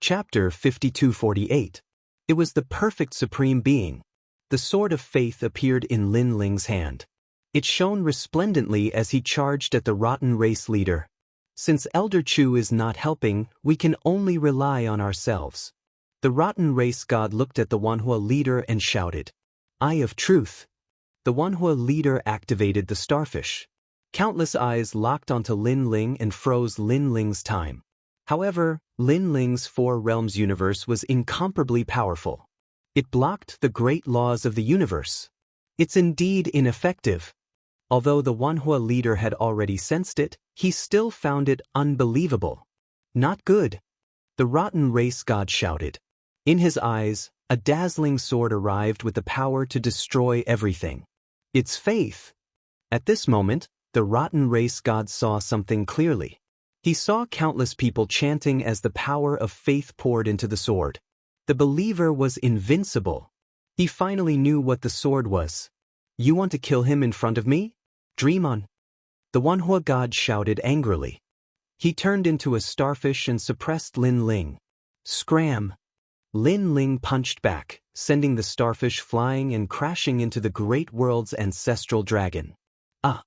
Chapter 5248. It was the perfect supreme being. The sword of faith appeared in Lin Ling's hand. It shone resplendently as he charged at the rotten race leader. Since Elder Chu is not helping, we can only rely on ourselves. The rotten race god looked at the Wanhua leader and shouted, "Eye of truth." The Wanhua leader activated the starfish. Countless eyes locked onto Lin Ling and froze Lin Ling's time. However, Lin Ling's Four Realms universe was incomparably powerful. It blocked the great laws of the universe. It's indeed ineffective. Although the Wanhua leader had already sensed it, he still found it unbelievable. Not good. The rotten race god shouted. In his eyes, a dazzling sword arrived with the power to destroy everything. It's faith. At this moment, the rotten race god saw something clearly. He saw countless people chanting as the power of faith poured into the sword. The believer was invincible. He finally knew what the sword was. "You want to kill him in front of me? Dream on." The Wanhua god shouted angrily. He turned into a starfish and suppressed Lin Ling. Scram! Lin Ling punched back, sending the starfish flying and crashing into the great world's ancestral dragon. Ah!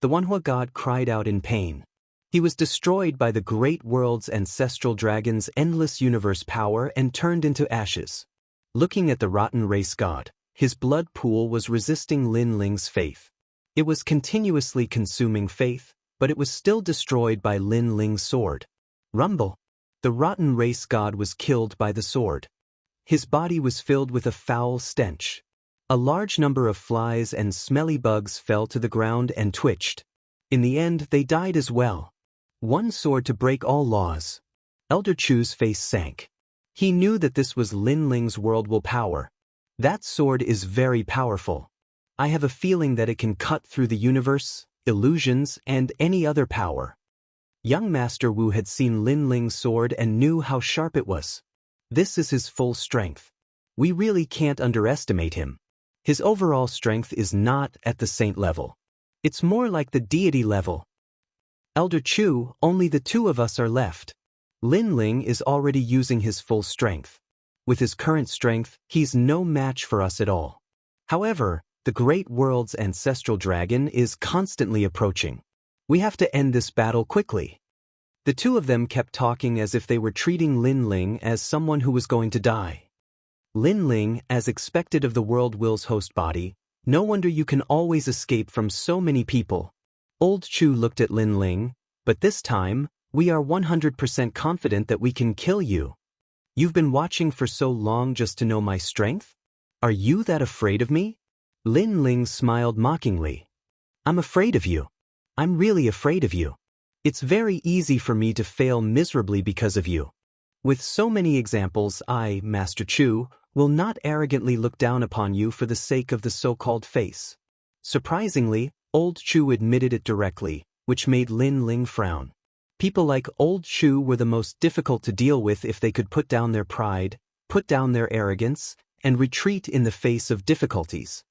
The Wanhua god cried out in pain. He was destroyed by the great world's ancestral dragon's endless universe power and turned into ashes. Looking at the rotten race god, his blood pool was resisting Lin Ling's faith. It was continuously consuming faith, but it was still destroyed by Lin Ling's sword. Rumble! The rotten race god was killed by the sword. His body was filled with a foul stench. A large number of flies and smelly bugs fell to the ground and twitched. In the end, they died as well. One sword to break all laws. Elder Chu's face sank. He knew that this was Lin Ling's world will power. That sword is very powerful. I have a feeling that it can cut through the universe, illusions, and any other power. Young Master Wu had seen Lin Ling's sword and knew how sharp it was. This is his full strength. We really can't underestimate him. His overall strength is not at the saint level. It's more like the deity level. Elder Chu, only the two of us are left. Lin Ling is already using his full strength. With his current strength, he's no match for us at all. However, the great world's ancestral dragon is constantly approaching. We have to end this battle quickly. The two of them kept talking as if they were treating Lin Ling as someone who was going to die. Lin Ling, as expected of the world will's host body, no wonder you can always escape from so many people. Old Chu looked at Lin Ling, but this time, we are 100% confident that we can kill you. You've been watching for so long just to know my strength? Are you that afraid of me? Lin Ling smiled mockingly. I'm afraid of you. I'm really afraid of you. It's very easy for me to fail miserably because of you. With so many examples, I, Master Chu, will not arrogantly look down upon you for the sake of the so-called face. Surprisingly, Old Chu admitted it directly, which made Lin Ling frown. People like Old Chu were the most difficult to deal with if they could put down their pride, put down their arrogance, and retreat in the face of difficulties.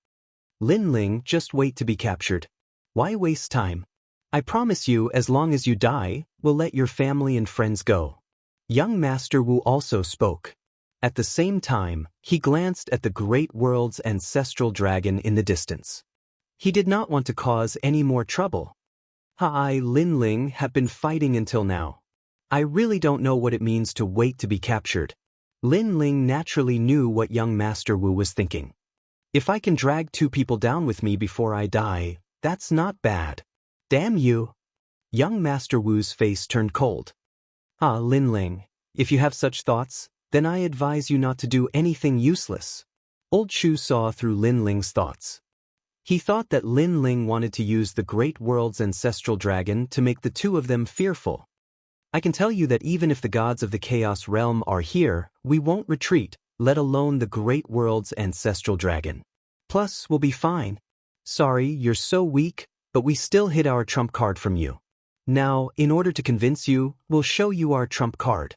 Lin Ling, just wait to be captured. Why waste time? I promise you, as long as you die, we'll let your family and friends go. Young Master Wu also spoke. At the same time, he glanced at the great world's ancestral dragon in the distance. He did not want to cause any more trouble. I, Lin Ling, have been fighting until now. I really don't know what it means to wait to be captured. Lin Ling naturally knew what young Master Wu was thinking. If I can drag two people down with me before I die, that's not bad. Damn you. Young Master Wu's face turned cold. Lin Ling, if you have such thoughts, then I advise you not to do anything useless. Old Chu saw through Lin Ling's thoughts. He thought that Lin Ling wanted to use the great world's ancestral dragon to make the two of them fearful. I can tell you that even if the gods of the Chaos Realm are here, we won't retreat, let alone the great world's ancestral dragon. Plus, we'll be fine. Sorry, you're so weak, but we still hid our trump card from you. Now, in order to convince you, we'll show you our trump card.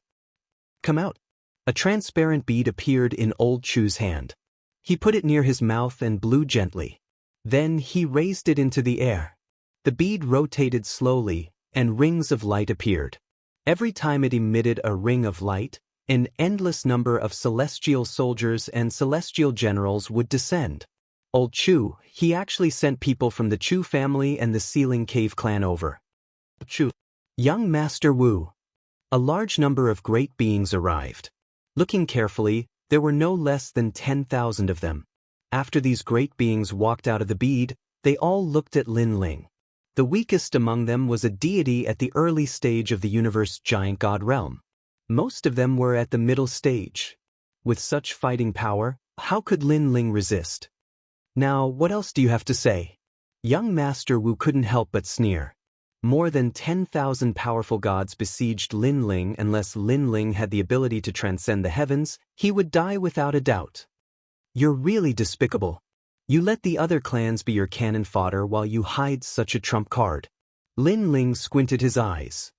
Come out. A transparent bead appeared in Old Chu's hand. He put it near his mouth and blew gently. Then he raised it into the air. The bead rotated slowly, and rings of light appeared. Every time it emitted a ring of light, An endless number of celestial soldiers and celestial generals would descend. Old Chu, he actually sent people from the Chu family and the Sealing Cave clan over. Chu. Young Master Wu. A large number of great beings arrived. Looking carefully, there were no less than 10,000 of them. After these great beings walked out of the bead, they all looked at Lin Ling. The weakest among them was a deity at the early stage of the universe giant god realm. Most of them were at the middle stage. With such fighting power, how could Lin Ling resist? Now, what else do you have to say? Young Master Wu couldn't help but sneer. More than 10,000 powerful gods besieged Lin Ling. Unless Lin Ling had the ability to transcend the heavens, he would die without a doubt. You're really despicable. You let the other clans be your cannon fodder while you hide such a trump card. Lin Ling squinted his eyes.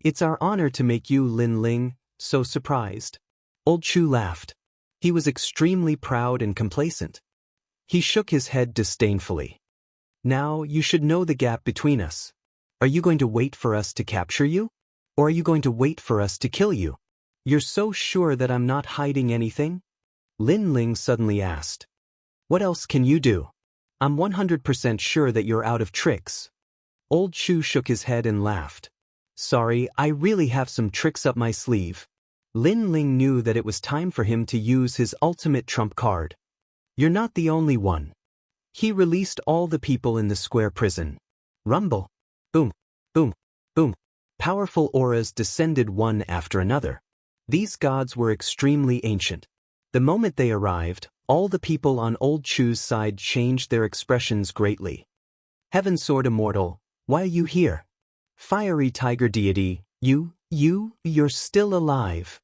It's our honor to make you, Lin Ling, so surprised. Old Chu laughed. He was extremely proud and complacent. He shook his head disdainfully. Now you should know the gap between us. Are you going to wait for us to capture you? Or are you going to wait for us to kill you? You're so sure that I'm not hiding anything? Lin Ling suddenly asked. What else can you do? I'm 100% sure that you're out of tricks. Old Chu shook his head and laughed. Sorry, I really have some tricks up my sleeve. Lin Ling knew that it was time for him to use his ultimate trump card. You're not the only one. He released all the people in the square prison. Rumble. Boom. Boom. Boom. Powerful auras descended one after another. These gods were extremely ancient. The moment they arrived, all the people on Old Chu's side changed their expressions greatly. Heaven Sword Immortal, why are you here? Fiery Tiger Deity, you're still alive.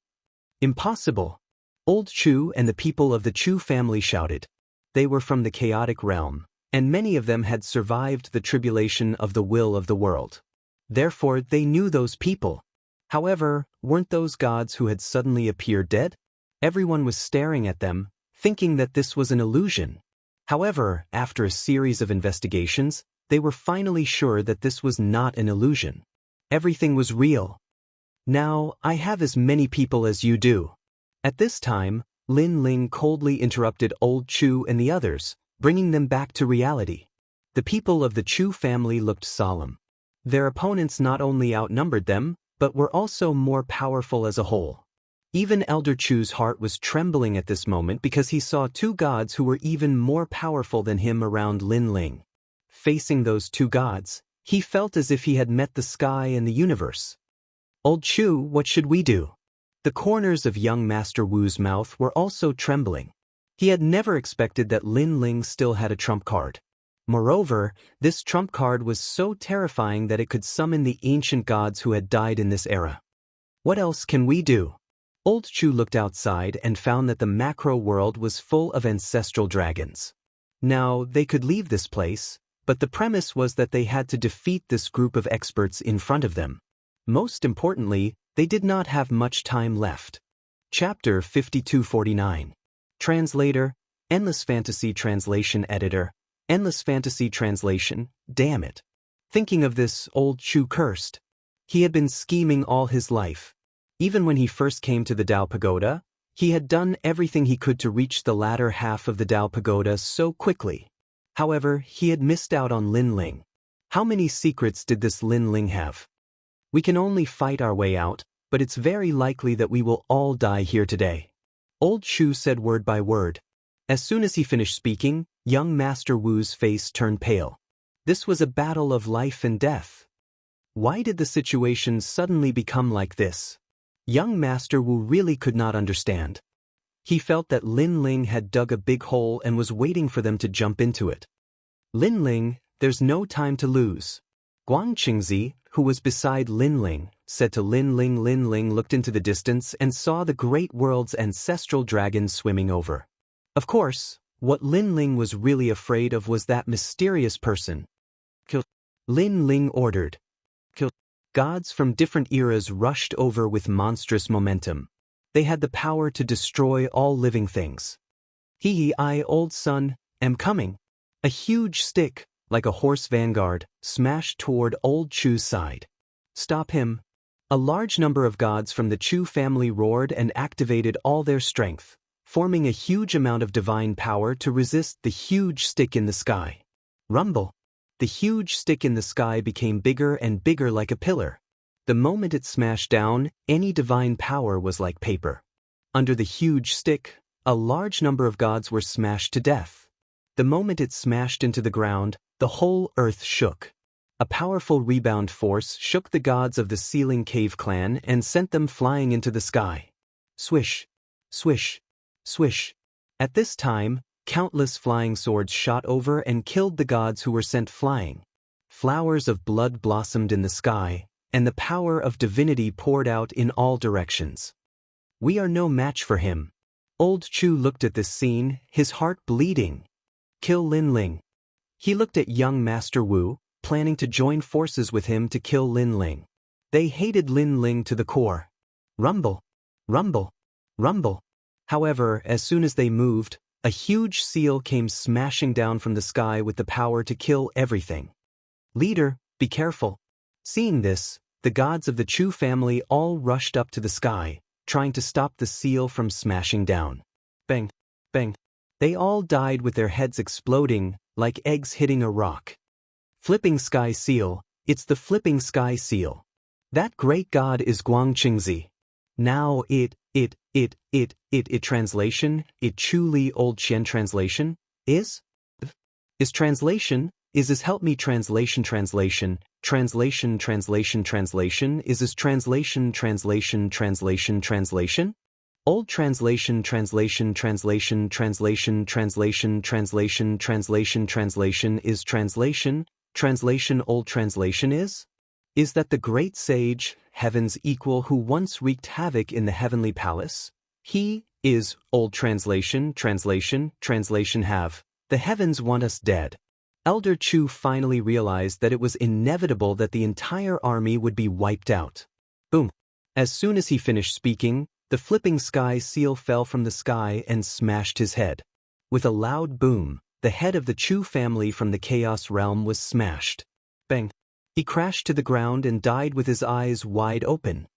Impossible. Old Chu and the people of the Chu family shouted. They were from the chaotic realm, and many of them had survived the tribulation of the will of the world. Therefore, they knew those people. However, weren't those gods who had suddenly appeared dead? Everyone was staring at them, thinking that this was an illusion. However, after a series of investigations, they were finally sure that this was not an illusion. Everything was real. Now, I have as many people as you do. At this time, Lin Ling coldly interrupted Old Chu and the others, bringing them back to reality. The people of the Chu family looked solemn. Their opponents not only outnumbered them, but were also more powerful as a whole. Even Elder Chu's heart was trembling at this moment because he saw two gods who were even more powerful than him around Lin Ling. Facing those two gods, he felt as if he had met the sky and the universe. Old Chu, what should we do? The corners of young Master Wu's mouth were also trembling. He had never expected that Lin Ling still had a trump card. Moreover, this trump card was so terrifying that it could summon the ancient gods who had died in this era. What else can we do? Old Chu looked outside and found that the macro world was full of ancestral dragons. Now, they could leave this place, but the premise was that they had to defeat this group of experts in front of them. Most importantly, they did not have much time left. Chapter 5249. Translator, Endless Fantasy Translation Editor, Endless Fantasy Translation, damn it. Thinking of this, Old Chu cursed. He had been scheming all his life. Even when he first came to the Dao Pagoda, he had done everything he could to reach the latter half of the Dao Pagoda so quickly. However, he had missed out on Lin Ling. How many secrets did this Lin Ling have? We can only fight our way out, but it's very likely that we will all die here today. Old Chu said word by word. As soon as he finished speaking, young Master Wu's face turned pale. This was a battle of life and death. Why did the situation suddenly become like this? Young Master Wu really could not understand. He felt that Lin Ling had dug a big hole and was waiting for them to jump into it. Lin Ling, there's no time to lose. Guang Qingzi, who was beside Lin Ling, said to Lin Ling. Lin Ling looked into the distance and saw the great world's ancestral dragon swimming over. Of course, what Lin Ling was really afraid of was that mysterious person. Kill. Lin Ling ordered. Kill. Gods from different eras rushed over with monstrous momentum. They had the power to destroy all living things. I, old son, am coming. A huge stick, like a horse vanguard, smashed toward Old Chu's side. Stop him. A large number of gods from the Chu family roared and activated all their strength, forming a huge amount of divine power to resist the huge stick in the sky. Rumble! The huge stick in the sky became bigger and bigger like a pillar. The moment it smashed down, any divine power was like paper. Under the huge stick, a large number of gods were smashed to death. The moment it smashed into the ground, the whole earth shook. A powerful rebound force shook the gods of the Ceiling Cave clan and sent them flying into the sky. Swish! Swish! Swish! At this time, countless flying swords shot over and killed the gods who were sent flying. Flowers of blood blossomed in the sky, and the power of divinity poured out in all directions. We are no match for him. Old Chu looked at this scene, his heart bleeding. Kill Lin Ling. He looked at young Master Wu, planning to join forces with him to kill Lin Ling. They hated Lin Ling to the core. Rumble! Rumble! Rumble! However, as soon as they moved, a huge seal came smashing down from the sky with the power to kill everything. Leader, be careful. Seeing this, the gods of the Chu family all rushed up to the sky, trying to stop the seal from smashing down. Bang! Bang! They all died with their heads exploding, like eggs hitting a rock. Flipping Sky Seal, it's the Flipping Sky Seal. That great god is Guangqingzi. Now translation, it Chu Old Qian translation, is translation, is help me translation is translation. Old translation is translation old translation is that the great sage, heaven's equal who once wreaked havoc in the heavenly palace? He is, old translation have, the heavens want us dead. Elder Chu finally realized that it was inevitable that the entire army would be wiped out. Boom! As soon as he finished speaking, the Flipping Sky Seal fell from the sky and smashed his head. With a loud boom, the head of the Chu family from the Chaos Realm was smashed. Bang! He crashed to the ground and died with his eyes wide open.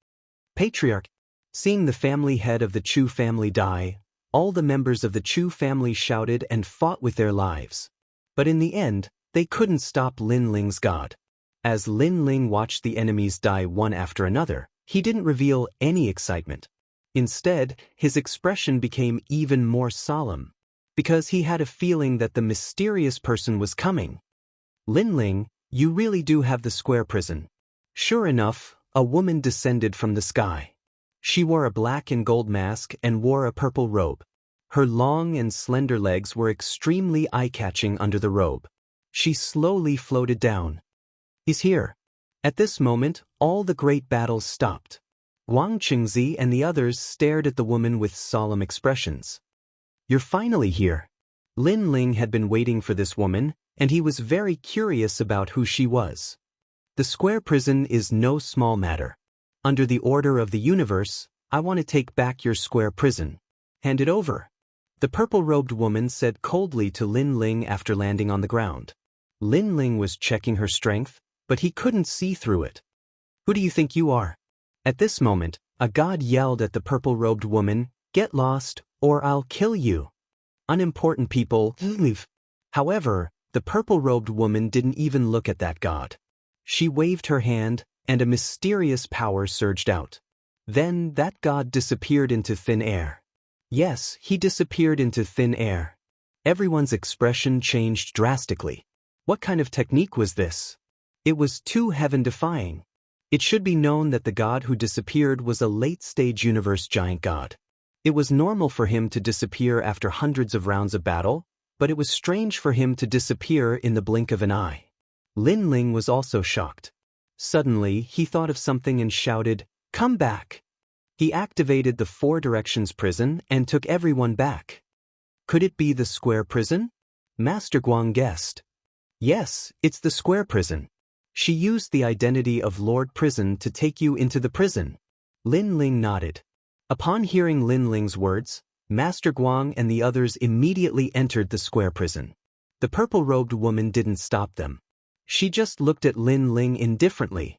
Patriarch! Seeing the family head of the Chu family die, all the members of the Chu family shouted and fought with their lives. But in the end, they couldn't stop Lin Ling's god. As Lin Ling watched the enemies die one after another, he didn't reveal any excitement. Instead, his expression became even more solemn, because he had a feeling that the mysterious person was coming. Lin Ling, you really do have the square prison. Sure enough, a woman descended from the sky. She wore a black and gold mask and wore a purple robe. Her long and slender legs were extremely eye-catching under the robe. She slowly floated down. He's here. At this moment, all the great battles stopped. Wang Qingzi and the others stared at the woman with solemn expressions. You're finally here. Lin Ling had been waiting for this woman, and he was very curious about who she was. The square prison is no small matter. Under the order of the universe, I want to take back your square prison. Hand it over. The purple-robed woman said coldly to Lin Ling after landing on the ground. Lin Ling was checking her strength, but he couldn't see through it. Who do you think you are? At this moment, a god yelled at the purple-robed woman, "Get lost, or I'll kill you." Unimportant people, leave. However, the purple-robed woman didn't even look at that god. She waved her hand, and a mysterious power surged out. Then that god disappeared into thin air. Yes, he disappeared into thin air. Everyone's expression changed drastically. What kind of technique was this? It was too heaven-defying. It should be known that the god who disappeared was a late-stage universe giant god. It was normal for him to disappear after hundreds of rounds of battle, but it was strange for him to disappear in the blink of an eye. Lin Ling was also shocked. Suddenly, he thought of something and shouted, "Come back!" He activated the Four Directions prison and took everyone back. Could it be the square prison? Master Guang guessed. Yes, it's the square prison. She used the identity of Lord Prison to take you into the prison. Lin Ling nodded. Upon hearing Lin Ling's words, Master Guang and the others immediately entered the square prison. The purple-robed woman didn't stop them. She just looked at Lin Ling indifferently.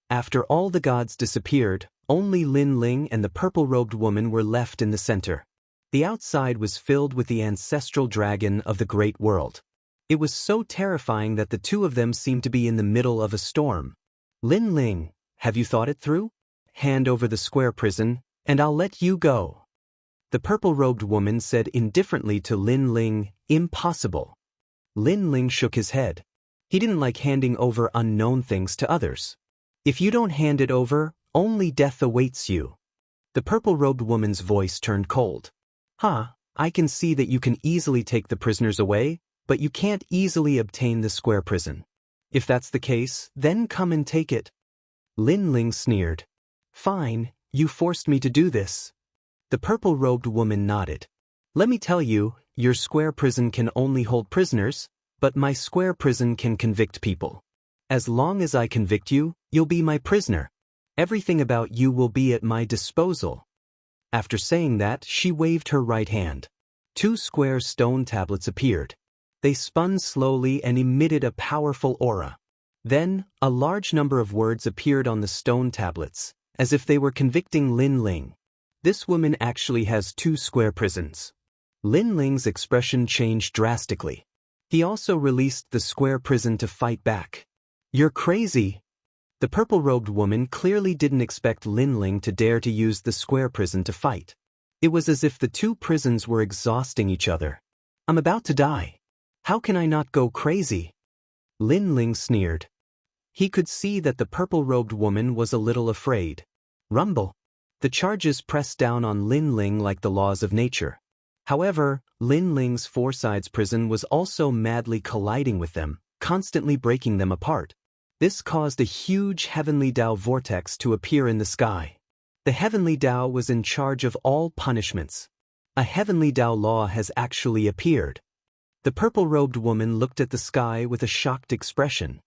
After all the gods disappeared, only Lin Ling and the purple-robed woman were left in the center. The outside was filled with the ancestral dragon of the great world. It was so terrifying that the two of them seemed to be in the middle of a storm. Lin Ling, have you thought it through? Hand over the square prison, and I'll let you go. The purple-robed woman said indifferently to Lin Ling, impossible. Lin Ling shook his head. He didn't like handing over unknown things to others. If you don't hand it over, only death awaits you. The purple-robed woman's voice turned cold. I can see that you can easily take the prisoners away, but you can't easily obtain the square prison. If that's the case, then come and take it. Lin Ling sneered. Fine, you forced me to do this. The purple-robed woman nodded. Let me tell you, your square prison can only hold prisoners, but my square prison can convict people. As long as I convict you, you'll be my prisoner. Everything about you will be at my disposal. After saying that, she waved her right hand. 2 square stone tablets appeared. They spun slowly and emitted a powerful aura. Then, a large number of words appeared on the stone tablets, as if they were convicting Lin Ling. This woman actually has 2 square prisons. Lin Ling's expression changed drastically. He also released the square prison to fight back. You're crazy. The purple-robed woman clearly didn't expect Lin Ling to dare to use the square prison to fight. It was as if the 2 prisons were exhausting each other. I'm about to die. How can I not go crazy? Lin Ling sneered. He could see that the purple-robed woman was a little afraid. Rumble. The charges pressed down on Lin Ling like the laws of nature. However, Lin Ling's 4 sides prison was also madly colliding with them, constantly breaking them apart. This caused a huge heavenly Dao vortex to appear in the sky. The heavenly Dao was in charge of all punishments. A heavenly Dao law has actually appeared. The purple-robed woman looked at the sky with a shocked expression.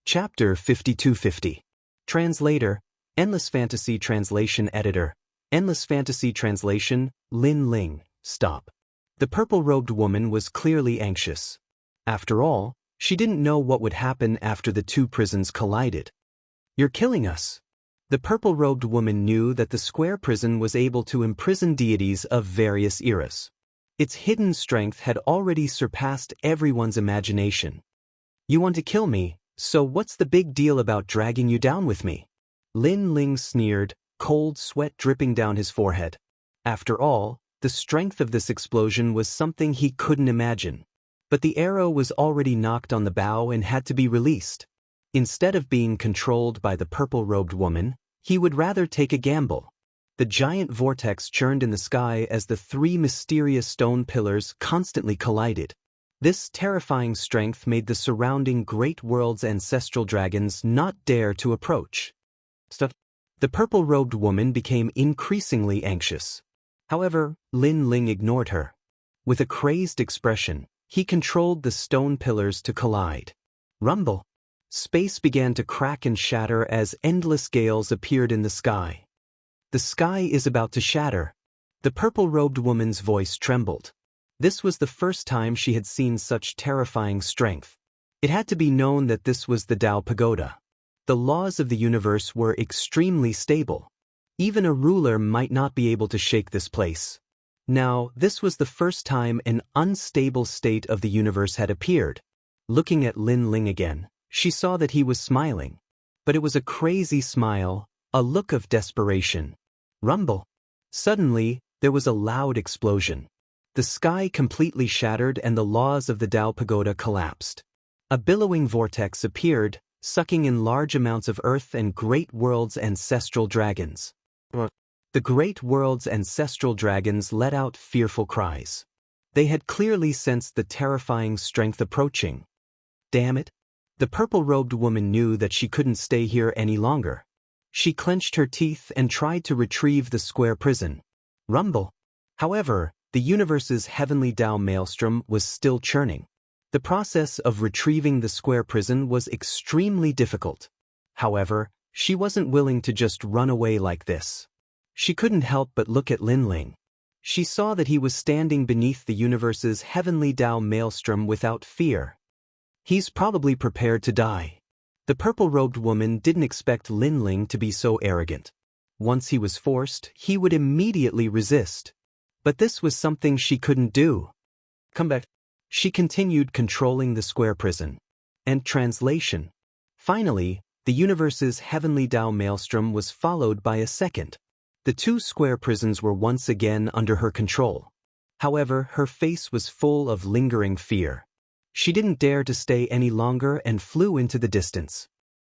Chapter 5250. Translator, Endless Fantasy Translation Editor, Endless Fantasy Translation, Lin Ling, stop. The purple-robed woman was clearly anxious. After all, she didn't know what would happen after the 2 prisons collided. You're killing us. The purple-robed woman knew that the square prison was able to imprison deities of various eras. Its hidden strength had already surpassed everyone's imagination. You want to kill me, so what's the big deal about dragging you down with me? Lin Ling sneered, cold sweat dripping down his forehead. After all, the strength of this explosion was something he couldn't imagine. But the arrow was already knocked on the bow and had to be released. Instead of being controlled by the purple-robed woman, he would rather take a gamble. The giant vortex churned in the sky as the 3 mysterious stone pillars constantly collided. This terrifying strength made the surrounding great world's ancestral dragons not dare to approach. The purple-robed woman became increasingly anxious. However, Lin Ling ignored her. With a crazed expression, he controlled the stone pillars to collide. Rumble. Space began to crack and shatter as endless gales appeared in the sky. The sky is about to shatter. The purple-robed woman's voice trembled. This was the first time she had seen such terrifying strength. It had to be known that this was the Dao Pagoda. The laws of the universe were extremely stable. Even a ruler might not be able to shake this place. Now, this was the first time an unstable state of the universe had appeared. Looking at Lin Ling again, she saw that he was smiling. But it was a crazy smile, a look of desperation. Rumble. Suddenly, there was a loud explosion. The sky completely shattered and the laws of the Dao Pagoda collapsed. A billowing vortex appeared, sucking in large amounts of earth and great world's ancestral dragons. The great world's ancestral dragons let out fearful cries. They had clearly sensed the terrifying strength approaching. Damn it! The purple-robed woman knew that she couldn't stay here any longer. She clenched her teeth and tried to retrieve the square prison. Rumble. However, the universe's heavenly Dao maelstrom was still churning. The process of retrieving the square prison was extremely difficult. However, she wasn't willing to just run away like this. She couldn't help but look at Lin Ling. She saw that he was standing beneath the universe's heavenly Dao maelstrom without fear. He's probably prepared to die. The purple-robed woman didn't expect Lin Ling to be so arrogant. Once he was forced, he would immediately resist. But this was something she couldn't do. Come back. She continued controlling the square prison. And translation. Finally, the universe's heavenly Dao maelstrom was followed by a second. The two square prisons were once again under her control. However, her face was full of lingering fear. She didn't dare to stay any longer and flew into the distance.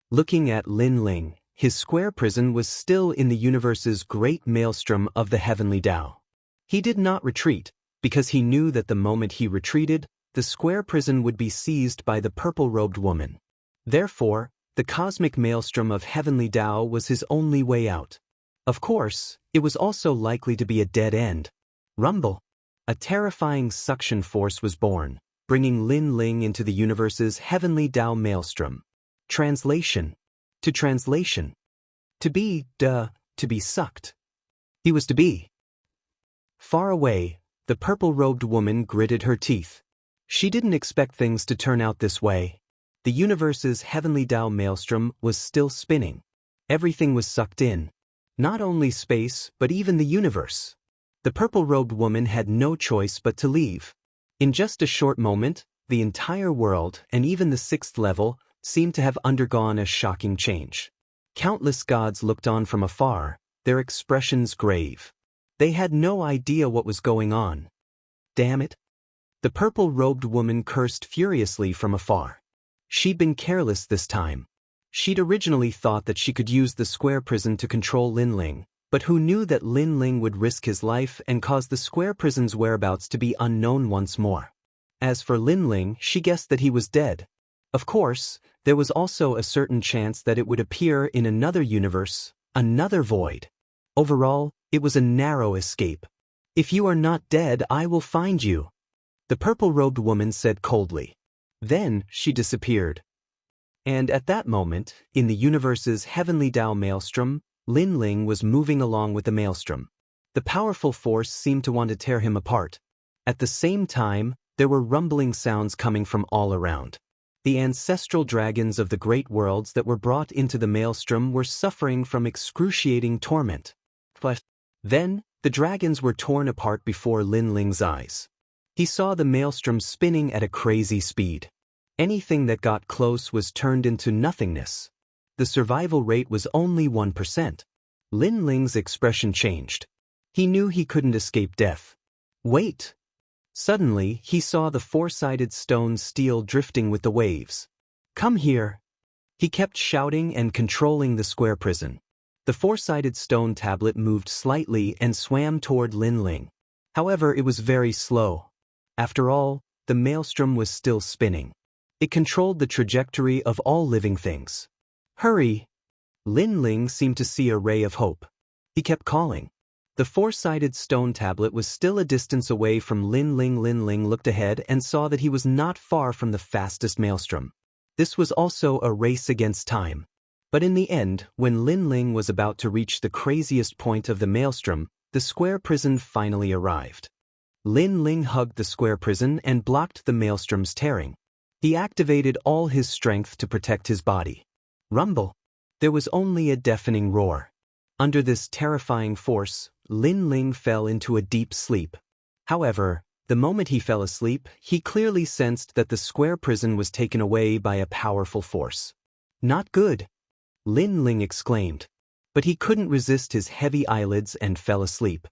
Looking at Lin Ling, his square prison was still in the universe's great maelstrom of the heavenly Dao. He did not retreat, because he knew that the moment he retreated, the square prison would be seized by the purple-robed woman. Therefore, the cosmic maelstrom of heavenly Dao was his only way out. Of course, it was also likely to be a dead end. Rumble. A terrifying suction force was born, bringing Lin Ling into the universe's heavenly Dao maelstrom. Translation. To translation. To be sucked. He was to be. Far away, the purple-robed woman gritted her teeth. She didn't expect things to turn out this way. The universe's heavenly Dao maelstrom was still spinning. Everything was sucked in. Not only space, but even the universe. The purple-robed woman had no choice but to leave. In just a short moment, the entire world, and even the sixth level, seemed to have undergone a shocking change. Countless gods looked on from afar, their expressions grave. They had no idea what was going on. Damn it! The purple-robed woman cursed furiously from afar. She'd been careless this time. She'd originally thought that she could use the square prison to control Lin Ling, but who knew that Lin Ling would risk his life and cause the square prison's whereabouts to be unknown once more. As for Lin Ling, she guessed that he was dead. Of course, there was also a certain chance that it would appear in another universe, another void. Overall, it was a narrow escape. If you are not dead, I will find you, the purple-robed woman said coldly. Then she disappeared. And at that moment, in the universe's heavenly Dao maelstrom, Lin Ling was moving along with the maelstrom. The powerful force seemed to want to tear him apart. At the same time, there were rumbling sounds coming from all around. The ancestral dragons of the great worlds that were brought into the maelstrom were suffering from excruciating torment. Then, the dragons were torn apart before Lin Ling's eyes. He saw the maelstrom spinning at a crazy speed. Anything that got close was turned into nothingness. The survival rate was only 1%. Lin Ling's expression changed. He knew he couldn't escape death. Wait! Suddenly, he saw the four-sided stone steel drifting with the waves. Come here! He kept shouting and controlling the square prison. The four-sided stone tablet moved slightly and swam toward Lin Ling. However, it was very slow. After all, the maelstrom was still spinning. It controlled the trajectory of all living things. Hurry! Lin Ling seemed to see a ray of hope. He kept calling. The four-sided stone tablet was still a distance away from Lin Ling. Lin Ling looked ahead and saw that he was not far from the fastest maelstrom. This was also a race against time. But in the end, when Lin Ling was about to reach the craziest point of the maelstrom, the square prison finally arrived. Lin Ling hugged the square prison and blocked the maelstrom's tearing. He activated all his strength to protect his body. Rumble! There was only a deafening roar. Under this terrifying force, Lin Ling fell into a deep sleep. However, the moment he fell asleep, he clearly sensed that the square prison was taken away by a powerful force. Not good! Lin Ling exclaimed. But he couldn't resist his heavy eyelids and fell asleep.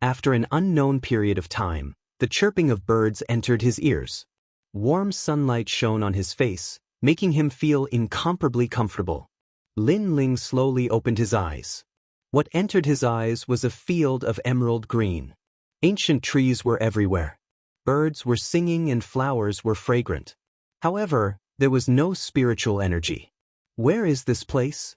After an unknown period of time, the chirping of birds entered his ears. Warm sunlight shone on his face, making him feel incomparably comfortable. Lin Ling slowly opened his eyes. What entered his eyes was a field of emerald green. Ancient trees were everywhere. Birds were singing and flowers were fragrant. However, there was no spiritual energy. Where is this place?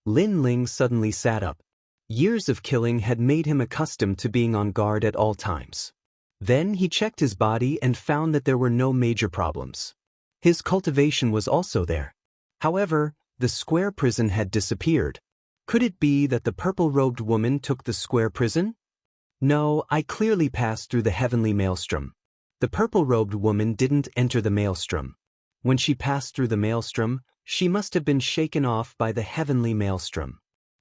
Lin Ling suddenly sat up. Years of killing had made him accustomed to being on guard at all times. Then he checked his body and found that there were no major problems. His cultivation was also there. However, the square prison had disappeared. Could it be that the purple-robed woman took the square prison? No, I clearly passed through the heavenly maelstrom. The purple-robed woman didn't enter the maelstrom. When she passed through the maelstrom, She must have been shaken off by the heavenly maelstrom.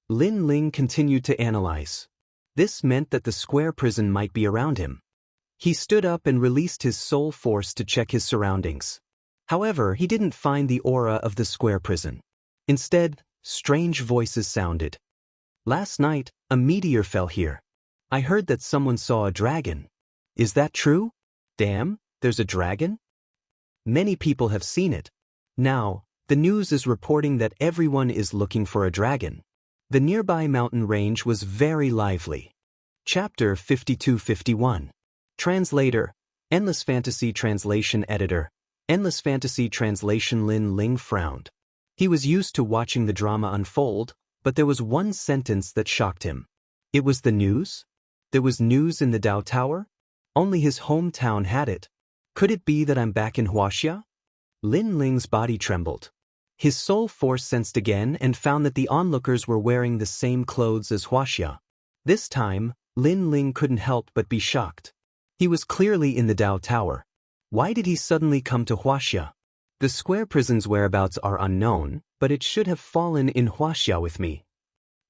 Lin Ling continued to analyze. This meant that the square prison might be around him. He stood up and released his soul force to check his surroundings. However, he didn't find the aura of the square prison. Instead, strange voices sounded. Last night, a meteor fell here. I heard that someone saw a dragon. Is that true? Damn, there's a dragon? Many people have seen it. Now, the news is reporting that everyone is looking for a dragon. The nearby mountain range was very lively. Chapter 52-51. Translator, Endless Fantasy Translation Editor, Endless Fantasy Translation. Lin Ling frowned. He was used to watching the drama unfold, but there was one sentence that shocked him. It was the news? There was news in the Dao Tower? Only his hometown had it. Could it be that I'm back in Wuxia? Lin Ling's body trembled. His soul force sensed again and found that the onlookers were wearing the same clothes as Wuxia. This time, Lin Ling couldn't help but be shocked. He was clearly in the Dao Tower. Why did he suddenly come to Wuxia? The square prison's whereabouts are unknown, but it should have fallen in Wuxia with me.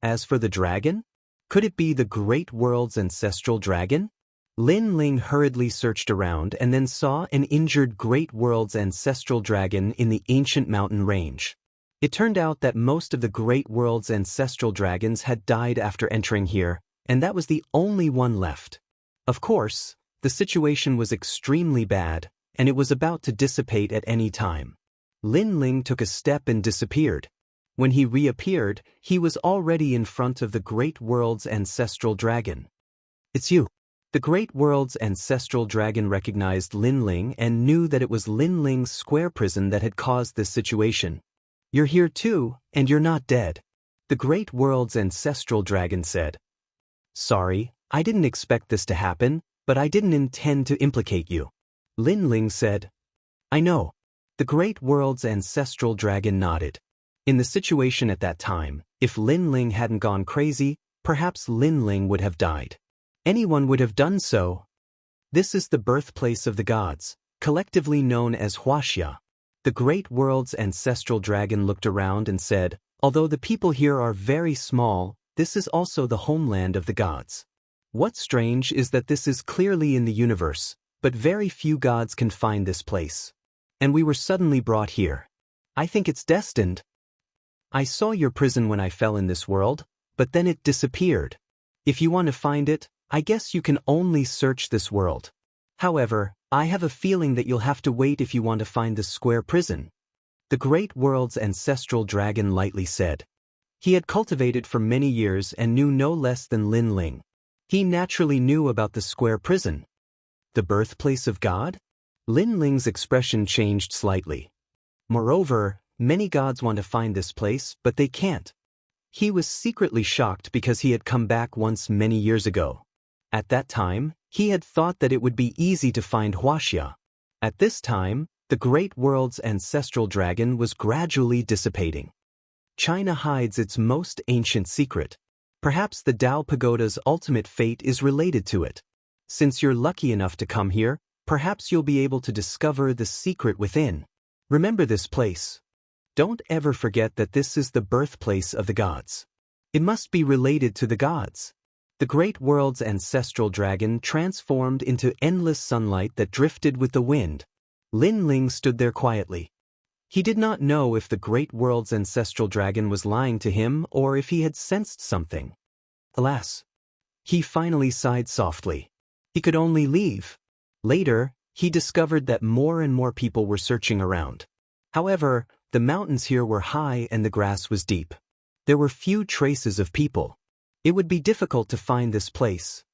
As for the dragon? Could it be the Great World's ancestral dragon? Lin Ling hurriedly searched around and then saw an injured Great World's ancestral dragon in the ancient mountain range. It turned out that most of the Great World's ancestral dragons had died after entering here, and that was the only one left. Of course, the situation was extremely bad, and it was about to dissipate at any time. Lin Ling took a step and disappeared. When he reappeared, he was already in front of the Great World's ancestral dragon. It's you. The Great World's ancestral dragon recognized Lin Ling and knew that it was Lin Ling's square prison that had caused this situation. You're here too, and you're not dead. The Great World's ancestral dragon said. Sorry, I didn't expect this to happen, but I didn't intend to implicate you. Lin Ling said. I know. The Great World's ancestral dragon nodded. In the situation at that time, if Lin Ling hadn't gone crazy, perhaps Lin Ling would have died. Anyone would have done so. This is the birthplace of the gods, collectively known as Wuxia. The Great World's ancestral dragon looked around and said, although the people here are very small, this is also the homeland of the gods. What's strange is that this is clearly in the universe, but very few gods can find this place. And we were suddenly brought here. I think it's destined. I saw your prison when I fell in this world, but then it disappeared. If you want to find it, I guess you can only search this world. However, I have a feeling that you'll have to wait if you want to find the square prison. The Great World's ancestral dragon lightly said. He had cultivated for many years and knew no less than Lin Ling. He naturally knew about the square prison. The birthplace of God? Lin Ling's expression changed slightly. Moreover, many gods want to find this place, but they can't. He was secretly shocked because he had come back once many years ago. At that time, he had thought that it would be easy to find Wuxia. At this time, the Great World's ancestral dragon was gradually dissipating. China hides its most ancient secret. Perhaps the Dao Pagoda's ultimate fate is related to it. Since you're lucky enough to come here, perhaps you'll be able to discover the secret within. Remember this place. Don't ever forget that this is the birthplace of the gods. It must be related to the gods. The Great World's ancestral dragon transformed into endless sunlight that drifted with the wind. Lin Ling stood there quietly. He did not know if the Great World's ancestral dragon was lying to him or if he had sensed something. Alas! He finally sighed softly. He could only leave. Later, he discovered that more and more people were searching around. However, the mountains here were high and the grass was deep. There were few traces of people. It would be difficult to find this place.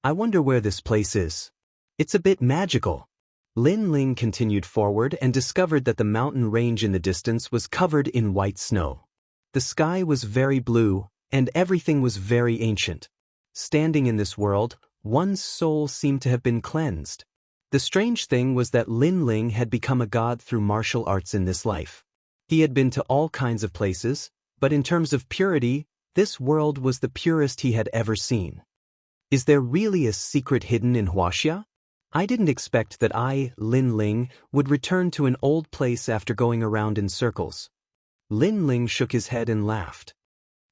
I wonder where this place is. It's a bit magical. Lin Ling continued forward and discovered that the mountain range in the distance was covered in white snow. The sky was very blue, and everything was very ancient. Standing in this world, one's soul seemed to have been cleansed. The strange thing was that Lin Ling had become a god through martial arts in this life. He had been to all kinds of places, but in terms of purity, this world was the purest he had ever seen. Is there really a secret hidden in Wuxia? I didn't expect that I, Lin Ling, would return to an old place after going around in circles. Lin Ling shook his head and laughed.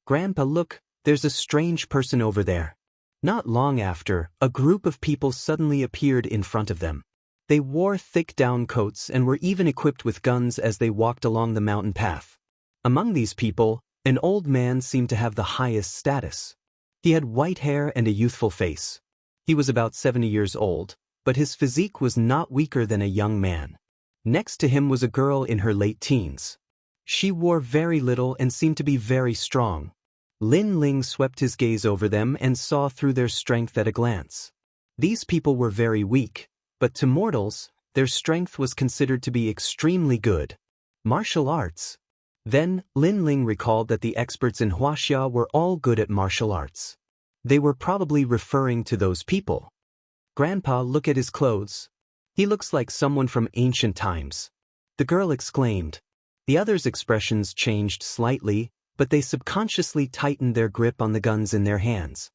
Grandpa, look, there's a strange person over there. Not long after, a group of people suddenly appeared in front of them. They wore thick down coats and were even equipped with guns as they walked along the mountain path. Among these people, an old man seemed to have the highest status. He had white hair and a youthful face. He was about 70 years old, but his physique was not weaker than a young man. Next to him was a girl in her late teens. She wore very little and seemed to be very strong. Lin Ling swept his gaze over them and saw through their strength at a glance. These people were very weak, but to mortals, their strength was considered to be extremely good. Martial arts. Then, Lin Ling recalled that the experts in Wuxia were all good at martial arts. They were probably referring to those people. Grandpa, look at his clothes. He looks like someone from ancient times. The girl exclaimed. The others' expressions changed slightly, but they subconsciously tightened their grip on the guns in their hands.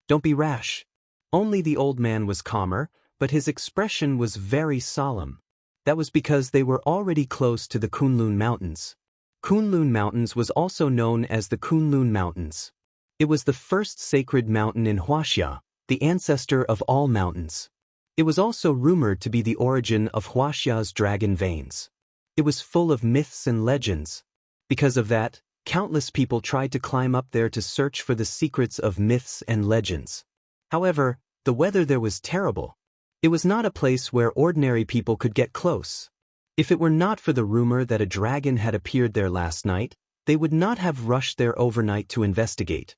Don't be rash. Only the old man was calmer, but his expression was very solemn. That was because they were already close to the Kunlun Mountains. Kunlun Mountains was also known as the Kunlun Mountains. It was the first sacred mountain in Wuxia, the ancestor of all mountains. It was also rumored to be the origin of Wuxia's dragon veins. It was full of myths and legends. Because of that, countless people tried to climb up there to search for the secrets of myths and legends. However, the weather there was terrible. It was not a place where ordinary people could get close. If it were not for the rumor that a dragon had appeared there last night, they would not have rushed there overnight to investigate.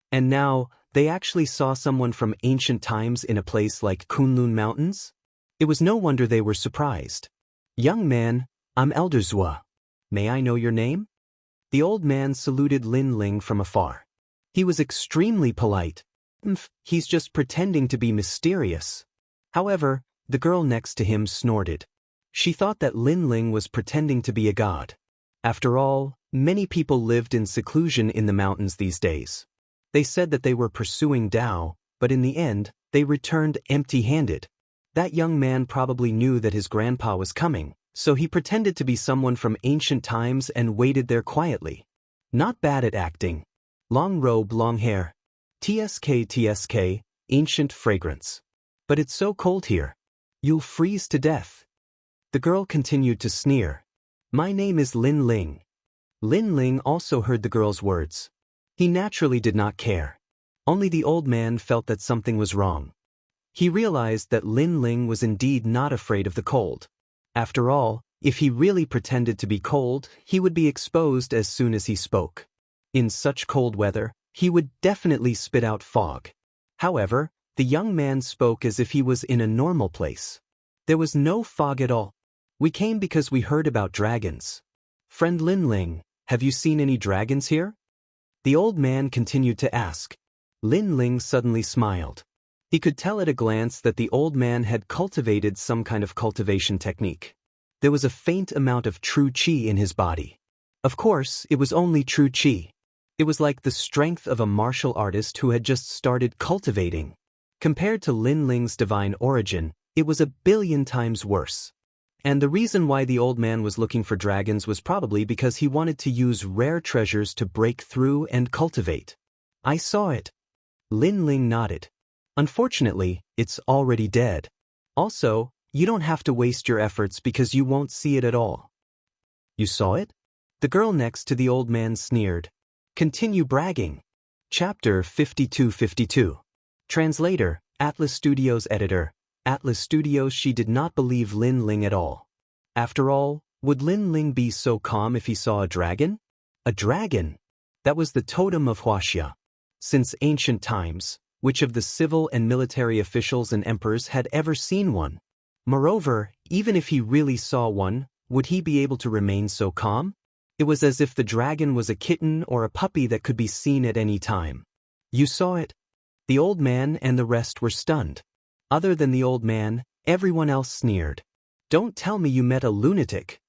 And now, they actually saw someone from ancient times in a place like Kunlun Mountains? It was no wonder they were surprised. Young man, I'm Elder Zhua. May I know your name? The old man saluted Lin Ling from afar. He was extremely polite. He's just pretending to be mysterious. However, the girl next to him snorted. She thought that Lin Ling was pretending to be a god. After all, many people lived in seclusion in the mountains these days. They said that they were pursuing Dao, but in the end, they returned empty-handed. That young man probably knew that his grandpa was coming, so he pretended to be someone from ancient times and waited there quietly. Not bad at acting. Long robe, long hair. TSK, ancient fragrance. But it's so cold here. You'll freeze to death. The girl continued to sneer. My name is Lin Ling. Lin Ling also heard the girl's words. He naturally did not care. Only the old man felt that something was wrong. He realized that Lin Ling was indeed not afraid of the cold. After all, if he really pretended to be cold, he would be exposed as soon as he spoke. In such cold weather, he would definitely spit out fog. However, the young man spoke as if he was in a normal place. There was no fog at all. We came because we heard about dragons. Friend Lin Ling, have you seen any dragons here? The old man continued to ask. Lin Ling suddenly smiled. He could tell at a glance that the old man had cultivated some kind of cultivation technique. There was a faint amount of true qi in his body. Of course, it was only true qi. It was like the strength of a martial artist who had just started cultivating. Compared to Lin Ling's divine origin, it was 1,000,000,000 times worse. And the reason why the old man was looking for dragons was probably because he wanted to use rare treasures to break through and cultivate. I saw it. Lin Ling nodded. Unfortunately, it's already dead. Also, you don't have to waste your efforts because you won't see it at all. You saw it? The girl next to the old man sneered. Continue bragging. Chapter 5252. Translator, Atlas Studios Editor, Atlas Studios. She did not believe Lin Ling at all. After all, would Lin Ling be so calm if he saw a dragon? A dragon? That was the totem of Wuxia. Since ancient times, which of the civil and military officials and emperors had ever seen one? Moreover, even if he really saw one, would he be able to remain so calm? It was as if the dragon was a kitten or a puppy that could be seen at any time. You saw it? The old man and the rest were stunned. Other than the old man, everyone else sneered. Don't tell me you met a lunatic.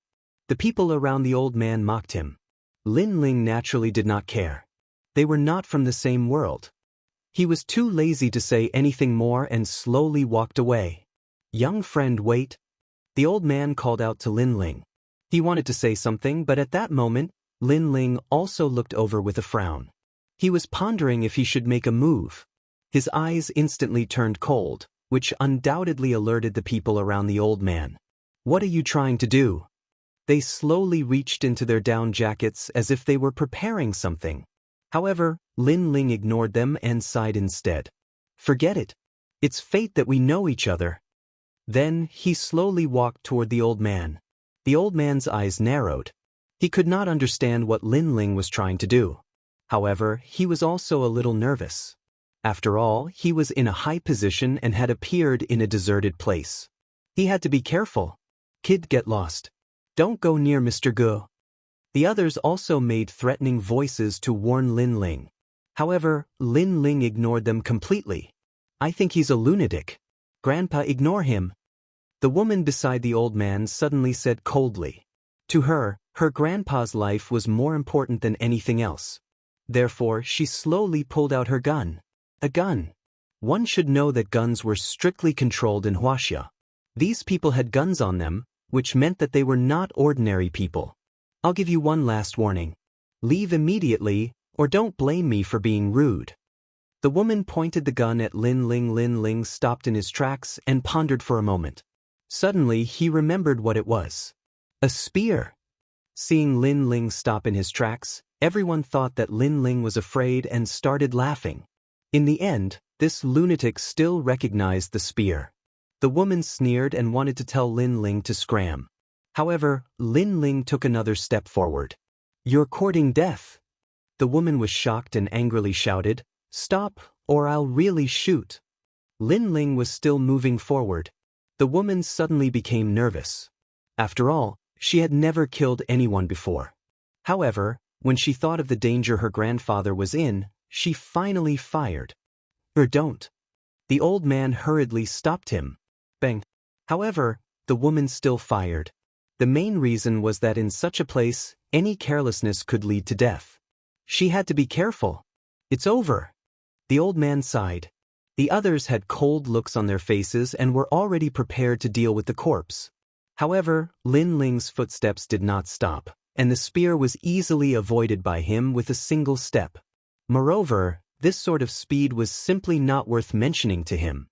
The people around the old man mocked him. Lin Ling naturally did not care. They were not from the same world. He was too lazy to say anything more and slowly walked away. Young friend, wait. The old man called out to Lin Ling. He wanted to say something, but at that moment, Lin Ling also looked over with a frown. He was pondering if he should make a move. His eyes instantly turned cold, which undoubtedly alerted the people around the old man. "What are you trying to do?" They slowly reached into their down jackets as if they were preparing something. However, Lin Ling ignored them and sighed instead. "Forget it. It's fate that we know each other." Then he slowly walked toward the old man. The old man's eyes narrowed. He could not understand what Lin Ling was trying to do. However, he was also a little nervous. After all, he was in a high position and had appeared in a deserted place. He had to be careful. "Kid, get lost. Don't go near Mr. Gu." The others also made threatening voices to warn Lin Ling. However, Lin Ling ignored them completely. "I think he's a lunatic. Grandpa, ignore him." The woman beside the old man suddenly said coldly. To her, her grandpa's life was more important than anything else. Therefore, she slowly pulled out her gun. A gun. One should know that guns were strictly controlled in Wuxia. These people had guns on them, which meant that they were not ordinary people. "I'll give you one last warning. Leave immediately, or don't blame me for being rude." The woman pointed the gun at Lin Ling. Lin Ling stopped in his tracks and pondered for a moment. Suddenly, he remembered what it was. A spear. Seeing Lin Ling stop in his tracks, everyone thought that Lin Ling was afraid and started laughing. In the end, this lunatic still recognized the spear. The woman sneered and wanted to tell Lin Ling to scram. However, Lin Ling took another step forward. "You're courting death." The woman was shocked and angrily shouted, "Stop, or I'll really shoot." Lin Ling was still moving forward. The woman suddenly became nervous. After all, she had never killed anyone before. However, when she thought of the danger her grandfather was in, she finally fired. Don't." The old man hurriedly stopped him. Bang. However, the woman still fired. The main reason was that in such a place, any carelessness could lead to death. She had to be careful. "It's over." The old man sighed. The others had cold looks on their faces and were already prepared to deal with the corpse. However, Lin Ling's footsteps did not stop, and the spear was easily avoided by him with a single step. Moreover, this sort of speed was simply not worth mentioning to him.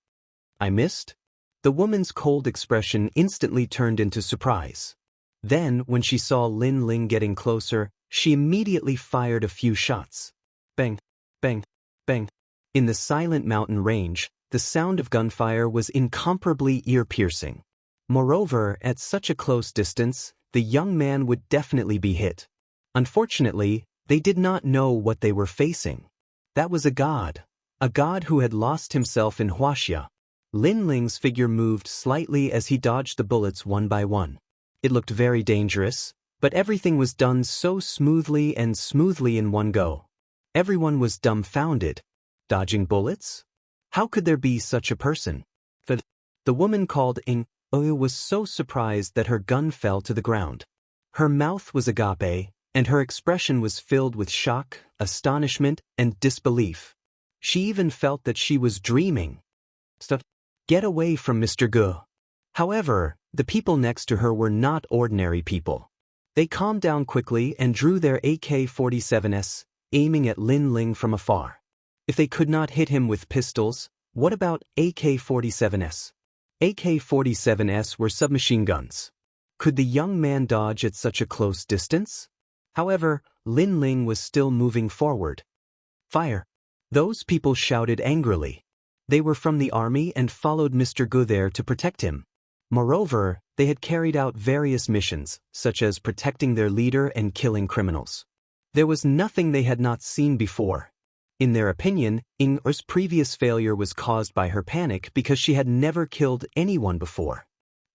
"I missed?" The woman's cold expression instantly turned into surprise. Then, when she saw Lin Ling getting closer, she immediately fired a few shots. Bang, bang, bang. In the silent mountain range, the sound of gunfire was incomparably ear-piercing. Moreover, at such a close distance, the young man would definitely be hit. Unfortunately, they did not know what they were facing. That was a god who had lost himself in Wuxia. Lin Ling's figure moved slightly as he dodged the bullets one by one. It looked very dangerous, but everything was done so smoothly in one go. Everyone was dumbfounded. Dodging bullets? How could there be such a person? The woman called Ing was so surprised that her gun fell to the ground. Her mouth was agape, and her expression was filled with shock, astonishment, and disbelief. She even felt that she was dreaming. Get away from Mr. Gu. However, the people next to her were not ordinary people. They calmed down quickly and drew their AK-47s, aiming at Lin Ling from afar. If they could not hit him with pistols, what about AK-47s? AK-47s were submachine guns. Could the young man dodge at such a close distance? However, Lin Ling was still moving forward. Fire! Those people shouted angrily. They were from the army and followed Mr. Gu there to protect him. Moreover, they had carried out various missions, such as protecting their leader and killing criminals. There was nothing they had not seen before. In their opinion, Ing's previous failure was caused by her panic because she had never killed anyone before.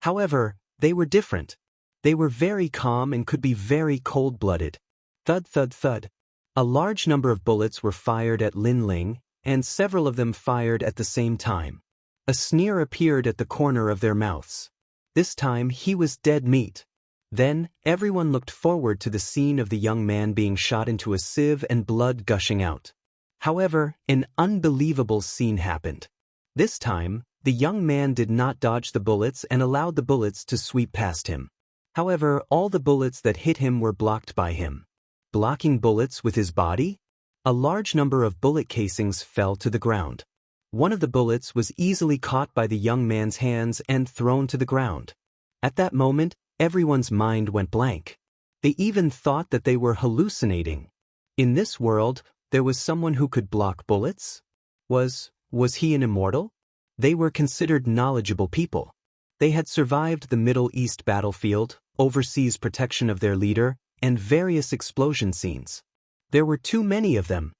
However, they were different. They were very calm and could be very cold-blooded. Thud, thud, thud. A large number of bullets were fired at Lin Ling, and several of them fired at the same time. A sneer appeared at the corner of their mouths. This time he was dead meat. Then, everyone looked forward to the scene of the young man being shot into a sieve and blood gushing out. However, an unbelievable scene happened. This time, the young man did not dodge the bullets and allowed the bullets to sweep past him. However, all the bullets that hit him were blocked by him. blocking bullets with his body? A large number of bullet casings fell to the ground. One of the bullets was easily caught by the young man's hands and thrown to the ground. At that moment, everyone's mind went blank. They even thought that they were hallucinating. In this world, there was someone who could block bullets? Was he an immortal? They were considered knowledgeable people. They had survived the Middle East battlefield, overseas protection of their leader, and various explosion scenes. There were too many of them.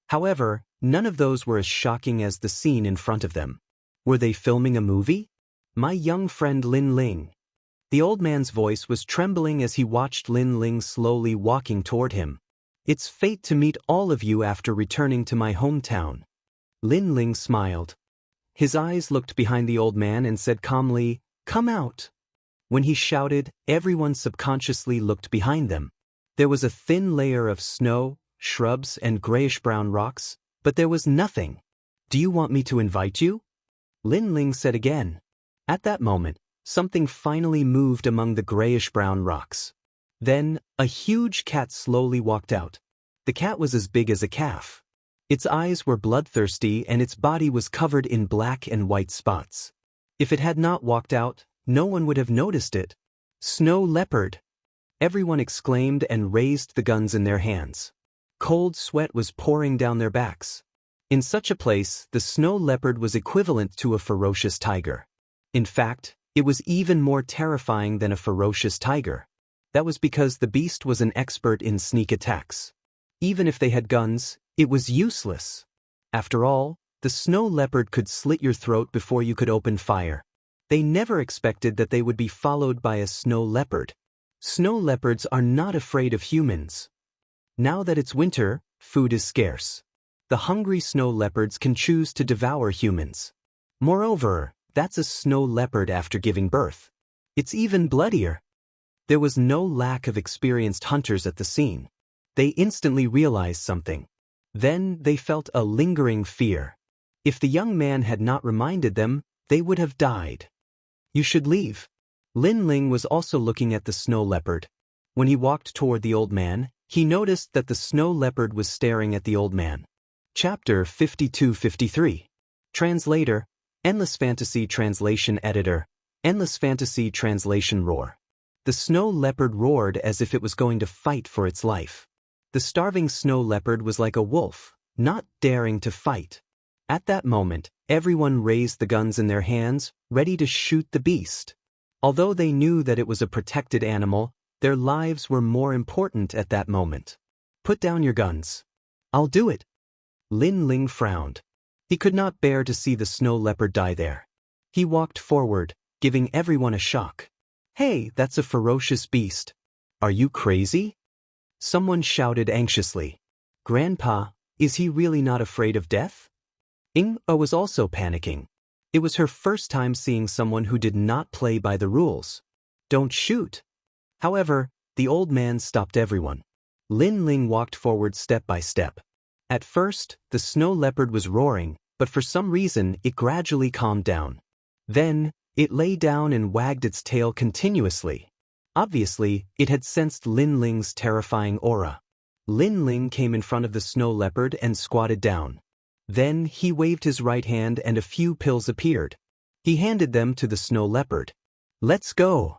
However, none of those were as shocking as the scene in front of them. Were they filming a movie? My young friend Lin Ling. The old man's voice was trembling as he watched Lin Ling slowly walking toward him. It's fate to meet all of you after returning to my hometown. Lin Ling smiled. His eyes looked behind the old man and said calmly, "Come out." When he shouted, everyone subconsciously looked behind them. There was a thin layer of snow, shrubs, and grayish-brown rocks, but there was nothing. "Do you want me to invite you?" Lin Ling said again. At that moment, something finally moved among the grayish-brown rocks. Then, a huge cat slowly walked out. The cat was as big as a calf. Its eyes were bloodthirsty and its body was covered in black and white spots. If it had not walked out, no one would have noticed it. "Snow leopard!" Everyone exclaimed and raised the guns in their hands. Cold sweat was pouring down their backs. In such a place, the snow leopard was equivalent to a ferocious tiger. In fact, it was even more terrifying than a ferocious tiger. That was because the beast was an expert in sneak attacks. Even if they had guns, it was useless. After all, the snow leopard could slit your throat before you could open fire. They never expected that they would be followed by a snow leopard. Snow leopards are not afraid of humans. Now that it's winter, food is scarce. The hungry snow leopards can choose to devour humans. Moreover, that's a snow leopard after giving birth. It's even bloodier. There was no lack of experienced hunters at the scene. They instantly realized something. Then they felt a lingering fear. If the young man had not reminded them, they would have died. "You should leave." Lin Ling was also looking at the snow leopard. When he walked toward the old man, he noticed that the snow leopard was staring at the old man. Chapter 52-53. Translator, Endless Fantasy Translation Editor, Endless Fantasy Translation Roar. The snow leopard roared as if it was going to fight for its life. The starving snow leopard was like a wolf, not daring to fight. At that moment, everyone raised the guns in their hands, ready to shoot the beast. Although they knew that it was a protected animal, their lives were more important at that moment. "Put down your guns." "I'll do it." Lin Ling frowned. He could not bear to see the snow leopard die there. He walked forward, giving everyone a shock. "Hey, that's a ferocious beast. Are you crazy?" Someone shouted anxiously. "Grandpa, is he really not afraid of death?" Ing-a was also panicking. It was her first time seeing someone who did not play by the rules. "Don't shoot." However, the old man stopped everyone. Lin Ling walked forward step by step. At first, the snow leopard was roaring, but for some reason it gradually calmed down. Then, it lay down and wagged its tail continuously. Obviously, it had sensed Lin Ling's terrifying aura. Lin Ling came in front of the snow leopard and squatted down. Then he waved his right hand and a few pills appeared. He handed them to the snow leopard. "Let's go."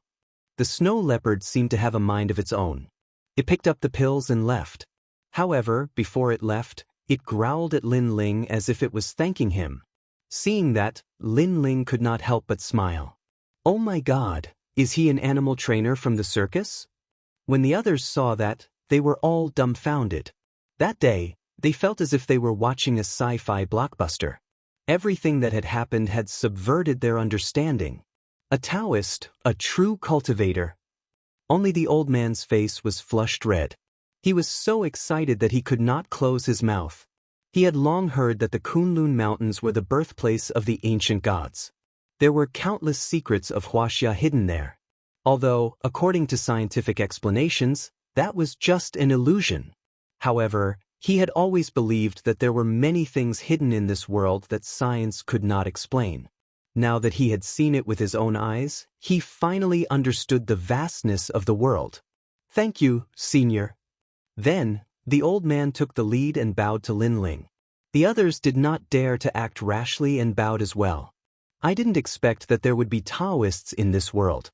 The snow leopard seemed to have a mind of its own. It picked up the pills and left. However, before it left, it growled at Lin Ling as if it was thanking him. Seeing that, Lin Ling could not help but smile. "Oh my God, is he an animal trainer from the circus?" When the others saw that, they were all dumbfounded. That day, they felt as if they were watching a sci-fi blockbuster. Everything that had happened had subverted their understanding. A Daoist, a true cultivator. Only the old man's face was flushed red. He was so excited that he could not close his mouth. He had long heard that the Kunlun Mountains were the birthplace of the ancient gods. There were countless secrets of Wuxia hidden there. Although, according to scientific explanations, that was just an illusion. However, he had always believed that there were many things hidden in this world that science could not explain. Now that he had seen it with his own eyes, he finally understood the vastness of the world. "Thank you, Senior." Then, the old man took the lead and bowed to Lin Ling. The others did not dare to act rashly and bowed as well. I didn't expect that there would be Daoists in this world.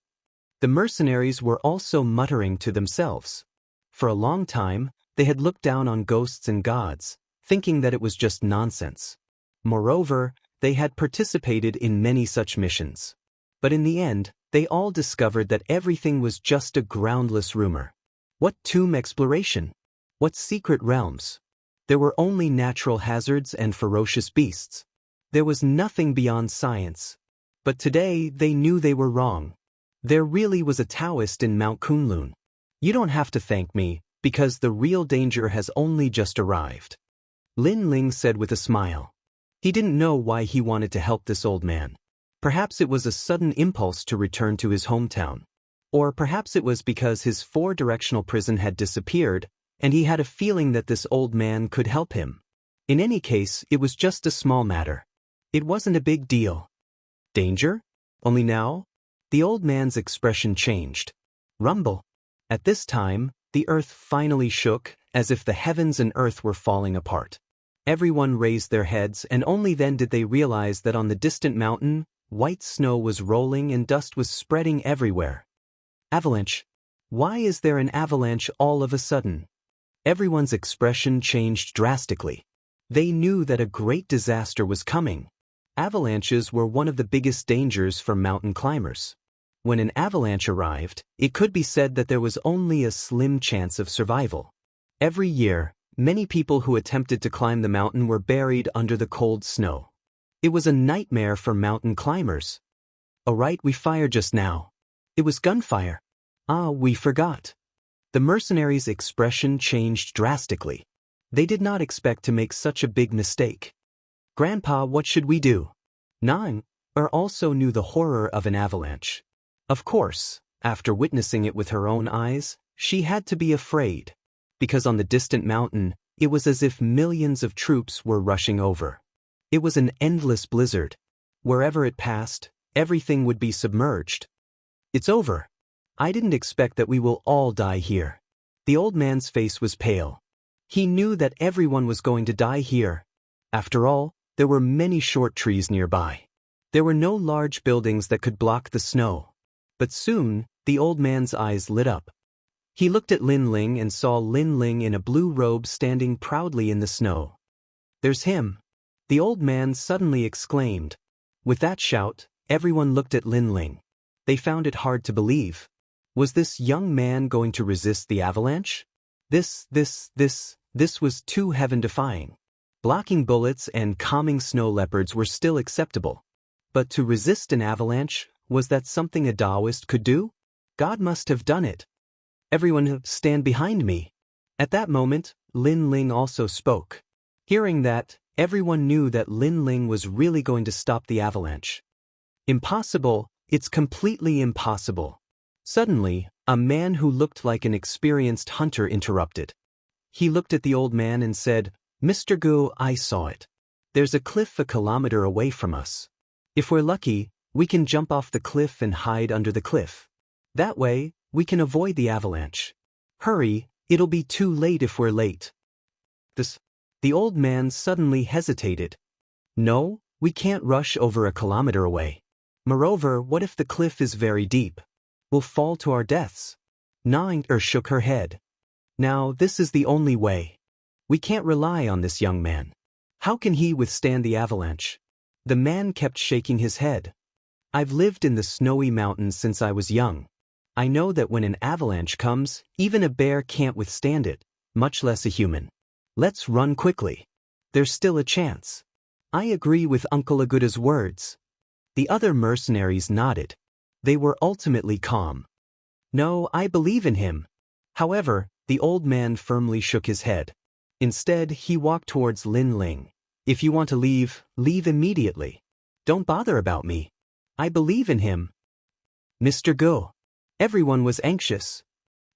The mercenaries were also muttering to themselves. For a long time, they had looked down on ghosts and gods, thinking that it was just nonsense. Moreover, they had participated in many such missions. But in the end, they all discovered that everything was just a groundless rumor. What tomb exploration? What secret realms? There were only natural hazards and ferocious beasts. There was nothing beyond science. But today they knew they were wrong. There really was a Daoist in Mount Kunlun. You don't have to thank me, because the real danger has only just arrived. Lin Ling said with a smile. He didn't know why he wanted to help this old man. Perhaps it was a sudden impulse to return to his hometown. Or perhaps it was because his four-directional prison had disappeared, and he had a feeling that this old man could help him. In any case, it was just a small matter. It wasn't a big deal. Danger? Only now? The old man's expression changed. Rumble. At this time, the earth finally shook, as if the heavens and earth were falling apart. Everyone raised their heads, and only then did they realize that on the distant mountain, white snow was rolling and dust was spreading everywhere. Avalanche. Why is there an avalanche all of a sudden? Everyone's expression changed drastically. They knew that a great disaster was coming. Avalanches were one of the biggest dangers for mountain climbers. When an avalanche arrived, it could be said that there was only a slim chance of survival. Every year, many people who attempted to climb the mountain were buried under the cold snow. It was a nightmare for mountain climbers. Oh right, we fired just now. It was gunfire. Ah, we forgot. The mercenaries' expression changed drastically. They did not expect to make such a big mistake. Grandpa, what should we do? Nang also knew the horror of an avalanche. Of course, after witnessing it with her own eyes, she had to be afraid. Because on the distant mountain, it was as if millions of troops were rushing over. It was an endless blizzard. Wherever it passed, everything would be submerged. It's over. I didn't expect that we will all die here. The old man's face was pale. He knew that everyone was going to die here. After all, there were many short trees nearby. There were no large buildings that could block the snow. But soon, the old man's eyes lit up. He looked at Lin Ling and saw Lin Ling in a blue robe standing proudly in the snow. There's him! The old man suddenly exclaimed. With that shout, everyone looked at Lin Ling. They found it hard to believe. Was this young man going to resist the avalanche? This was too heaven-defying. Blocking bullets and calming snow leopards were still acceptable. But to resist an avalanche, was that something a Daoist could do? God must have done it. Everyone stand behind me. At that moment, Lin Ling also spoke. Hearing that, everyone knew that Lin Ling was really going to stop the avalanche. Impossible, it's completely impossible. Suddenly, a man who looked like an experienced hunter interrupted. He looked at the old man and said, Mr. Gu, I saw it. There's a cliff a kilometer away from us. If we're lucky, we can jump off the cliff and hide under the cliff. That way, we can avoid the avalanche. Hurry, it'll be too late if we're late. The old man suddenly hesitated. No, we can't rush over a kilometer away. Moreover, what if the cliff is very deep? We'll fall to our deaths. Nang shook her head. Now, this is the only way. We can't rely on this young man. How can he withstand the avalanche? The man kept shaking his head. I've lived in the snowy mountains since I was young. I know that when an avalanche comes, even a bear can't withstand it, much less a human. Let's run quickly. There's still a chance. I agree with Uncle Aguda's words. The other mercenaries nodded. They were ultimately calm. No, I believe in him. However, the old man firmly shook his head. Instead, he walked towards Lin Ling. If you want to leave, leave immediately. Don't bother about me. I believe in him. Mr. Gu. Everyone was anxious.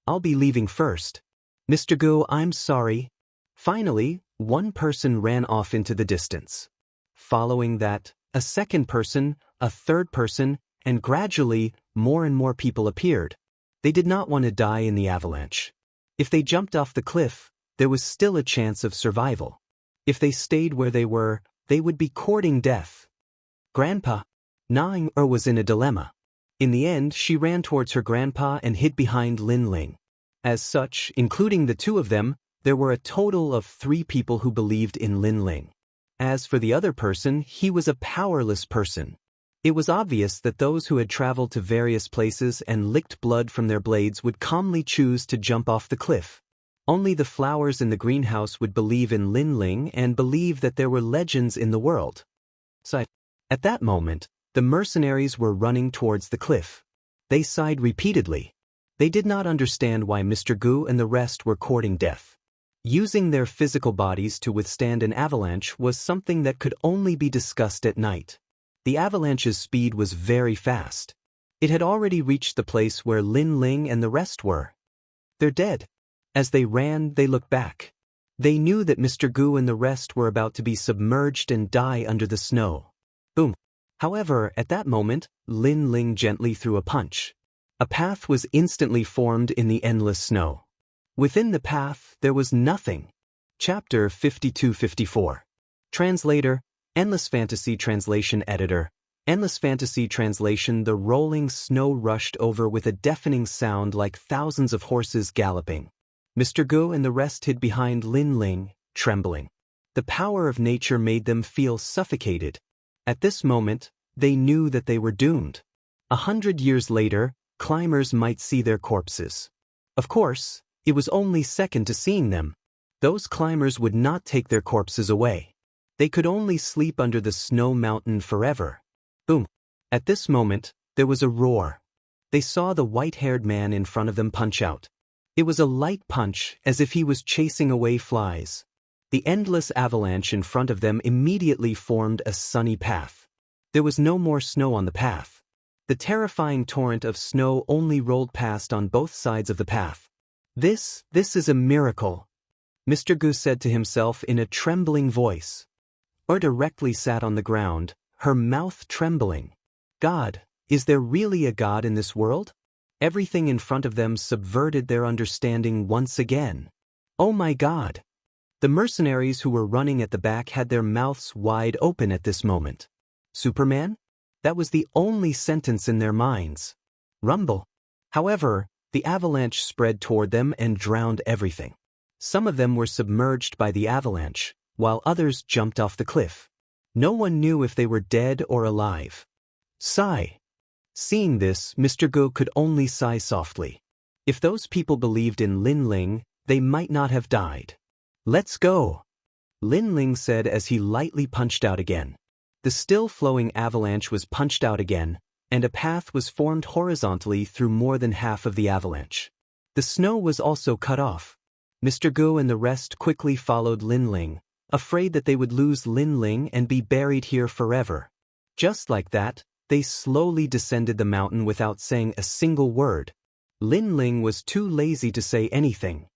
I'll be leaving first. Mr. Gu, I'm sorry. Finally, one person ran off into the distance. Following that, a second person, a third person, and gradually, more and more people appeared. They did not want to die in the avalanche. If they jumped off the cliff, there was still a chance of survival. If they stayed where they were, they would be courting death. Grandpa, Nang was in a dilemma. In the end, she ran towards her grandpa and hid behind Lin Ling. As such, including the two of them, there were a total of 3 people who believed in Lin Ling. As for the other person, he was a powerless person. It was obvious that those who had traveled to various places and licked blood from their blades would calmly choose to jump off the cliff. Only the flowers in the greenhouse would believe in Lin Ling and believe that there were legends in the world. So, at that moment, the mercenaries were running towards the cliff. They sighed repeatedly. They did not understand why Mr. Gu and the rest were courting death. Using their physical bodies to withstand an avalanche was something that could only be discussed at night. The avalanche's speed was very fast. It had already reached the place where Lin Ling and the rest were. They're dead. As they ran, they looked back. They knew that Mr. Gu and the rest were about to be submerged and die under the snow. Boom. However, at that moment, Lin Ling gently threw a punch. A path was instantly formed in the endless snow. Within the path, there was nothing. Chapter 52-54. Translator, Endless Fantasy Translation Editor. Endless Fantasy Translation. The rolling snow rushed over with a deafening sound like thousands of horses galloping. Mr. Gu and the rest hid behind Lin Ling, trembling. The power of nature made them feel suffocated. At this moment, they knew that they were doomed. 100 years later, climbers might see their corpses. Of course, it was only second to seeing them. Those climbers would not take their corpses away. They could only sleep under the snow mountain forever. Boom. At this moment, there was a roar. They saw the white-haired man in front of them punch out. It was a light punch, as if he was chasing away flies. The endless avalanche in front of them immediately formed a sunny path. There was no more snow on the path. The terrifying torrent of snow only rolled past on both sides of the path. This is a miracle, Mr. Gu said to himself in a trembling voice. Or directly sat on the ground, her mouth trembling. God, is there really a God in this world? Everything in front of them subverted their understanding once again. Oh my God! The mercenaries who were running at the back had their mouths wide open at this moment. Superman? That was the only sentence in their minds. Rumble. However, the avalanche spread toward them and drowned everything. Some of them were submerged by the avalanche, while others jumped off the cliff. No one knew if they were dead or alive. Sigh. Seeing this, Mr. Gu could only sigh softly. If those people believed in Lin Ling, they might not have died. Let's go, Lin Ling said as he lightly punched out again. The still-flowing avalanche was punched out again, and a path was formed horizontally through more than half of the avalanche. The snow was also cut off. Mr. Gu and the rest quickly followed Lin Ling, afraid that they would lose Lin Ling and be buried here forever. Just like that, they slowly descended the mountain without saying a single word. Lin Ling was too lazy to say anything.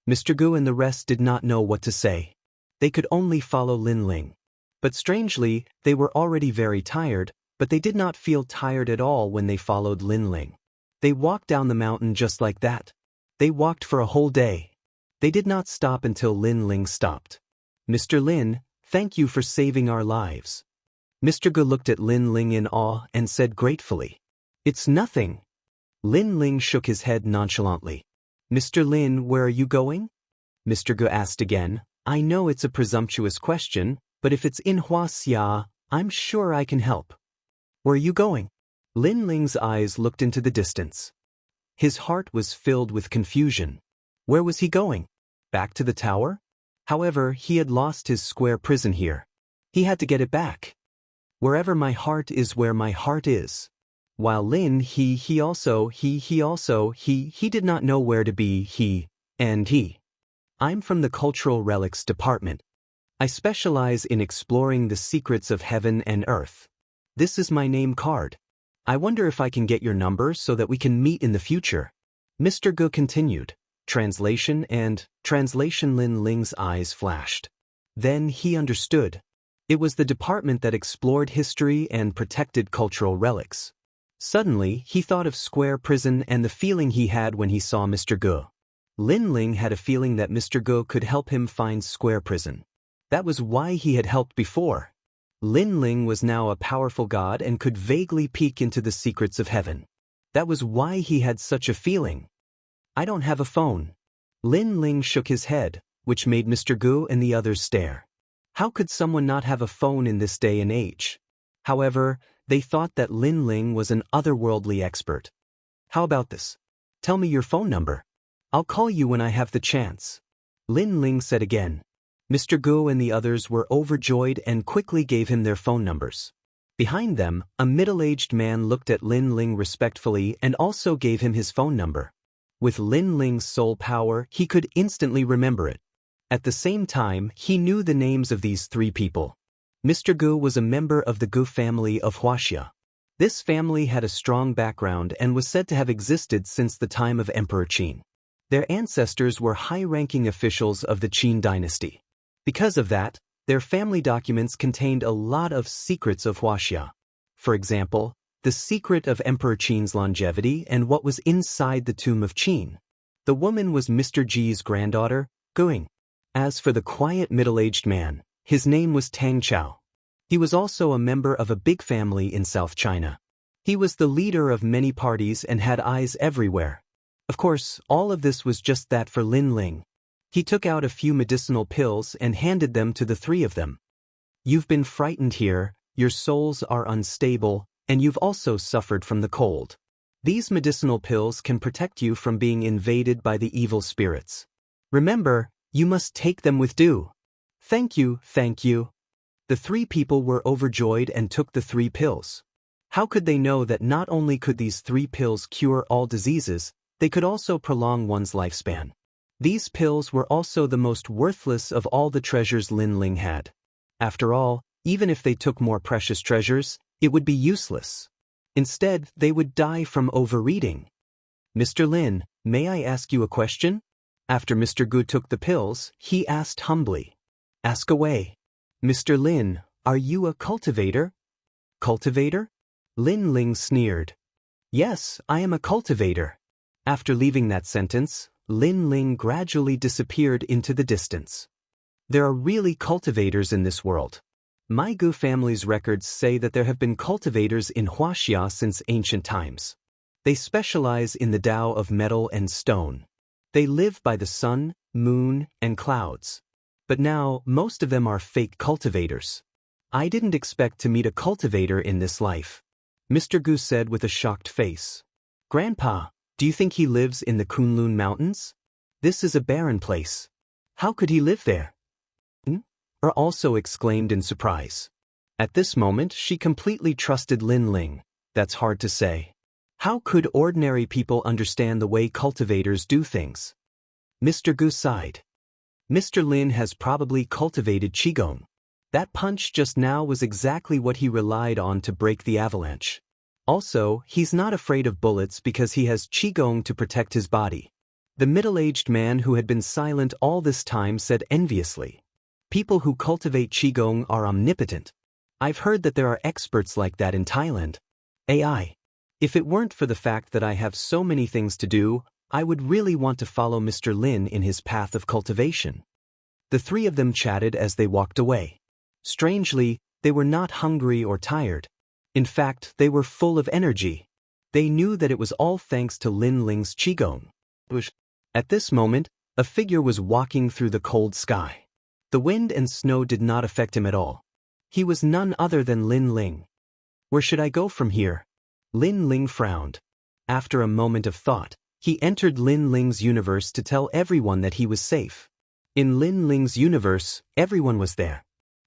Mr. Gu and the rest did not know what to say. They could only follow Lin Ling. But strangely, they were already very tired, but they did not feel tired at all when they followed Lin Ling. They walked down the mountain just like that. They walked for a whole day. They did not stop until Lin Ling stopped. Mr. Lin, thank you for saving our lives. Mr. Gu looked at Lin Ling in awe and said gratefully, "It's nothing." Lin Ling shook his head nonchalantly. Mr. Lin, where are you going? Mr. Gu asked again. I know it's a presumptuous question, but if it's in Wuxia, I'm sure I can help. Where are you going? Lin Ling's eyes looked into the distance. His heart was filled with confusion. Where was he going? Back to the tower? However, he had lost his square prison here. He had to get it back. Wherever my heart is where my heart is. While Lin, he did not know where to be, he. I'm from the Cultural Relics Department. I specialize in exploring the secrets of heaven and earth. This is my name card. I wonder if I can get your number so that we can meet in the future. Mr. Gu continued. Translation. Lin Ling's eyes flashed. Then he understood. It was the department that explored history and protected cultural relics. Suddenly, he thought of Square Prison and the feeling he had when he saw Mr. Gu. Lin Ling had a feeling that Mr. Go could help him find Square Prison. That was why he had helped before. Lin Ling was now a powerful god and could vaguely peek into the secrets of heaven. That was why he had such a feeling. I don't have a phone. Lin Ling shook his head, which made Mr. Gu and the others stare. How could someone not have a phone in this day and age? However, they thought that Lin Ling was an otherworldly expert. How about this? Tell me your phone number. I'll call you when I have the chance. Lin Ling said again. Mr. Gu and the others were overjoyed and quickly gave him their phone numbers. Behind them, a middle-aged man looked at Lin Ling respectfully and also gave him his phone number. With Lin Ling's soul power, he could instantly remember it. At the same time, he knew the names of these three people. Mr. Gu was a member of the Gu family of Wuxia. This family had a strong background and was said to have existed since the time of Emperor Qin. Their ancestors were high-ranking officials of the Qin dynasty. Because of that, their family documents contained a lot of secrets of Wuxia. For example, the secret of Emperor Qin's longevity and what was inside the tomb of Qin. The woman was Mr. Ji's granddaughter, Guing. As for the quiet middle-aged man, his name was Tang Chao. He was also a member of a big family in South China. He was the leader of many parties and had eyes everywhere. Of course, all of this was just that for Lin Ling. He took out a few medicinal pills and handed them to the three of them. You've been frightened here, your souls are unstable, and you've also suffered from the cold. These medicinal pills can protect you from being invaded by the evil spirits. Remember, you must take them with due. Thank you, thank you. The three people were overjoyed and took the 3 pills. How could they know that not only could these 3 pills cure all diseases, they could also prolong one's lifespan? These pills were also the most worthless of all the treasures Lin Ling had. After all, even if they took more precious treasures, it would be useless. Instead, they would die from overeating. Mr. Lin, may I ask you a question? After Mr. Gu took the pills, he asked humbly. Ask away. Mr. Lin, are you a cultivator? Cultivator? Lin Ling sneered. Yes, I am a cultivator. After leaving that sentence, Lin Ling gradually disappeared into the distance. There are really cultivators in this world. My Gu family's records say that there have been cultivators in Wuxia since ancient times. They specialize in the Tao of metal and stone. They live by the sun, moon, and clouds. But now, most of them are fake cultivators. I didn't expect to meet a cultivator in this life. Mr. Gu said with a shocked face. Grandpa, do you think he lives in the Kunlun Mountains? This is a barren place. How could he live there? Er also exclaimed in surprise. At this moment, she completely trusted Lin Ling. That's hard to say. How could ordinary people understand the way cultivators do things? Mr. Gu sighed. Mr. Lin has probably cultivated Qigong. That punch just now was exactly what he relied on to break the avalanche. Also, he's not afraid of bullets because he has Qigong to protect his body. The middle-aged man who had been silent all this time said enviously. People who cultivate Qigong are omnipotent. I've heard that there are experts like that in Thailand. AI. If it weren't for the fact that I have so many things to do, I would really want to follow Mr. Lin in his path of cultivation. The 3 of them chatted as they walked away. Strangely, they were not hungry or tired. In fact, they were full of energy. They knew that it was all thanks to Lin Ling's Qigong. At this moment, a figure was walking through the cold sky. The wind and snow did not affect him at all. He was none other than Lin Ling. Where should I go from here? Lin Ling frowned. After a moment of thought, he entered Lin Ling's universe to tell everyone that he was safe. In Lin Ling's universe, everyone was there.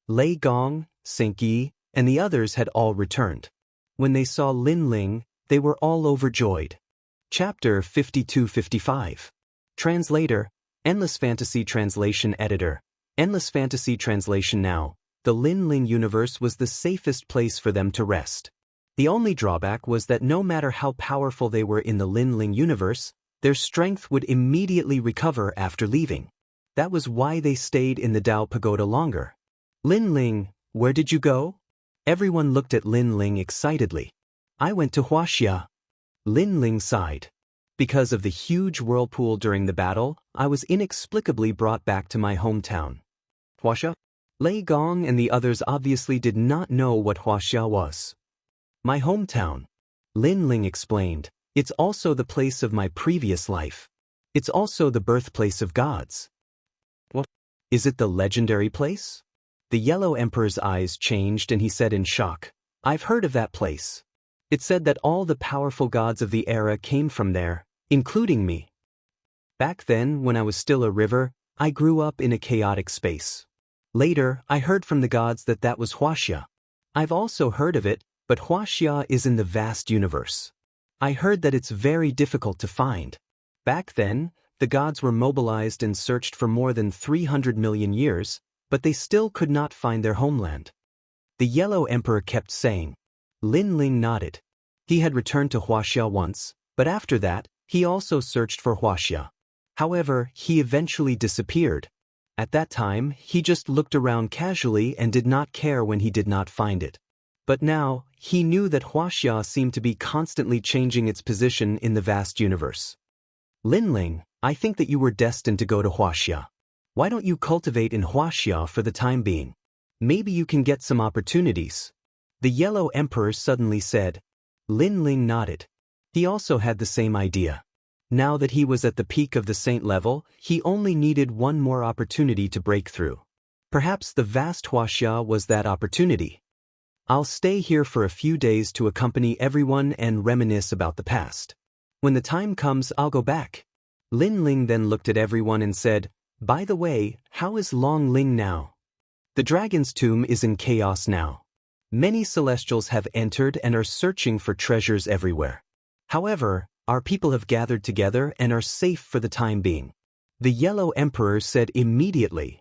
Lei Gong, Xingyi, and the others had all returned. When they saw Lin Ling, they were all overjoyed. Chapter 52-55. Translator, Endless Fantasy Translation Editor. Endless Fantasy Translation Now. The Lin Ling universe was the safest place for them to rest. The only drawback was that no matter how powerful they were in the Lin Ling universe, their strength would immediately recover after leaving. That was why they stayed in the Dao Pagoda longer. Lin Ling, where did you go? Everyone looked at Lin Ling excitedly. I went to Wuxia. Lin Ling sighed. Because of the huge whirlpool during the battle, I was inexplicably brought back to my hometown. Huaxia? Lei Gong and the others obviously did not know what Huaxia was. My hometown. Lin Ling explained. It's also the place of my previous life. It's also the birthplace of gods. What? Is it the legendary place? The Yellow Emperor's eyes changed and he said in shock, I've heard of that place. It said that all the powerful gods of the era came from there, including me. Back then, when I was still a river, I grew up in a chaotic space. Later, I heard from the gods that that was Huaxia. I've also heard of it, but Huaxia is in the vast universe. I heard that it's very difficult to find. Back then, the gods were mobilized and searched for more than 300 million years, but they still could not find their homeland. The Yellow Emperor kept saying. Lin Ling nodded. He had returned to Huaxia once, but after that, he also searched for Huaxia. However, he eventually disappeared. At that time, he just looked around casually and did not care when he did not find it. But now, he knew that Huaxia seemed to be constantly changing its position in the vast universe. Lin Ling, I think that you were destined to go to Huaxia. Why don't you cultivate in Huaxia for the time being? Maybe you can get some opportunities. The Yellow Emperor suddenly said. Lin Ling nodded. He also had the same idea. Now that he was at the peak of the saint level, he only needed one more opportunity to break through. Perhaps the vast Huaxia was that opportunity. I'll stay here for a few days to accompany everyone and reminisce about the past. When the time comes, I'll go back. Lin Ling then looked at everyone and said, By the way, how is Long Ling now? The dragon's tomb is in chaos now. Many celestials have entered and are searching for treasures everywhere. However, our people have gathered together and are safe for the time being. The Yellow Emperor said immediately,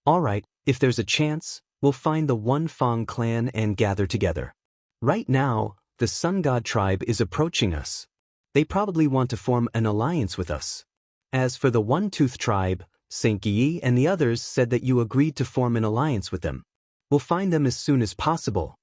All right, if there's a chance, we'll find the One Fang clan and gather together. Right now, the Sun God tribe is approaching us. They probably want to form an alliance with us. As for the One-Tooth tribe, Saint Guyi and the others said that you agreed to form an alliance with them. We'll find them as soon as possible.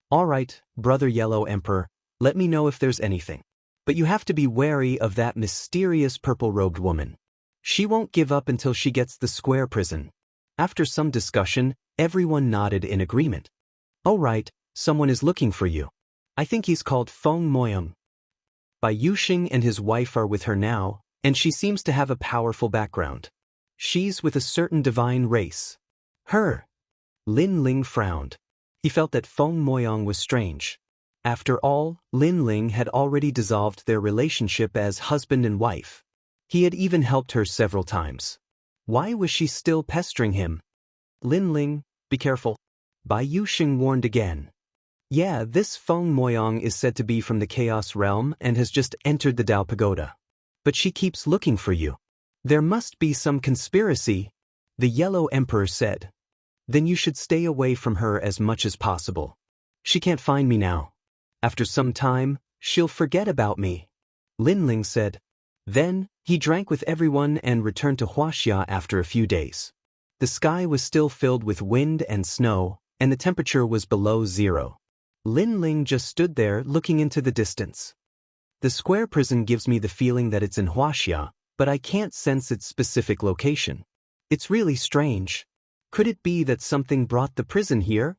All right, Brother Yellow Emperor, let me know if there's anything. But you have to be wary of that mysterious purple-robed woman. She won't give up until she gets the square prison. After some discussion, everyone nodded in agreement. Oh right, someone is looking for you. I think he's called Feng Moyang. Bai Yuxing and his wife are with her now, and she seems to have a powerful background. She's with a certain divine race. Her. Lin Ling frowned. He felt that Feng Moyang was strange. After all, Lin Ling had already dissolved their relationship as husband and wife. He had even helped her several times. Why was she still pestering him? Lin Ling, be careful. Bai Yuxing warned again. Yeah, this Feng Moyang is said to be from the Chaos Realm and has just entered the Dao Pagoda. But she keeps looking for you. There must be some conspiracy, the Yellow Emperor said. Then you should stay away from her as much as possible. She can't find me now. After some time, she'll forget about me. Lin Ling said. Then, he drank with everyone and returned to Huaxia after a few days. The sky was still filled with wind and snow, and the temperature was below zero. Lin Ling just stood there looking into the distance. The square prison gives me the feeling that it's in Huaxia, but I can't sense its specific location. It's really strange. Could it be that something brought the prison here?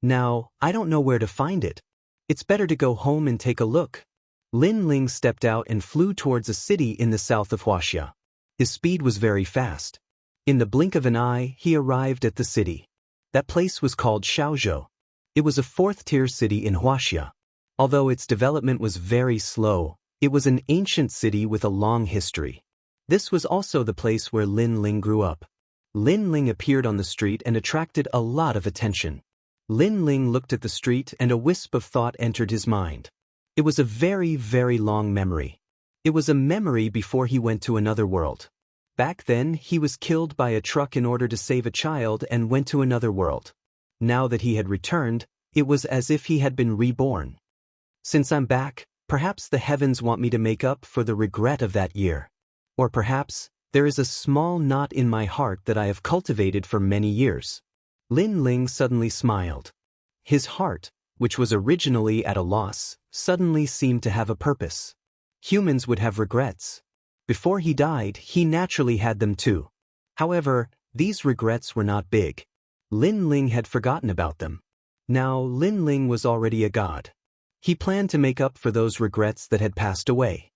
Now, I don't know where to find it. It's better to go home and take a look. Lin Ling stepped out and flew towards a city in the south of Huaxia. His speed was very fast. In the blink of an eye, he arrived at the city. That place was called Xiaozhou. It was a fourth-tier city in Huaxia. Although its development was very slow, it was an ancient city with a long history. This was also the place where Lin Ling grew up. Lin Ling appeared on the street and attracted a lot of attention. Lin Ling looked at the street and a wisp of thought entered his mind. It was a very, very long memory. It was a memory before he went to another world. Back then, he was killed by a truck in order to save a child and went to another world. Now that he had returned, it was as if he had been reborn. Since I'm back, perhaps the heavens want me to make up for the regret of that year. Or perhaps, there is a small knot in my heart that I have cultivated for many years. Lin Ling suddenly smiled. His heart, which was originally at a loss, suddenly seemed to have a purpose. Humans would have regrets. Before he died, he naturally had them too. However, these regrets were not big. Lin Ling had forgotten about them. Now, Lin Ling was already a god. He planned to make up for those regrets that had passed away.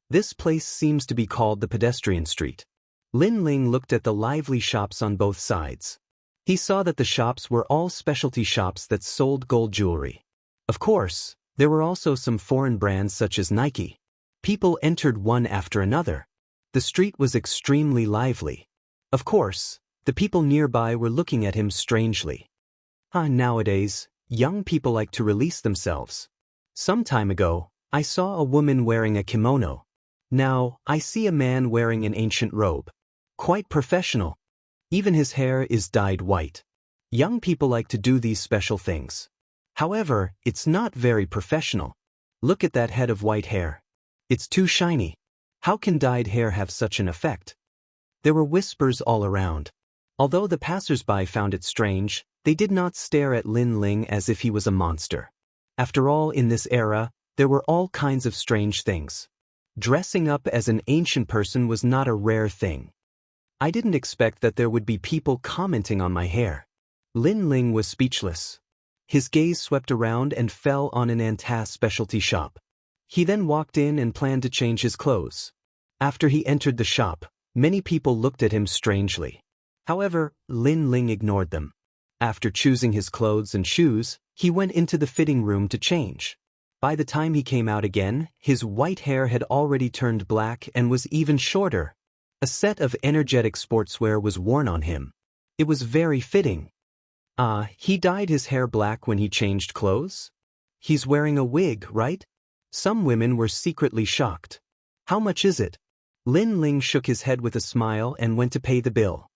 This place seems to be called the pedestrian street. Lin Ling looked at the lively shops on both sides. He saw that the shops were all specialty shops that sold gold jewelry. Of course, there were also some foreign brands such as Nike. People entered one after another. The street was extremely lively. Of course, the people nearby were looking at him strangely. Nowadays, young people like to release themselves. Some time ago, I saw a woman wearing a kimono. Now, I see a man wearing an ancient robe. Quite professional. Even his hair is dyed white. Young people like to do these special things. However, it's not very professional. Look at that head of white hair. It's too shiny. How can dyed hair have such an effect? There were whispers all around. Although the passers-by found it strange, they did not stare at Lin Ling as if he was a monster. After all, in this era, there were all kinds of strange things. Dressing up as an ancient person was not a rare thing. I didn't expect that there would be people commenting on my hair. Lin Ling was speechless. His gaze swept around and fell on an antique specialty shop. He then walked in and planned to change his clothes. After he entered the shop, many people looked at him strangely. However, Lin Ling ignored them. After choosing his clothes and shoes, he went into the fitting room to change. By the time he came out again, his white hair had already turned black and was even shorter. A set of energetic sportswear was worn on him. It was very fitting. He dyed his hair black when he changed clothes? He's wearing a wig, right? Some women were secretly shocked. How much is it? Lin Ling shook his head with a smile and went to pay the bill.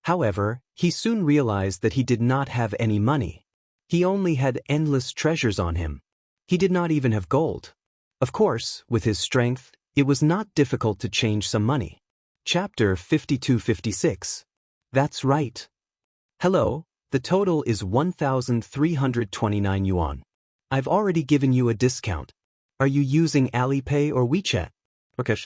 However, he soon realized that he did not have any money. He only had endless treasures on him. He did not even have gold. Of course, with his strength, it was not difficult to change some money. Chapter 52-56. That's right. Hello, the total is 1,329 yuan. I've already given you a discount. Are you using Alipay or WeChat? Okay.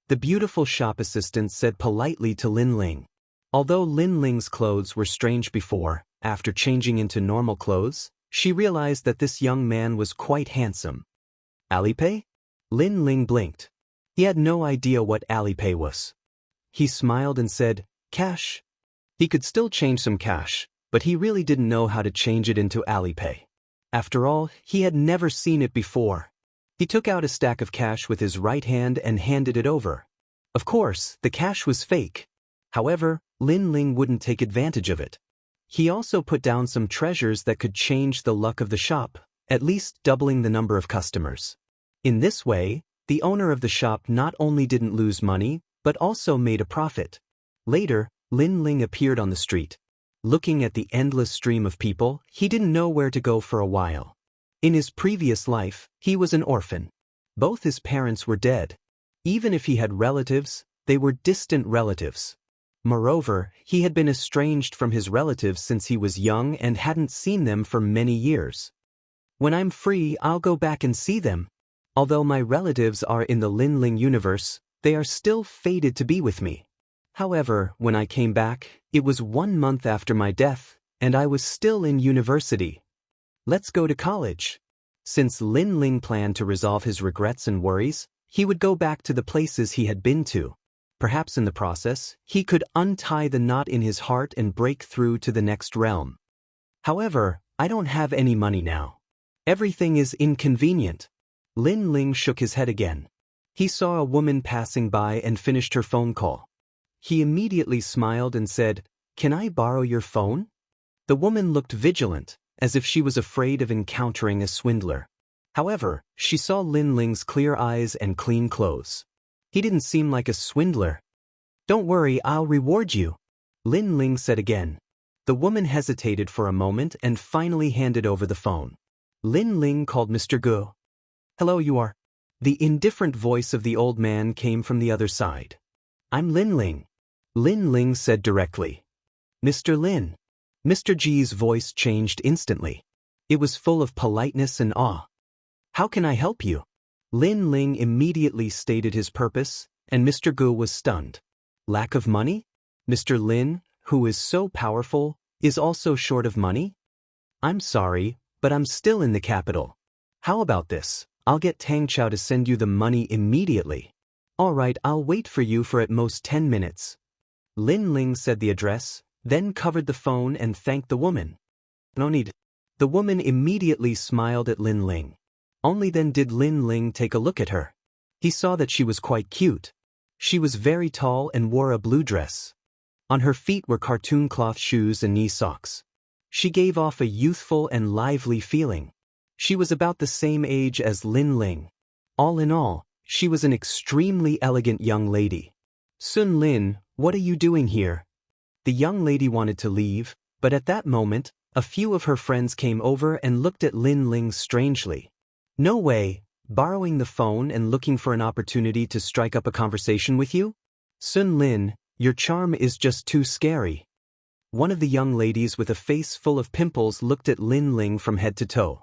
The beautiful shop assistant said politely to Lin Ling. Although Lin Ling's clothes were strange before, after changing into normal clothes, she realized that this young man was quite handsome. Alipay? Lin Ling blinked. He had no idea what Alipay was. He smiled and said, cash. He could still change some cash, but he really didn't know how to change it into Alipay. After all, he had never seen it before. He took out a stack of cash with his right hand and handed it over. Of course, the cash was fake. However, Lin Ling wouldn't take advantage of it. He also put down some treasures that could change the luck of the shop, at least doubling the number of customers. In this way, the owner of the shop not only didn't lose money, but also made a profit. Later, Lin Ling appeared on the street. Looking at the endless stream of people, he didn't know where to go for a while. In his previous life, he was an orphan. Both his parents were dead. Even if he had relatives, they were distant relatives. Moreover, he had been estranged from his relatives since he was young and hadn't seen them for many years. When I'm free, I'll go back and see them. Although my relatives are in the Lin Ling universe, they are still fated to be with me. However, when I came back, it was 1 month after my death, and I was still in university. Let's go to college. Since Lin Ling planned to resolve his regrets and worries, he would go back to the places he had been to. Perhaps in the process, he could untie the knot in his heart and break through to the next realm. However, I don't have any money now. Everything is inconvenient. Lin Ling shook his head again. He saw a woman passing by and finished her phone call. He immediately smiled and said, "Can I borrow your phone?" The woman looked vigilant, as if she was afraid of encountering a swindler. However, she saw Lin Ling's clear eyes and clean clothes. He didn't seem like a swindler. "Don't worry, I'll reward you," Lin Ling said again. The woman hesitated for a moment and finally handed over the phone. Lin Ling called Mr. Gu. "Hello, you are?" The indifferent voice of the old man came from the other side. "I'm Lin Ling," Lin Ling said directly. "Mr. Lin." Mr. G's voice changed instantly. It was full of politeness and awe. "How can I help you?" Lin Ling immediately stated his purpose, and Mr. Gu was stunned. Lack of money? Mr. Lin, who is so powerful, is also short of money? I'm sorry, but I'm still in the capital. How about this? I'll get Tang Chao to send you the money immediately. All right, I'll wait for you for at most 10 minutes. Lin Ling said the address, then covered the phone and thanked the woman. No need. The woman immediately smiled at Lin Ling. Only then did Lin Ling take a look at her. He saw that she was quite cute. She was very tall and wore a blue dress. On her feet were cartoon cloth shoes and knee socks. She gave off a youthful and lively feeling. She was about the same age as Lin Ling. All in all, she was an extremely elegant young lady. Sun Lin, what are you doing here? The young lady wanted to leave, but at that moment, a few of her friends came over and looked at Lin Ling strangely. No way, borrowing the phone and looking for an opportunity to strike up a conversation with you? Sun Lin, your charm is just too scary. One of the young ladies with a face full of pimples looked at Lin Ling from head to toe.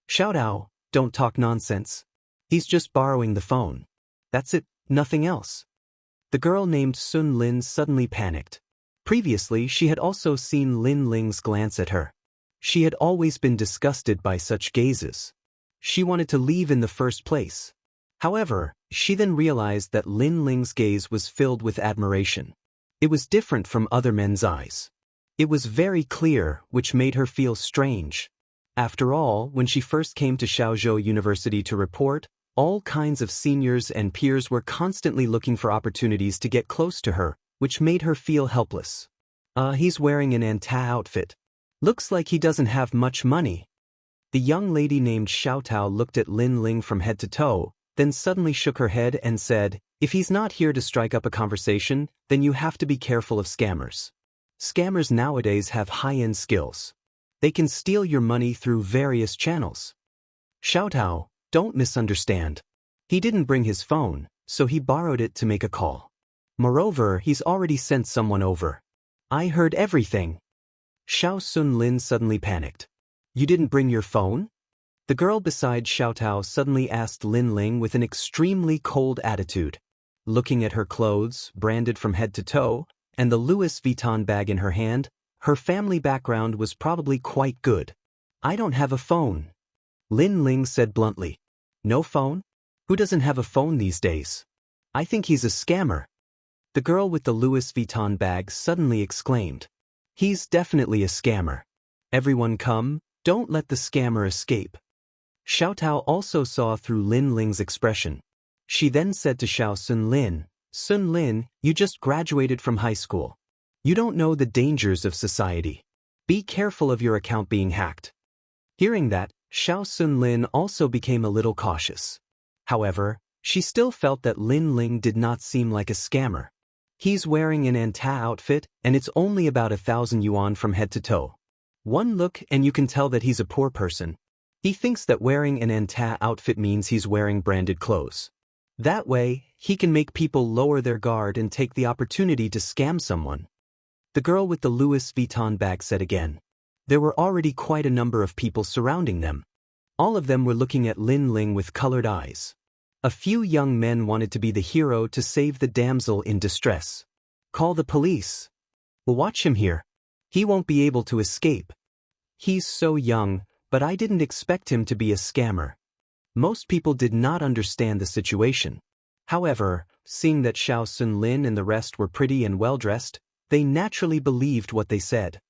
Xiao Dao, don't talk nonsense. He's just borrowing the phone. That's it, nothing else. The girl named Sun Lin suddenly panicked. Previously, she had also seen Lin Ling's glance at her. She had always been disgusted by such gazes. She wanted to leave in the first place. However, she then realized that Lin Ling's gaze was filled with admiration. It was different from other men's eyes. It was very clear, which made her feel strange. After all, when she first came to Shaozhou University to report, all kinds of seniors and peers were constantly looking for opportunities to get close to her, which made her feel helpless. He's wearing an anta outfit. Looks like he doesn't have much money. The young lady named Xiao Tao looked at Lin Ling from head to toe, then suddenly shook her head and said, if he's not here to strike up a conversation, then you have to be careful of scammers. Scammers nowadays have high-end skills. They can steal your money through various channels. Xiao Tao, don't misunderstand. He didn't bring his phone, so he borrowed it to make a call. Moreover, he's already sent someone over. I heard everything. Xiao Sun Lin suddenly panicked. You didn't bring your phone? The girl beside Xiao Tao suddenly asked Lin Ling with an extremely cold attitude. Looking at her clothes, branded from head to toe, and the Louis Vuitton bag in her hand, her family background was probably quite good. I don't have a phone. Lin Ling said bluntly. No phone? Who doesn't have a phone these days? I think he's a scammer. The girl with the Louis Vuitton bag suddenly exclaimed. He's definitely a scammer. Everyone come, don't let the scammer escape. Xiao Tao also saw through Lin Ling's expression. She then said to Xiao Sun Lin, you just graduated from high school. You don't know the dangers of society. Be careful of your account being hacked. Hearing that, Xiao Sun Lin also became a little cautious. However, she still felt that Lin Ling did not seem like a scammer. He's wearing an anta outfit, and it's only about 1,000 yuan from head to toe. One look and you can tell that he's a poor person. He thinks that wearing an anta outfit means he's wearing branded clothes. That way, he can make people lower their guard and take the opportunity to scam someone. The girl with the Louis Vuitton bag said again. There were already quite a number of people surrounding them. All of them were looking at Lin Ling with colored eyes. A few young men wanted to be the hero to save the damsel in distress. Call the police. We'll watch him here. He won't be able to escape. He's so young, but I didn't expect him to be a scammer. Most people did not understand the situation. However, seeing that Xiao Sun Lin and the rest were pretty and well-dressed, they naturally believed what they said.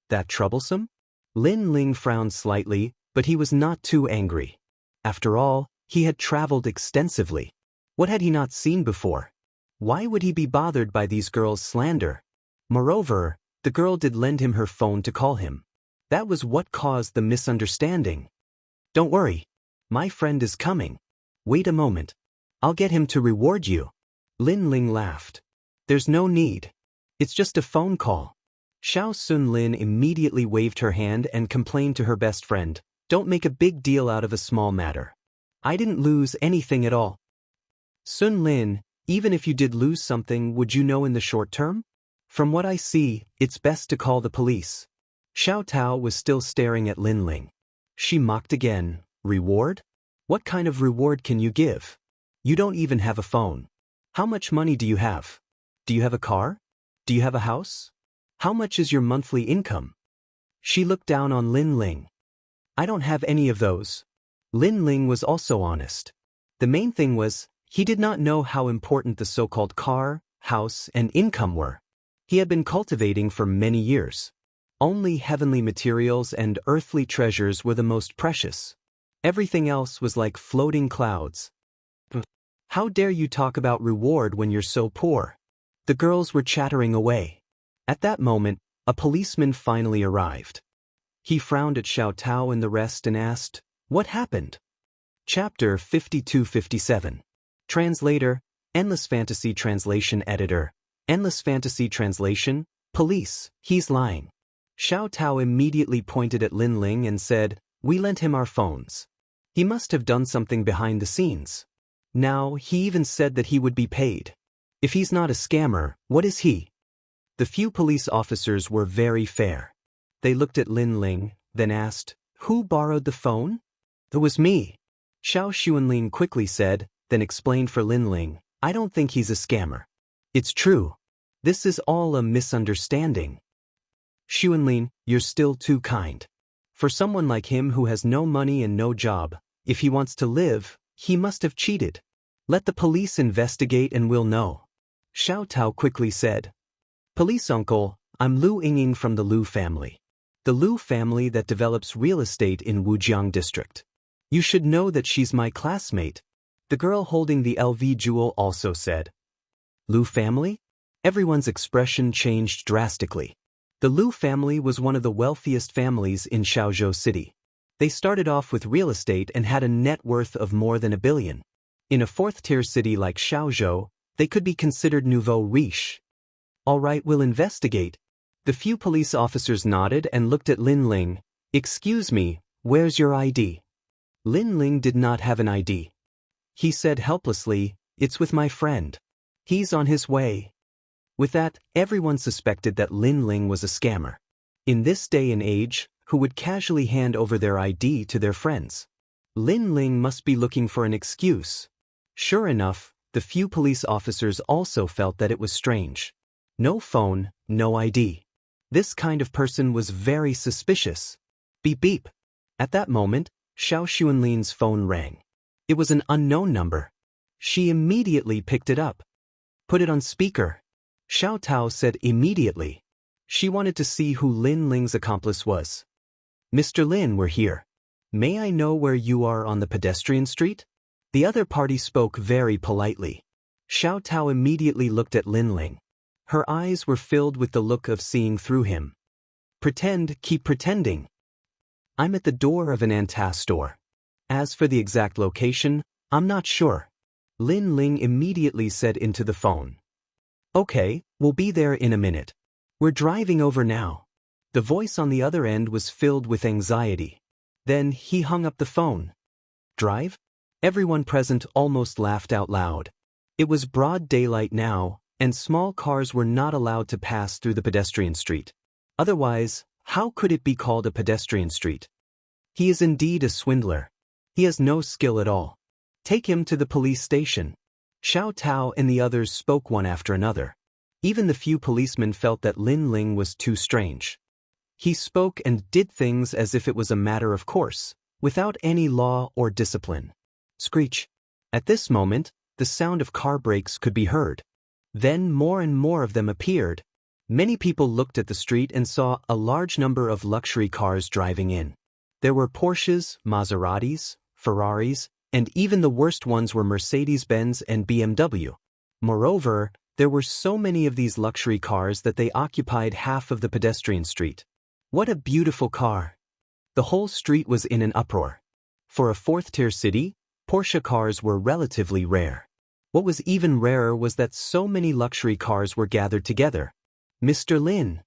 That troublesome? Lin Ling frowned slightly, but he was not too angry. After all, he had traveled extensively. What had he not seen before? Why would he be bothered by these girls' slander? Moreover, the girl did lend him her phone to call him. That was what caused the misunderstanding. Don't worry. My friend is coming. Wait a moment. I'll get him to reward you. Lin Ling laughed. There's no need. It's just a phone call. Xiao Sun Lin immediately waved her hand and complained to her best friend, don't make a big deal out of a small matter. I didn't lose anything at all. Sun Lin, even if you did lose something, would you know in the short term? From what I see, it's best to call the police. Xiao Tao was still staring at Lin Ling. She mocked again. Reward? What kind of reward can you give? You don't even have a phone. How much money do you have? Do you have a car? Do you have a house? How much is your monthly income? She looked down on Lin Ling. I don't have any of those. Lin Ling was also honest. The main thing was, he did not know how important the so-called car, house, and income were. He had been cultivating for many years. Only heavenly materials and earthly treasures were the most precious. Everything else was like floating clouds. How dare you talk about reward when you're so poor? The girls were chattering away. At that moment, a policeman finally arrived. He frowned at Xiao Tao and the rest and asked, "What happened?" Chapter 52-57. Translator, Endless Fantasy Translation Editor, Endless Fantasy Translation, Police, he's lying. Xiao Tao immediately pointed at Lin Ling and said, "We lent him our phones. He must have done something behind the scenes. Now, he even said that he would be paid. If he's not a scammer, what is he?" The few police officers were very fair. They looked at Lin Ling, then asked, "Who borrowed the phone?" "It was me." Xiao Xuanlin quickly said, then explained for Lin Ling, "I don't think he's a scammer. It's true. This is all a misunderstanding." "Xuanlin, you're still too kind. For someone like him who has no money and no job, if he wants to live, he must have cheated. Let the police investigate and we'll know." Xiao Tao quickly said, "Police uncle, I'm Lu Yingying from the Lu family. The Lu family that develops real estate in Wujiang district. You should know that she's my classmate." The girl holding the LV jewel also said, "Lu family?" Everyone's expression changed drastically. The Lu family was one of the wealthiest families in Xiaozhou City. They started off with real estate and had a net worth of more than $1 billion. In a fourth-tier city like Xiaozhou, they could be considered nouveau riche. "All right, we'll investigate." The few police officers nodded and looked at Lin Ling. "Excuse me, where's your ID?" Lin Ling did not have an ID. He said helplessly, "It's with my friend. He's on his way." With that, everyone suspected that Lin Ling was a scammer. In this day and age, who would casually hand over their ID to their friends? Lin Ling must be looking for an excuse. Sure enough, the few police officers also felt that it was strange. No phone, no ID. This kind of person was very suspicious. Beep beep. At that moment, Xiao Xuanlin's phone rang. It was an unknown number. She immediately picked it up. "Put it on speaker." Xiao Tao said immediately. She wanted to see who Lin Ling's accomplice was. "Mr. Lin, we're here. May I know where you are on the pedestrian street?" The other party spoke very politely. Xiao Tao immediately looked at Lin Ling. Her eyes were filled with the look of seeing through him. "Pretend, keep pretending. I'm at the door of an antas store. As for the exact location, I'm not sure." Lin Ling immediately said into the phone. "Okay, we'll be there in a minute. We're driving over now." The voice on the other end was filled with anxiety. Then he hung up the phone. "Drive?" Everyone present almost laughed out loud. It was broad daylight now, and small cars were not allowed to pass through the pedestrian street. Otherwise, how could it be called a pedestrian street? He is indeed a swindler. He has no skill at all. Take him to the police station. Xiao Tao and the others spoke one after another. Even the few policemen felt that Lin Ling was too strange. He spoke and did things as if it was a matter of course, without any law or discipline. Screech. At this moment, the sound of car brakes could be heard. Then more and more of them appeared. Many people looked at the street and saw a large number of luxury cars driving in. There were Porsches, Maseratis, Ferraris, and even the worst ones were Mercedes-Benz and BMW. Moreover, there were so many of these luxury cars that they occupied half of the pedestrian street. What a beautiful car! The whole street was in an uproar. For a fourth-tier city, Porsche cars were relatively rare. What was even rarer was that so many luxury cars were gathered together. "Mr. Lin."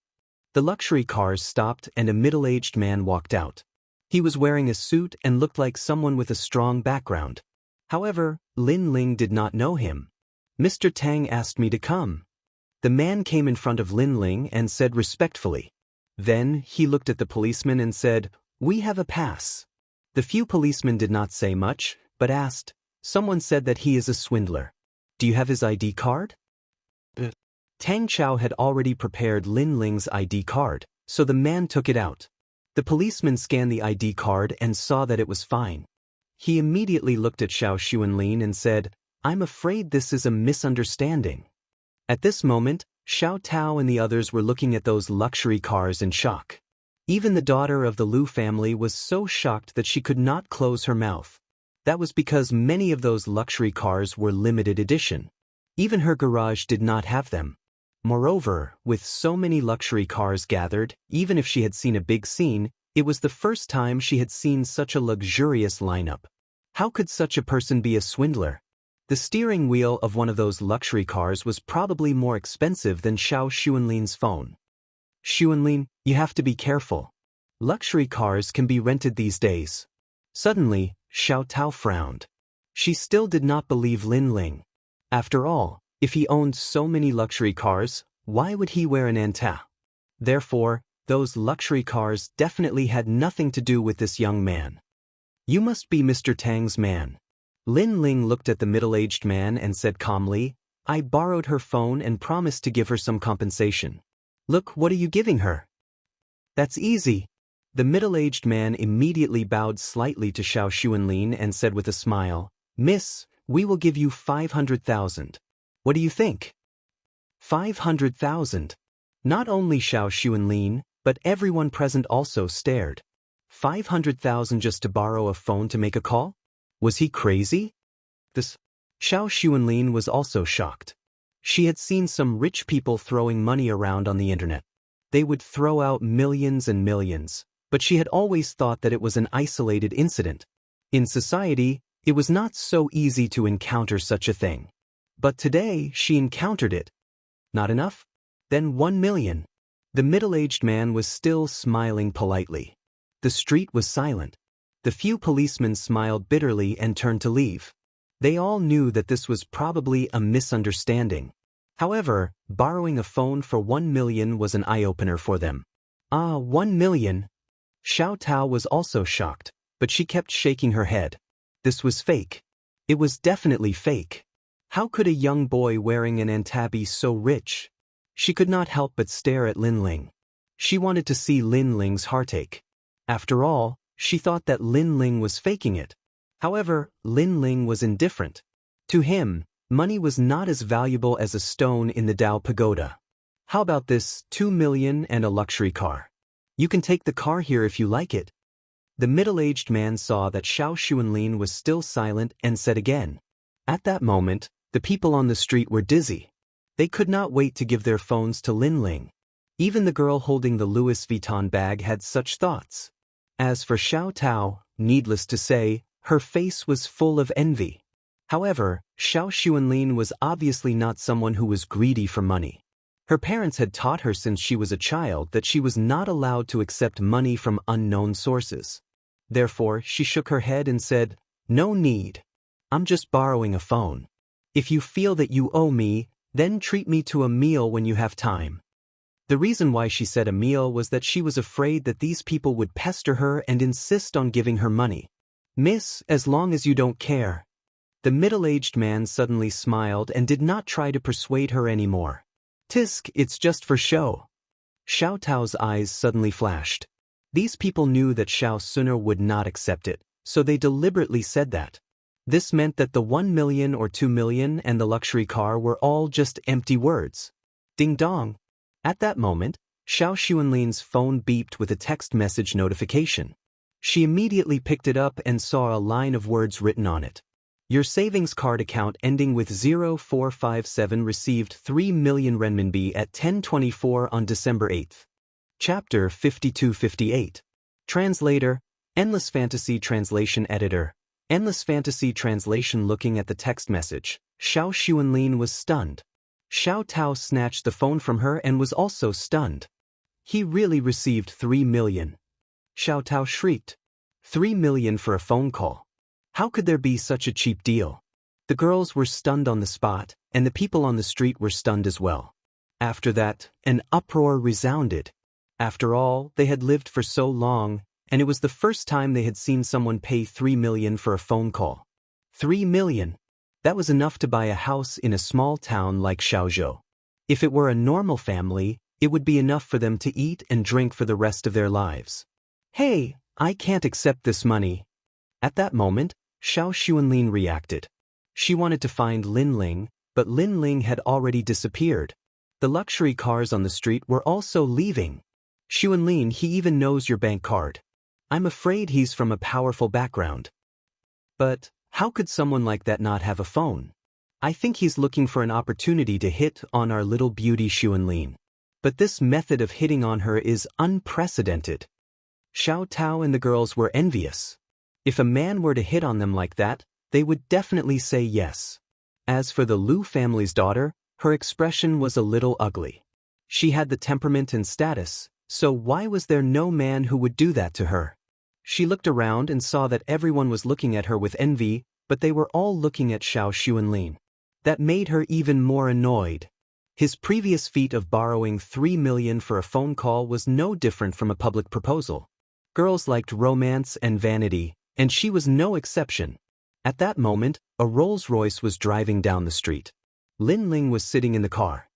The luxury cars stopped and a middle-aged man walked out. He was wearing a suit and looked like someone with a strong background. However, Lin Ling did not know him. "Mr. Tang asked me to come." The man came in front of Lin Ling and said respectfully. Then he looked at the policeman and said, "We have a pass." The few policemen did not say much, but asked, "Someone said that he is a swindler. Do you have his ID card?" Tang Chao had already prepared Lin Ling's ID card, so the man took it out. The policeman scanned the ID card and saw that it was fine. He immediately looked at Xiao Xuanlin and said, "I'm afraid this is a misunderstanding." At this moment, Xiao Tao and the others were looking at those luxury cars in shock. Even the daughter of the Lu family was so shocked that she could not close her mouth. That was because many of those luxury cars were limited edition. Even her garage did not have them. Moreover, with so many luxury cars gathered, even if she had seen a big scene, it was the first time she had seen such a luxurious lineup. How could such a person be a swindler? The steering wheel of one of those luxury cars was probably more expensive than Xiao Xuanlin's phone. "Xuanlin, you have to be careful. Luxury cars can be rented these days." Suddenly, Xiao Tao frowned. She still did not believe Lin Ling. After all, if he owned so many luxury cars, why would he wear an anta? Therefore, those luxury cars definitely had nothing to do with this young man. "You must be Mr. Tang's man." Lin Ling looked at the middle-aged man and said calmly, "I borrowed her phone and promised to give her some compensation." "Look, what are you giving her?" "That's easy." The middle-aged man immediately bowed slightly to Xiao Xuanlin and said with a smile, "Miss, we will give you 500,000. What do you think?" 500,000. Not only Xiao Xuanlin, but everyone present also stared. 500,000 just to borrow a phone to make a call? Was he crazy? Xiao Xuanlin was also shocked. She had seen some rich people throwing money around on the internet. They would throw out millions and millions, but she had always thought that it was an isolated incident. In society, it was not so easy to encounter such a thing. But today, she encountered it. Not enough? Then 1 million. The middle-aged man was still smiling politely. The street was silent. The few policemen smiled bitterly and turned to leave. They all knew that this was probably a misunderstanding. However, borrowing a phone for 1 million was an eye-opener for them. 1 million? Xiao Tao was also shocked, but she kept shaking her head. This was fake. It was definitely fake. How could a young boy wearing an anta be so rich? She could not help but stare at Lin Ling. She wanted to see Lin Ling's heartache. After all, she thought that Lin Ling was faking it. However, Lin Ling was indifferent. To him, money was not as valuable as a stone in the Dao Pagoda. "How about this 2 million and a luxury car? You can take the car here if you like it." The middle-aged man saw that Xiao Xuanlin was still silent and said again. At that moment, the people on the street were dizzy. They could not wait to give their phones to Lin Ling. Even the girl holding the Louis Vuitton bag had such thoughts. As for Xiao Tao, needless to say, her face was full of envy. However, Xiao Xuanlin was obviously not someone who was greedy for money. Her parents had taught her since she was a child that she was not allowed to accept money from unknown sources. Therefore, she shook her head and said, "No need. I'm just borrowing a phone. If you feel that you owe me, then treat me to a meal when you have time." The reason why she said a meal was that she was afraid that these people would pester her and insist on giving her money. "Miss, as long as you don't care." The middle-aged man suddenly smiled and did not try to persuade her anymore. "Tisk, it's just for show." Xiao Tao's eyes suddenly flashed. These people knew that Xiao Suner would not accept it, so they deliberately said that. This meant that the 1 million or 2 million and the luxury car were all just empty words. Ding dong. At that moment, Xiao Xuanlin's phone beeped with a text message notification. She immediately picked it up and saw a line of words written on it. "Your savings card account ending with 0457 received 3 million renminbi at 10:24 on December 8th. Chapter 5258. Translator, Endless Fantasy Translation Editor. Endless Fantasy Translation. Looking at the text message, Xiao Xuanlin was stunned. Xiao Tao snatched the phone from her and was also stunned. He really received 3 million. Xiao Tao shrieked. 3 million for a phone call. How could there be such a cheap deal? The girls were stunned on the spot, and the people on the street were stunned as well. After that, an uproar resounded. After all, they had lived for so long, and it was the first time they had seen someone pay 3 million for a phone call. 3 million. That was enough to buy a house in a small town like Xiaozhou. If it were a normal family, it would be enough for them to eat and drink for the rest of their lives. Hey, I can't accept this money. At that moment, Xiao Xuanlin reacted. She wanted to find Lin Ling, but Lin Ling had already disappeared. The luxury cars on the street were also leaving. Xuanlin, he even knows your bank card. I'm afraid he's from a powerful background. But how could someone like that not have a phone? I think he's looking for an opportunity to hit on our little beauty Xuanlin. But this method of hitting on her is unprecedented. Xiao Tao and the girls were envious. If a man were to hit on them like that, they would definitely say yes. As for the Lu family's daughter, her expression was a little ugly. She had the temperament and status, so why was there no man who would do that to her? She looked around and saw that everyone was looking at her with envy, but they were all looking at Xiao Xuanlin. That made her even more annoyed. His previous feat of borrowing 3 million for a phone call was no different from a public proposal. Girls liked romance and vanity, and she was no exception. At that moment, a Rolls-Royce was driving down the street. Lin Ling was sitting in the car.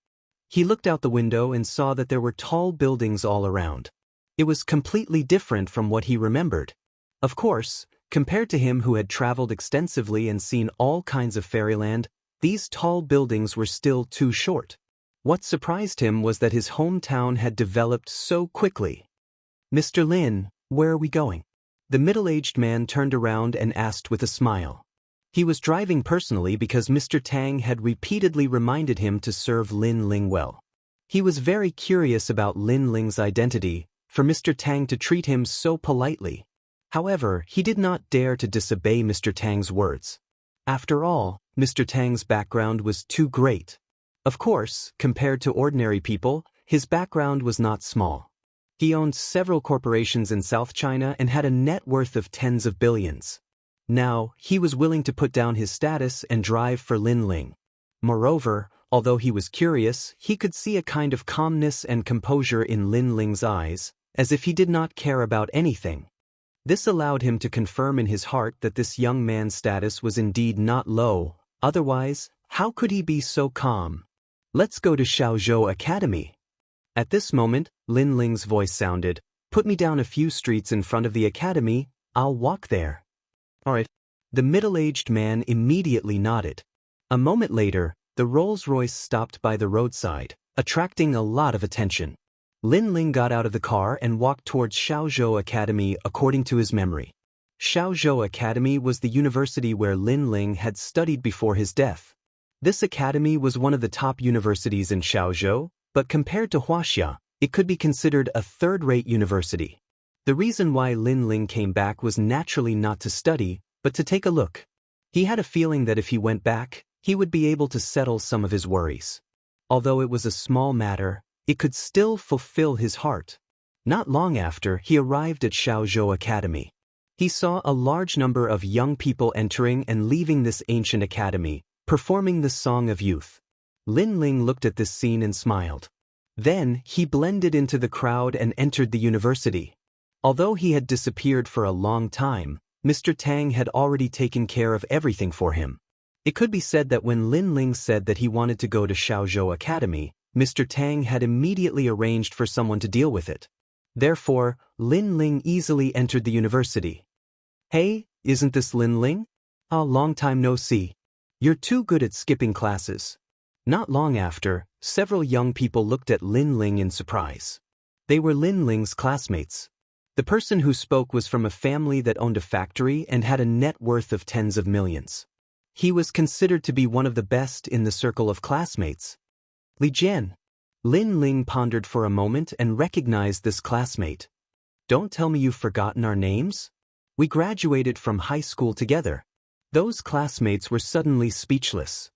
He looked out the window and saw that there were tall buildings all around. It was completely different from what he remembered. Of course, compared to him who had traveled extensively and seen all kinds of fairyland, these tall buildings were still too short. What surprised him was that his hometown had developed so quickly. Mr. Lin, where are we going? The middle-aged man turned around and asked with a smile. He was driving personally because Mr. Tang had repeatedly reminded him to serve Lin Ling well. He was very curious about Lin Ling's identity, for Mr. Tang to treat him so politely. However, he did not dare to disobey Mr. Tang's words. After all, Mr. Tang's background was too great. Of course, compared to ordinary people, his background was not small. He owned several corporations in South China and had a net worth of tens of billions. Now, he was willing to put down his status and drive for Lin Ling. Moreover, although he was curious, he could see a kind of calmness and composure in Lin Ling's eyes, as if he did not care about anything. This allowed him to confirm in his heart that this young man's status was indeed not low, otherwise, how could he be so calm? Let's go to Xiaozhou Academy. At this moment, Lin Ling's voice sounded, put me down a few streets in front of the academy, I'll walk there. Alright. The middle-aged man immediately nodded. A moment later, the Rolls-Royce stopped by the roadside, attracting a lot of attention. Lin Ling got out of the car and walked towards Xiaozhou Academy according to his memory. Xiaozhou Academy was the university where Lin Ling had studied before his death. This academy was one of the top universities in Xiaozhou, but compared to Wuxia, it could be considered a third-rate university. The reason why Lin Ling came back was naturally not to study, but to take a look. He had a feeling that if he went back, he would be able to settle some of his worries. Although it was a small matter, it could still fulfill his heart. Not long after, he arrived at Xiaozhou Academy. He saw a large number of young people entering and leaving this ancient academy, performing the Song of Youth. Lin Ling looked at this scene and smiled. Then, he blended into the crowd and entered the university. Although he had disappeared for a long time, Mr. Tang had already taken care of everything for him. It could be said that when Lin Ling said that he wanted to go to Xiaozhou Academy, Mr. Tang had immediately arranged for someone to deal with it. Therefore, Lin Ling easily entered the university. Hey, isn't this Lin Ling? Long time no see. You're too good at skipping classes. Not long after, several young people looked at Lin Ling in surprise. They were Lin Ling's classmates. The person who spoke was from a family that owned a factory and had a net worth of tens of millions. He was considered to be one of the best in the circle of classmates. Li Jian. Lin Ling pondered for a moment and recognized this classmate. Don't tell me you've forgotten our names? We graduated from high school together. Those classmates were suddenly speechless.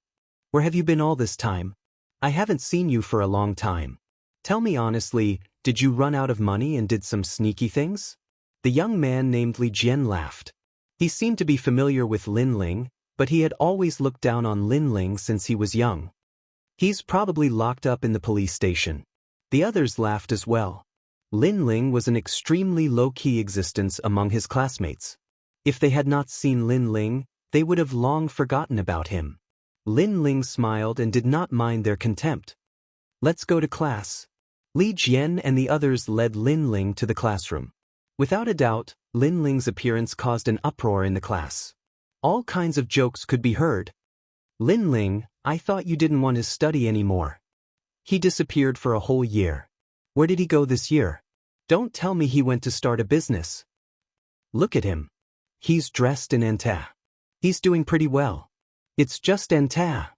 Where have you been all this time? I haven't seen you for a long time. Tell me honestly, did you run out of money and did some sneaky things? The young man named Li Jian laughed. He seemed to be familiar with Lin Ling, but he had always looked down on Lin Ling since he was young. He's probably locked up in the police station. The others laughed as well. Lin Ling was an extremely low-key existence among his classmates. If they had not seen Lin Ling, they would have long forgotten about him. Lin Ling smiled and did not mind their contempt. Let's go to class. Li Jian and the others led Lin Ling to the classroom. Without a doubt, Lin Ling's appearance caused an uproar in the class. All kinds of jokes could be heard. Lin Ling, I thought you didn't want to study anymore. He disappeared for a whole year. Where did he go this year? Don't tell me he went to start a business. Look at him. He's dressed in enta. He's doing pretty well. It's just enta.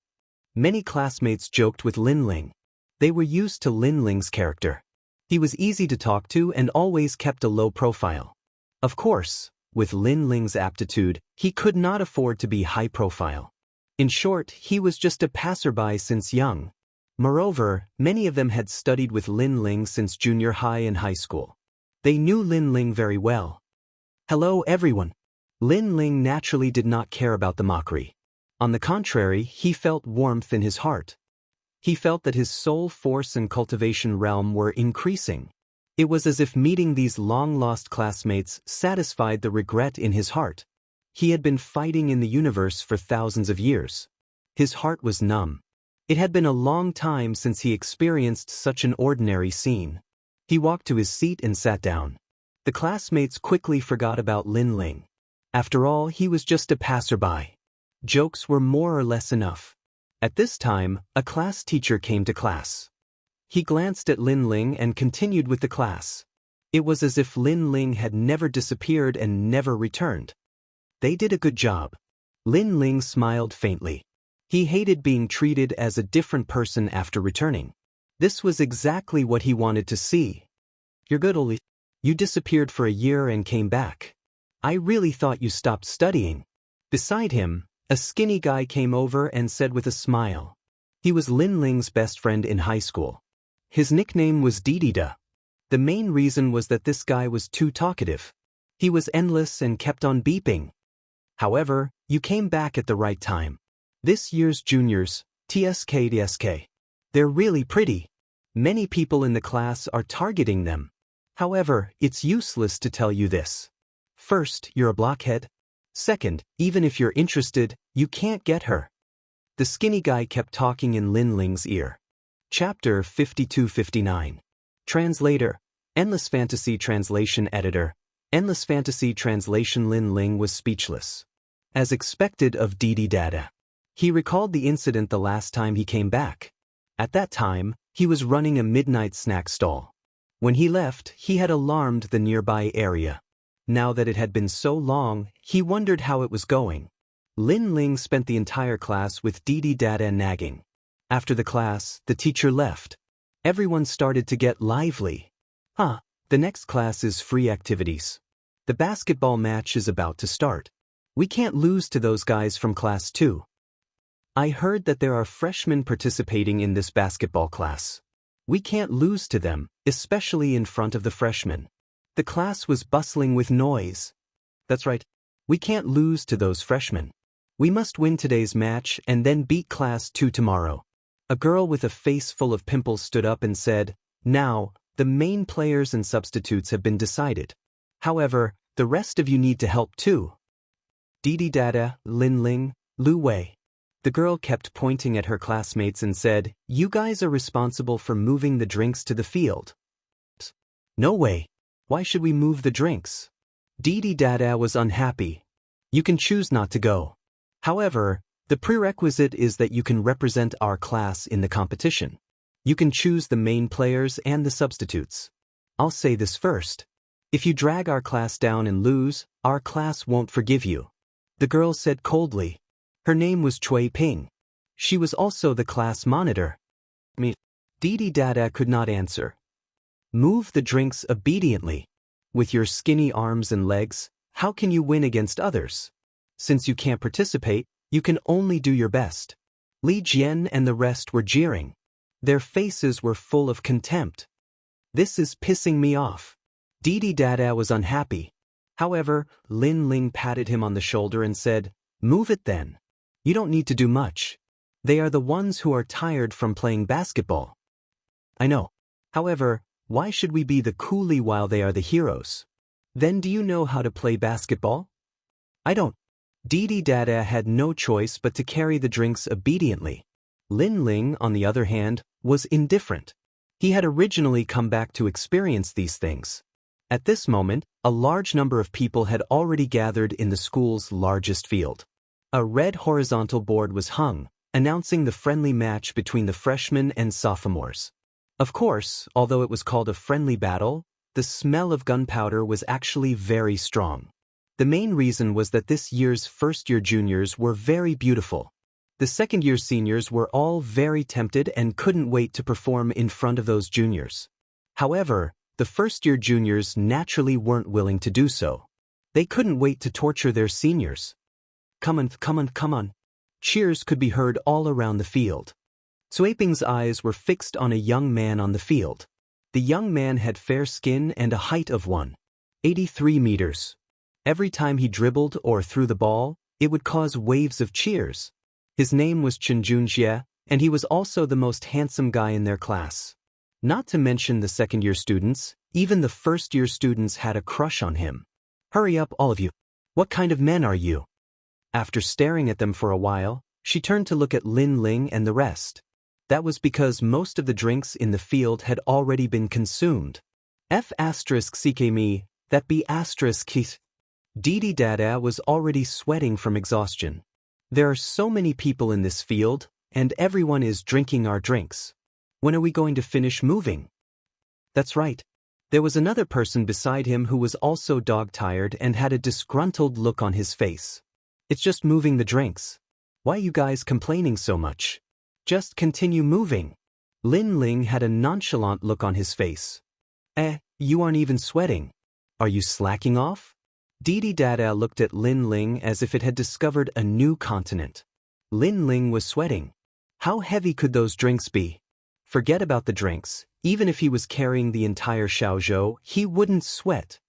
Many classmates joked with Lin Ling. They were used to Lin Ling's character. He was easy to talk to and always kept a low profile. Of course, with Lin Ling's aptitude, he could not afford to be high profile. In short, he was just a passerby since young. Moreover, many of them had studied with Lin Ling since junior high and high school. They knew Lin Ling very well. Hello everyone. Lin Ling naturally did not care about the mockery. On the contrary, he felt warmth in his heart. He felt that his soul force and cultivation realm were increasing. It was as if meeting these long-lost classmates satisfied the regret in his heart. He had been fighting in the universe for thousands of years. His heart was numb. It had been a long time since he experienced such an ordinary scene. He walked to his seat and sat down. The classmates quickly forgot about Lin Ling. After all, he was just a passerby. Jokes were more or less enough. At this time, a class teacher came to class. He glanced at Lin Ling and continued with the class. It was as if Lin Ling had never disappeared and never returned. They did a good job. Lin Ling smiled faintly. He hated being treated as a different person after returning. This was exactly what he wanted to see. You're good, Oli. You disappeared for a year and came back. I really thought you stopped studying. Beside him, a skinny guy came over and said with a smile. He was Lin Ling's best friend in high school. His nickname was Didida. The main reason was that this guy was too talkative. He was endless and kept on beeping. However, you came back at the right time. This year's juniors, TSK. They're really pretty. Many people in the class are targeting them. However, it's useless to tell you this. First, you're a blockhead. Second, even if you're interested, you can't get her. The skinny guy kept talking in Lin Ling's ear. Chapter 52-59. Translator, Endless Fantasy Translation Editor, Endless Fantasy Translation. Lin Ling was speechless. As expected of Didi Dada. He recalled the incident the last time he came back. At that time, he was running a midnight snack stall. When he left, he had alarmed the nearby area. Now that it had been so long, he wondered how it was going. Lin Ling spent the entire class with Didi Dada nagging. After the class, the teacher left. Everyone started to get lively. The next class is free activities. The basketball match is about to start. We can't lose to those guys from class 2. I heard that there are freshmen participating in this basketball class. We can't lose to them, especially in front of the freshmen. The class was bustling with noise. That's right. We can't lose to those freshmen. We must win today's match and then beat class 2 tomorrow. A girl with a face full of pimples stood up and said, Now, the main players and substitutes have been decided. However, the rest of you need to help too. Didi Dada, Lin Ling, Lu Wei. The girl kept pointing at her classmates and said, You guys are responsible for moving the drinks to the field. No way. Why should we move the drinks? Didi Dada was unhappy. You can choose not to go. However, the prerequisite is that you can represent our class in the competition. You can choose the main players and the substitutes. I'll say this first. If you drag our class down and lose, our class won't forgive you. The girl said coldly. Her name was Cui Ping. She was also the class monitor. Didi Dada could not answer. Move the drinks obediently. With your skinny arms and legs, how can you win against others? Since you can't participate, you can only do your best. Li Jian and the rest were jeering. Their faces were full of contempt. This is pissing me off. Didi Dada was unhappy. However, Lin Ling patted him on the shoulder and said, Move it then. You don't need to do much. They are the ones who are tired from playing basketball. I know. However, why should we be the coolie while they are the heroes? Then do you know how to play basketball? I don't. Didi Dada had no choice but to carry the drinks obediently. Lin Ling, on the other hand, was indifferent. He had originally come back to experience these things. At this moment, a large number of people had already gathered in the school's largest field. A red horizontal board was hung, announcing the friendly match between the freshmen and sophomores. Of course, although it was called a friendly battle, the smell of gunpowder was actually very strong. The main reason was that this year's first-year juniors were very beautiful. The second-year seniors were all very tempted and couldn't wait to perform in front of those juniors. However, the first-year juniors naturally weren't willing to do so. They couldn't wait to torture their seniors. Come on, come on, come on. Cheers could be heard all around the field. Suiping's eyes were fixed on a young man on the field. The young man had fair skin and a height of 183 meters. Every time he dribbled or threw the ball, it would cause waves of cheers. His name was Xianxia, and he was also the most handsome guy in their class. Not to mention the second-year students, even the first-year students had a crush on him. Hurry up, all of you. What kind of men are you? After staring at them for a while, she turned to look at Lin Ling and the rest. That was because most of the drinks in the field had already been consumed. F***ck that be***. Didi Dada was already sweating from exhaustion. There are so many people in this field, and everyone is drinking our drinks. When are we going to finish moving? That's right. There was another person beside him who was also dog-tired and had a disgruntled look on his face. It's just moving the drinks. Why are you guys complaining so much? Just continue moving. Lin Ling had a nonchalant look on his face. You aren't even sweating. Are you slacking off? Didi Dada looked at Lin Ling as if it had discovered a new continent. Lin Ling was sweating. How heavy could those drinks be? Forget about the drinks. Even if he was carrying the entire xiaozhou, he wouldn't sweat.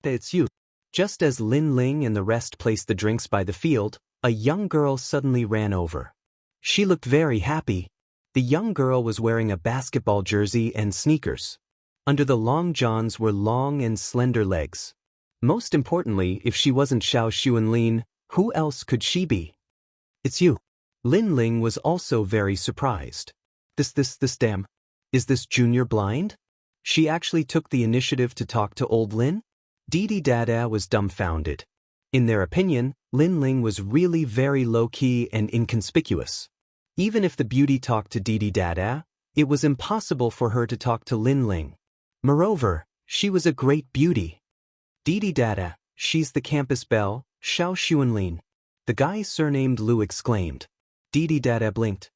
It's you. Just as Lin Ling and the rest placed the drinks by the field, a young girl suddenly ran over. She looked very happy. The young girl was wearing a basketball jersey and sneakers. Under the long johns were long and slender legs. Most importantly, if she wasn't Xiao Xuanlin, who else could she be? It's you. Lin Ling was also very surprised. This damn. Is this junior blind? She actually took the initiative to talk to old Lin? Didi Dada was dumbfounded. In their opinion, Lin Ling was really very low-key and inconspicuous. Even if the beauty talked to Didi Dada, it was impossible for her to talk to Lin Ling. Moreover, she was a great beauty. Didi Dada, she's the campus belle, Xiao Xuanlin. The guy surnamed Lu exclaimed. Didi Dada blinked.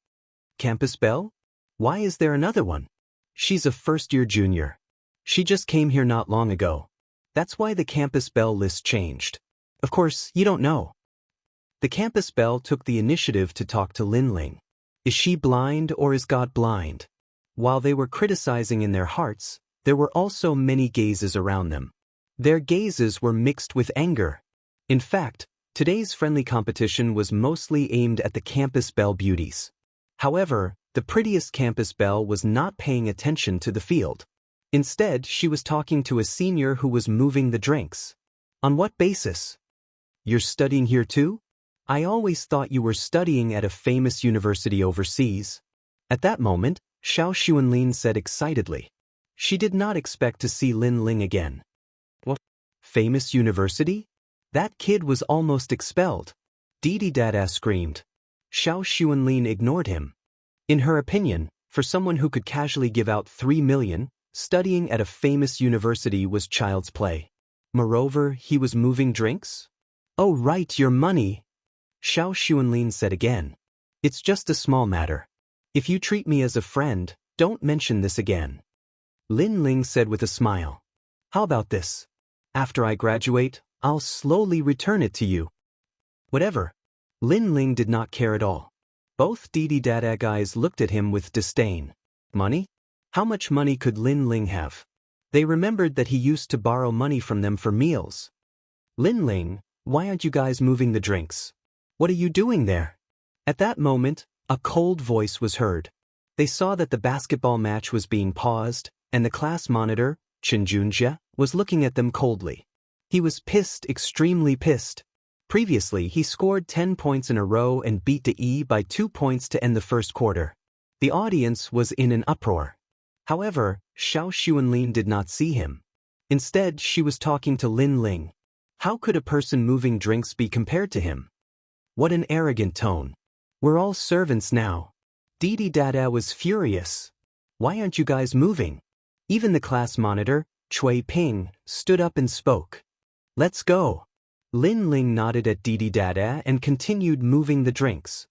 Campus belle? Why is there another one? She's a first-year junior. She just came here not long ago. That's why the campus belle list changed. Of course, you don't know. The campus belle took the initiative to talk to Lin Ling. Is she blind or is God blind? While they were criticizing in their hearts, there were also many gazes around them. Their gazes were mixed with anger. In fact, today's friendly competition was mostly aimed at the campus belle beauties. However, the prettiest campus belle was not paying attention to the field. Instead, she was talking to a senior who was moving the drinks. On what basis? You're studying here too? I always thought you were studying at a famous university overseas. At that moment, Xiao Xuanlin said excitedly. She did not expect to see Lin Ling again. What? Famous university? That kid was almost expelled. Didi Dada screamed. Xiao Xuanlin ignored him. In her opinion, for someone who could casually give out 3 million, studying at a famous university was child's play. Moreover, he was moving drinks? Oh right, your money. Xiao Xuanlin said again. It's just a small matter. If you treat me as a friend, don't mention this again. Lin Ling said with a smile. How about this? After I graduate, I'll slowly return it to you. Whatever. Lin Ling did not care at all. Both Didi Dada guys looked at him with disdain. Money? How much money could Lin Ling have? They remembered that he used to borrow money from them for meals. Lin Ling, why aren't you guys moving the drinks? What are you doing there? At that moment, a cold voice was heard. They saw that the basketball match was being paused, and the class monitor, Xianxia, was looking at them coldly. He was pissed, extremely pissed. Previously, he scored 10 points in a row and beat De by 2 points to end the first quarter. The audience was in an uproar. However, Xiao Xuanlin did not see him. Instead, she was talking to Lin Ling. How could a person moving drinks be compared to him? What an arrogant tone. We're all servants now. Didi Dada was furious. Why aren't you guys moving? Even the class monitor, Cui Ping, stood up and spoke. Let's go. Lin Ling nodded at Didi Dada and continued moving the drinks.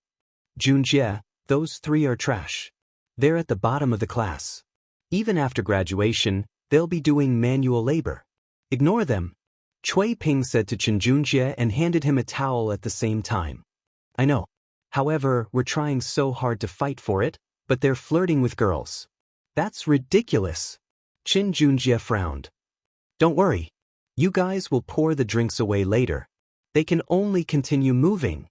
Junjie, those three are trash. They're at the bottom of the class. Even after graduation, they'll be doing manual labor. Ignore them. Cui Ping said to Chen Junjie and handed him a towel at the same time. I know. However, we're trying so hard to fight for it, but they're flirting with girls. That's ridiculous. Chen Junjie frowned. Don't worry. You guys will pour the drinks away later. They can only continue moving.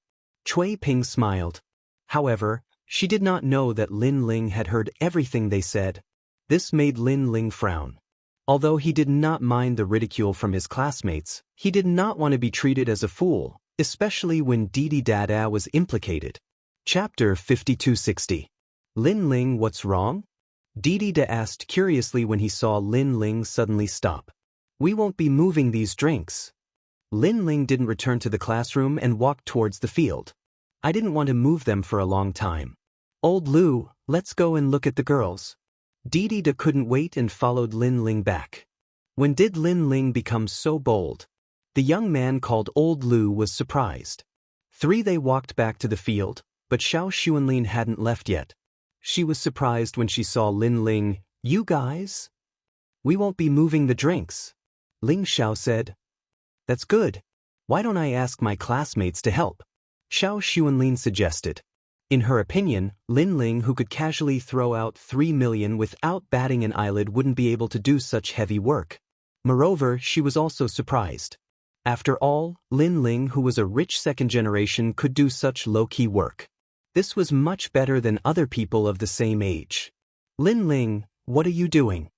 Cui Ping smiled. However, she did not know that Lin Ling had heard everything they said. This made Lin Ling frown. Although he did not mind the ridicule from his classmates, he did not want to be treated as a fool, especially when Didi Dada was implicated. Chapter 5260. Lin Ling, what's wrong? Didi Da asked curiously when he saw Lin Ling suddenly stop. We won't be moving these drinks. Lin Ling didn't return to the classroom and walked towards the field. I didn't want to move them for a long time. Old Lu, let's go and look at the girls. Didi Da couldn't wait and followed Lin Ling back. When did Lin Ling become so bold? The young man called Old Lu was surprised. They walked back to the field, but Xiao Xuanlin hadn't left yet. She was surprised when she saw Lin Ling. You guys? We won't be moving the drinks. Ling Xiao said. That's good. Why don't I ask my classmates to help? Xiao Xuanlin suggested. In her opinion, Lin Ling, who could casually throw out 3 million without batting an eyelid, wouldn't be able to do such heavy work. Moreover, she was also surprised. After all, Lin Ling, who was a rich second generation, could do such low-key work. This was much better than other people of the same age. Lin Ling, what are you doing?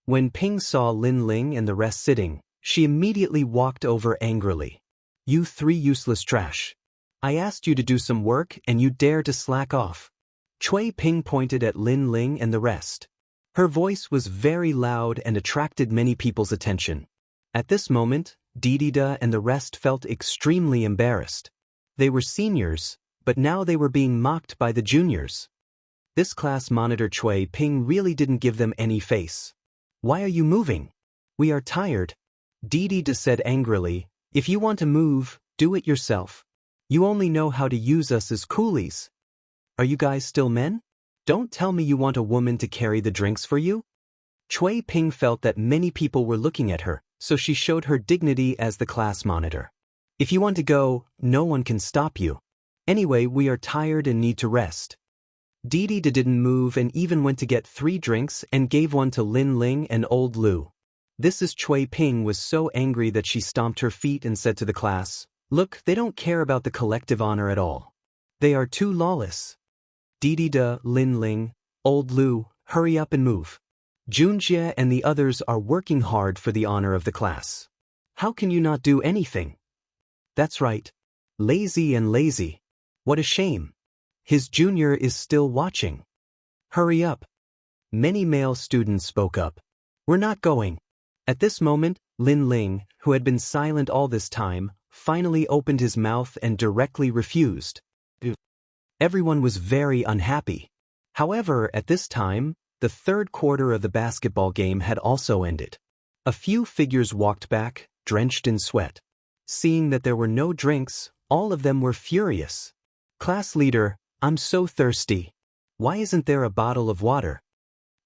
When Ping saw Lin Ling and the rest sitting, she immediately walked over angrily. You three useless trash. I asked you to do some work and you dare to slack off. Cui Ping pointed at Lin Ling and the rest. Her voice was very loud and attracted many people's attention. At this moment, Didi Da and the rest felt extremely embarrassed. They were seniors, but now they were being mocked by the juniors. This class monitor Cui Ping really didn't give them any face. Why are you moving? We are tired. Didi Da said angrily, if you want to move, do it yourself. You only know how to use us as coolies. Are you guys still men? Don't tell me you want a woman to carry the drinks for you. Cui Ping felt that many people were looking at her, so she showed her dignity as the class monitor. If you want to go, no one can stop you. Anyway, we are tired and need to rest. Didi Da didn't move and even went to get 3 drinks and gave one to Lin Ling and Old Lu. This is Cui Ping was so angry that she stomped her feet and said to the class, look, they don't care about the collective honor at all. They are too lawless. Didi Da, Lin Ling, Old Lu, hurry up and move. Junjie and the others are working hard for the honor of the class. How can you not do anything? That's right. Lazy and lazy. What a shame. His junior is still watching. Hurry up. Many male students spoke up. We're not going. At this moment, Lin Ling, who had been silent all this time, finally opened his mouth and directly refused. Everyone was very unhappy. However, at this time, the third quarter of the basketball game had also ended. A few figures walked back, drenched in sweat. Seeing that there were no drinks, all of them were furious. Class leader, I'm so thirsty. Why isn't there a bottle of water?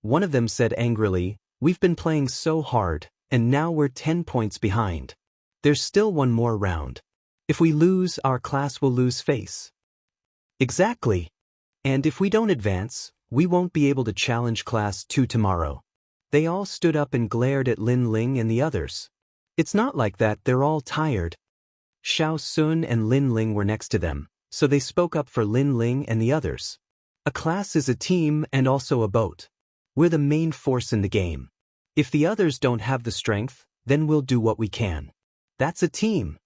One of them said angrily, we've been playing so hard, and now we're 10 points behind. There's still one more round. If we lose, our class will lose face. Exactly. And if we don't advance, we won't be able to challenge Class 2 tomorrow. They all stood up and glared at Lin Ling and the others. It's not like that, they're all tired. Xiao Sun and Lin Ling were next to them, so they spoke up for Lin Ling and the others. A class is a team and also a boat. We're the main force in the game. If the others don't have the strength, then we'll do what we can. That's a team.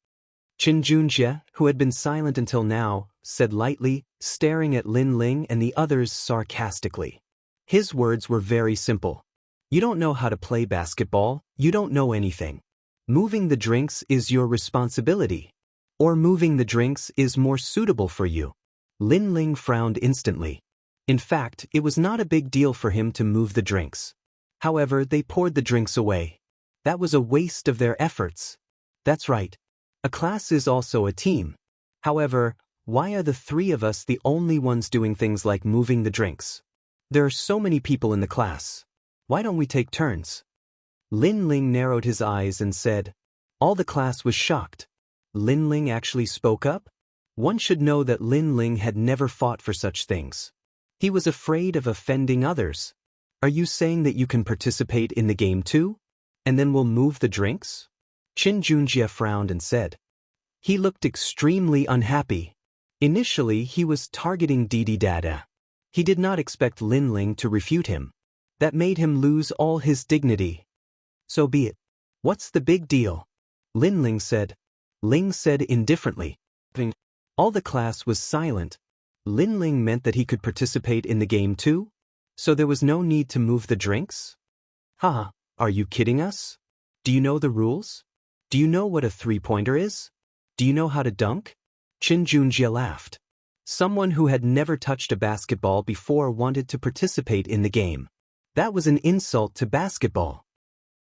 Xianxia, who had been silent until now, said lightly, staring at Lin Ling and the others sarcastically. His words were very simple. You don't know how to play basketball, you don't know anything. Moving the drinks is your responsibility. Or moving the drinks is more suitable for you. Lin Ling frowned instantly. In fact, it was not a big deal for him to move the drinks. However, they poured the drinks away. That was a waste of their efforts. That's right. A class is also a team. However, why are the three of us the only ones doing things like moving the drinks? There are so many people in the class. Why don't we take turns? Lin Ling narrowed his eyes and said. All the class was shocked. Lin Ling actually spoke up? One should know that Lin Ling had never fought for such things. He was afraid of offending others. Are you saying that you can participate in the game too? And then we'll move the drinks? Xianxia frowned and said. He looked extremely unhappy. Initially, he was targeting Didi Dada. He did not expect Lin Ling to refute him. That made him lose all his dignity. So be it. What's the big deal? Lin Ling said. Ling said indifferently. All the class was silent. Lin Ling meant that he could participate in the game too? So there was no need to move the drinks? Haha, are you kidding us? Do you know the rules? Do you know what a three-pointer is? Do you know how to dunk? Xianxia laughed. Someone who had never touched a basketball before wanted to participate in the game. That was an insult to basketball.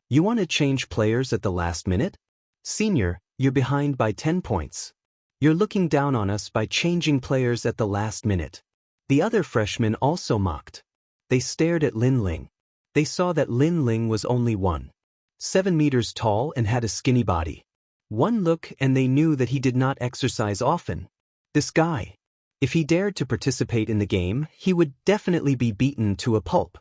You want to change players at the last minute? Senior, you're behind by 10 points. You're looking down on us by changing players at the last minute. The other freshmen also mocked. They stared at Lin Ling. They saw that Lin Ling was only 1.7 meters tall and had a skinny body. One look and they knew that he did not exercise often. This guy. If he dared to participate in the game, he would definitely be beaten to a pulp.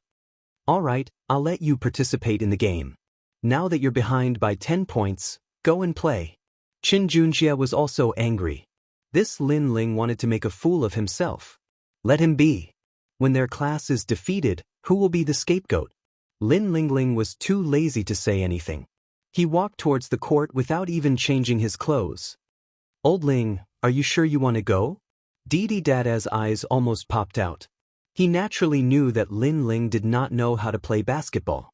All right, I'll let you participate in the game. Now that you're behind by 10 points, go and play. Xianxia was also angry. This Lin Ling wanted to make a fool of himself. Let him be. When their class is defeated, who will be the scapegoat? Lin Ling was too lazy to say anything. He walked towards the court without even changing his clothes. Old Ling, are you sure you want to go? Didi Dada's eyes almost popped out. He naturally knew that Lin Ling did not know how to play basketball.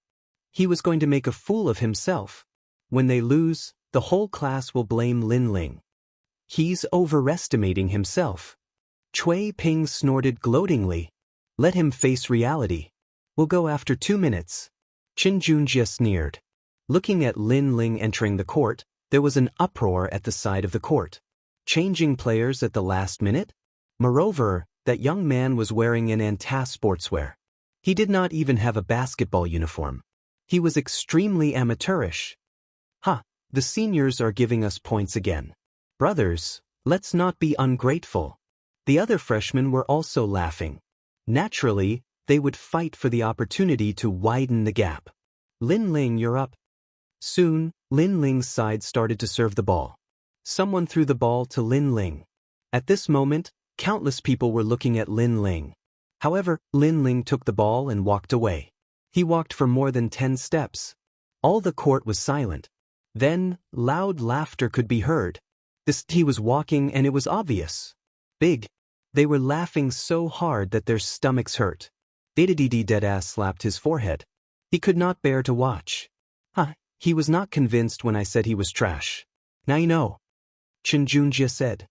He was going to make a fool of himself. When they lose, the whole class will blame Lin Ling. He's overestimating himself. Cui Ping snorted gloatingly. Let him face reality. We'll go after 2 minutes. Xianxia sneered. Looking at Lin Ling entering the court, there was an uproar at the side of the court. Changing players at the last minute? Moreover, that young man was wearing an antas sportswear. He did not even have a basketball uniform. He was extremely amateurish. The seniors are giving us points again. Brothers, let's not be ungrateful. The other freshmen were also laughing. Naturally, they would fight for the opportunity to widen the gap. Lin Ling, you're up. Soon, Lin Ling's side started to serve the ball. Someone threw the ball to Lin Ling. At this moment, countless people were looking at Lin Ling. However, Lin Ling took the ball and walked away. He walked for more than 10 steps. All the court was silent. Then, loud laughter could be heard. He was walking and it was obvious. Big. They were laughing so hard that their stomachs hurt. Didi Dada slapped his forehead. He could not bear to watch. He was not convinced when I said he was trash. Now you know. Xianxia said.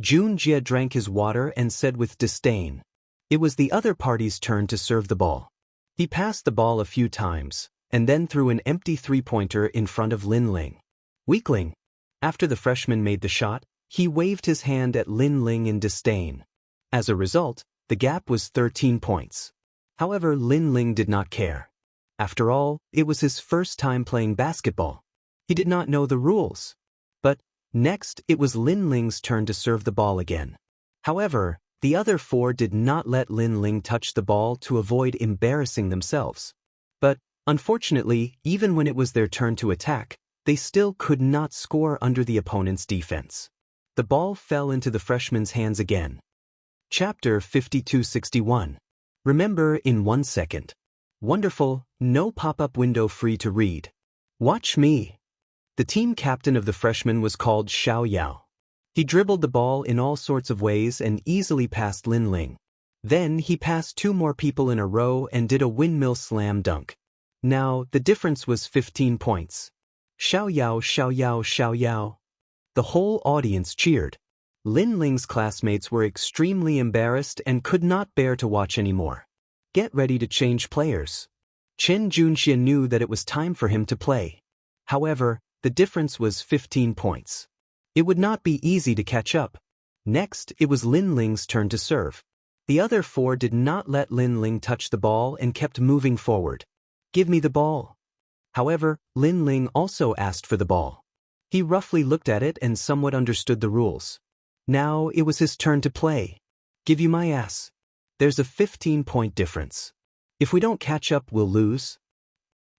Junjie drank his water and said with disdain. It was the other party's turn to serve the ball. He passed the ball a few times, and then threw an empty three-pointer in front of Lin Ling. Weakling. After the freshman made the shot, he waved his hand at Lin Ling in disdain. As a result, the gap was 13 points. However, Lin Ling did not care. After all, it was his first time playing basketball. He did not know the rules. But, next, it was Lin Ling's turn to serve the ball again. However, the other four did not let Lin Ling touch the ball to avoid embarrassing themselves. But, unfortunately, even when it was their turn to attack, they still could not score under the opponent's defense. The ball fell into the freshman's hands again. Chapter 5261. Remember in 1 second. Wonderful, no pop-up window free to read. Watch me. The team captain of the freshmen was called Xiao Yao. He dribbled the ball in all sorts of ways and easily passed Lin Ling. Then he passed two more people in a row and did a windmill slam dunk. Now, the difference was 15 points. Xiao Yao, Xiao Yao, Xiao Yao. The whole audience cheered. Lin Ling's classmates were extremely embarrassed and could not bear to watch anymore. Get ready to change players. Chen Junxia knew that it was time for him to play. However, the difference was 15 points. It would not be easy to catch up. Next, it was Lin Ling's turn to serve. The other four did not let Lin Ling touch the ball and kept moving forward. Give me the ball. However, Lin Ling also asked for the ball. He roughly looked at it and somewhat understood the rules. Now it was his turn to play. Give you my ass. There's a 15-point difference. If we don't catch up, we'll lose.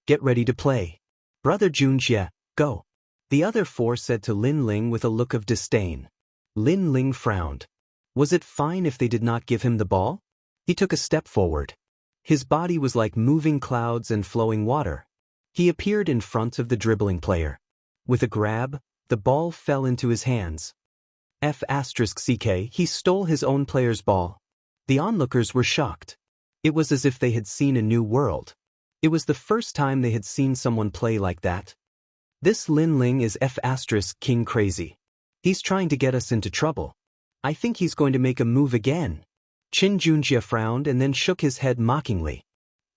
Get ready to play. Brother Junxia, go. The other four said to Lin Ling with a look of disdain. Lin Ling frowned. Was it fine if they did not give him the ball? He took a step forward. His body was like moving clouds and flowing water. He appeared in front of the dribbling player. With a grab, the ball fell into his hands. F***ck, he stole his own player's ball. The onlookers were shocked. It was as if they had seen a new world. It was the first time they had seen someone play like that. This Lin Ling is F***king crazy. He's trying to get us into trouble. I think he's going to make a move again. Chen Junxia frowned and then shook his head mockingly.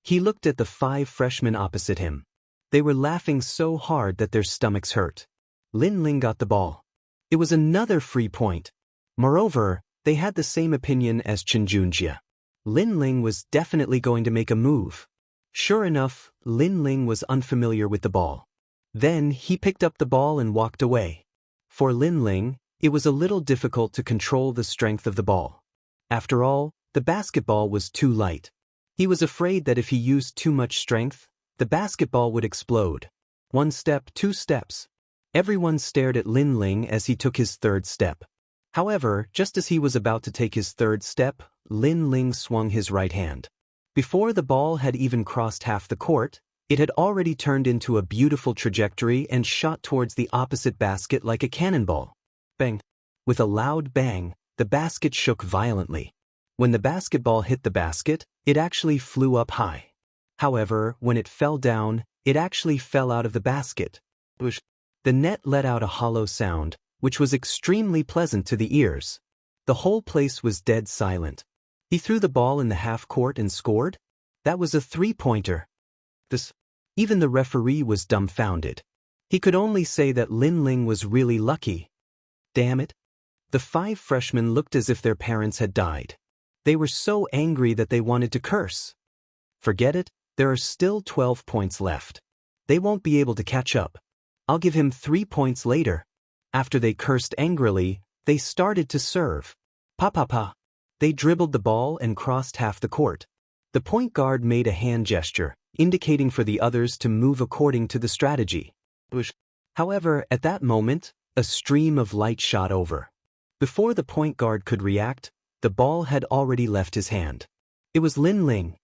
He looked at the 5 freshmen opposite him. They were laughing so hard that their stomachs hurt. Lin Ling got the ball. It was another free point. Moreover, they had the same opinion as Chen Junxia. Lin Ling was definitely going to make a move. Sure enough, Lin Ling was unfamiliar with the ball. Then he picked up the ball and walked away. For Lin Ling, it was a little difficult to control the strength of the ball. After all, the basketball was too light. He was afraid that if he used too much strength, the basketball would explode. 1 step, 2 steps. Everyone stared at Lin Ling as he took his 3rd step. However, just as he was about to take his 3rd step, Lin Ling swung his right hand. Before the ball had even crossed half the court, it had already turned into a beautiful trajectory and shot towards the opposite basket like a cannonball. Bang! With a loud bang, the basket shook violently. When the basketball hit the basket, it actually flew up high. However, when it fell down, it actually fell out of the basket. The net let out a hollow sound, which was extremely pleasant to the ears. The whole place was dead silent. He threw the ball in the half court and scored? That was a 3-pointer. Even the referee was dumbfounded. He could only say that Lin Ling was really lucky. Damn it. The 5 freshmen looked as if their parents had died. They were so angry that they wanted to curse. Forget it, there are still 12 points left. They won't be able to catch up. I'll give him 3 points later. After they cursed angrily, they started to serve. Pa. They dribbled the ball and crossed half the court. The point guard made a hand gesture, indicating for the others to move according to the strategy. However, at that moment, a stream of light shot over. Before the point guard could react, the ball had already left his hand. It was Lin Ling.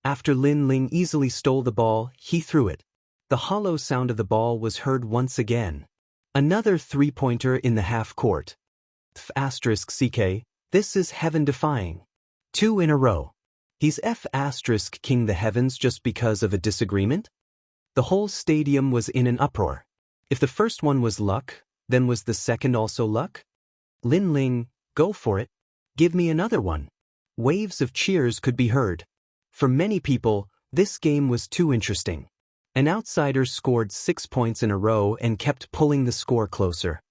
After Lin Ling easily stole the ball, he threw it. The hollow sound of the ball was heard once again. Another 3-pointer in the half court. F***ck, this is heaven-defying. 2 in a row. He's F***king the heavens just because of a disagreement? The whole stadium was in an uproar. If the first one was luck, then was the second also luck? Lin Ling, go for it. Give me another one. Waves of cheers could be heard. For many people, this game was too interesting. An outsider scored 6 points in a row and kept pulling the score closer.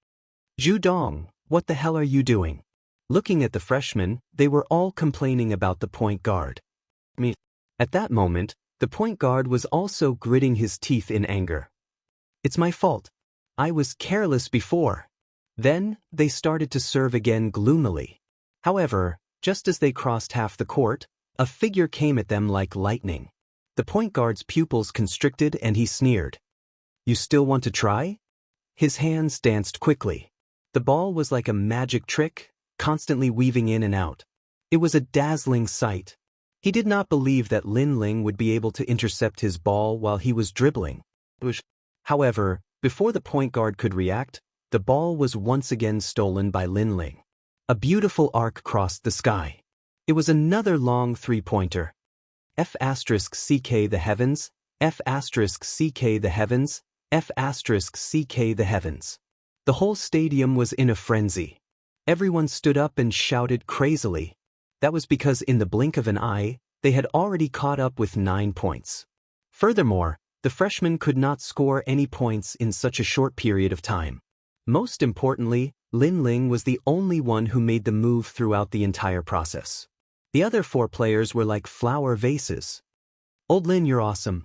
Zhu Dong, what the hell are you doing? Looking at the freshmen, they were all complaining about the point guard. At that moment, the point guard was also gritting his teeth in anger. It's my fault. I was careless before. Then, they started to serve again gloomily. However, just as they crossed half the court, a figure came at them like lightning. The point guard's pupils constricted and he sneered. You still want to try? His hands danced quickly. The ball was like a magic trick, constantly weaving in and out. It was a dazzling sight. He did not believe that Lin Ling would be able to intercept his ball while he was dribbling. However, before the point guard could react, the ball was once again stolen by Lin Ling. A beautiful arc crossed the sky. It was another long three-pointer. F*CK the heavens, F*CK the heavens, F*CK the heavens. The whole stadium was in a frenzy. Everyone stood up and shouted crazily. That was because in the blink of an eye, they had already caught up with 9 points. Furthermore, the freshman could not score any points in such a short period of time. Most importantly, Lin Ling was the only one who made the move throughout the entire process. The other 4 players were like flower vases. "Old Lin, you're awesome."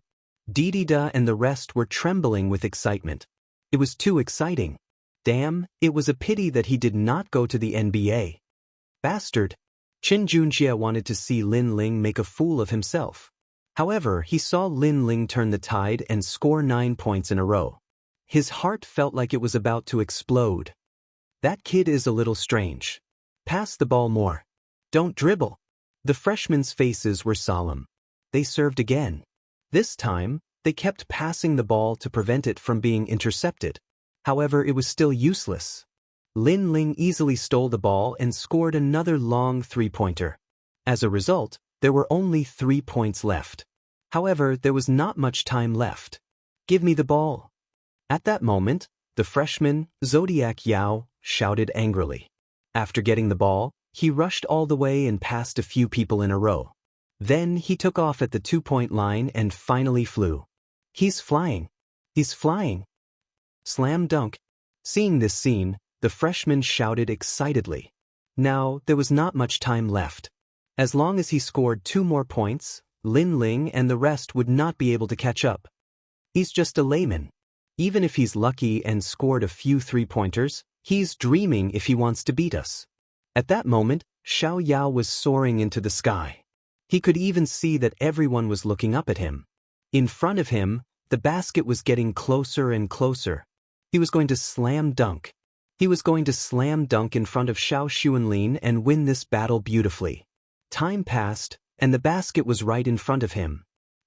Didi-da and the rest were trembling with excitement. It was too exciting. Damn, it was a pity that he did not go to the NBA. Bastard. Qin Junjie wanted to see Lin Ling make a fool of himself. However, he saw Lin Ling turn the tide and score 9 points in a row. His heart felt like it was about to explode. That kid is a little strange. Pass the ball more. Don't dribble. The freshmen*s faces were solemn. They served again. This time, they kept passing the ball to prevent it from being intercepted. However, it was still useless. Lin Ling easily stole the ball and scored another long three-pointer. As a result, there were only 3 points left. However, there was not much time left. "Give me the ball." At that moment, the freshman, Zodiac Yao, shouted angrily. After getting the ball, he rushed all the way and passed a few people in a row. Then he took off at the 2-point line and finally flew. "He's flying. He's flying." Slam dunk. Seeing this scene, the freshman shouted excitedly. Now, there was not much time left. As long as he scored 2 more points, Lin Ling and the rest would not be able to catch up. He's just a layman. Even if he's lucky and scored a few three-pointers, he's dreaming if he wants to beat us. At that moment, Xiao Yao was soaring into the sky. He could even see that everyone was looking up at him. In front of him, the basket was getting closer and closer. He was going to slam dunk. He was going to slam dunk in front of Xiao Xuanlin and win this battle beautifully. Time passed, and the basket was right in front of him.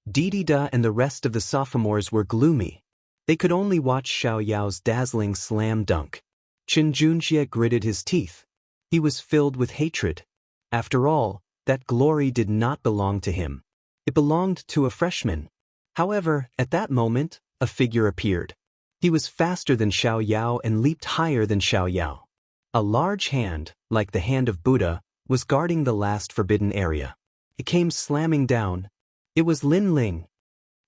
Didi-da and the rest of the sophomores were gloomy. They could only watch Xiao Yao's dazzling slam dunk. Qin Junjie gritted his teeth. He was filled with hatred. After all, that glory did not belong to him. It belonged to a freshman. However, at that moment, a figure appeared. He was faster than Xiao Yao and leaped higher than Xiao Yao. A large hand, like the hand of Buddha, was guarding the last forbidden area. It came slamming down. It was Lin Ling.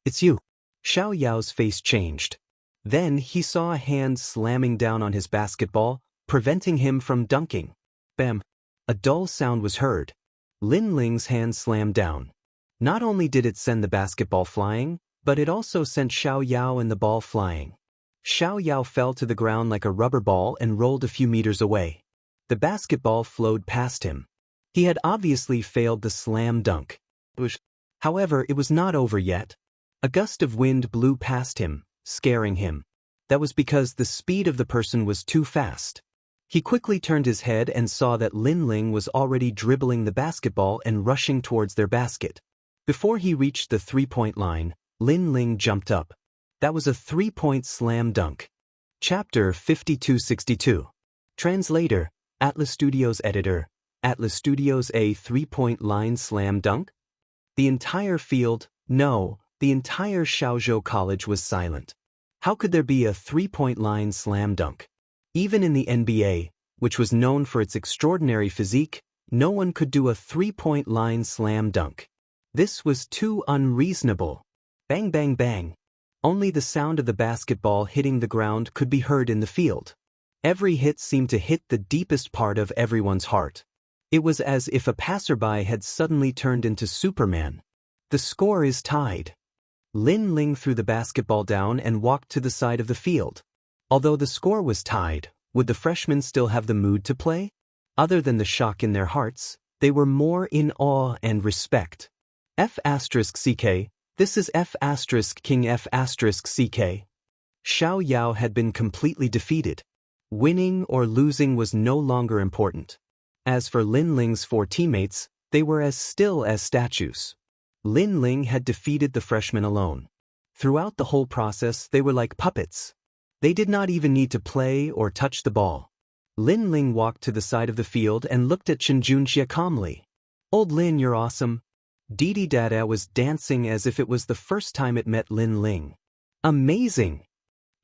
"It's you." Xiao Yao's face changed. Then he saw a hand slamming down on his basketball, preventing him from dunking. Bam! A dull sound was heard. Lin Ling's hand slammed down. Not only did it send the basketball flying, but it also sent Xiao Yao and the ball flying. Xiao Yao fell to the ground like a rubber ball and rolled a few meters away. The basketball flowed past him. He had obviously failed the slam dunk. However, it was not over yet. A gust of wind blew past him, scaring him. That was because the speed of the person was too fast. He quickly turned his head and saw that Lin Ling was already dribbling the basketball and rushing towards their basket. Before he reached the 3-point line, Lin Ling jumped up. That was a 3-point slam dunk. Chapter 5262. Translator, Atlas Studios Editor, Atlas Studios. A 3-point line slam dunk? The entire field, no, the entire Shaozhou College was silent. How could there be a 3-point line slam dunk? Even in the NBA, which was known for its extraordinary physique, no one could do a 3-point line slam dunk. This was too unreasonable. Bang bang bang. Only the sound of the basketball hitting the ground could be heard in the field. Every hit seemed to hit the deepest part of everyone's heart. It was as if a passerby had suddenly turned into Superman. The score is tied. Lin Ling threw the basketball down and walked to the side of the field. Although the score was tied, would the freshmen still have the mood to play? Other than the shock in their hearts, they were more in awe and respect. F*CK, this is F*King F*CK. Xiao Yao had been completely defeated. Winning or losing was no longer important. As for Lin Ling's 4 teammates, they were as still as statues. Lin Ling had defeated the freshmen alone. Throughout the whole process, they were like puppets. They did not even need to play or touch the ball. Lin Ling walked to the side of the field and looked at Xianxia calmly. "Old Lin, you're awesome." Didi Dada was dancing as if it was the first time it met Lin Ling. "Amazing!"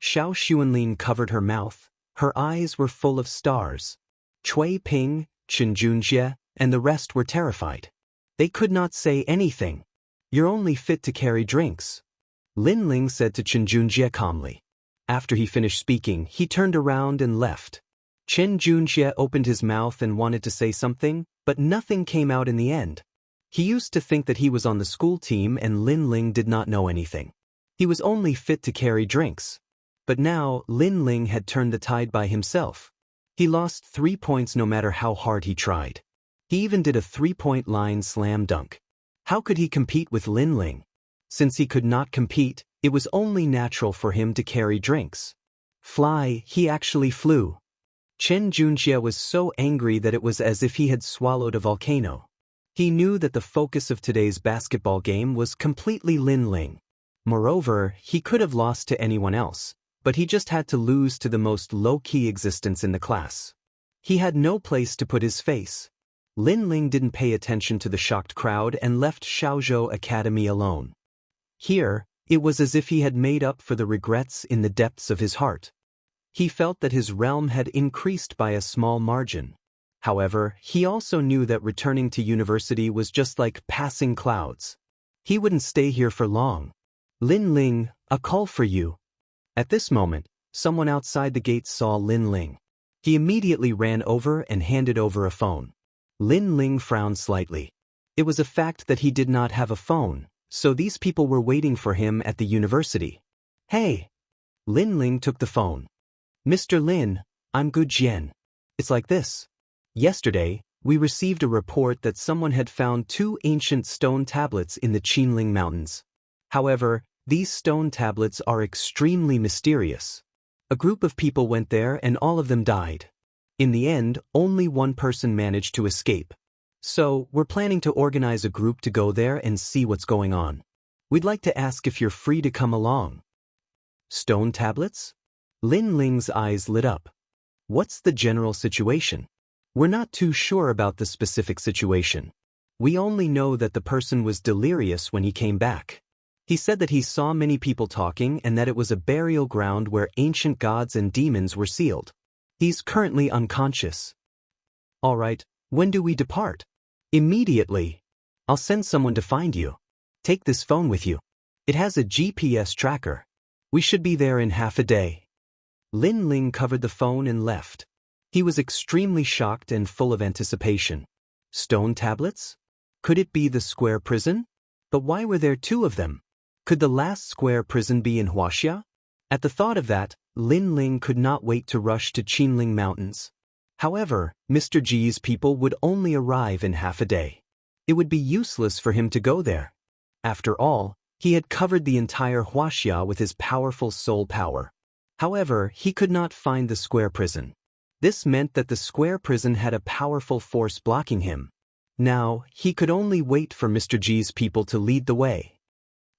Xiao Xuanlin covered her mouth. Her eyes were full of stars. Cui Ping, Xianxia, and the rest were terrified. They could not say anything. "You're only fit to carry drinks," Lin Ling said to Xianxia calmly. After he finished speaking, he turned around and left. Xianxia opened his mouth and wanted to say something, but nothing came out in the end. He used to think that he was on the school team and Lin Ling did not know anything. He was only fit to carry drinks. But now, Lin Ling had turned the tide by himself. He lost 3 points no matter how hard he tried. He even did a 3-point line slam dunk. How could he compete with Lin Ling? Since he could not compete, it was only natural for him to carry drinks. Fly, he actually flew. Xianxia was so angry that it was as if he had swallowed a volcano. He knew that the focus of today's basketball game was completely Lin Ling. Moreover, he could have lost to anyone else, but he just had to lose to the most low-key existence in the class. He had no place to put his face. Lin Ling didn't pay attention to the shocked crowd and left Xiaozhou Academy alone. Here, it was as if he had made up for the regrets in the depths of his heart. He felt that his realm had increased by a small margin. However, he also knew that returning to university was just like passing clouds. He wouldn't stay here for long. "Lin Ling, a call for you." At this moment, someone outside the gate saw Lin Ling. He immediately ran over and handed over a phone. Lin Ling frowned slightly. It was a fact that he did not have a phone, so these people were waiting for him at the university. "Hey!" Lin Ling took the phone. "Mr. Lin, I'm Gu Jian. It's like this. Yesterday, we received a report that someone had found 2 ancient stone tablets in the Qinling Mountains. However, these stone tablets are extremely mysterious. A group of people went there and all of them died. In the end, only one person managed to escape. So, we're planning to organize a group to go there and see what's going on. We'd like to ask if you're free to come along." "Stone tablets?" Lin Ling's eyes lit up. "What's the general situation?" "We're not too sure about the specific situation. We only know that the person was delirious when he came back. He said that he saw many people talking and that it was a burial ground where ancient gods and demons were sealed. He's currently unconscious." "All right, when do we depart?" "Immediately. I'll send someone to find you. Take this phone with you. It has a GPS tracker. We should be there in half a day." Lin Ling covered the phone and left. He was extremely shocked and full of anticipation. Stone tablets? Could it be the square prison? But why were there 2 of them? Could the last square prison be in Wuxia? At the thought of that, Lin Ling could not wait to rush to Qinling Mountains. However, Mr. G's people would only arrive in half a day. It would be useless for him to go there. After all, he had covered the entire Wuxia with his powerful soul power. However, he could not find the square prison. This meant that the square prison had a powerful force blocking him. Now, he could only wait for Mr. G's people to lead the way.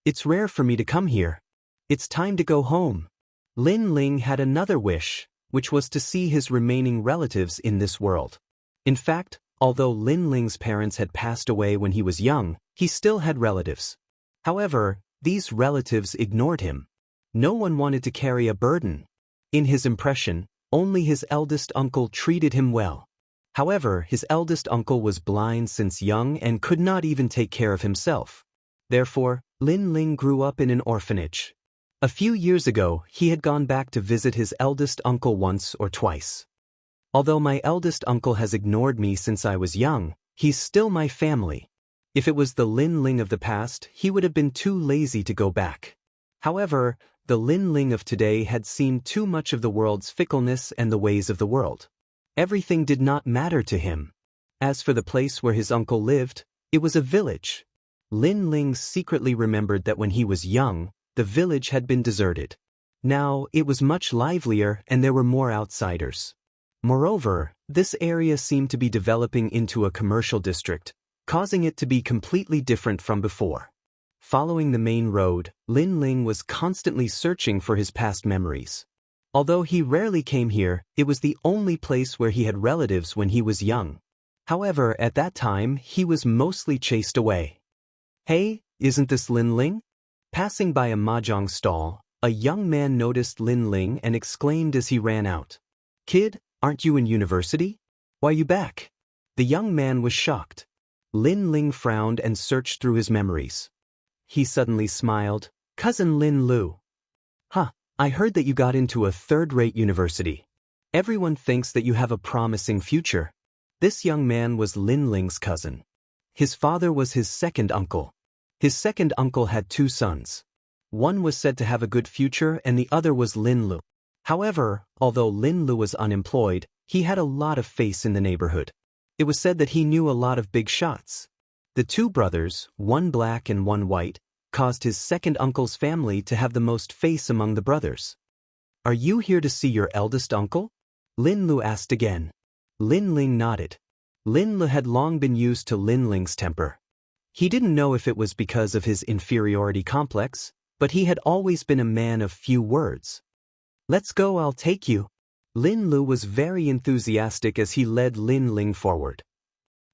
"It's rare for me to come here. It's time to go home." Lin Ling had another wish, which was to see his remaining relatives in this world. In fact, although Lin Ling's parents had passed away when he was young, he still had relatives. However, these relatives ignored him. No one wanted to carry a burden. In his impression, only his eldest uncle treated him well. However, his eldest uncle was blind since young and could not even take care of himself. Therefore, Lin Ling grew up in an orphanage. A few years ago, he had gone back to visit his eldest uncle once or twice. "Although my eldest uncle has ignored me since I was young, he's still my family." If it was the Lin Ling of the past, he would have been too lazy to go back. However, the Lin Ling of today had seen too much of the world's fickleness and the ways of the world. Everything did not matter to him. As for the place where his uncle lived, it was a village. Lin Ling secretly remembered that when he was young, the village had been deserted. Now, it was much livelier and there were more outsiders. Moreover, this area seemed to be developing into a commercial district, causing it to be completely different from before. Following the main road, Lin Ling was constantly searching for his past memories. Although he rarely came here, it was the only place where he had relatives when he was young. However, at that time, he was mostly chased away. Hey, isn't this Lin Ling? Passing by a mahjong stall, a young man noticed Lin Ling and exclaimed as he ran out. Kid, aren't you in university? Why you back? The young man was shocked. Lin Ling frowned and searched through his memories. He suddenly smiled. Cousin Lin Lu. Huh, I heard that you got into a third-rate university. Everyone thinks that you have a promising future. This young man was Lin Ling's cousin. His father was his second uncle. His second uncle had two sons. One was said to have a good future and the other was Lin Lu. However, although Lin Lu was unemployed, he had a lot of face in the neighborhood. It was said that he knew a lot of big shots. The two brothers, one black and one white, caused his second uncle's family to have the most face among the brothers. Are you here to see your eldest uncle? Lin Lu asked again. Lin Ling nodded. Lin Lu had long been used to Lin Ling's temper. He didn't know if it was because of his inferiority complex, but he had always been a man of few words. Let's go, I'll take you. Lin Lu was very enthusiastic as he led Lin Ling forward.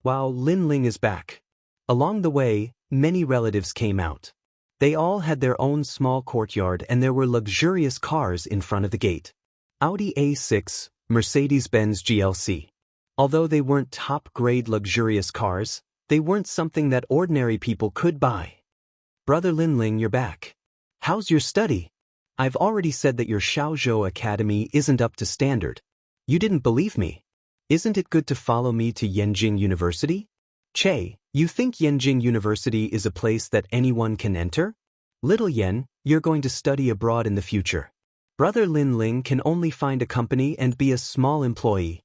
Wow, Lin Ling is back. Along the way, many relatives came out. They all had their own small courtyard and there were luxurious cars in front of the gate. Audi A6, Mercedes-Benz GLC. Although they weren't top-grade luxurious cars, they weren't something that ordinary people could buy. Brother Lin Ling, you're back. How's your study? I've already said that your Shaozhou Academy isn't up to standard. You didn't believe me. Isn't it good to follow me to Yanjing University? Che, you think Yanjing University is a place that anyone can enter? Little Yen, you're going to study abroad in the future. Brother Lin Ling can only find a company and be a small employee.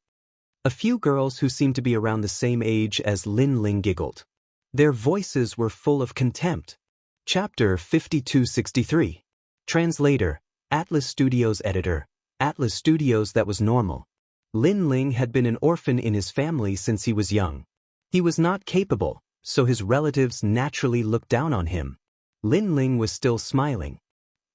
A few girls who seemed to be around the same age as Lin Ling giggled. Their voices were full of contempt. Chapter 5263. Translator, Atlas Studios editor, Atlas Studios. That was normal. Lin Ling had been an orphan in his family since he was young. He was not capable, so his relatives naturally looked down on him. Lin Ling was still smiling.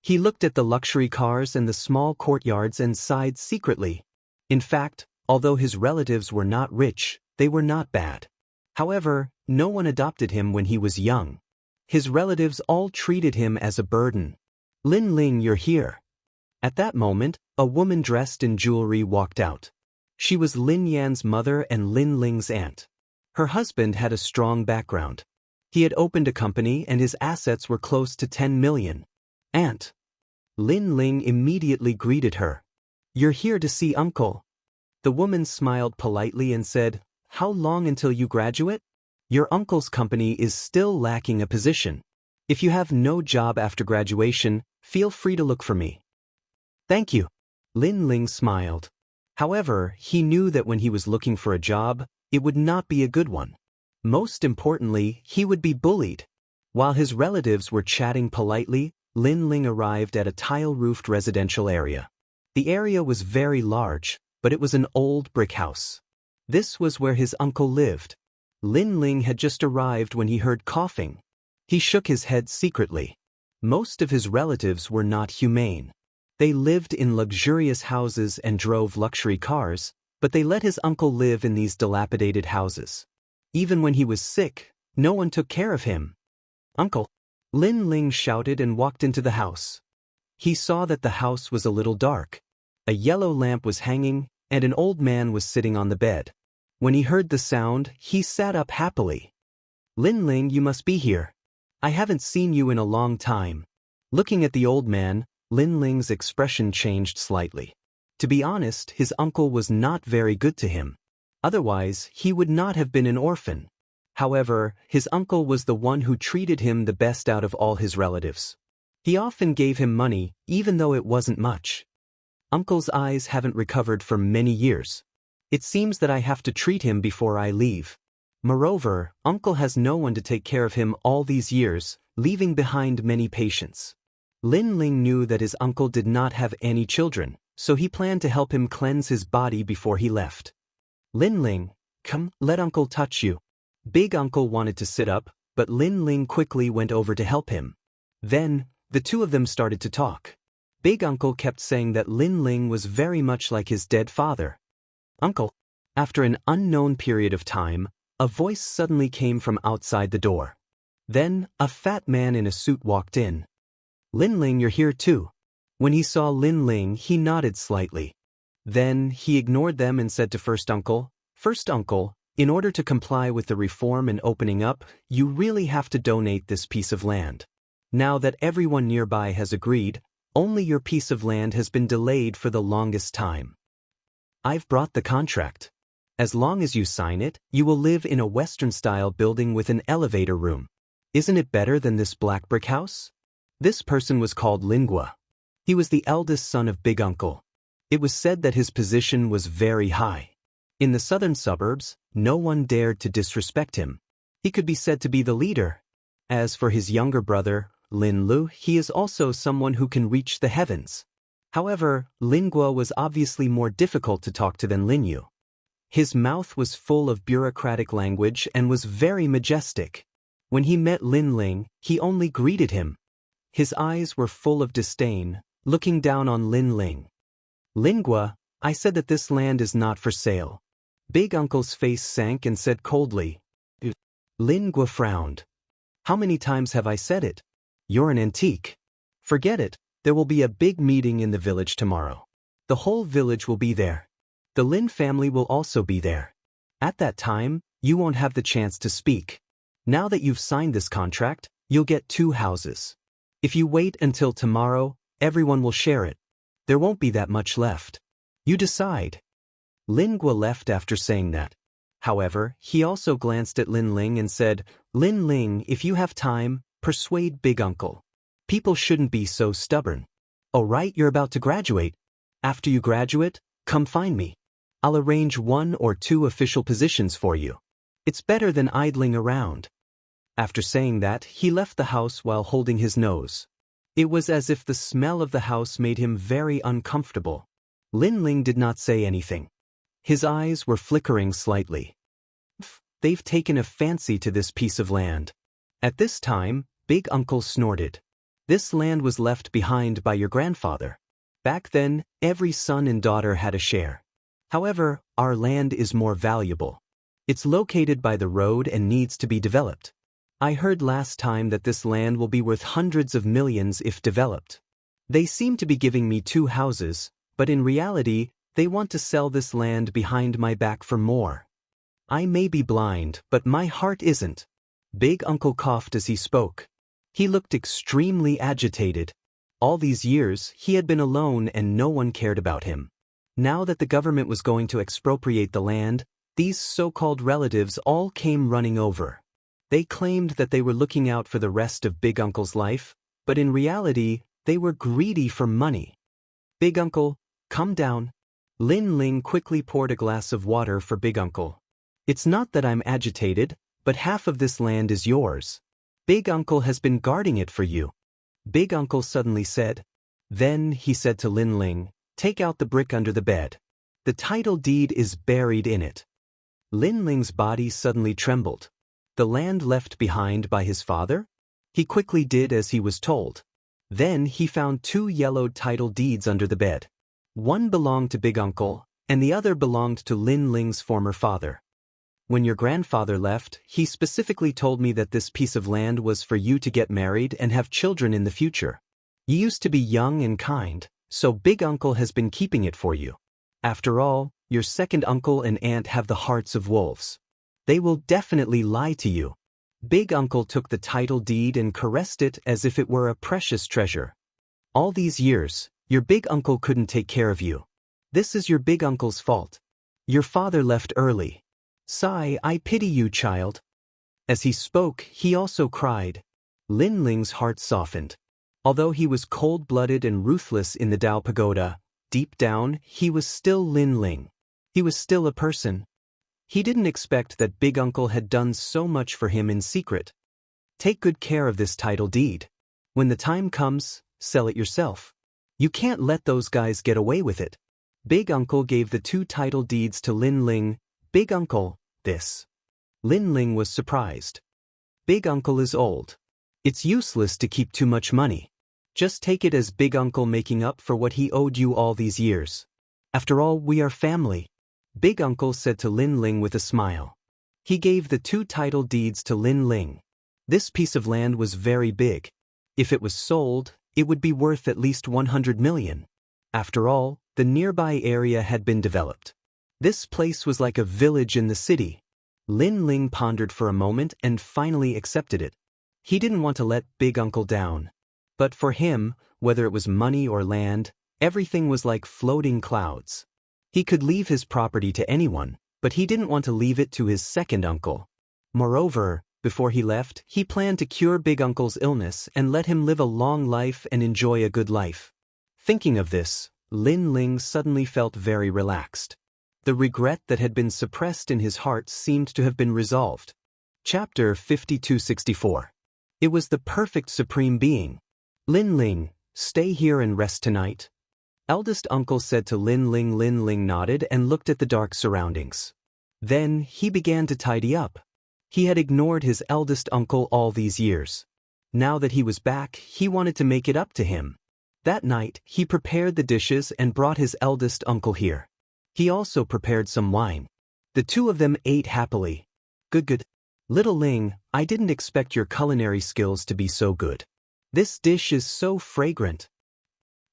He looked at the luxury cars and the small courtyards and sighed secretly. In fact, although his relatives were not rich, they were not bad. However, no one adopted him when he was young. His relatives all treated him as a burden. Lin Ling, you're here. At that moment, a woman dressed in jewelry walked out. She was Lin Yan's mother and Lin Ling's aunt. Her husband had a strong background. He had opened a company and his assets were close to 10 million. Aunt. Lin Ling immediately greeted her. You're here to see uncle. The woman smiled politely and said, How long until you graduate? Your uncle's company is still lacking a position. If you have no job after graduation, feel free to look for me. Thank you. Lin Ling smiled. However, he knew that when he was looking for a job, it would not be a good one. Most importantly, he would be bullied. While his relatives were chatting politely, Lin Ling arrived at a tile-roofed residential area. The area was very large, but it was an old brick house. This was where his uncle lived. Lin Ling had just arrived when he heard coughing. He shook his head secretly. Most of his relatives were not humane. They lived in luxurious houses and drove luxury cars, but they let his uncle live in these dilapidated houses. Even when he was sick, no one took care of him. Uncle! Lin Ling shouted and walked into the house. He saw that the house was a little dark. A yellow lamp was hanging, and an old man was sitting on the bed. When he heard the sound, he sat up happily. Lin Ling, you must be here. I haven't seen you in a long time. Looking at the old man, Lin Ling's expression changed slightly. To be honest, his uncle was not very good to him. Otherwise, he would not have been an orphan. However, his uncle was the one who treated him the best out of all his relatives. He often gave him money, even though it wasn't much. Uncle's eyes haven't recovered for many years. It seems that I have to treat him before I leave. Moreover, Uncle has no one to take care of him all these years, leaving behind many patients. Lin Ling knew that his uncle did not have any children, so he planned to help him cleanse his body before he left. Lin Ling, come, let Uncle touch you. Big Uncle wanted to sit up, but Lin Ling quickly went over to help him. Then, the two of them started to talk. Big Uncle kept saying that Lin Ling was very much like his dead father. Uncle. After an unknown period of time, a voice suddenly came from outside the door. Then, a fat man in a suit walked in. Lin Ling, you're here too. When he saw Lin Ling, he nodded slightly. Then, he ignored them and said to First Uncle, in order to comply with the reform and opening up, you really have to donate this piece of land. Now that everyone nearby has agreed, only your piece of land has been delayed for the longest time. I've brought the contract. As long as you sign it, you will live in a Western-style building with an elevator room. Isn't it better than this black brick house? This person was called Lingua. He was the eldest son of Big Uncle. It was said that his position was very high. In the southern suburbs, no one dared to disrespect him. He could be said to be the leader. As for his younger brother, Lin Lu, he is also someone who can reach the heavens. However, Lingua was obviously more difficult to talk to than Lin Yu. His mouth was full of bureaucratic language and was very majestic. When he met Lin Ling, he only greeted him. His eyes were full of disdain, looking down on Lin Ling. Lingua, I said that this land is not for sale. Big Uncle's face sank and said coldly. Lingua frowned. How many times have I said it? You're an antique. Forget it, there will be a big meeting in the village tomorrow. The whole village will be there. The Lin family will also be there. At that time, you won't have the chance to speak. Now that you've signed this contract, you'll get 2 houses. If you wait until tomorrow, everyone will share it. There won't be that much left. You decide. Lingua left after saying that. However, he also glanced at Lin Ling and said, Lin Ling, if you have time, persuade Big Uncle. People shouldn't be so stubborn. Oh right, you're about to graduate. After you graduate, come find me. I'll arrange 1 or 2 official positions for you. It's better than idling around. After saying that, he left the house while holding his nose. It was as if the smell of the house made him very uncomfortable. Lin Ling did not say anything. His eyes were flickering slightly. They've taken a fancy to this piece of land. At this time, Big Uncle snorted. This land was left behind by your grandfather. Back then, every son and daughter had a share. However, our land is more valuable. It's located by the road and needs to be developed. I heard last time that this land will be worth hundreds of millions if developed. They seem to be giving me 2 houses, but in reality, they want to sell this land behind my back for more. I may be blind, but my heart isn't. Big Uncle coughed as he spoke. He looked extremely agitated. All these years, he had been alone and no one cared about him. Now that the government was going to expropriate the land, these so-called relatives all came running over. They claimed that they were looking out for the rest of Big Uncle's life, but in reality, they were greedy for money. Big Uncle, come down. Lin Ling quickly poured a glass of water for Big Uncle. It's not that I'm agitated, but half of this land is yours. Big Uncle has been guarding it for you. Big Uncle suddenly said. Then he said to Lin Ling, take out the brick under the bed. The title deed is buried in it. Lin Ling's body suddenly trembled. The land left behind by his father? He quickly did as he was told. Then he found 2 yellowed title deeds under the bed. One belonged to Big Uncle, and the other belonged to Lin Ling's former father. When your grandfather left, he specifically told me that this piece of land was for you to get married and have children in the future. You used to be young and kind, so Big Uncle has been keeping it for you. After all, your second uncle and aunt have the hearts of wolves. They will definitely lie to you. Big Uncle took the title deed and caressed it as if it were a precious treasure. All these years, your Big Uncle couldn't take care of you. This is your Big Uncle's fault. Your father left early. Sigh, I pity you, child. As he spoke, he also cried. Lin Ling's heart softened. Although he was cold-blooded and ruthless in the Dao Pagoda, deep down, he was still Lin Ling. He was still a person. He didn't expect that Big Uncle had done so much for him in secret. Take good care of this title deed. When the time comes, sell it yourself. You can't let those guys get away with it. Big Uncle gave the 2 title deeds to Lin Ling. Big Uncle, this. Lin Ling was surprised. Big Uncle is old. It's useless to keep too much money. Just take it as big uncle making up for what he owed you all these years. After all, we are family. Big uncle said to Lin Ling with a smile. He gave the 2 title deeds to Lin Ling. This piece of land was very big. If it was sold, it would be worth at least 100 million. After all, the nearby area had been developed. This place was like a village in the city. Lin Ling pondered for a moment and finally accepted it. He didn't want to let Big Uncle down. But for him, whether it was money or land, everything was like floating clouds. He could leave his property to anyone, but he didn't want to leave it to his second uncle. Moreover, before he left, he planned to cure Big Uncle's illness and let him live a long life and enjoy a good life. Thinking of this, Lin Ling suddenly felt very relaxed. The regret that had been suppressed in his heart seemed to have been resolved. Chapter 5264. It was the perfect supreme being. Lin Ling, stay here and rest tonight. Eldest uncle said to Lin Ling. Lin Ling nodded and looked at the dark surroundings. Then he began to tidy up. He had ignored his eldest uncle all these years. Now that he was back, he wanted to make it up to him. That night, he prepared the dishes and brought his eldest uncle here. He also prepared some wine. The 2 of them ate happily. Good. Little Ling, I didn't expect your culinary skills to be so good. This dish is so fragrant.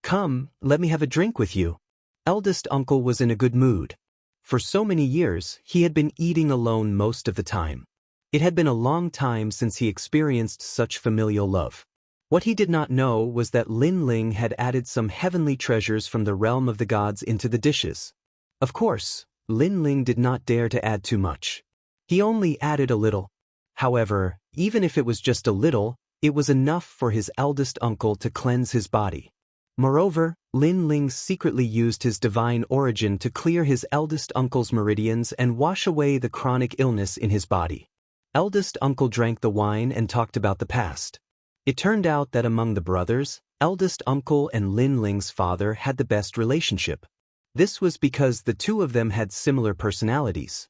Come, let me have a drink with you. Eldest uncle was in a good mood. For so many years, he had been eating alone most of the time. It had been a long time since he experienced such familial love. What he did not know was that Lin Ling had added some heavenly treasures from the realm of the gods into the dishes. Of course, Lin Ling did not dare to add too much. He only added a little. However, even if it was just a little, it was enough for his eldest uncle to cleanse his body. Moreover, Lin Ling secretly used his divine origin to clear his eldest uncle's meridians and wash away the chronic illness in his body. Eldest uncle drank the wine and talked about the past. It turned out that among the brothers, eldest uncle and Lin Ling's father had the best relationship. This was because the 2 of them had similar personalities.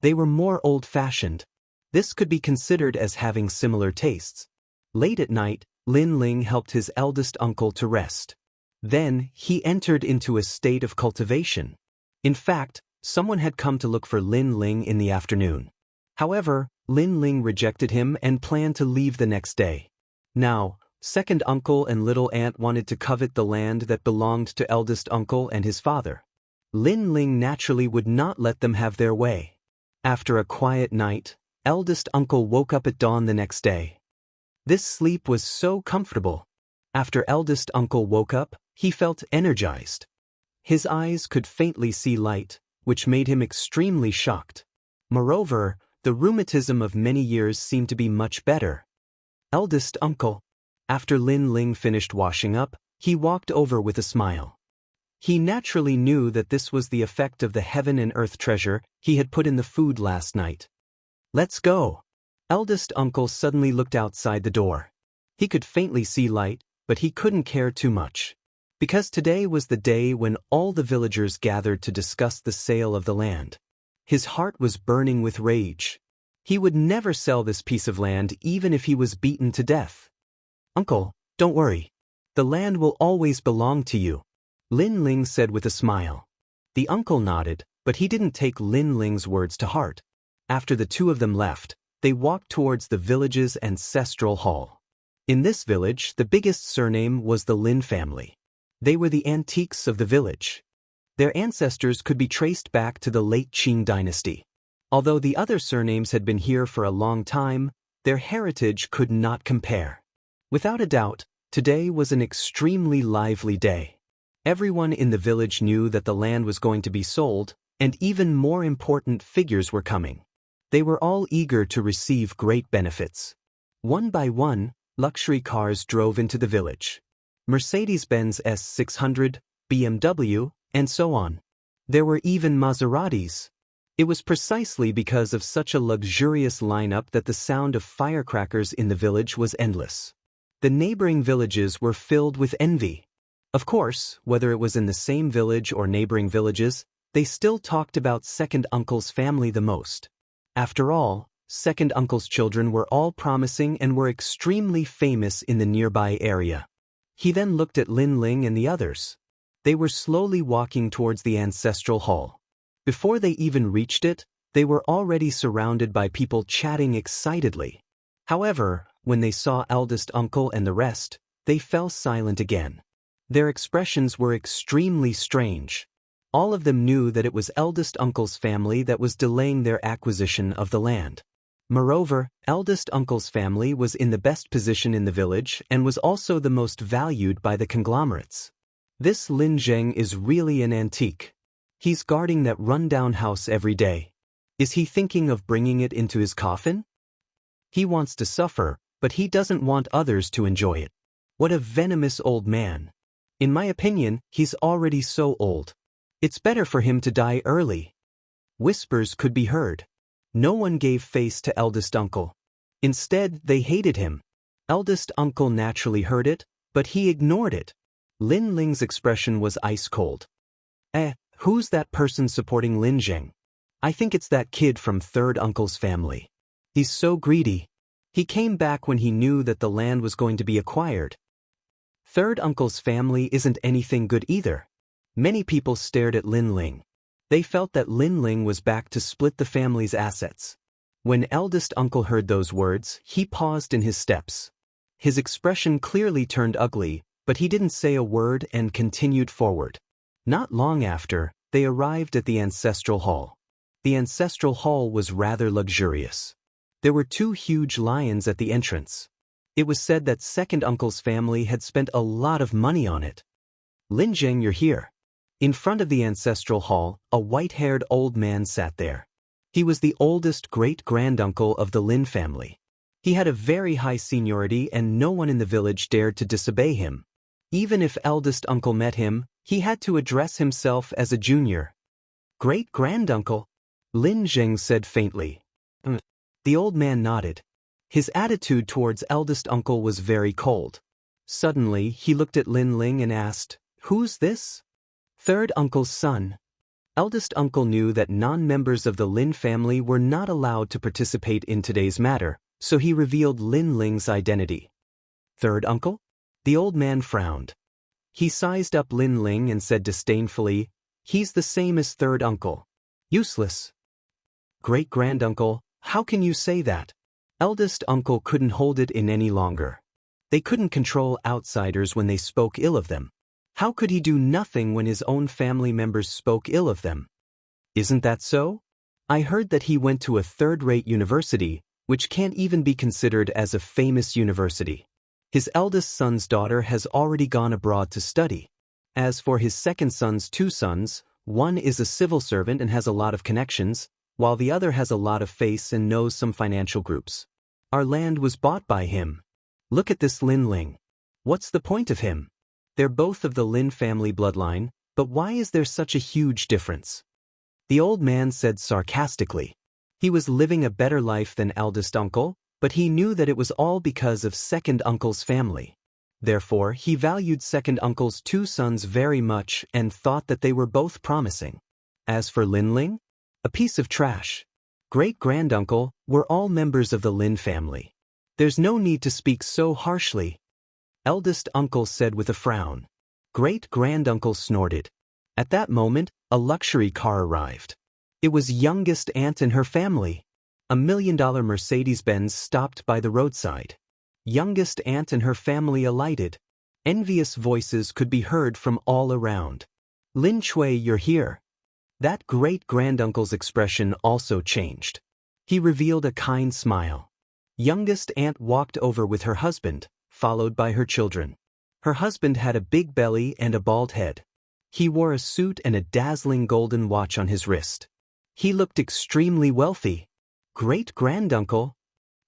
They were more old-fashioned. This could be considered as having similar tastes. Late at night, Lin Ling helped his eldest uncle to rest. Then, he entered into a state of cultivation. In fact, someone had come to look for Lin Ling in the afternoon. However, Lin Ling rejected him and planned to leave the next day. Now, second uncle and little aunt wanted to covet the land that belonged to eldest uncle and his father. Lin Ling naturally would not let them have their way. After a quiet night, eldest uncle woke up at dawn the next day. This sleep was so comfortable. After eldest uncle woke up, he felt energized. His eyes could faintly see light, which made him extremely shocked. Moreover, the rheumatism of many years seemed to be much better. Eldest uncle. After Lin Ling finished washing up, he walked over with a smile. He naturally knew that this was the effect of the heaven and earth treasure he had put in the food last night. Let's go. Eldest uncle suddenly looked outside the door. He could faintly see light, but he couldn't care too much. Because today was the day when all the villagers gathered to discuss the sale of the land. His heart was burning with rage. He would never sell this piece of land even if he was beaten to death. Uncle, don't worry. The land will always belong to you, Lin Ling said with a smile. The uncle nodded, but he didn't take Lin Ling's words to heart. After the 2 of them left, they walked towards the village's ancestral hall. In this village, the biggest surname was the Lin family. They were the antiques of the village. Their ancestors could be traced back to the late Qing dynasty. Although the other surnames had been here for a long time, their heritage could not compare. Without a doubt, today was an extremely lively day. Everyone in the village knew that the land was going to be sold, and even more important figures were coming. They were all eager to receive great benefits. One by one, luxury cars drove into the village. Mercedes-Benz S600, BMW, and so on. There were even Maseratis. It was precisely because of such a luxurious lineup that the sound of firecrackers in the village was endless. The neighboring villages were filled with envy. Of course, whether it was in the same village or neighboring villages, they still talked about second uncle's family the most. After all, second uncle's children were all promising and were extremely famous in the nearby area. He then looked at Lin Ling and the others. They were slowly walking towards the ancestral hall. Before they even reached it, they were already surrounded by people chatting excitedly. However, when they saw eldest uncle and the rest, they fell silent again. Their expressions were extremely strange. All of them knew that it was eldest uncle's family that was delaying their acquisition of the land. Moreover, eldest uncle's family was in the best position in the village and was also the most valued by the conglomerates. This Lin Zheng is really an antique. He's guarding that rundown house every day. Is he thinking of bringing it into his coffin? He wants to suffer, but he doesn't want others to enjoy it. What a venomous old man. In my opinion, he's already so old. It's better for him to die early. Whispers could be heard. No one gave face to eldest uncle. Instead, they hated him. Eldest uncle naturally heard it, but he ignored it. Lin Ling's expression was ice cold. Who's that person supporting Lin Zheng? I think it's that kid from third uncle's family. He's so greedy. He came back when he knew that the land was going to be acquired. Third uncle's family isn't anything good either. Many people stared at Lin Ling. They felt that Lin Ling was back to split the family's assets. When eldest uncle heard those words, he paused in his steps. His expression clearly turned ugly, but he didn't say a word and continued forward. Not long after, they arrived at the ancestral hall. The ancestral hall was rather luxurious. There were 2 huge lions at the entrance. It was said that second uncle's family had spent a lot of money on it. Lin Zheng, you're here. In front of the ancestral hall, a white-haired old man sat there. He was the oldest great-granduncle of the Lin family. He had a very high seniority and no one in the village dared to disobey him. Even if eldest uncle met him, he had to address himself as a junior. Great-granduncle? Lin Zheng said faintly. The old man nodded. His attitude towards eldest uncle was very cold. Suddenly, he looked at Lin Ling and asked, "Who's this?" Third uncle's son. Eldest uncle knew that non-members of the Lin family were not allowed to participate in today's matter, so he revealed Lin Ling's identity. Third uncle? The old man frowned. He sized up Lin Ling and said disdainfully, "He's the same as third uncle. Useless." Great-granduncle, how can you say that? Eldest uncle couldn't hold it in any longer. They couldn't control outsiders when they spoke ill of them. How could he do nothing when his own family members spoke ill of them? Isn't that so? I heard that he went to a third-rate university, which can't even be considered as a famous university. His eldest son's daughter has already gone abroad to study. As for his second son's 2 sons, one is a civil servant and has a lot of connections, while the other has a lot of face and knows some financial groups. Our land was bought by him. Look at this Lin Ling. What's the point of him? They're both of the Lin family bloodline, but why is there such a huge difference? The old man said sarcastically. He was living a better life than eldest uncle, but he knew that it was all because of second uncle's family. Therefore, he valued second uncle's 2 sons very much and thought that they were both promising. As for Lin Ling, a piece of trash. Great-granduncle, we're all members of the Lin family. There's no need to speak so harshly. Eldest uncle said with a frown. Great-granduncle snorted. At that moment, a luxury car arrived. It was youngest aunt and her family. A $1 million Mercedes-Benz stopped by the roadside. Youngest aunt and her family alighted. Envious voices could be heard from all around. Lin Chui, you're here. That great-granduncle's expression also changed. He revealed a kind smile. Youngest aunt walked over with her husband, followed by her children. Her husband had a big belly and a bald head. He wore a suit and a dazzling golden watch on his wrist. He looked extremely wealthy. Great-granduncle?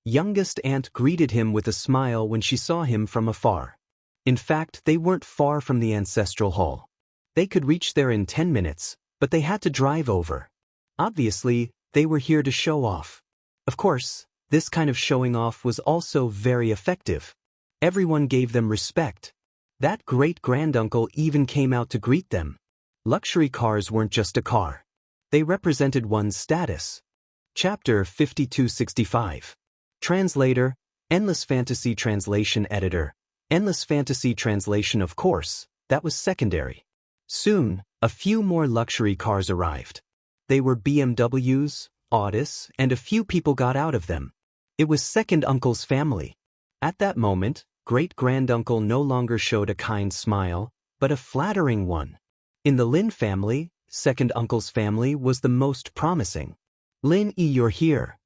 Youngest aunt greeted him with a smile when she saw him from afar. In fact, they weren't far from the ancestral hall. They could reach there in 10 minutes, but they had to drive over. Obviously, they were here to show off. Of course, this kind of showing off was also very effective. Everyone gave them respect. That great-granduncle even came out to greet them. Luxury cars weren't just a car. They represented one's status. Chapter 5265. Translator, Endless Fantasy Translation Editor, Endless fantasy translation, of course, that was secondary. Soon, a few more luxury cars arrived. They were BMWs, Audis, and a few people got out of them. It was second uncle's family. At that moment, great-granduncle no longer showed a kind smile, but a flattering one. In the Lin family, second uncle's family was the most promising. Lin-yi, you're here.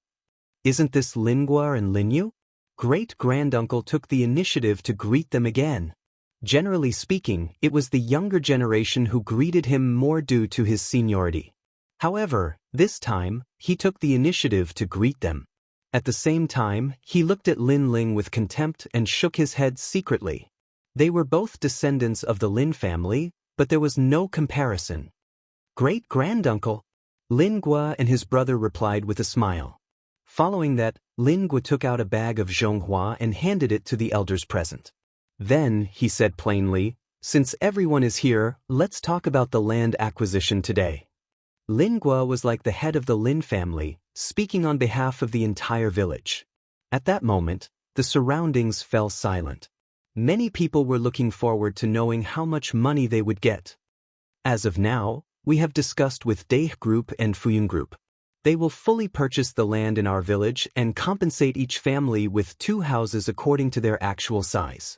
Isn't this Lingua and Linyu? Great-granduncle took the initiative to greet them again. Generally speaking, it was the younger generation who greeted him more due to his seniority. However, this time, he took the initiative to greet them. At the same time, he looked at Lin Ling with contempt and shook his head secretly. They were both descendants of the Lin family, but there was no comparison. Great-granduncle? Lingua and his brother replied with a smile. Following that, Lingua took out a bag of zhonghua and handed it to the elders present. Then, he said plainly, since everyone is here, let's talk about the land acquisition today. Lingua was like the head of the Lin family, speaking on behalf of the entire village. At that moment, the surroundings fell silent. Many people were looking forward to knowing how much money they would get. As of now, we have discussed with Daoist Group and Fuyun Group. They will fully purchase the land in our village and compensate each family with 2 houses according to their actual size.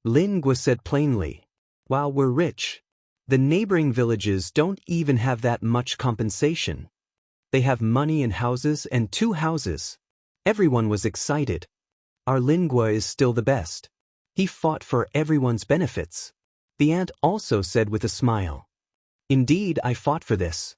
Lingua said plainly, "While we're rich, the neighboring villages don't even have that much compensation. They have money and houses and 2 houses." Everyone was excited. Our Lingua is still the best. He fought for everyone's benefits. The aunt also said with a smile. Indeed, I fought for this.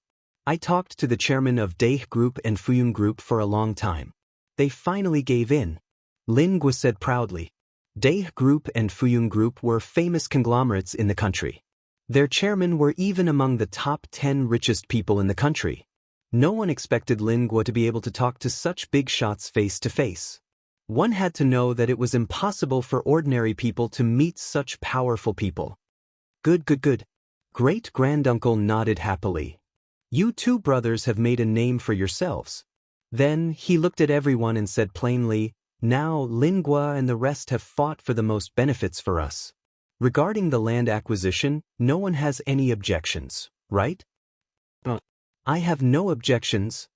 I talked to the chairman of Daoist Group and Fuyun Group for a long time. They finally gave in. Lingua said proudly. Daoist Group and Fuyun Group were famous conglomerates in the country. Their chairmen were even among the top 10 richest people in the country. No one expected Lingua to be able to talk to such big shots face to face. One had to know that it was impossible for ordinary people to meet such powerful people. Good. Great-granduncle nodded happily. You 2 brothers have made a name for yourselves. Then he looked at everyone and said plainly, now Lingua and the rest have fought for the most benefits for us. Regarding the land acquisition, no one has any objections, right? I have no objections.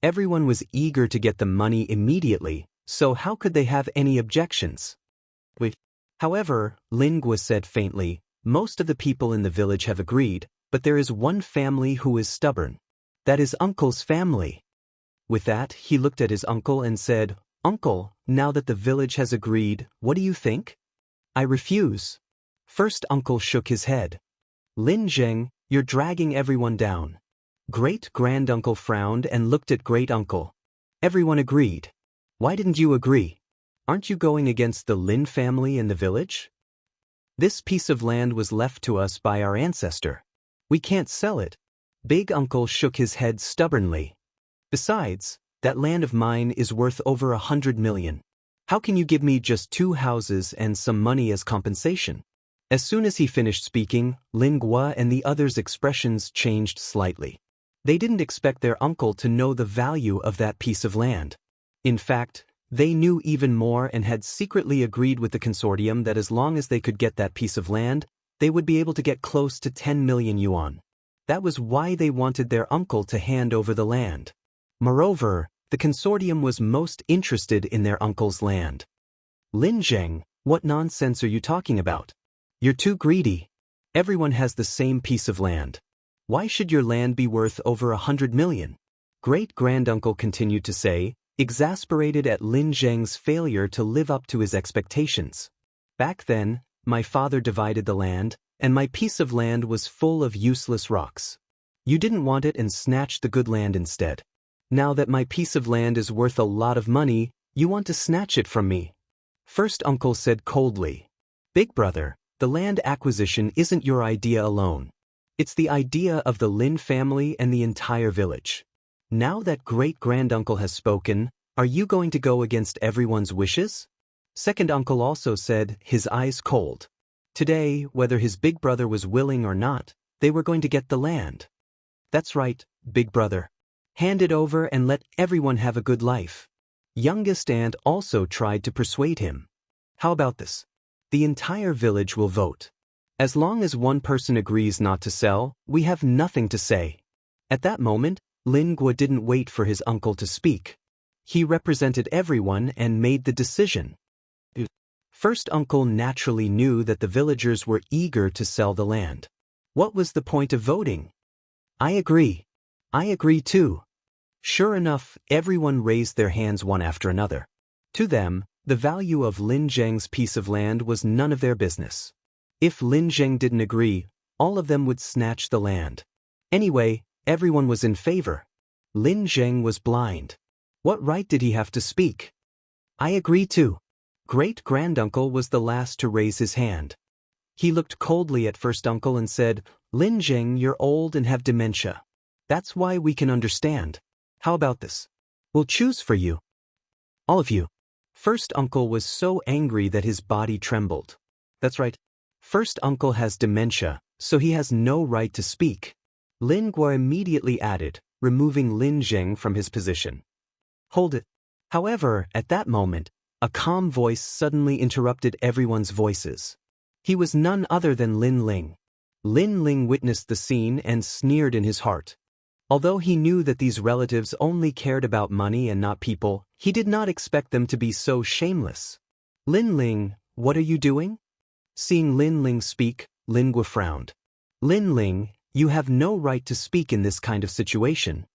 Everyone was eager to get the money immediately, so how could they have any objections? However, Lingua said faintly, most of the people in the village have agreed, but there is one family who is stubborn. That is Uncle's family. With that, he looked at his uncle and said, Uncle, now that the village has agreed, what do you think? I refuse. First Uncle shook his head. Lin Zheng, you're dragging everyone down. Great-granduncle frowned and looked at great-uncle. Everyone agreed. Why didn't you agree? Aren't you going against the Lin family in the village? This piece of land was left to us by our ancestor. We can't sell it. Big Uncle shook his head stubbornly. Besides, that land of mine is worth over 100 million. How can you give me just 2 houses and some money as compensation? As soon as he finished speaking, Lingua and the others' expressions changed slightly. They didn't expect their uncle to know the value of that piece of land. In fact, they knew even more and had secretly agreed with the consortium that as long as they could get that piece of land, they would be able to get close to 10 million yuan. That was why they wanted their uncle to hand over the land. Moreover, the consortium was most interested in their uncle's land. Lin Zheng, what nonsense are you talking about? You're too greedy. Everyone has the same piece of land. Why should your land be worth over 100 million? Great-granduncle continued to say, exasperated at Lin Zheng's failure to live up to his expectations. Back then, my father divided the land, and my piece of land was full of useless rocks. You didn't want it and snatched the good land instead. Now that my piece of land is worth a lot of money, you want to snatch it from me. First Uncle said coldly, Big brother, the land acquisition isn't your idea alone. It's the idea of the Lin family and the entire village. Now that great-granduncle has spoken, are you going to go against everyone's wishes? Second uncle also said, his eyes cold. Today, whether his big brother was willing or not, they were going to get the land. That's right, big brother. Hand it over and let everyone have a good life. Youngest aunt also tried to persuade him. How about this? the entire village will vote. As long as one person agrees not to sell, we have nothing to say. At that moment, Lin Guo didn't wait for his uncle to speak. He represented everyone and made the decision. First uncle naturally knew that the villagers were eager to sell the land. What was the point of voting? I agree. I agree too. Sure enough, everyone raised their hands one after another. To them, the value of Lin Zheng's piece of land was none of their business. If Lin Zheng didn't agree, all of them would snatch the land. Anyway, everyone was in favor. Lin Zheng was blind. What right did he have to speak? I agree too. Great-granduncle was the last to raise his hand. He looked coldly at first uncle and said, Lin Zheng, you're old and have dementia. That's why we can understand. How about this? We'll choose for you. All of you. First uncle was so angry that his body trembled. That's right. First uncle has dementia, so he has no right to speak. Lin Guo immediately added, removing Lin Zheng from his position. Hold it. However, at that moment, a calm voice suddenly interrupted everyone's voices. He was none other than Lin Ling. Lin Ling witnessed the scene and sneered in his heart. Although he knew that these relatives only cared about money and not people, he did not expect them to be so shameless. Lin Ling, what are you doing? Seeing Lin Ling speak, Lin Guo frowned. Lin Ling, you have no right to speak in this kind of situation.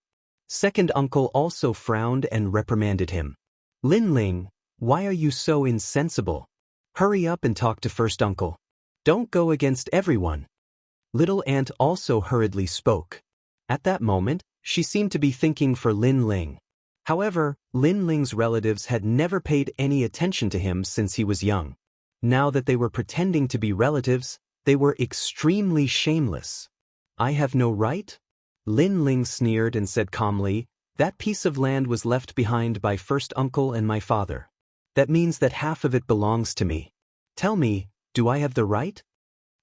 Second uncle also frowned and reprimanded him. Lin Ling, why are you so insensible? Hurry up and talk to first uncle. Don't go against everyone. Little aunt also hurriedly spoke. At that moment, she seemed to be thinking for Lin Ling. However, Lin Ling's relatives had never paid any attention to him since he was young. Now that they were pretending to be relatives, they were extremely shameless. I have no right? Lin Ling sneered and said calmly, that piece of land was left behind by first uncle and my father. That means that half of it belongs to me. Tell me, do I have the right?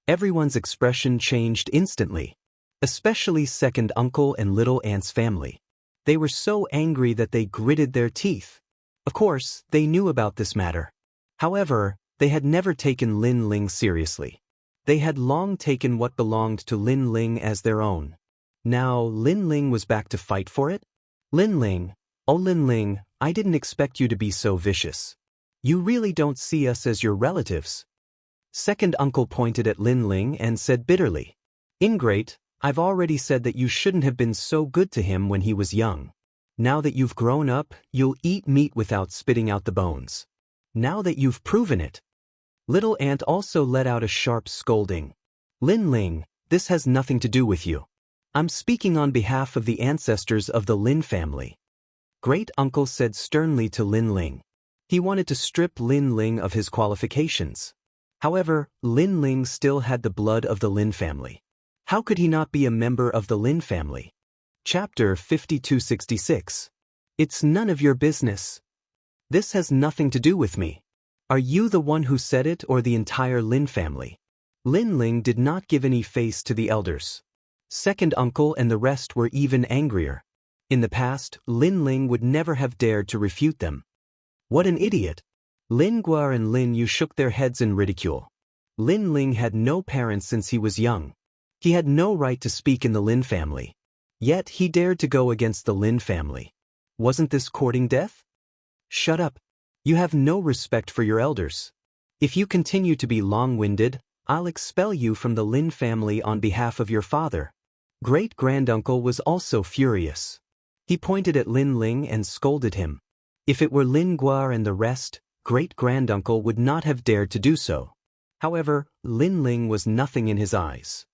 Everyone's expression changed instantly. Especially second uncle and little aunt's family. They were so angry that they gritted their teeth. Of course, they knew about this matter. However, they had never taken Lin Ling seriously. They had long taken what belonged to Lin Ling as their own. Now, Lin Ling was back to fight for it? Lin Ling, oh Lin Ling, I didn't expect you to be so vicious. You really don't see us as your relatives. Second uncle pointed at Lin Ling and said bitterly, Ingrate, I've already said that you shouldn't have been so good to him when he was young. Now that you've grown up, you'll eat meat without spitting out the bones. Now that you've proven it. Little aunt also let out a sharp scolding. Lin Ling, this has nothing to do with you. I'm speaking on behalf of the ancestors of the Lin family. Great uncle said sternly to Lin Ling. He wanted to strip Lin Ling of his qualifications. However, Lin Ling still had the blood of the Lin family. How could he not be a member of the Lin family? Chapter 5266. It's none of your business. This has nothing to do with me. Are you the one who said it or the entire Lin family? Lin Ling did not give any face to the elders. Second uncle and the rest were even angrier. In the past, Lin Ling would never have dared to refute them. What an idiot! Lin Guo and Lin Yu shook their heads in ridicule. Lin Ling had no parents since he was young. He had no right to speak in the Lin family. Yet he dared to go against the Lin family. Wasn't this courting death? Shut up. You have no respect for your elders. If you continue to be long-winded, I'll expel you from the Lin family on behalf of your father. Great-granduncle was also furious. He pointed at Lin Ling and scolded him. If it were Lin Guo and the rest, great-granduncle would not have dared to do so. However, Lin Ling was nothing in his eyes.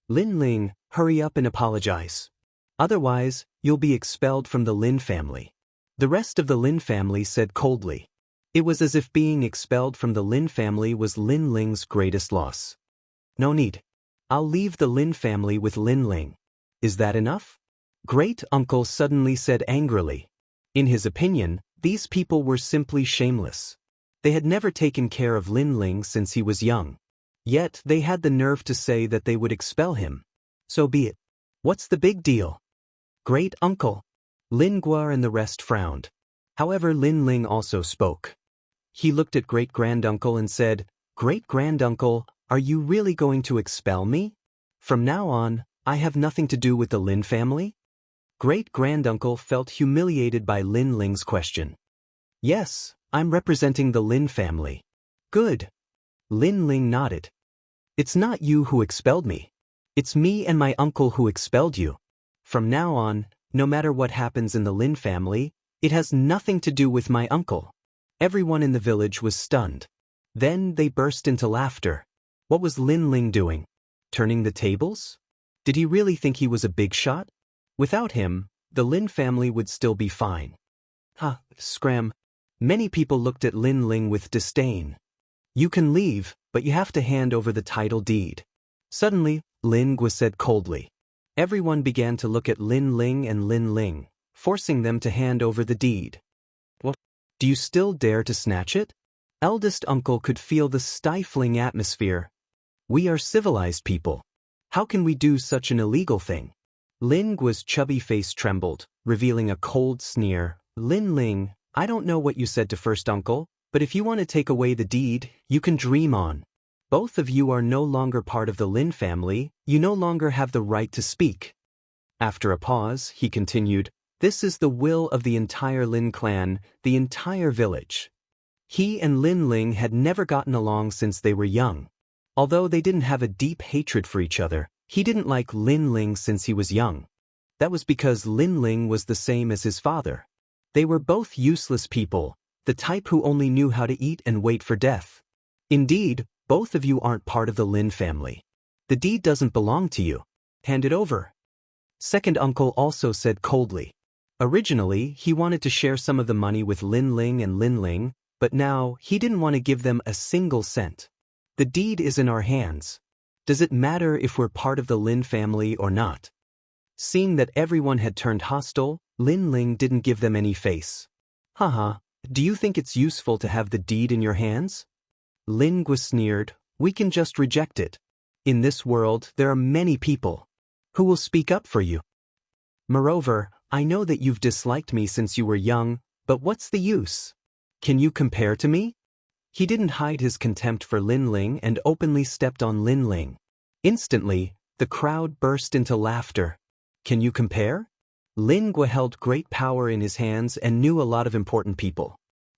Lin Ling, hurry up and apologize. Otherwise, you'll be expelled from the Lin family. The rest of the Lin family said coldly. It was as if being expelled from the Lin family was Lin Ling's greatest loss. No need. I'll leave the Lin family with Lin Ling. Is that enough? Great-uncle suddenly said angrily. In his opinion, these people were simply shameless. They had never taken care of Lin Ling since he was young. Yet they had the nerve to say that they would expel him. So be it. What's the big deal? Great-uncle. Lin Guo and the rest frowned. However, Lin Ling also spoke. He looked at great-granduncle and said, Great-granduncle, are you really going to expel me? From now on, I have nothing to do with the Lin family? Great-granduncle felt humiliated by Lin Ling's question. Yes, I'm representing the Lin family. Good. Lin Ling nodded. It's not you who expelled me. It's me and my uncle who expelled you. From now on, no matter what happens in the Lin family, it has nothing to do with my uncle. Everyone in the village was stunned. Then they burst into laughter. What was Lin Ling doing? Turning the tables? Did he really think he was a big shot? Without him, the Lin family would still be fine. Scram. Many people looked at Lin Ling with disdain. You can leave, but you have to hand over the title deed. Suddenly, Lin Gua said coldly. Everyone began to look at Lin Ling and Lin Ling, forcing them to hand over the deed. What? Do you still dare to snatch it? Eldest uncle could feel the stifling atmosphere. We are civilized people. How can we do such an illegal thing? Lin Gua's chubby face trembled, revealing a cold sneer. Lin Ling, I don't know what you said to first uncle, but if you want to take away the deed, you can dream on. Both of you are no longer part of the Lin family, you no longer have the right to speak. After a pause, he continued, this is the will of the entire Lin clan, the entire village. He and Lin Ling had never gotten along since they were young. Although they didn't have a deep hatred for each other, he didn't like Lin Ling since he was young. That was because Lin Ling was the same as his father. They were both useless people, the type who only knew how to eat and wait for death. Indeed, both of you aren't part of the Lin family. The deed doesn't belong to you. Hand it over. Second uncle also said coldly. Originally, he wanted to share some of the money with Lin Ling and Lin Ling, but now he didn't want to give them a single cent. The deed is in our hands. Does it matter if we're part of the Lin family or not? Seeing that everyone had turned hostile, Lin Ling didn't give them any face. Haha, do you think it's useful to have the deed in your hands? Lin Gua sneered, we can just reject it. In this world, there are many people who will speak up for you. Moreover, I know that you've disliked me since you were young, but what's the use? Can you compare to me? He didn't hide his contempt for Lin Ling and openly stepped on Lin Ling. Instantly, the crowd burst into laughter. Can you compare? Lin Gua held great power in his hands and knew a lot of important people.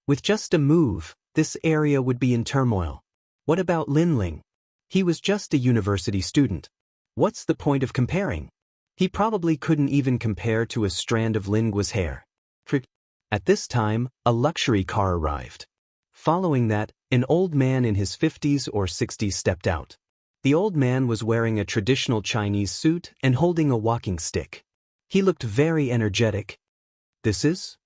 With just a move, this area would be in turmoil. What about Lin Ling? He was just a university student. What's the point of comparing? He probably couldn't even compare to a strand of Lin Gua's hair. At this time, a luxury car arrived. Following that, an old man in his 50s or 60s stepped out. The old man was wearing a traditional Chinese suit and holding a walking stick. He looked very energetic. This is?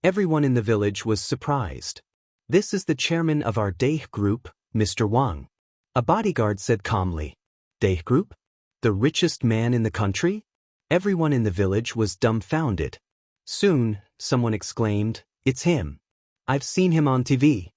Everyone in the village was surprised. This is the chairman of our Daoist group, Mr. Wang. A bodyguard said calmly. Daoist group? The richest man in the country? Everyone in the village was dumbfounded. Soon, someone exclaimed, it's him. I've seen him on TV.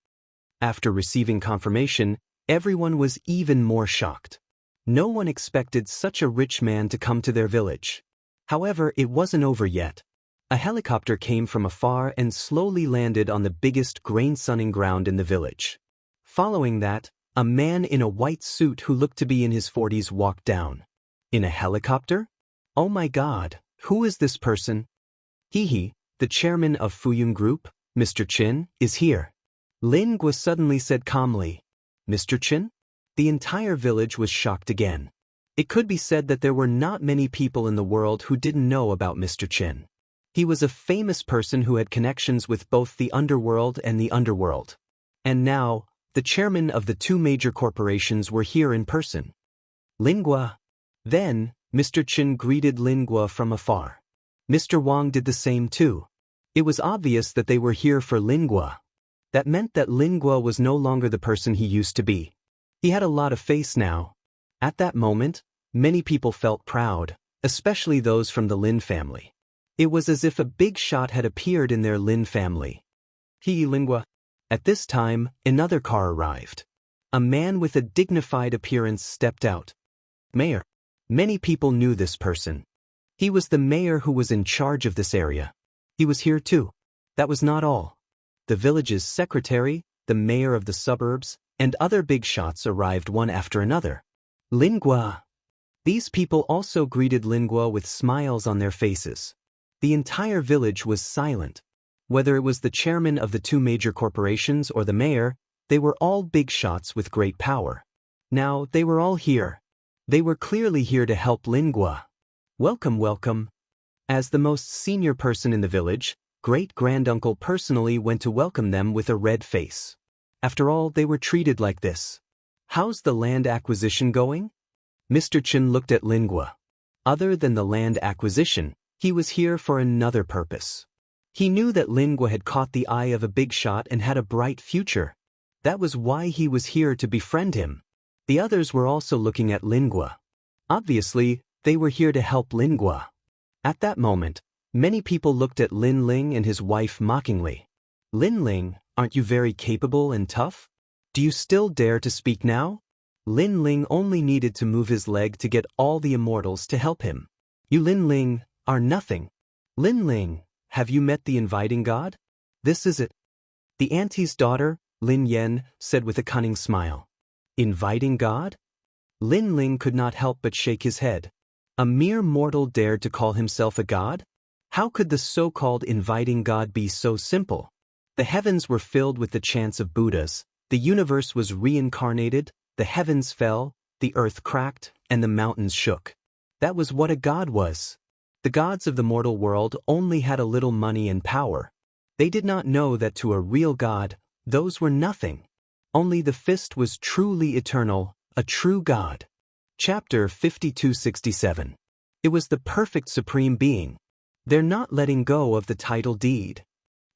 After receiving confirmation, everyone was even more shocked. No one expected such a rich man to come to their village. However, it wasn't over yet. A helicopter came from afar and slowly landed on the biggest grain sunning ground in the village. Following that, a man in a white suit who looked to be in his 40s walked down. In a helicopter? Oh my God, who is this person? He, the chairman of Fuyun Group, Mr. Qin, is here. Lin Gua suddenly said calmly. Mr. Qin? The entire village was shocked again. It could be said that there were not many people in the world who didn't know about Mr. Qin. He was a famous person who had connections with both the underworld and the underworld. And now, the chairman of the two major corporations were here in person. Lin Gua. Then, Mr. Qin greeted Lin Gua from afar. Mr. Wang did the same too. It was obvious that they were here for Lin Gua. That meant that Lin Gua was no longer the person he used to be. He had a lot of face now. At that moment, many people felt proud, especially those from the Lin family. It was as if a big shot had appeared in their Lin family. Lin Gua. At this time, another car arrived. A man with a dignified appearance stepped out. Mayor. Many people knew this person. He was the mayor who was in charge of this area. He was here too. That was not all. The village's secretary, the mayor of the suburbs, and other big shots arrived one after another. Lingua. These people also greeted Lingua with smiles on their faces. The entire village was silent. Whether it was the chairman of the two major corporations or the mayor, they were all big shots with great power. Now, they were all here. They were clearly here to help Lingua. Welcome, welcome. As the most senior person in the village, great-granduncle personally went to welcome them with a red face. After all, they were treated like this. How's the land acquisition going? Mr. Chen looked at Lingua. Other than the land acquisition, he was here for another purpose. He knew that Lingua had caught the eye of a big shot and had a bright future. That was why he was here to befriend him. The others were also looking at Lingua. Obviously, they were here to help Lingua. At that moment, many people looked at Lin Ling and his wife mockingly. Lin Ling, aren't you very capable and tough? Do you still dare to speak now? Lin Ling only needed to move his leg to get all the immortals to help him. You Lin Ling are nothing. Lin Ling, have you met the inviting god? This is it. The auntie's daughter, Lin Yen, said with a cunning smile. Inviting god? Lin Ling could not help but shake his head. A mere mortal dared to call himself a god? How could the so-called inviting god be so simple? The heavens were filled with the chants of Buddhas, the universe was reincarnated, the heavens fell, the earth cracked, and the mountains shook. That was what a god was. The gods of the mortal world only had a little money and power. They did not know that to a real god, those were nothing. Only the fist was truly eternal, a true god. Chapter 5267. It was the perfect supreme being. They're not letting go of the title deed.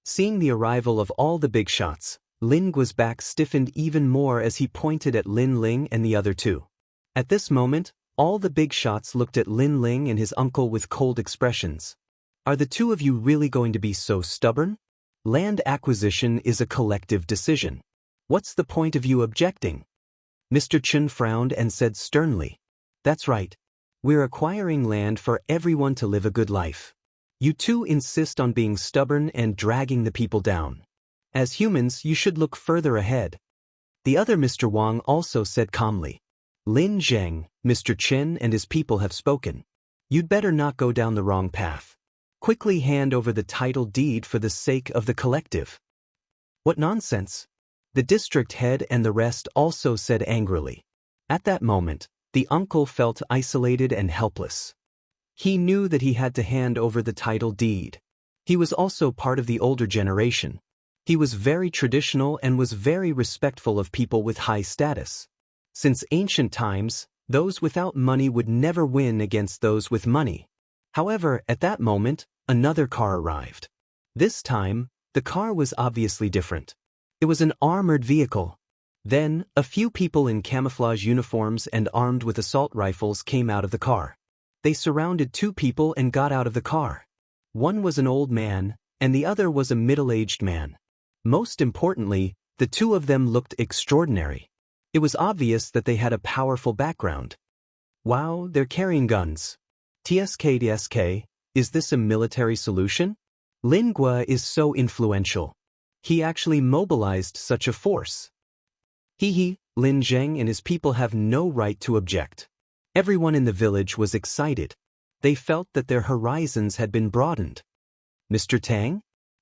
Seeing the arrival of all the big shots, Lingua's back stiffened even more as he pointed at Lin Ling and the other two. At this moment, all the big shots looked at Lin Ling and his uncle with cold expressions. Are the two of you really going to be so stubborn? Land acquisition is a collective decision. What's the point of you objecting? Mr. Chen frowned and said sternly. That's right. We're acquiring land for everyone to live a good life. You two insist on being stubborn and dragging the people down. As humans, you should look further ahead. The other Mr. Wang also said calmly. Lin Zheng, Mr. Chen and his people have spoken. You'd better not go down the wrong path. Quickly hand over the title deed for the sake of the collective. What nonsense! The district head and the rest also said angrily. At that moment, the uncle felt isolated and helpless. He knew that he had to hand over the title deed. He was also part of the older generation. He was very traditional and was very respectful of people with high status. Since ancient times, those without money would never win against those with money. However, at that moment, another car arrived. This time, the car was obviously different. It was an armored vehicle. Then, a few people in camouflage uniforms and armed with assault rifles came out of the car. They surrounded two people and got out of the car. One was an old man, and the other was a middle-aged man. Most importantly, the two of them looked extraordinary. It was obvious that they had a powerful background. Wow, they're carrying guns. TSK, is this a military solution? Lingua is so influential. He actually mobilized such a force. Lin Zheng and his people have no right to object. Everyone in the village was excited. They felt that their horizons had been broadened. Mr. Tang?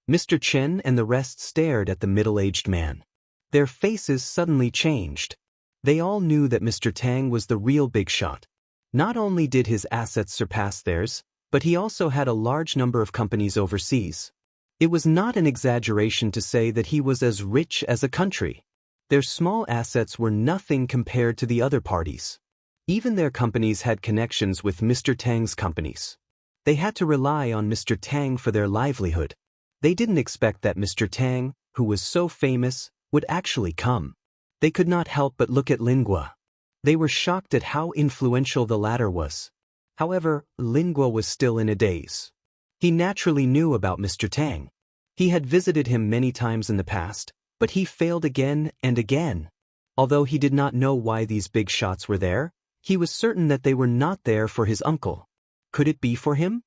Mr. Chen and the rest stared at the middle-aged man. Their faces suddenly changed. They all knew that Mr. Tang was the real big shot. Not only did his assets surpass theirs, but he also had a large number of companies overseas. It was not an exaggeration to say that he was as rich as a country. Their small assets were nothing compared to the other parties. Even their companies had connections with Mr. Tang's companies. They had to rely on Mr. Tang for their livelihood. They didn't expect that Mr. Tang, who was so famous, would actually come. They could not help but look at Lingua. They were shocked at how influential the latter was. However, Lingua was still in a daze. He naturally knew about Mr. Tang. He had visited him many times in the past, but he failed again and again. Although he did not know why these big shots were there, he was certain that they were not there for his uncle. Could it be for him?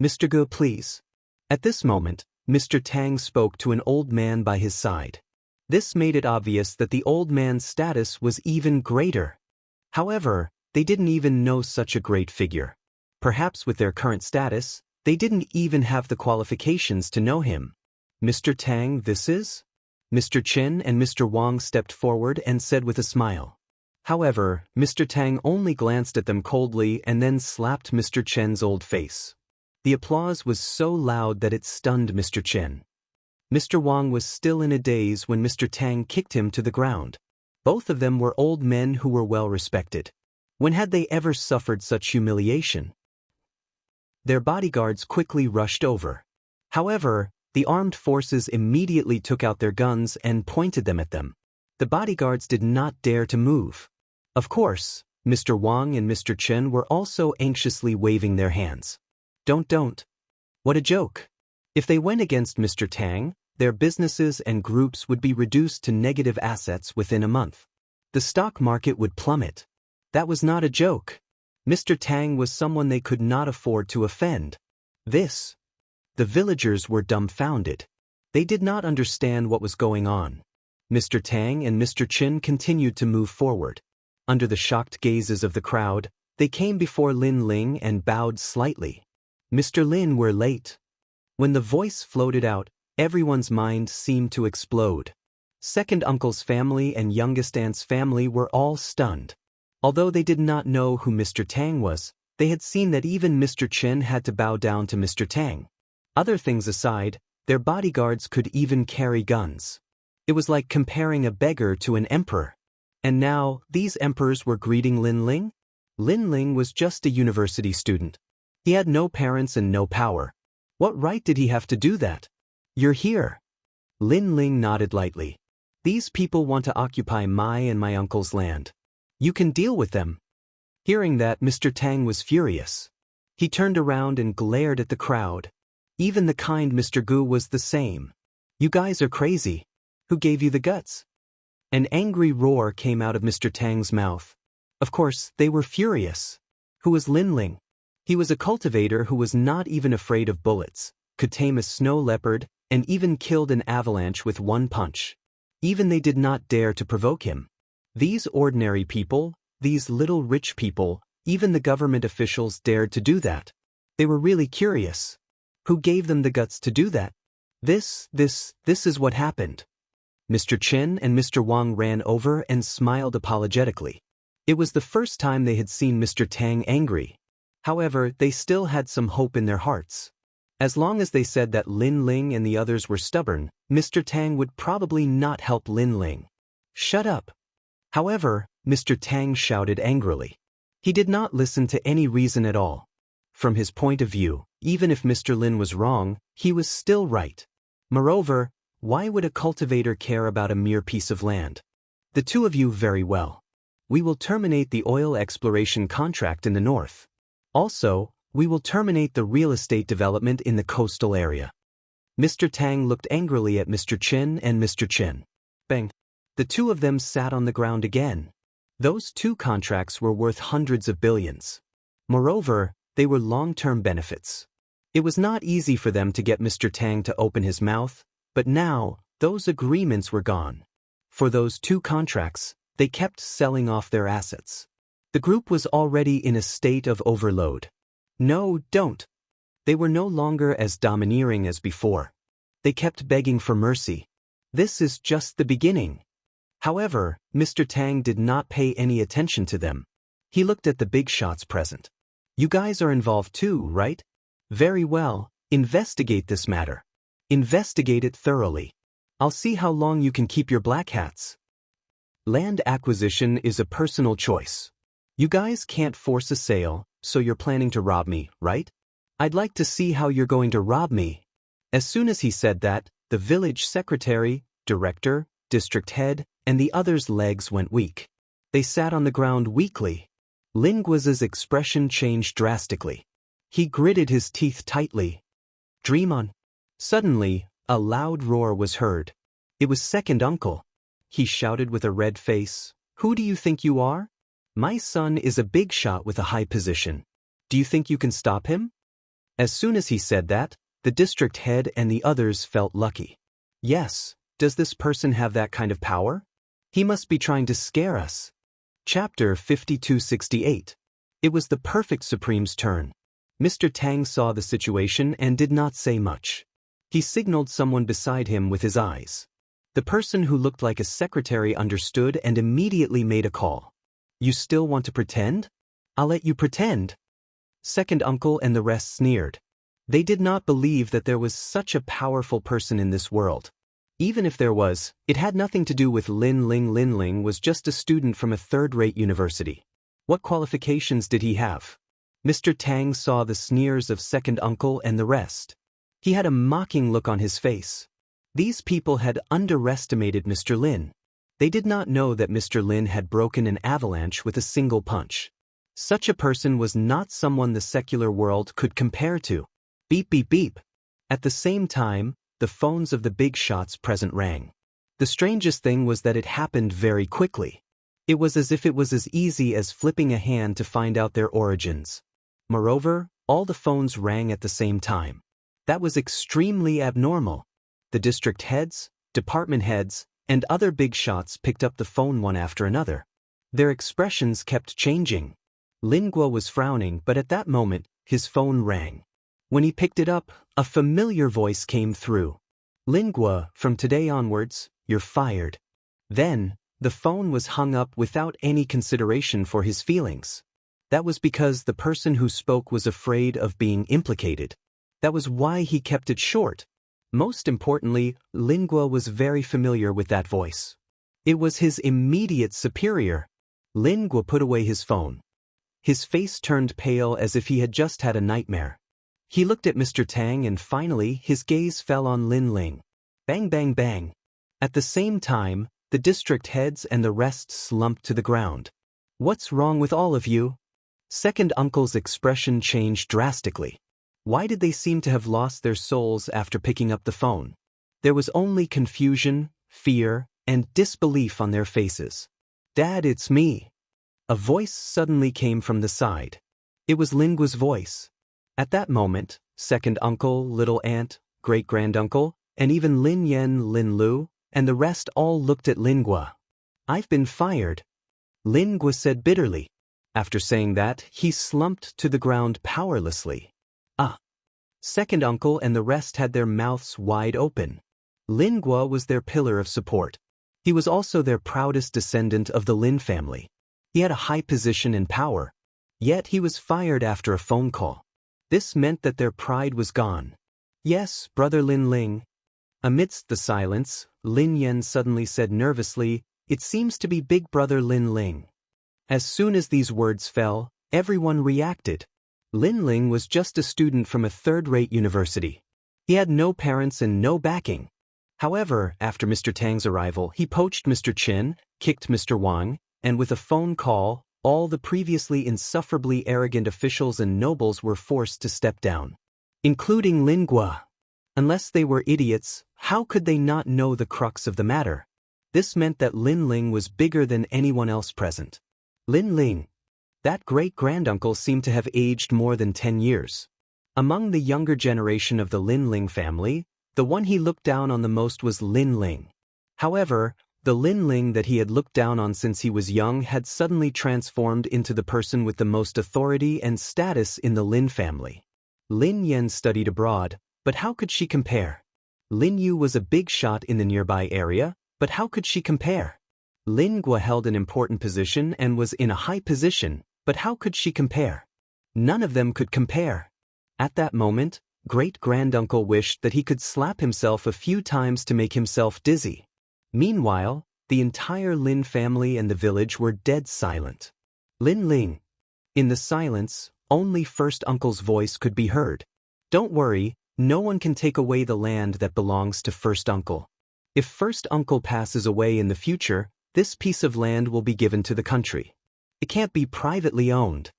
Mr. Ge, please. At this moment, Mr. Tang spoke to an old man by his side. This made it obvious that the old man's status was even greater. However, they didn't even know such a great figure. Perhaps with their current status, they didn't even have the qualifications to know him. Mr. Tang, this is? Mr. Chen and Mr. Wang stepped forward and said with a smile. However, Mr. Tang only glanced at them coldly and then slapped Mr. Chen's old face. The applause was so loud that it stunned Mr. Chen. Mr. Wang was still in a daze when Mr. Tang kicked him to the ground. Both of them were old men who were well respected. When had they ever suffered such humiliation? Their bodyguards quickly rushed over. However, the armed forces immediately took out their guns and pointed them at them. The bodyguards did not dare to move. Of course, Mr. Wang and Mr. Chen were also anxiously waving their hands. Don't. What a joke. If they went against Mr. Tang, their businesses and groups would be reduced to negative assets within a month. The stock market would plummet. That was not a joke. Mr. Tang was someone they could not afford to offend. The villagers were dumbfounded. They did not understand what was going on. Mr. Tang and Mr. Chen continued to move forward. Under the shocked gazes of the crowd, they came before Lin Ling and bowed slightly. Mr. Lin, we're late. When the voice floated out, everyone's mind seemed to explode. Second uncle's family and youngest aunt's family were all stunned. Although they did not know who Mr. Tang was, they had seen that even Mr. Chen had to bow down to Mr. Tang. Other things aside, their bodyguards could even carry guns. It was like comparing a beggar to an emperor. And now, these emperors were greeting Lin Ling? Lin Ling was just a university student. He had no parents and no power. What right did he have to do that? You're here. Lin Ling nodded lightly. These people want to occupy my and my uncle's land. You can deal with them. Hearing that, Mr. Tang was furious. He turned around and glared at the crowd. Even the kind Mr. Gu was the same. You guys are crazy. Who gave you the guts? An angry roar came out of Mr. Tang's mouth. Of course, they were furious. Who was Lin Ling? He was a cultivator who was not even afraid of bullets, could tame a snow leopard, and even killed an avalanche with one punch. Even they did not dare to provoke him. These ordinary people, these little rich people, even the government officials dared to do that. They were really curious. Who gave them the guts to do that? This is what happened. Mr. Chen and Mr. Wang ran over and smiled apologetically. It was the first time they had seen Mr. Tang angry. However, they still had some hope in their hearts. As long as they said that Lin Ling and the others were stubborn, Mr. Tang would probably not help Lin Ling. Shut up. However, Mr. Tang shouted angrily. He did not listen to any reason at all. From his point of view, even if Mr. Lin was wrong, he was still right. Moreover, why would a cultivator care about a mere piece of land? The two of you very well. We will terminate the oil exploration contract in the north. Also, we will terminate the real estate development in the coastal area. Mr. Tang looked angrily at Mr. Chen and Mr. Chen. Bang. The two of them sat on the ground again. Those two contracts were worth hundreds of billions. Moreover, they were long-term benefits. It was not easy for them to get Mr. Tang to open his mouth, but now, those agreements were gone. For those two contracts, they kept selling off their assets. The group was already in a state of overload. No, don't. They were no longer as domineering as before. They kept begging for mercy. This is just the beginning. However, Mr. Tang did not pay any attention to them. He looked at the big shots present. You guys are involved too, right? Very well, investigate this matter. Investigate it thoroughly. I'll see how long you can keep your black hats. Land acquisition is a personal choice. You guys can't force a sale, so you're planning to rob me, right? I'd like to see how you're going to rob me. As soon as he said that, the village secretary, director, district head, and the others' legs went weak. They sat on the ground weakly. Lin Guiz's expression changed drastically. He gritted his teeth tightly. Dream on. Suddenly, a loud roar was heard. It was second uncle. He shouted with a red face. Who do you think you are? My son is a big shot with a high position. Do you think you can stop him? As soon as he said that, the district head and the others felt lucky. Yes, Does this person have that kind of power? He must be trying to scare us. Chapter 5268. It was the perfect Supreme's turn. Mr. Tang saw the situation and did not say much. He signaled someone beside him with his eyes. The person who looked like a secretary understood and immediately made a call. You still want to pretend? I'll let you pretend. Second uncle and the rest sneered. They did not believe that there was such a powerful person in this world. Even if there was, it had nothing to do with Lin Ling. Lin Ling was just a student from a third-rate university. What qualifications did he have? Mr. Tang saw the sneers of second uncle and the rest. He had a mocking look on his face. These people had underestimated Mr. Lin. They did not know that Mr. Lin had broken an avalanche with a single punch. Such a person was not someone the secular world could compare to. Beep beep beep. At the same time, the phones of the big shots present rang. The strangest thing was that it happened very quickly. It was as if it was as easy as flipping a hand to find out their origins. Moreover, all the phones rang at the same time. That was extremely abnormal. The district heads, department heads, and other big shots picked up the phone one after another. Their expressions kept changing. Lin Guo was frowning, but at that moment, his phone rang. When he picked it up, a familiar voice came through. Lin Guo, from today onwards, you're fired. Then, the phone was hung up without any consideration for his feelings. That was because the person who spoke was afraid of being implicated. That was why he kept it short. Most importantly, Lin Guo was very familiar with that voice. It was his immediate superior. Lin Guo put away his phone. His face turned pale as if he had just had a nightmare. He looked at Mr. Tang and finally his gaze fell on Lin Ling. Bang bang bang. At the same time, the district heads and the rest slumped to the ground. What's wrong with all of you? Second uncle's expression changed drastically. Why did they seem to have lost their souls after picking up the phone? There was only confusion, fear, and disbelief on their faces. Dad, it's me. A voice suddenly came from the side. It was Lin Guo's voice. At that moment, second uncle, little aunt, great-granduncle, and even Lin Yen, Lin Lu, and the rest all looked at Lin Guo. I've been fired, Lin Guo said bitterly. After saying that, he slumped to the ground powerlessly. Second uncle and the rest had their mouths wide open. Lin Guo was their pillar of support. He was also their proudest descendant of the Lin family. He had a high position and power. Yet he was fired after a phone call. This meant that their pride was gone. Yes, brother Lin Ling. Amidst the silence, Lin Yen suddenly said nervously, it seems to be big brother Lin Ling. As soon as these words fell, everyone reacted. Lin Ling was just a student from a third-rate university. He had no parents and no backing. However, after Mr. Tang's arrival, he poached Mr. Qin, kicked Mr. Wang, and with a phone call, all the previously insufferably arrogant officials and nobles were forced to step down, including Lin Guo. Unless they were idiots, how could they not know the crux of the matter? This meant that Lin Ling was bigger than anyone else present. Lin Ling. That great-granduncle seemed to have aged more than 10 years. Among the younger generation of the Lin Ling family, the one he looked down on the most was Lin Ling. However, the Lin Ling that he had looked down on since he was young had suddenly transformed into the person with the most authority and status in the Lin family. Lin Yen studied abroad, but how could she compare? Lin Yu was a big shot in the nearby area, but how could she compare? Lin Guo held an important position and was in a high position, but how could she compare? None of them could compare. At that moment, great-granduncle wished that he could slap himself a few times to make himself dizzy. Meanwhile, the entire Lin family and the village were dead silent. Lin Ling. In the silence, only first uncle's voice could be heard. Don't worry, no one can take away the land that belongs to first uncle. If first uncle passes away in the future, this piece of land will be given to the country. It can't be privately owned.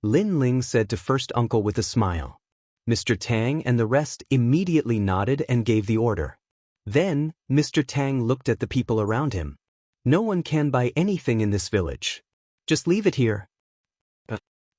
Lin Ling said to first uncle with a smile. Mr. Tang and the rest immediately nodded and gave the order. Then, Mr. Tang looked at the people around him. No one can buy anything in this village. Just leave it here.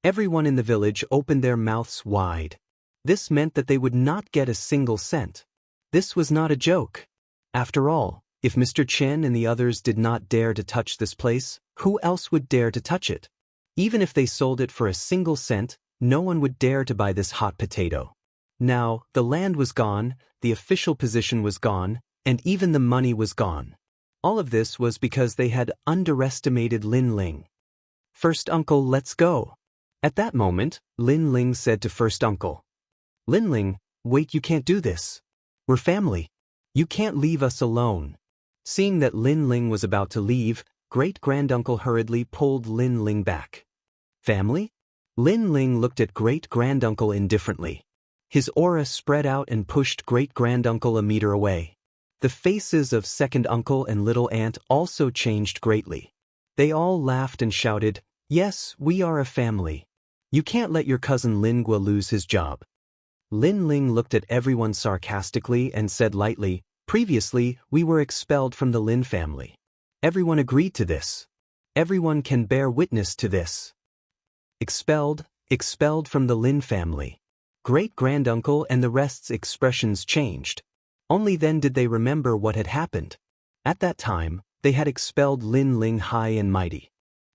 Everyone in the village opened their mouths wide. This meant that they would not get a single cent. This was not a joke. After all, if Mr. Chen and the others did not dare to touch this place, who else would dare to touch it? Even if they sold it for a single cent, no one would dare to buy this hot potato. Now, the land was gone, the official position was gone, and even the money was gone. All of this was because they had underestimated Lin Ling. First uncle, let's go. At that moment, Lin Ling said to first uncle, Lin Ling, wait, you can't do this. We're family. You can't leave us alone. Seeing that Lin Ling was about to leave, great-granduncle hurriedly pulled Lin Ling back. Family? Lin Ling looked at great-granduncle indifferently. His aura spread out and pushed great-granduncle a meter away. The faces of second uncle and little aunt also changed greatly. They all laughed and shouted, Yes, we are a family. You can't let your cousin Lingua lose his job. Lin Ling looked at everyone sarcastically and said lightly, Previously, we were expelled from the Lin family. Everyone agreed to this. Everyone can bear witness to this. Expelled from the Lin family. Great-granduncle and the rest's expressions changed. Only then did they remember what had happened. At that time, they had expelled Lin Ling high and mighty.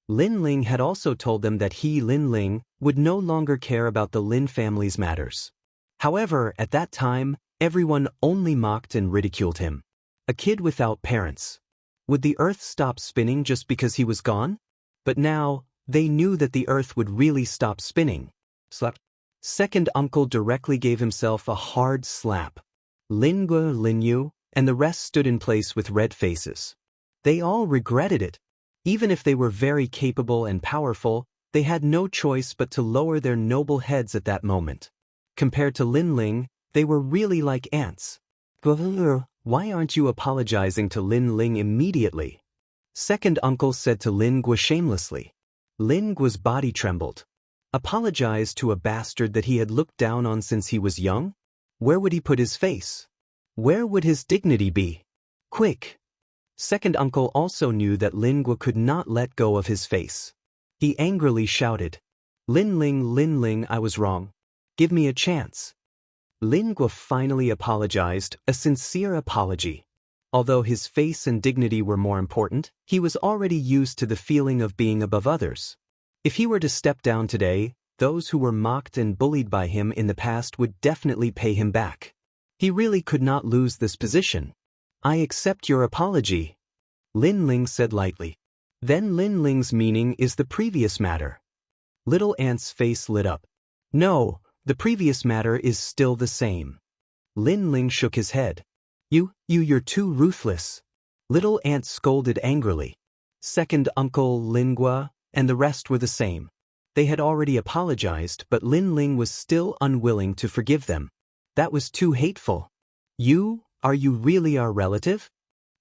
Lin Ling had also told them that he, Lin Ling, would no longer care about the Lin family's matters. However, at that time, everyone only mocked and ridiculed him. A kid without parents. Would the earth stop spinning just because he was gone? But now, they knew that the earth would really stop spinning. Slap. Second uncle directly gave himself a hard slap. Lingua, Linyu, and the rest stood in place with red faces. They all regretted it. Even if they were very capable and powerful, they had no choice but to lower their noble heads at that moment. Compared to Lin Ling, they were really like ants. Why aren't you apologizing to Lin Ling immediately? Second uncle said to Lingua shamelessly. Lingua's body trembled. Apologize to a bastard that he had looked down on since he was young? Where would he put his face? Where would his dignity be? Quick! Second uncle also knew that Lingua could not let go of his face. He angrily shouted, Lin Ling, I was wrong. Give me a chance. Lingua finally apologized, a sincere apology. Although his face and dignity were more important, he was already used to the feeling of being above others. If he were to step down today, those who were mocked and bullied by him in the past would definitely pay him back. He really could not lose this position. I accept your apology, Lin Ling said lightly. Then Lin Ling's meaning is the previous matter. Little Ant's face lit up. No, the previous matter is still the same. Lin Ling shook his head. You're too ruthless. Little Ant scolded angrily. Second uncle, Lingua, and the rest were the same. They had already apologized, but Lin Ling was still unwilling to forgive them. That was too hateful. Are you really our relative?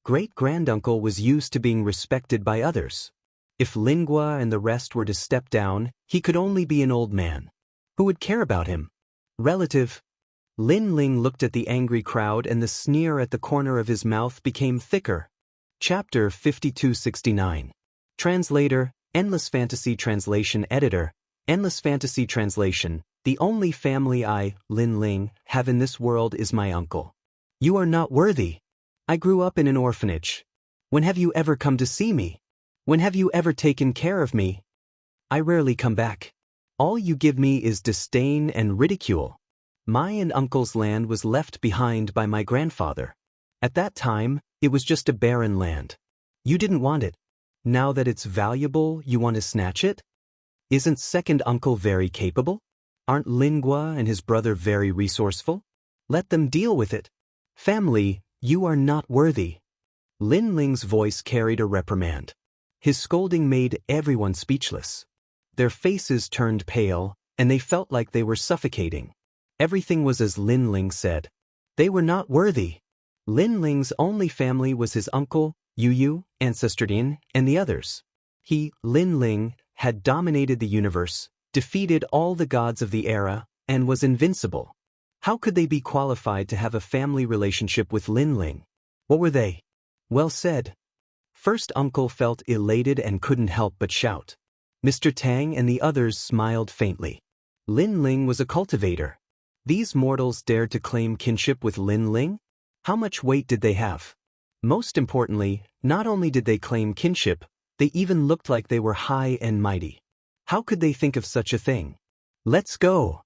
Great-granduncle was used to being respected by others. If Lingua and the rest were to step down, he could only be an old man. Who would care about him? Relative. Lin Ling looked at the angry crowd and the sneer at the corner of his mouth became thicker. Chapter 5269. Translator, Endless Fantasy Translation Editor, Endless Fantasy Translation. The only family I, Lin Ling, have in this world is my uncle. You are not worthy. I grew up in an orphanage. When have you ever come to see me? When have you ever taken care of me? I rarely come back. All you give me is disdain and ridicule. My and uncle's land was left behind by my grandfather. At that time, it was just a barren land. You didn't want it. Now that it's valuable, you want to snatch it? Isn't second uncle very capable? Aren't Lingua and his brother very resourceful? Let them deal with it. Family, you are not worthy. Lin Ling's voice carried a reprimand. His scolding made everyone speechless. Their faces turned pale, and they felt like they were suffocating. Everything was as Lin Ling said. They were not worthy. Lin Ling's only family was his uncle, Yu, Ancestor Din, and the others. He, Lin Ling, had dominated the universe, defeated all the gods of the era, and was invincible. How could they be qualified to have a family relationship with Lin Ling? What were they? Well said. First uncle felt elated and couldn't help but shout. Mr. Tang and the others smiled faintly. Lin Ling was a cultivator. These mortals dared to claim kinship with Lin Ling? How much weight did they have? Most importantly, not only did they claim kinship, they even looked like they were high and mighty. How could they think of such a thing? Let's go.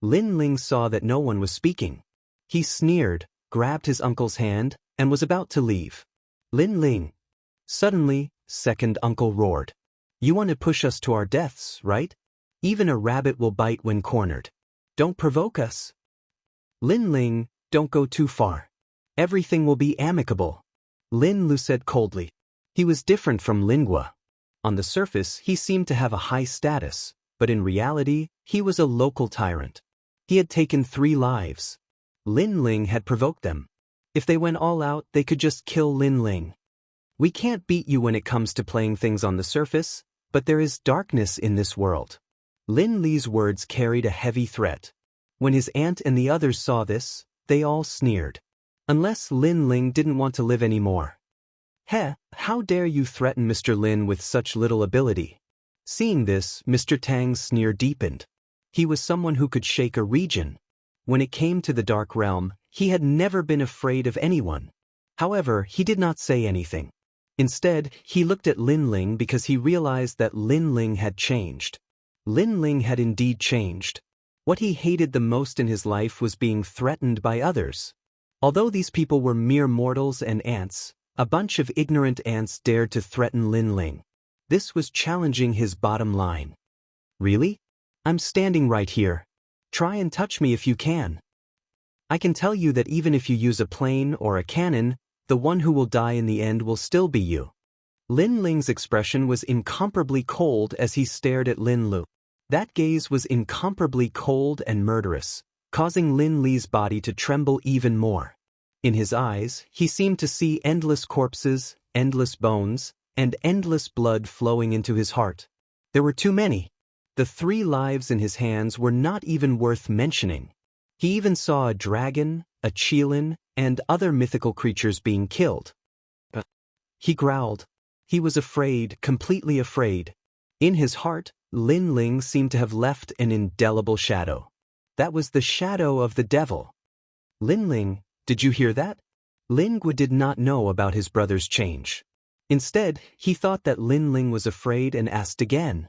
Lin Ling saw that no one was speaking. He sneered, grabbed his uncle's hand, and was about to leave. Lin Ling. Suddenly, second uncle roared. You want to push us to our deaths, right? Even a rabbit will bite when cornered. Don't provoke us. Lin Ling, don't go too far. Everything will be amicable. Lin Lu said coldly. He was different from Lingua. On the surface, he seemed to have a high status, but in reality, he was a local tyrant. He had taken 3 lives. Lin Ling had provoked them. If they went all out, they could just kill Lin Ling. We can't beat you when it comes to playing things on the surface, but there is darkness in this world. Lin Li's words carried a heavy threat. When his aunt and the others saw this, they all sneered. Unless Lin Ling didn't want to live anymore. Heh, how dare you threaten Mr. Lin with such little ability? Seeing this, Mr. Tang's sneer deepened. He was someone who could shake a region. When it came to the Dark Realm, he had never been afraid of anyone. However, he did not say anything. Instead, he looked at Lin Ling because he realized that Lin Ling had changed. Lin Ling had indeed changed. What he hated the most in his life was being threatened by others. Although these people were mere mortals and ants, a bunch of ignorant ants dared to threaten Lin Ling. This was challenging his bottom line. Really? I'm standing right here. Try and touch me if you can. I can tell you that even if you use a plane or a cannon, the one who will die in the end will still be you. Lin Ling's expression was incomparably cold as he stared at Lin Lu. That gaze was incomparably cold and murderous, causing Lin Li's body to tremble even more. In his eyes, he seemed to see endless corpses, endless bones, and endless blood flowing into his heart. There were too many. The 3 lives in his hands were not even worth mentioning. He even saw a dragon, a qilin, and other mythical creatures being killed. He growled. He was afraid, completely afraid. In his heart, Lin Ling seemed to have left an indelible shadow. That was the shadow of the devil. Lin Ling, did you hear that? Lin Gu did not know about his brother's change. Instead, he thought that Lin Ling was afraid and asked again.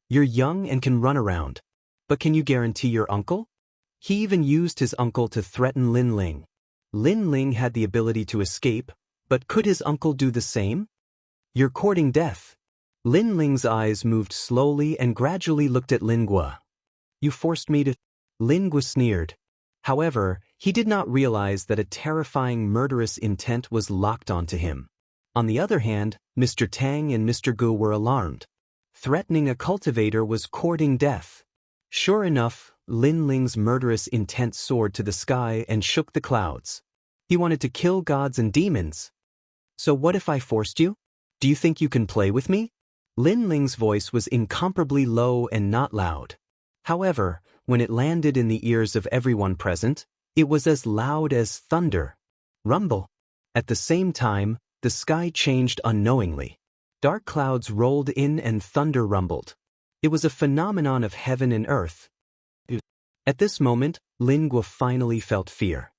You're young and can run around. But can you guarantee your uncle? He even used his uncle to threaten Lin Ling. Lin Ling had the ability to escape, but could his uncle do the same? You're courting death. Lin Ling's eyes moved slowly and gradually looked at Lin Gua. You forced me to... Lin Gua sneered. However, he did not realize that a terrifying murderous intent was locked onto him. On the other hand, Mr. Tang and Mr. Gu were alarmed. Threatening a cultivator was courting death. Sure enough, Lin Ling's murderous intent soared to the sky and shook the clouds. He wanted to kill gods and demons. So what if I forced you? Do you think you can play with me? Lin Ling's voice was incomparably low and not loud. However, when it landed in the ears of everyone present, it was as loud as thunder. Rumble. At the same time, the sky changed unknowingly. Dark clouds rolled in and thunder rumbled. It was a phenomenon of heaven and earth. At this moment, Lin Gua finally felt fear.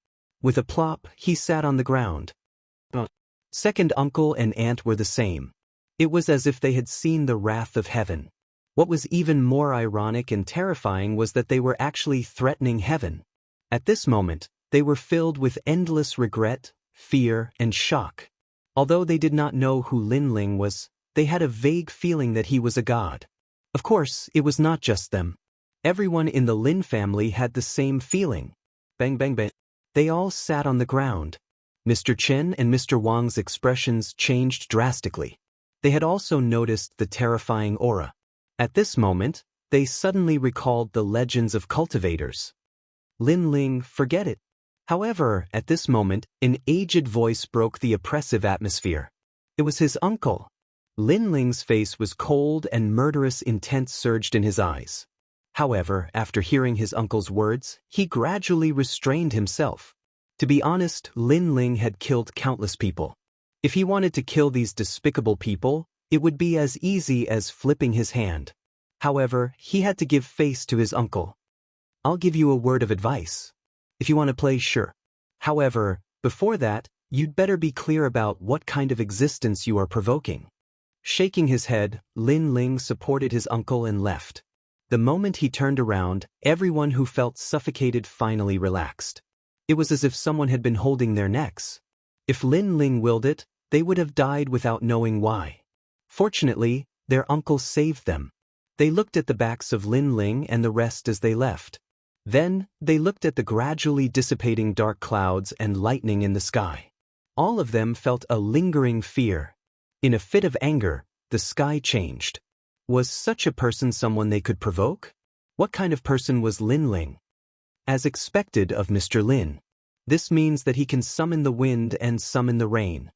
With a plop, he sat on the ground. Second uncle and aunt were the same. It was as if they had seen the wrath of heaven. What was even more ironic and terrifying was that they were actually threatening heaven. At this moment, they were filled with endless regret, fear, and shock. Although they did not know who Lin Ling was, they had a vague feeling that he was a god. Of course, it was not just them. Everyone in the Lin family had the same feeling. Bang bang bang. They all sat on the ground. Mr. Chen and Mr. Wang's expressions changed drastically. They had also noticed the terrifying aura. At this moment, they suddenly recalled the legends of cultivators. Lin Ling, forget it. However, at this moment, an aged voice broke the oppressive atmosphere. It was his uncle. Lin Ling's face was cold and murderous intent surged in his eyes. However, after hearing his uncle's words, he gradually restrained himself. To be honest, Lin Ling had killed countless people. If he wanted to kill these despicable people, it would be as easy as flipping his hand. However, he had to give face to his uncle. I'll give you a word of advice. If you want to play, sure. However, before that, You'd better be clear about what kind of existence you are provoking. Shaking his head, Lin Ling supported his uncle and left. The moment he turned around, everyone who felt suffocated finally relaxed. It was as if someone had been holding their necks. If Lin Ling willed it, they would have died without knowing why. Fortunately, their uncle saved them. They looked at the backs of Lin Ling and the rest as they left. Then, they looked at the gradually dissipating dark clouds and lightning in the sky. All of them felt a lingering fear. In a fit of anger, the sky changed. Was such a person someone they could provoke? What kind of person was Lin Ling? As expected of Mr. Lin. This means that he can summon the wind and summon the rain.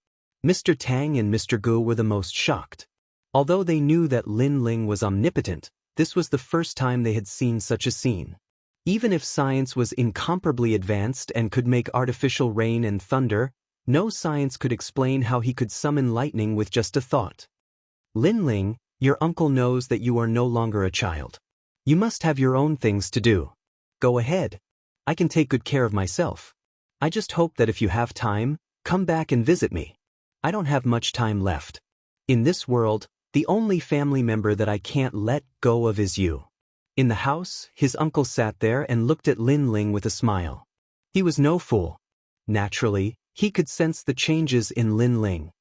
Mr. Tang and Mr. Gu were the most shocked. Although they knew that Lin Ling was omnipotent, this was the first time they had seen such a scene. Even if science was incomparably advanced and could make artificial rain and thunder, no science could explain how he could summon lightning with just a thought. Lin Ling, your uncle knows that you are no longer a child. You must have your own things to do. Go ahead. I can take good care of myself. I just hope that if you have time, come back and visit me. I don't have much time left. In this world, the only family member that I can't let go of is you. In the house, his uncle sat there and looked at Lin Ling with a smile. He was no fool. Naturally, he could sense the changes in Lin Ling.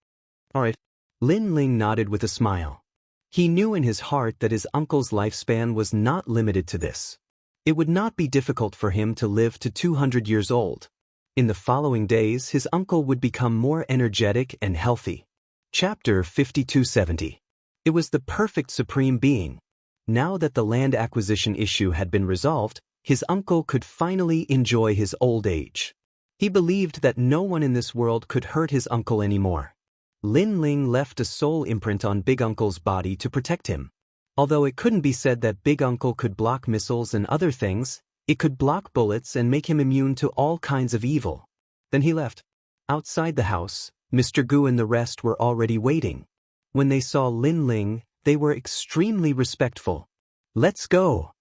All right. Lin Ling nodded with a smile. He knew in his heart that his uncle's lifespan was not limited to this. It would not be difficult for him to live to 200 years old. In the following days, his uncle would become more energetic and healthy. Chapter 5270. It was the perfect supreme being. Now that the land acquisition issue had been resolved, his uncle could finally enjoy his old age. He believed that no one in this world could hurt his uncle anymore. Lin Ling left a soul imprint on Big Uncle's body to protect him. Although it couldn't be said that Big Uncle could block missiles and other things, it could block bullets and make him immune to all kinds of evil. Then he left. Outside the house, Mr. Gu and the rest were already waiting. When they saw Lin Ling, they were extremely respectful. Let's go.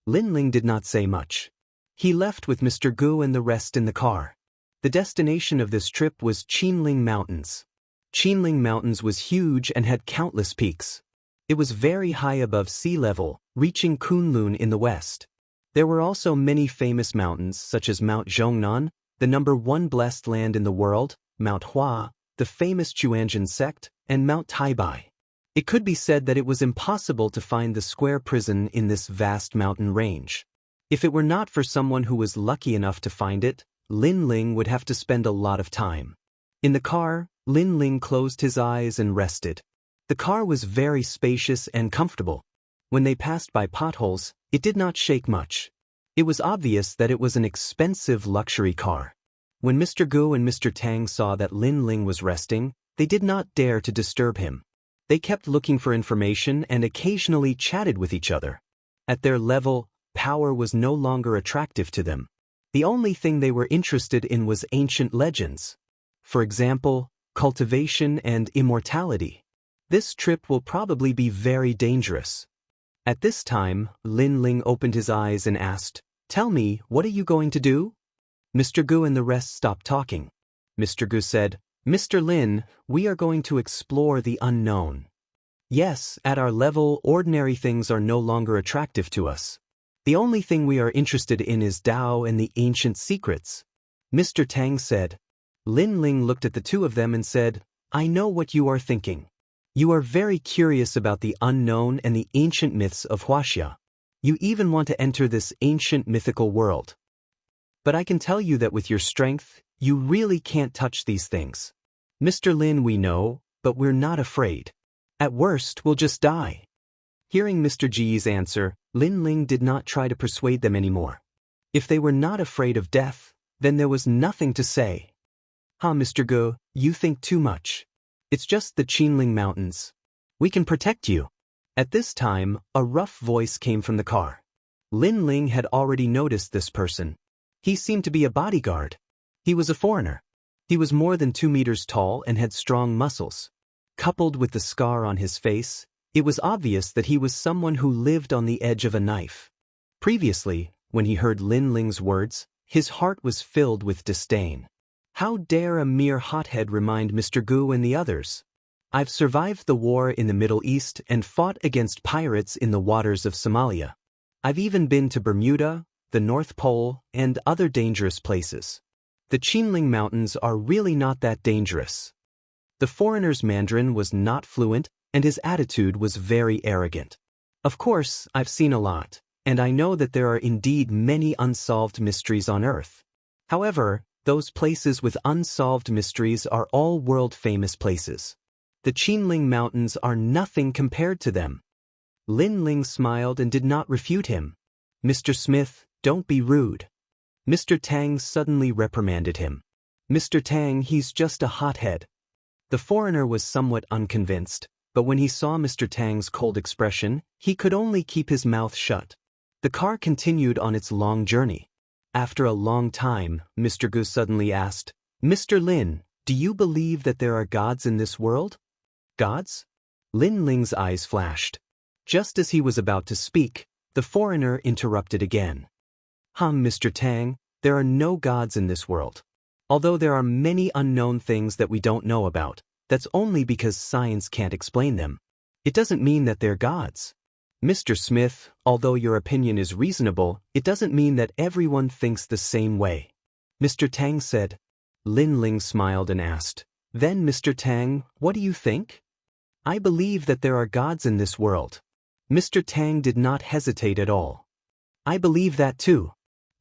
Lin Ling did not say much. He left with Mr. Gu and the rest in the car. The destination of this trip was Qinling Mountains. Qinling Mountains was huge and had countless peaks. It was very high above sea level, reaching Kunlun in the west. There were also many famous mountains such as Mount Zhongnan, the #1 blessed land in the world, Mount Hua, the famous Chuanjian sect, and Mount Taibai. It could be said that it was impossible to find the square prison in this vast mountain range. If it were not for someone who was lucky enough to find it, Lin Ling would have to spend a lot of time. In the car, Lin Ling closed his eyes and rested. The car was very spacious and comfortable. When they passed by potholes, it did not shake much. It was obvious that it was an expensive luxury car. When Mr. Gu and Mr. Tang saw that Lin Ling was resting, they did not dare to disturb him. They kept looking for information and occasionally chatted with each other. At their level, power was no longer attractive to them. The only thing they were interested in was ancient legends. For example, cultivation and immortality. This trip will probably be very dangerous. At this time, Lin Ling opened his eyes and asked, "Tell me, what are you going to do?" Mr. Gu and the rest stopped talking. Mr. Gu said, "Mr. Lin, we are going to explore the unknown. Yes, at our level, ordinary things are no longer attractive to us. The only thing we are interested in is Dao and the ancient secrets." Mr. Tang said. Lin Ling looked at the two of them and said, "I know what you are thinking. You are very curious about the unknown and the ancient myths of Wuxia. You even want to enter this ancient mythical world. But I can tell you that with your strength, you really can't touch these things. Mr. Lin, we know, but we're not afraid. At worst, we'll just die." Hearing Mr. Ji's answer, Lin Ling did not try to persuade them anymore. If they were not afraid of death, then there was nothing to say. Mr. Gu, you think too much. It's just the Qinling Mountains. We can protect you." At this time, a rough voice came from the car. Lin Ling had already noticed this person. He seemed to be a bodyguard. He was a foreigner. He was more than 2 meters tall and had strong muscles. Coupled with the scar on his face, it was obvious that he was someone who lived on the edge of a knife. Previously, when he heard Lin Ling's words, his heart was filled with disdain. How dare a mere hothead remind Mr. Gu and the others? I've survived the war in the Middle East and fought against pirates in the waters of Somalia. I've even been to Bermuda, the North Pole, and other dangerous places. The Qinling Mountains are really not that dangerous. The foreigner's Mandarin was not fluent, and his attitude was very arrogant. Of course, I've seen a lot, and I know that there are indeed many unsolved mysteries on Earth. However, those places with unsolved mysteries are all world-famous places. The Qinling Mountains are nothing compared to them. Lin Ling smiled and did not refute him. Mr. Smith, don't be rude. Mr. Tang suddenly reprimanded him. Mr. Tang, he's just a hothead. The foreigner was somewhat unconvinced, but when he saw Mr. Tang's cold expression, he could only keep his mouth shut. The car continued on its long journey. After a long time, Mr. Gu suddenly asked, Mr. Lin, do you believe that there are gods in this world? Gods? Lin Ling's eyes flashed. Just as he was about to speak, the foreigner interrupted again. Mr. Tang, there are no gods in this world. Although there are many unknown things that we don't know about, that's only because science can't explain them. It doesn't mean that they're gods. Mr. Smith, although your opinion is reasonable, it doesn't mean that everyone thinks the same way. Mr. Tang said. Lin Ling smiled and asked, Then, Mr. Tang, what do you think? I believe that there are gods in this world. Mr. Tang did not hesitate at all. I believe that too.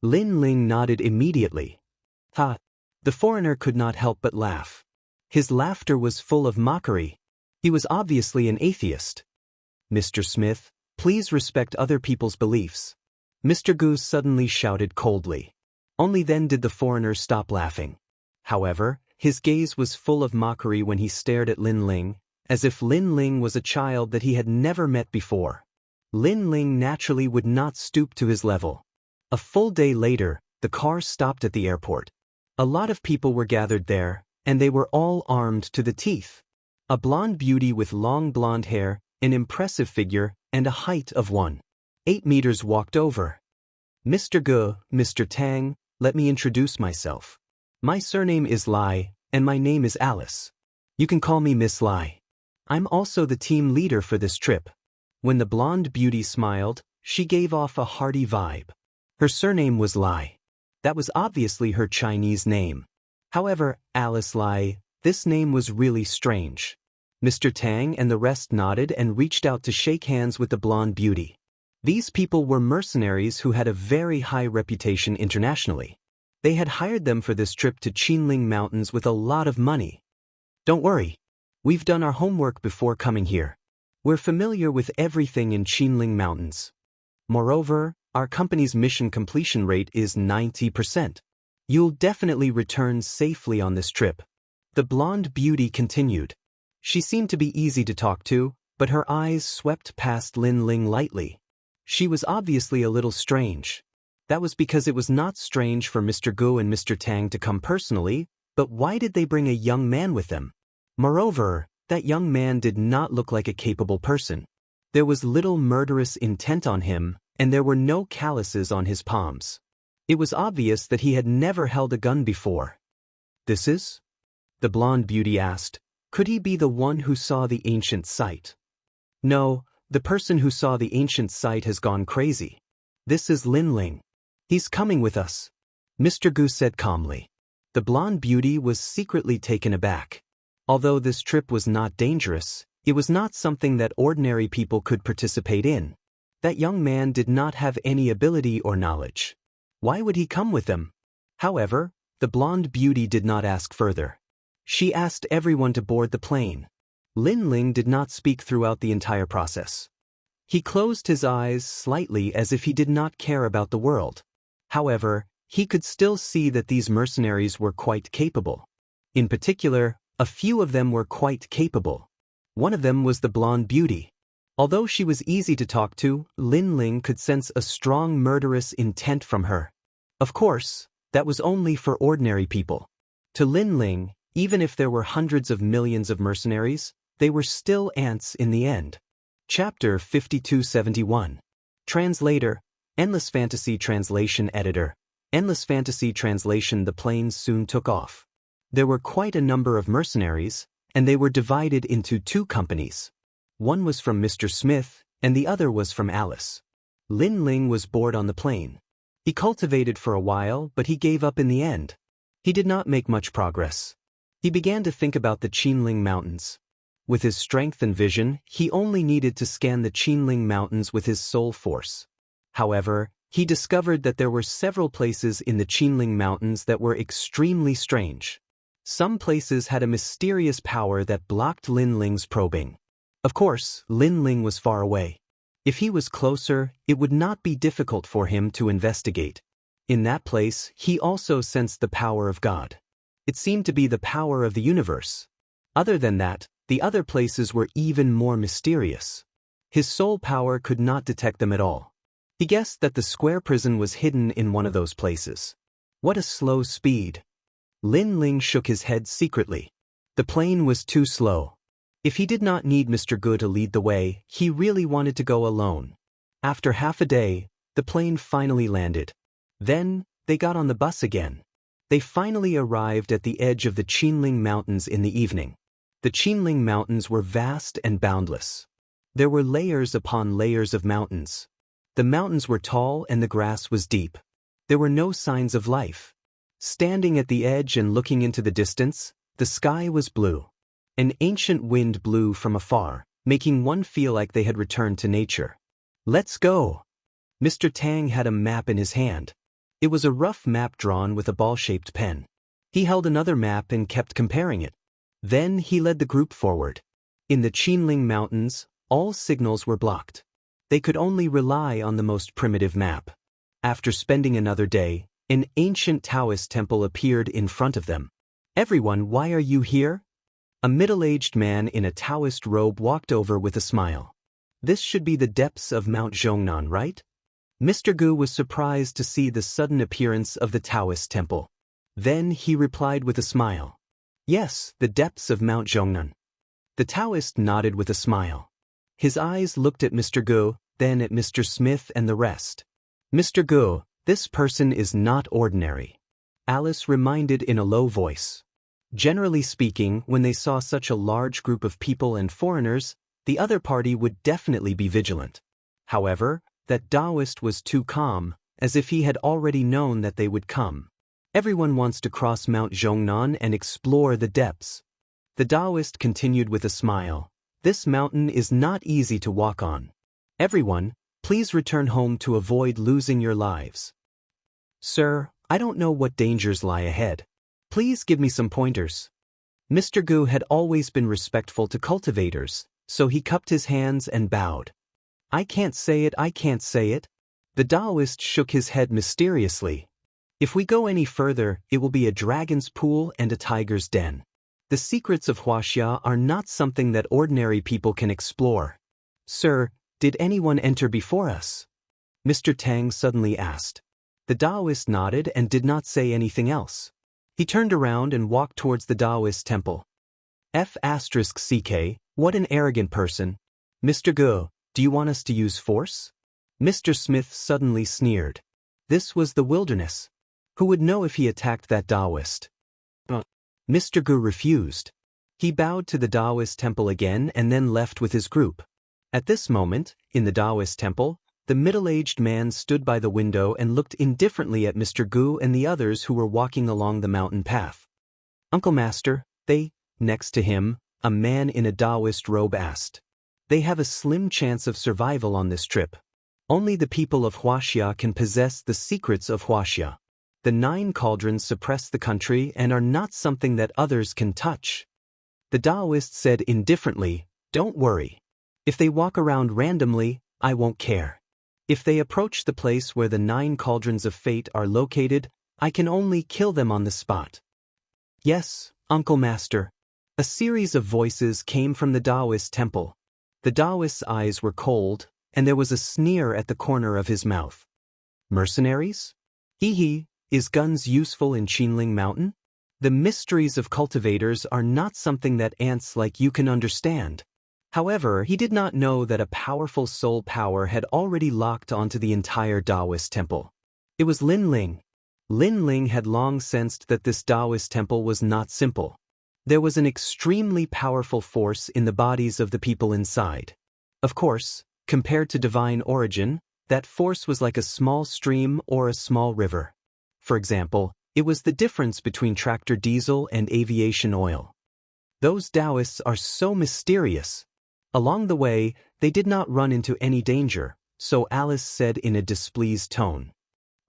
Lin Ling nodded immediately. Ha! The foreigner could not help but laugh. His laughter was full of mockery. He was obviously an atheist. Mr. Smith, please respect other people's beliefs. Mr. Gu suddenly shouted coldly. Only then did the foreigner stop laughing. However, his gaze was full of mockery when he stared at Lin Ling, as if Lin Ling was a child that he had never met before. Lin Ling naturally would not stoop to his level. A full day later, the car stopped at the airport. A lot of people were gathered there, and they were all armed to the teeth. A blonde beauty with long blonde hair, an impressive figure, and a height of 1.8 meters walked over. Mr. Gu, Mr. Tang, let me introduce myself. My surname is Lai, and my name is Alice. You can call me Miss Lai. I'm also the team leader for this trip. When the blonde beauty smiled, she gave off a hearty vibe. Her surname was Lai. That was obviously her Chinese name. However, Alice Lai, this name was really strange. Mr. Tang and the rest nodded and reached out to shake hands with the blonde beauty. These people were mercenaries who had a very high reputation internationally. They had hired them for this trip to Qinling Mountains with a lot of money. Don't worry. We've done our homework before coming here. We're familiar with everything in Qinling Mountains. Moreover, our company's mission completion rate is 90%. You'll definitely return safely on this trip. The blonde beauty continued. She seemed to be easy to talk to, but her eyes swept past Lin Ling lightly. She was obviously a little strange. That was because it was not strange for Mr. Gu and Mr. Tang to come personally, but why did they bring a young man with them? Moreover, that young man did not look like a capable person. There was little murderous intent on him, and there were no calluses on his palms. It was obvious that he had never held a gun before. This is? The blonde beauty asked. Could he be the one who saw the ancient site? No, the person who saw the ancient site has gone crazy. This is Lin Ling. He's coming with us, Mr. Gu said calmly. The blonde beauty was secretly taken aback. Although this trip was not dangerous, it was not something that ordinary people could participate in. That young man did not have any ability or knowledge. Why would he come with them? However, the blonde beauty did not ask further. She asked everyone to board the plane. Lin Ling did not speak throughout the entire process. He closed his eyes slightly as if he did not care about the world. However, he could still see that these mercenaries were quite capable. In particular, a few of them were quite capable. One of them was the blonde beauty. Although she was easy to talk to, Lin Ling could sense a strong murderous intent from her. Of course, that was only for ordinary people. To Lin Ling, even if there were hundreds of millions of mercenaries, they were still ants in the end. Chapter 5271. Translator, Endless Fantasy Translation Editor. Endless Fantasy Translation. The planes soon took off. There were quite a number of mercenaries, and they were divided into two companies. One was from Mr. Smith, and the other was from Alice. Lin Ling was bored on the plain. He cultivated for a while, but he gave up in the end. He did not make much progress. He began to think about the Qinling Mountains. With his strength and vision, he only needed to scan the Qinling Mountains with his soul force. However, he discovered that there were several places in the Qinling Mountains that were extremely strange. Some places had a mysterious power that blocked Lin Ling's probing. Of course, Lin Ling was far away. If he was closer, it would not be difficult for him to investigate. In that place, he also sensed the power of God. It seemed to be the power of the universe. Other than that, the other places were even more mysterious. His soul power could not detect them at all. He guessed that the square prison was hidden in one of those places. What a slow speed! Lin Ling shook his head secretly. The plane was too slow. If he did not need Mr. Gu to lead the way, he really wanted to go alone. After half a day, the plane finally landed. Then, they got on the bus again. They finally arrived at the edge of the Qinling Mountains in the evening. The Qinling Mountains were vast and boundless. There were layers upon layers of mountains. The mountains were tall and the grass was deep. There were no signs of life. Standing at the edge and looking into the distance, the sky was blue. An ancient wind blew from afar, making one feel like they had returned to nature. Let's go! Mr. Tang had a map in his hand. It was a rough map drawn with a ball-shaped pen. He held another map and kept comparing it. Then he led the group forward. In the Qinling Mountains, all signals were blocked. They could only rely on the most primitive map. After spending another day, an ancient Daoist temple appeared in front of them. Everyone, why are you here? A middle-aged man in a Daoist robe walked over with a smile. This should be the depths of Mount Zhongnan, right? Mr. Gu was surprised to see the sudden appearance of the Daoist temple. Then he replied with a smile. Yes, the depths of Mount Zhongnan. The Daoist nodded with a smile. His eyes looked at Mr. Gu, then at Mr. Smith and the rest. Mr. Gu, this person is not ordinary. Alice reminded in a low voice. Generally speaking, when they saw such a large group of people and foreigners, the other party would definitely be vigilant. However, that Daoist was too calm, as if he had already known that they would come. Everyone wants to cross Mount Zhongnan and explore the depths. The Daoist continued with a smile. This mountain is not easy to walk on. Everyone, please return home to avoid losing your lives. Sir, I don't know what dangers lie ahead. Please give me some pointers. Mr. Gu had always been respectful to cultivators, so he cupped his hands and bowed. I can't say it, I can't say it. The Daoist shook his head mysteriously. If we go any further, it will be a dragon's pool and a tiger's den. The secrets of Wuxia are not something that ordinary people can explore. Sir, did anyone enter before us? Mr. Tang suddenly asked. The Daoist nodded and did not say anything else. He turned around and walked towards the Daoist temple. F***ck, what an arrogant person. Mr. Gu, do you want us to use force? Mr. Smith suddenly sneered. This was the wilderness. Who would know if he attacked that Daoist? Mr. Gu refused. He bowed to the Daoist temple again and then left with his group. At this moment, in the Daoist temple, the middle-aged man stood by the window and looked indifferently at Mr. Gu and the others who were walking along the mountain path. Uncle Master, next to him, a man in a Daoist robe asked. They have a slim chance of survival on this trip. Only the people of Wuxia can possess the secrets of Wuxia. The 9 cauldrons suppress the country and are not something that others can touch. The Daoist said indifferently, don't worry. If they walk around randomly, I won't care. If they approach the place where the 9 cauldrons of fate are located, I can only kill them on the spot. Yes, Uncle Master. A series of voices came from the Daoist temple. The Daoist's eyes were cold, and there was a sneer at the corner of his mouth. Mercenaries? Hee, is guns useful in Qinling Mountain? The mysteries of cultivators are not something that ants like you can understand. However, he did not know that a powerful soul power had already locked onto the entire Daoist temple. It was Lin Ling. Lin Ling had long sensed that this Daoist temple was not simple. There was an extremely powerful force in the bodies of the people inside. Of course, compared to divine origin, that force was like a small stream or a small river. For example, it was the difference between tractor diesel and aviation oil. Those Daoists are so mysterious. Along the way, they did not run into any danger, so Alice said in a displeased tone.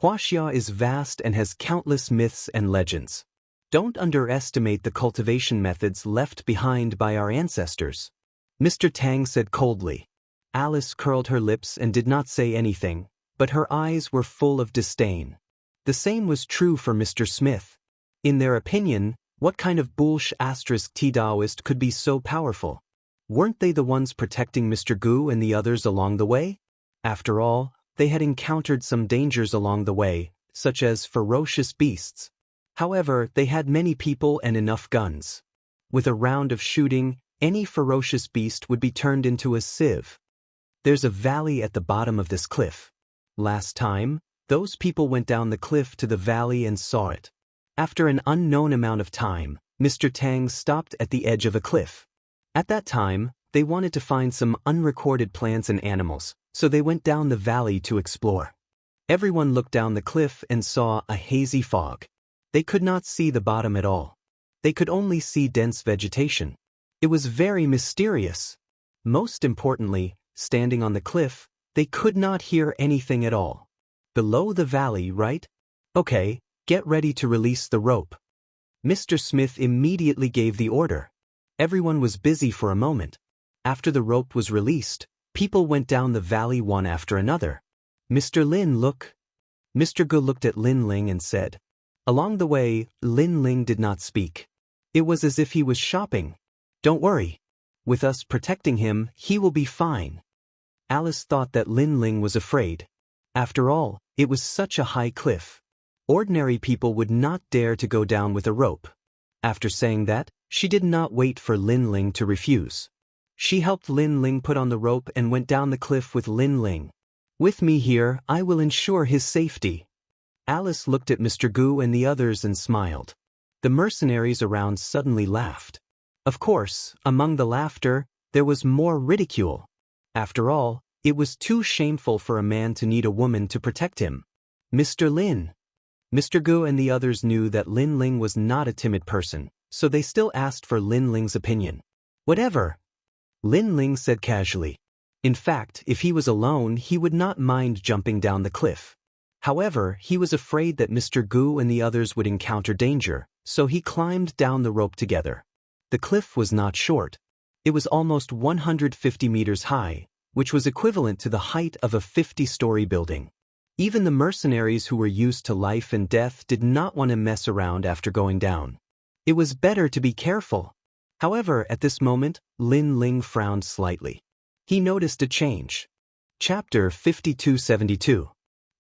Wuxia is vast and has countless myths and legends. Don't underestimate the cultivation methods left behind by our ancestors. Mr. Tang said coldly. Alice curled her lips and did not say anything, but her eyes were full of disdain. The same was true for Mr. Smith. In their opinion, what kind of *T Daoist could be so powerful? Weren't they the ones protecting Mr. Gu and the others along the way? After all, they had encountered some dangers along the way, such as ferocious beasts. However, they had many people and enough guns. With a round of shooting, any ferocious beast would be turned into a sieve. There's a valley at the bottom of this cliff. Last time, those people went down the cliff to the valley and saw it. After an unknown amount of time, Mr. Tang stopped at the edge of a cliff. At that time, they wanted to find some unrecorded plants and animals, so they went down the valley to explore. Everyone looked down the cliff and saw a hazy fog. They could not see the bottom at all. They could only see dense vegetation. It was very mysterious. Most importantly, standing on the cliff, they could not hear anything at all. Below the valley, right? Okay, get ready to release the rope. Mr. Smith immediately gave the order. Everyone was busy for a moment. After the rope was released, people went down the valley one after another. Mr. Lin, look. Mr. Gu looked at Lin Ling and said. Along the way, Lin Ling did not speak. It was as if he was shopping. Don't worry. With us protecting him, he will be fine. Alice thought that Lin Ling was afraid. After all, it was such a high cliff. Ordinary people would not dare to go down with a rope. After saying that, she did not wait for Lin Ling to refuse. She helped Lin Ling put on the rope and went down the cliff with Lin Ling. With me here, I will ensure his safety. Alice looked at Mr. Gu and the others and smiled. The mercenaries around suddenly laughed. Of course, among the laughter, there was more ridicule. After all, it was too shameful for a man to need a woman to protect him. Mr. Lin. Mr. Gu and the others knew that Lin Ling was not a timid person, so they still asked for Lin Ling's opinion. Whatever. Lin Ling said casually. In fact, if he was alone, he would not mind jumping down the cliff. However, he was afraid that Mr. Gu and the others would encounter danger, so he climbed down the rope together. The cliff was not short. It was almost 150 meters high, which was equivalent to the height of a 50-story building. Even the mercenaries who were used to life and death did not want to mess around after going down. It was better to be careful. However, at this moment, Lin Ling frowned slightly. He noticed a change. Chapter 5272.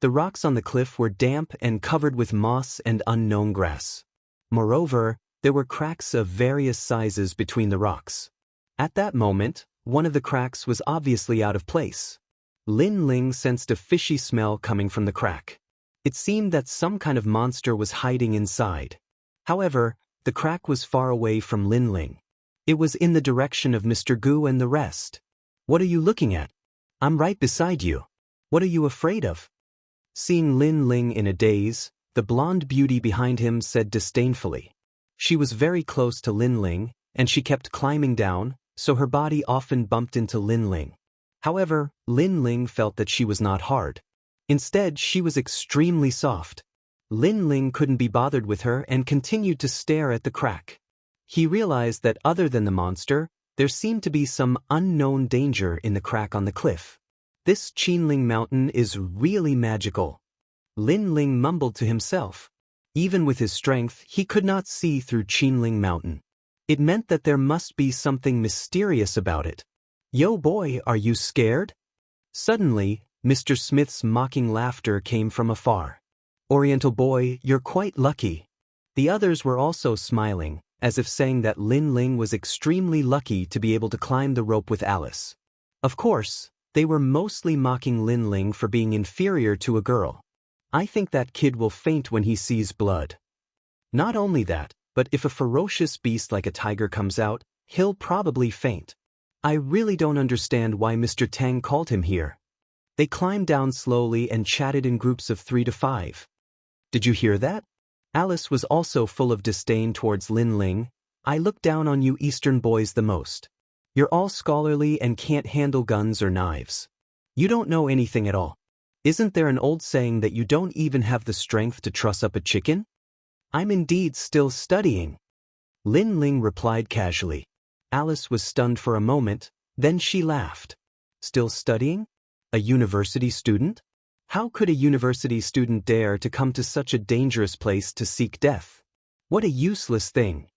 The rocks on the cliff were damp and covered with moss and unknown grass. Moreover, there were cracks of various sizes between the rocks. At that moment, one of the cracks was obviously out of place. Lin Ling sensed a fishy smell coming from the crack. It seemed that some kind of monster was hiding inside. However, the crack was far away from Lin Ling. It was in the direction of Mr. Gu and the rest. What are you looking at? I'm right beside you. What are you afraid of? Seeing Lin Ling in a daze, the blonde beauty behind him said disdainfully. She was very close to Lin Ling, and she kept climbing down, so her body often bumped into Lin Ling. However, Lin Ling felt that she was not hard. Instead, she was extremely soft. Lin Ling couldn't be bothered with her and continued to stare at the crack. He realized that other than the monster, there seemed to be some unknown danger in the crack on the cliff. This Qinling mountain is really magical. Lin Ling mumbled to himself. Even with his strength, he could not see through Qinling mountain. It meant that there must be something mysterious about it. Yo boy, are you scared? Suddenly, Mr. Smith's mocking laughter came from afar. Oriental boy, you're quite lucky. The others were also smiling, as if saying that Lin Ling was extremely lucky to be able to climb the rope with Alice. Of course, they were mostly mocking Lin Ling for being inferior to a girl. I think that kid will faint when he sees blood. Not only that, but if a ferocious beast like a tiger comes out, he'll probably faint. I really don't understand why Mr. Tang called him here. They climbed down slowly and chatted in groups of 3 to 5. Did you hear that? Alice was also full of disdain towards Lin Ling. I look down on you Eastern boys the most. You're all scholarly and can't handle guns or knives. You don't know anything at all. Isn't there an old saying that you don't even have the strength to truss up a chicken? I'm indeed still studying. Lin Ling replied casually. Alice was stunned for a moment, then she laughed. Still studying? A university student? How could a university student dare to come to such a dangerous place to seek death? What a useless thing.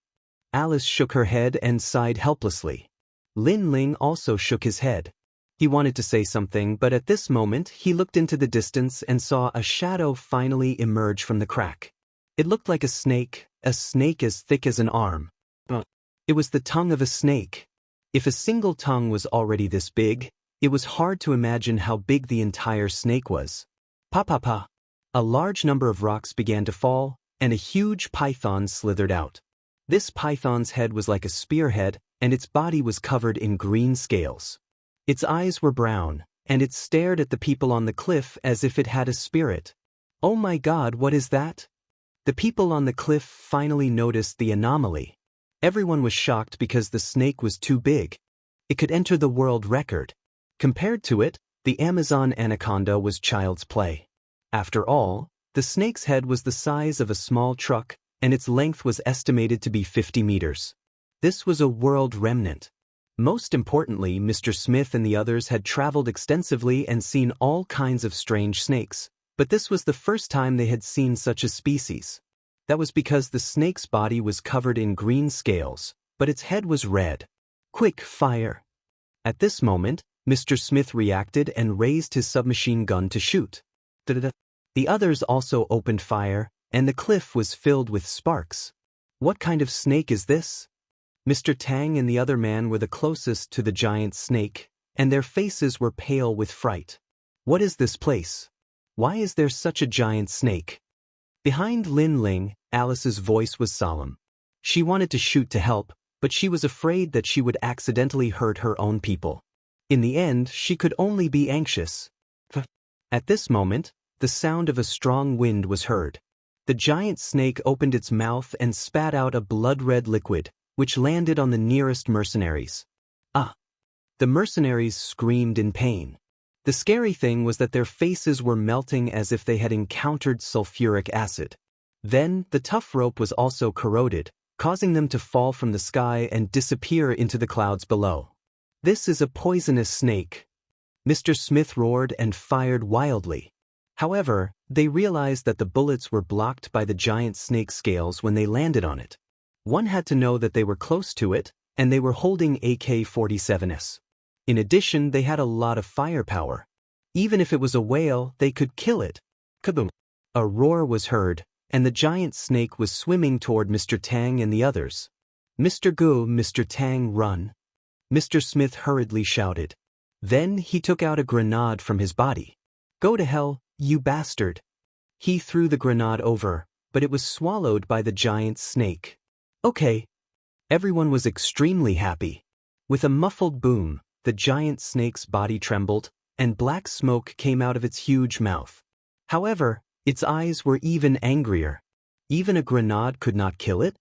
Alice shook her head and sighed helplessly. Lin Ling also shook his head. He wanted to say something, but at this moment he looked into the distance and saw a shadow finally emerge from the crack. It looked like a snake as thick as an arm. It was the tongue of a snake. If a single tongue was already this big, it was hard to imagine how big the entire snake was. Pa. A large number of rocks began to fall, and a huge python slithered out. This python's head was like a spearhead, and its body was covered in green scales. Its eyes were brown, and it stared at the people on the cliff as if it had a spirit. Oh my God, what is that? The people on the cliff finally noticed the anomaly. Everyone was shocked because the snake was too big. It could enter the world record. Compared to it, the Amazon anaconda was child's play. After all, the snake's head was the size of a small truck, and its length was estimated to be 50 meters. This was a world remnant. Most importantly, Mr. Smith and the others had traveled extensively and seen all kinds of strange snakes, but this was the first time they had seen such a species. That was because the snake's body was covered in green scales, but its head was red. Quick, fire! At this moment, Mr. Smith reacted and raised his submachine gun to shoot. The others also opened fire, and the cliff was filled with sparks. What kind of snake is this? Mr. Tang and the other man were the closest to the giant snake, and their faces were pale with fright. What is this place? Why is there such a giant snake? Behind Lin Ling, Alice's voice was solemn. She wanted to shoot to help, but she was afraid that she would accidentally hurt her own people. In the end, she could only be anxious. At this moment, the sound of a strong wind was heard. The giant snake opened its mouth and spat out a blood-red liquid, which landed on the nearest mercenaries. Ah! The mercenaries screamed in pain. The scary thing was that their faces were melting as if they had encountered sulfuric acid. Then, the tough rope was also corroded, causing them to fall from the sky and disappear into the clouds below. This is a poisonous snake. Mr. Smith roared and fired wildly. However, they realized that the bullets were blocked by the giant snake scales when they landed on it. One had to know that they were close to it, and they were holding AK-47s. In addition, they had a lot of firepower. Even if it was a whale, they could kill it. Kaboom! A roar was heard, and the giant snake was swimming toward Mr. Tang and the others. Mr. Gu, Mr. Tang, run! Mr. Smith hurriedly shouted. Then he took out a grenade from his body. Go to hell, you bastard! He threw the grenade over, but it was swallowed by the giant snake. Okay. Everyone was extremely happy. With a muffled boom, the giant snake's body trembled, and black smoke came out of its huge mouth. However, its eyes were even angrier. Even a grenade could not kill it?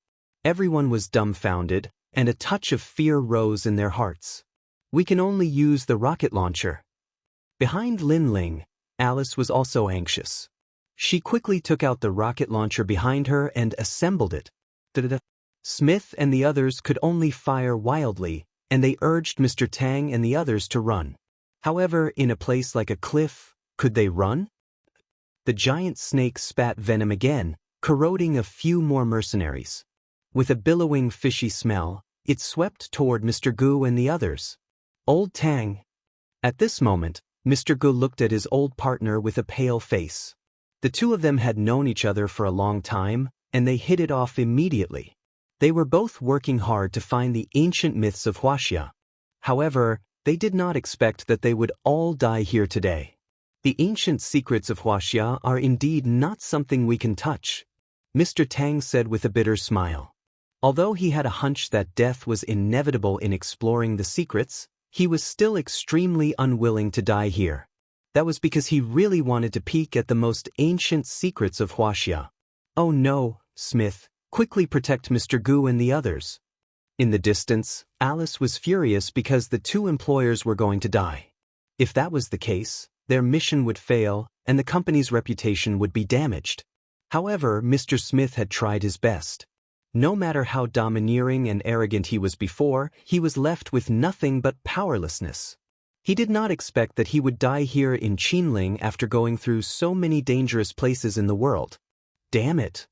Everyone was dumbfounded, and a touch of fear rose in their hearts. We can only use the rocket launcher. Behind Lin Ling, Alice was also anxious. She quickly took out the rocket launcher behind her and assembled it. Smith and the others could only fire wildly, and they urged Mr. Tang and the others to run. However, in a place like a cliff, could they run? The giant snake spat venom again, corroding a few more mercenaries. With a billowing fishy smell, it swept toward Mr. Gu and the others. Old Tang. At this moment, Mr. Gu looked at his old partner with a pale face. The two of them had known each other for a long time, and they hit it off immediately. They were both working hard to find the ancient myths of Wuxia. However, they did not expect that they would all die here today. The ancient secrets of Wuxia are indeed not something we can touch, Mr. Tang said with a bitter smile. Although he had a hunch that death was inevitable in exploring the secrets, he was still extremely unwilling to die here. That was because he really wanted to peek at the most ancient secrets of Wuxia. Oh no, Smith, quickly protect Mr. Gu and the others. In the distance, Alice was furious because the two employers were going to die. If that was the case, their mission would fail and the company's reputation would be damaged. However, Mr. Smith had tried his best. No matter how domineering and arrogant he was before, he was left with nothing but powerlessness. He did not expect that he would die here in Qinling after going through so many dangerous places in the world. Damn it!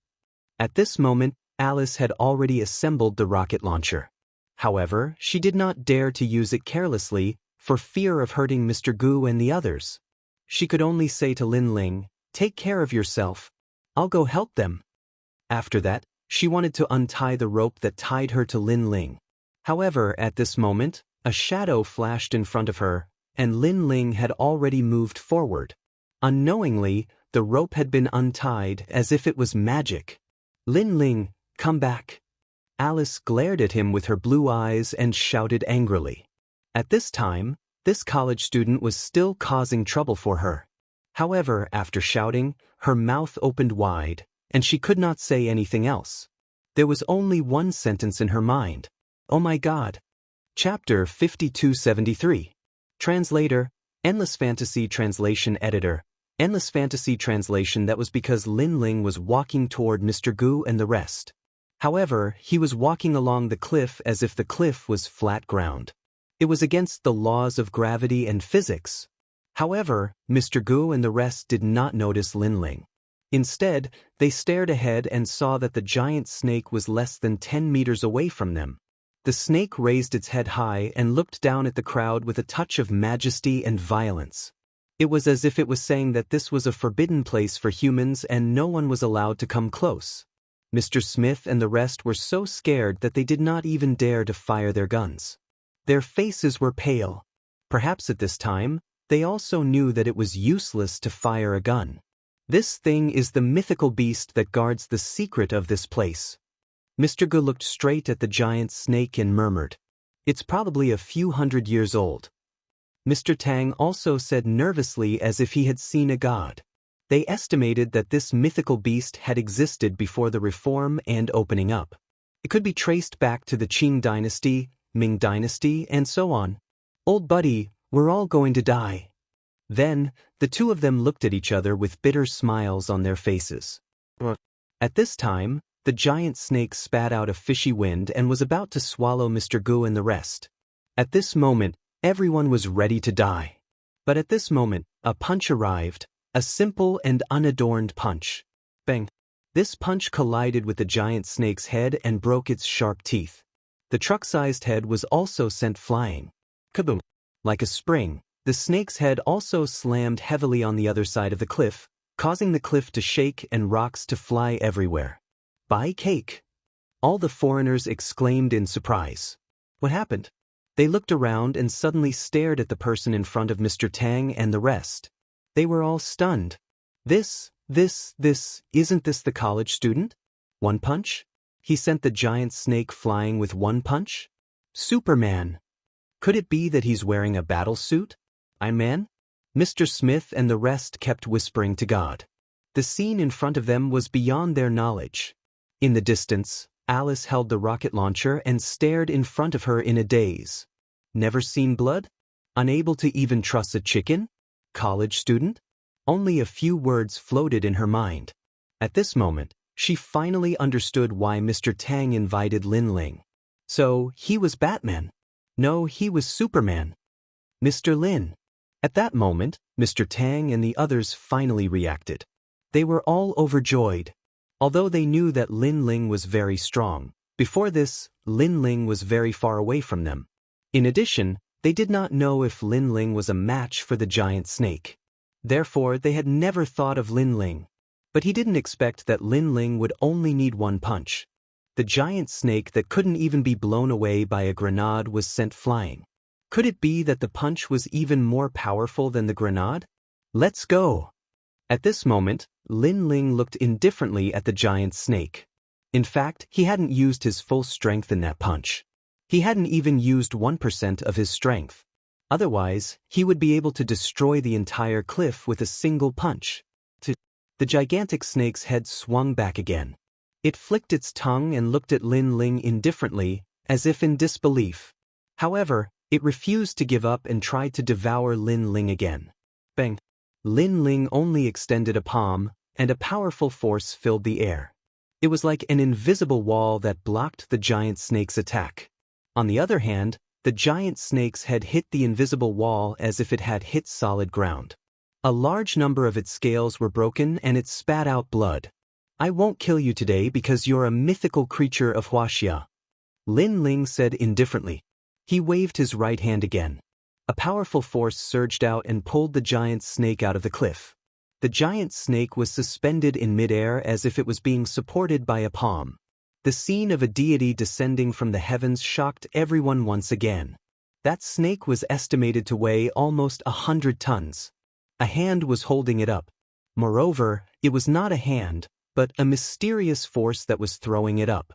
At this moment, Alice had already assembled the rocket launcher. However, she did not dare to use it carelessly for fear of hurting Mr. Gu and the others. She could only say to Lin Ling, "Take care of yourself. I'll go help them." After that, she wanted to untie the rope that tied her to Lin Ling. However, at this moment, a shadow flashed in front of her, and Lin Ling had already moved forward. Unknowingly, the rope had been untied as if it was magic. "Lin Ling, come back." Alice glared at him with her blue eyes and shouted angrily. At this time, this college student was still causing trouble for her. However, after shouting, her mouth opened wide, and she could not say anything else. There was only one sentence in her mind. Oh my God. Chapter 5273. Translator, Endless Fantasy Translation Editor. Endless Fantasy Translation. That was because Lin Ling was walking toward Mr. Gu and the rest. However, he was walking along the cliff as if the cliff was flat ground. It was against the laws of gravity and physics. However, Mr. Gu and the rest did not notice Lin Ling. Instead, they stared ahead and saw that the giant snake was less than 10 meters away from them. The snake raised its head high and looked down at the crowd with a touch of majesty and violence. It was as if it was saying that this was a forbidden place for humans and no one was allowed to come close. Mr. Smith and the rest were so scared that they did not even dare to fire their guns. Their faces were pale. Perhaps at this time, they also knew that it was useless to fire a gun. This thing is the mythical beast that guards the secret of this place. Mr. Gu looked straight at the giant snake and murmured, "It's probably a few hundred years old." Mr. Tang also said nervously as if he had seen a god. They estimated that this mythical beast had existed before the reform and opening up. It could be traced back to the Qing dynasty, Ming dynasty, and so on. "Old buddy, we're all going to die." Then, the two of them looked at each other with bitter smiles on their faces. At this time, the giant snake spat out a fishy wind and was about to swallow Mr. Gu and the rest. At this moment, everyone was ready to die. But at this moment, a punch arrived, a simple and unadorned punch. Bang! This punch collided with the giant snake's head and broke its sharp teeth. The truck-sized head was also sent flying. Kaboom! Like a spring, the snake's head also slammed heavily on the other side of the cliff, causing the cliff to shake and rocks to fly everywhere. "Buy cake!" All the foreigners exclaimed in surprise. What happened? They looked around and suddenly stared at the person in front of Mr. Tang and the rest. They were all stunned. Isn't this the college student? One punch? He sent the giant snake flying with one punch? Superman! Could it be that he's wearing a battle suit? Iron Man? Mr. Smith and the rest kept whispering to God. The scene in front of them was beyond their knowledge. In the distance, Alice held the rocket launcher and stared in front of her in a daze. Never seen blood? Unable to even trust a chicken? College student? Only a few words floated in her mind. At this moment, she finally understood why Mr. Tang invited Lin Ling. So, he was Batman. No, he was Superman. Mr. Lin. At that moment, Mr. Tang and the others finally reacted. They were all overjoyed. Although they knew that Lin Ling was very strong, before this, Lin Ling was very far away from them. In addition, they did not know if Lin Ling was a match for the giant snake. Therefore, they had never thought of Lin Ling. But he didn't expect that Lin Ling would only need one punch. The giant snake that couldn't even be blown away by a grenade was sent flying. Could it be that the punch was even more powerful than the grenade? Let's go. At this moment, Lin Ling looked indifferently at the giant snake. In fact, he hadn't used his full strength in that punch. He hadn't even used 1% of his strength. Otherwise, he would be able to destroy the entire cliff with a single punch. The gigantic snake's head swung back again. It flicked its tongue and looked at Lin Ling indifferently, as if in disbelief. However, it refused to give up and tried to devour Lin Ling again. Bang! Lin Ling only extended a palm, and a powerful force filled the air. It was like an invisible wall that blocked the giant snake's attack. On the other hand, the giant snake's head hit the invisible wall as if it had hit solid ground. A large number of its scales were broken and it spat out blood. I won't kill you today because you're a mythical creature of Wuxia, Lin Ling said indifferently. He waved his right hand again. A powerful force surged out and pulled the giant snake out of the cliff. The giant snake was suspended in midair as if it was being supported by a palm. The scene of a deity descending from the heavens shocked everyone once again. That snake was estimated to weigh almost 100 tons. A hand was holding it up. Moreover, it was not a hand, but a mysterious force that was throwing it up.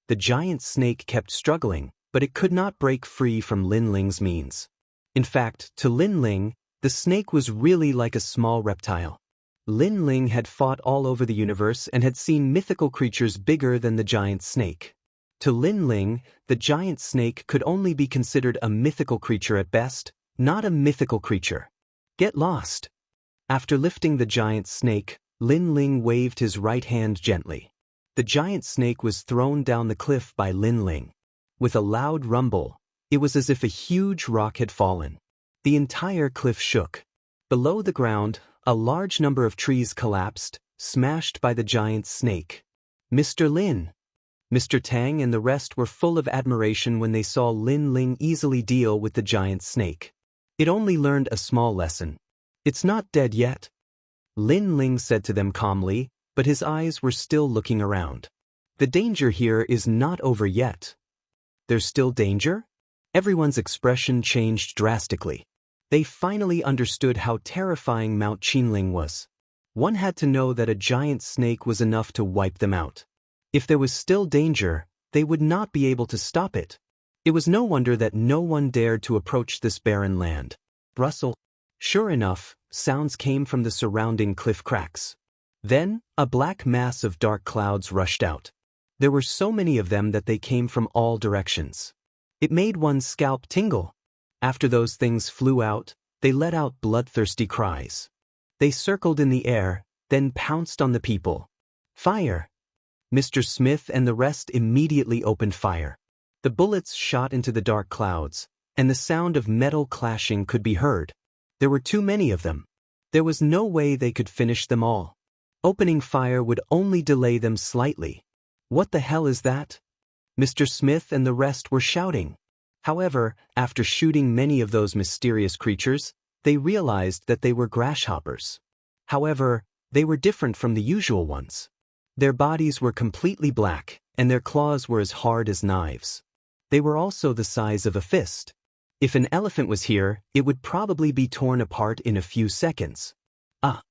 The giant snake kept struggling, but it could not break free from Lin Ling's means. In fact, to Lin Ling, the snake was really like a small reptile. Lin Ling had fought all over the universe and had seen mythical creatures bigger than the giant snake. To Lin Ling, the giant snake could only be considered a mythical creature at best, not a mythical creature. Get lost. After lifting the giant snake, Lin Ling waved his right hand gently. The giant snake was thrown down the cliff by Lin Ling. With a loud rumble, it was as if a huge rock had fallen. The entire cliff shook. Below the ground, a large number of trees collapsed, smashed by the giant snake. Mr. Lin, Mr. Tang and the rest were full of admiration when they saw Lin Ling easily deal with the giant snake. It only learned a small lesson. It's not dead yet, Lin Ling said to them calmly, but his eyes were still looking around. The danger here is not over yet. There's still danger? Everyone's expression changed drastically. They finally understood how terrifying Mount Qinling was. One had to know that a giant snake was enough to wipe them out. If there was still danger, they would not be able to stop it. It was no wonder that no one dared to approach this barren land. Rustle. Sure enough, sounds came from the surrounding cliff cracks. Then, a black mass of dark clouds rushed out. There were so many of them that they came from all directions. It made one's scalp tingle. After those things flew out, they let out bloodthirsty cries. They circled in the air, then pounced on the people. Fire! Mr. Smith and the rest immediately opened fire. The bullets shot into the dark clouds, and the sound of metal clashing could be heard. There were too many of them. There was no way they could finish them all. Opening fire would only delay them slightly. What the hell is that? Mr. Smith and the rest were shouting. However, after shooting many of those mysterious creatures, they realized that they were grasshoppers. However, they were different from the usual ones. Their bodies were completely black, and their claws were as hard as knives. They were also the size of a fist. If an elephant was here, it would probably be torn apart in a few seconds. Ah!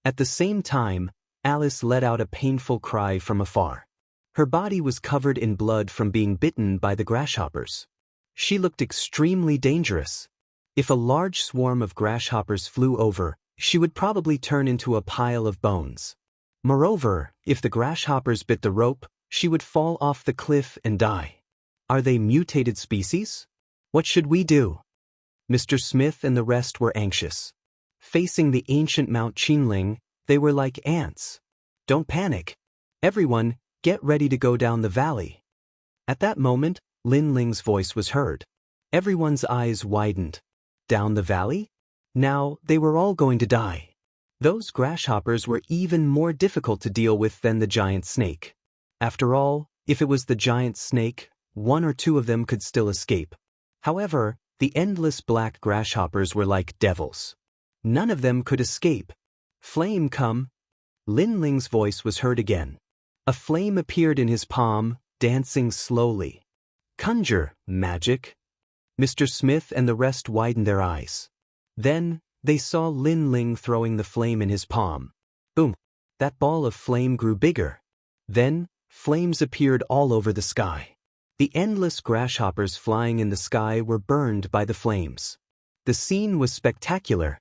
At the same time, Alice let out a painful cry from afar. Her body was covered in blood from being bitten by the grasshoppers. She looked extremely dangerous. If a large swarm of grasshoppers flew over, she would probably turn into a pile of bones. Moreover, if the grasshoppers bit the rope, she would fall off the cliff and die. Are they mutated species? What should we do? Mr. Smith and the rest were anxious. Facing the ancient Mount Qinling, they were like ants. Don't panic. Everyone, get ready to go down the valley. At that moment, Lin Ling's voice was heard. Everyone's eyes widened. Down the valley? Now, they were all going to die. Those grasshoppers were even more difficult to deal with than the giant snake. After all, if it was the giant snake, one or two of them could still escape. However, the endless black grasshoppers were like devils. None of them could escape. Flame come. Lin Ling's voice was heard again. A flame appeared in his palm, dancing slowly. Conjure, magic. Mr. Smith and the rest widened their eyes. Then, they saw Lin Ling throwing the flame in his palm. Boom! That ball of flame grew bigger. Then, flames appeared all over the sky. The endless grasshoppers flying in the sky were burned by the flames. The scene was spectacular.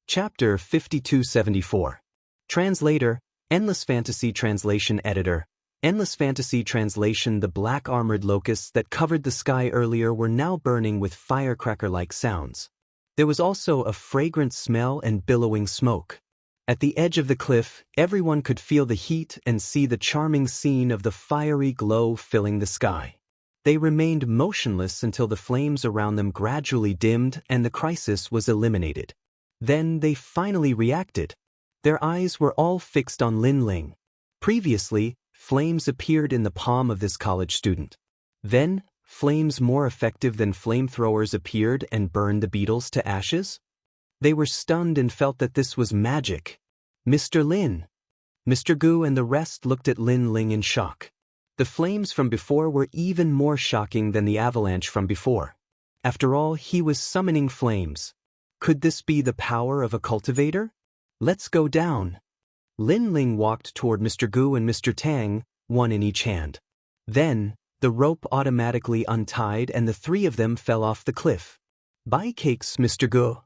Chapter 5274. Translator, Endless Fantasy Translation Editor. Endless Fantasy Translation. The black armored locusts that covered the sky earlier were now burning with firecracker-like sounds. There was also a fragrant smell and billowing smoke. At the edge of the cliff, everyone could feel the heat and see the charming scene of the fiery glow filling the sky. They remained motionless until the flames around them gradually dimmed and the crisis was eliminated. Then they finally reacted. Their eyes were all fixed on Lin Ling. Previously, flames appeared in the palm of this college student. Then, flames more effective than flamethrowers appeared and burned the beetles to ashes? They were stunned and felt that this was magic. Mr. Lin. Mr. Gu and the rest looked at Lin Ling in shock. The flames from before were even more shocking than the avalanche from before. After all, he was summoning flames. Could this be the power of a cultivator? Let's go down. Lin Ling walked toward Mr. Gu and Mr. Tang, one in each hand. Then, the rope automatically untied and the three of them fell off the cliff. Bye cakes, Mr. Gu.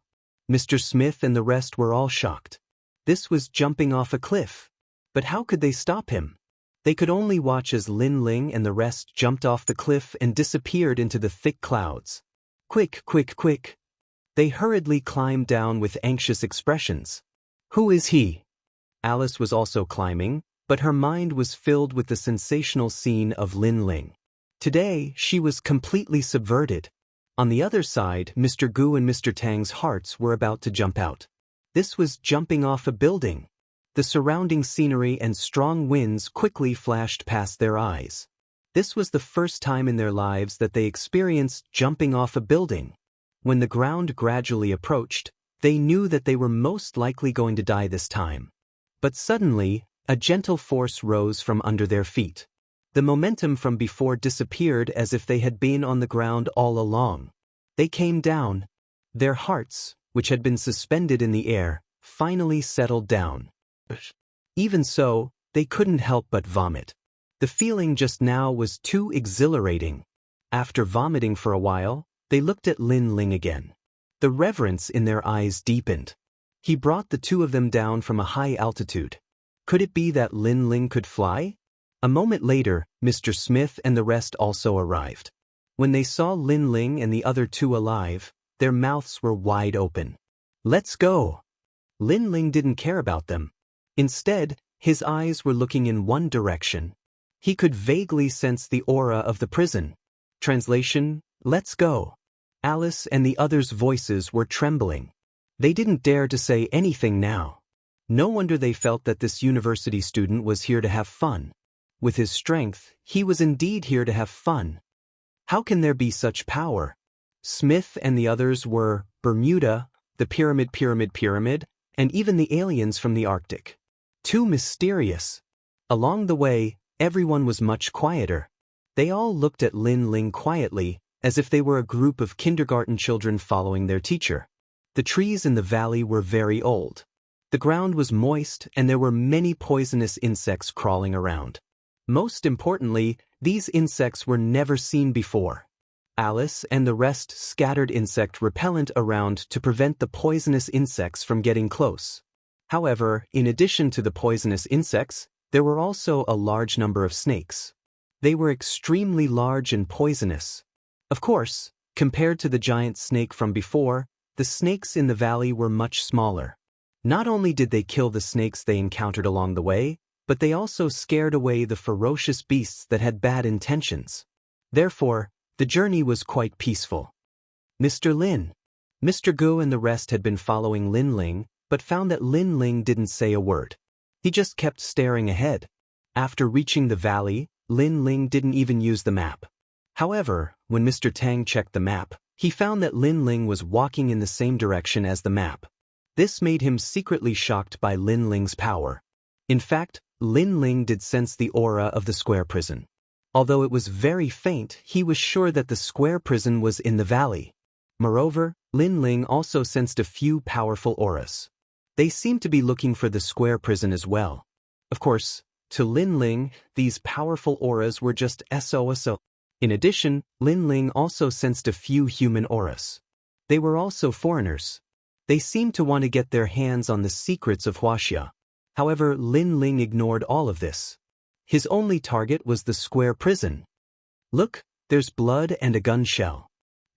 Mr. Smith and the rest were all shocked. This was jumping off a cliff. But how could they stop him? They could only watch as Lin Ling and the rest jumped off the cliff and disappeared into the thick clouds. Quick, quick, quick. They hurriedly climbed down with anxious expressions. Who is he? Alice was also climbing, but her mind was filled with the sensational scene of Lin Ling. Today, she was completely subverted. On the other side, Mr. Gu and Mr. Tang's hearts were about to jump out. This was jumping off a building. The surrounding scenery and strong winds quickly flashed past their eyes. This was the first time in their lives that they experienced jumping off a building. When the ground gradually approached, they knew that they were most likely going to die this time. But suddenly, a gentle force rose from under their feet. The momentum from before disappeared as if they had been on the ground all along. They came down. Their hearts, which had been suspended in the air, finally settled down. Even so, they couldn't help but vomit. The feeling just now was too exhilarating. After vomiting for a while, they looked at Lin Ling again. The reverence in their eyes deepened. He brought the two of them down from a high altitude. Could it be that Lin Ling could fly? A moment later, Mr. Smith and the rest also arrived. When they saw Lin Ling and the other two alive, their mouths were wide open. Let's go! Lin Ling didn't care about them. Instead, his eyes were looking in one direction. He could vaguely sense the aura of the prison. Translation, let's go. Alice and the others' voices were trembling. They didn't dare to say anything now. No wonder they felt that this university student was here to have fun. With his strength, he was indeed here to have fun. How can there be such power? Smith and the others were Bermuda, the pyramid, and even the aliens from the Arctic. Too mysterious. Along the way, everyone was much quieter. They all looked at Lin Ling quietly, as if they were a group of kindergarten children following their teacher. The trees in the valley were very old. The ground was moist and there were many poisonous insects crawling around. Most importantly, these insects were never seen before. Alice and the rest scattered insect repellent around to prevent the poisonous insects from getting close. However, in addition to the poisonous insects, there were also a large number of snakes. They were extremely large and poisonous. Of course, compared to the giant snake from before, the snakes in the valley were much smaller. Not only did they kill the snakes they encountered along the way, but they also scared away the ferocious beasts that had bad intentions. Therefore, the journey was quite peaceful. Mr. Lin. Mr. Gu and the rest had been following Lin Ling, but found that Lin Ling didn't say a word. He just kept staring ahead. After reaching the valley, Lin Ling didn't even use the map. However, when Mr. Tang checked the map, he found that Lin Ling was walking in the same direction as the map. This made him secretly shocked by Lin Ling's power. In fact, Lin Ling did sense the aura of the square prison. Although it was very faint, he was sure that the square prison was in the valley. Moreover, Lin Ling also sensed a few powerful auras. They seemed to be looking for the square prison as well. Of course, to Lin Ling, these powerful auras were just SOSO. In addition, Lin Ling also sensed a few human auras. They were also foreigners. They seemed to want to get their hands on the secrets of Wuxia. However, Lin Ling ignored all of this. His only target was the square prison. Look, there's blood and a gun shell.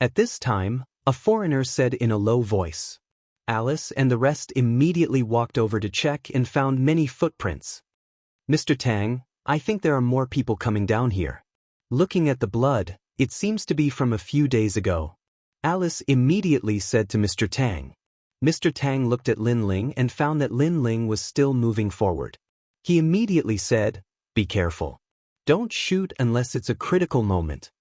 At this time, a foreigner said in a low voice. Alice and the rest immediately walked over to check and found many footprints. Mr. Tang, I think there are more people coming down here. Looking at the blood, it seems to be from a few days ago. Alice immediately said to Mr. Tang. Mr. Tang looked at Lin Ling and found that Lin Ling was still moving forward. He immediately said, "Be careful. Don't shoot unless it's a critical moment."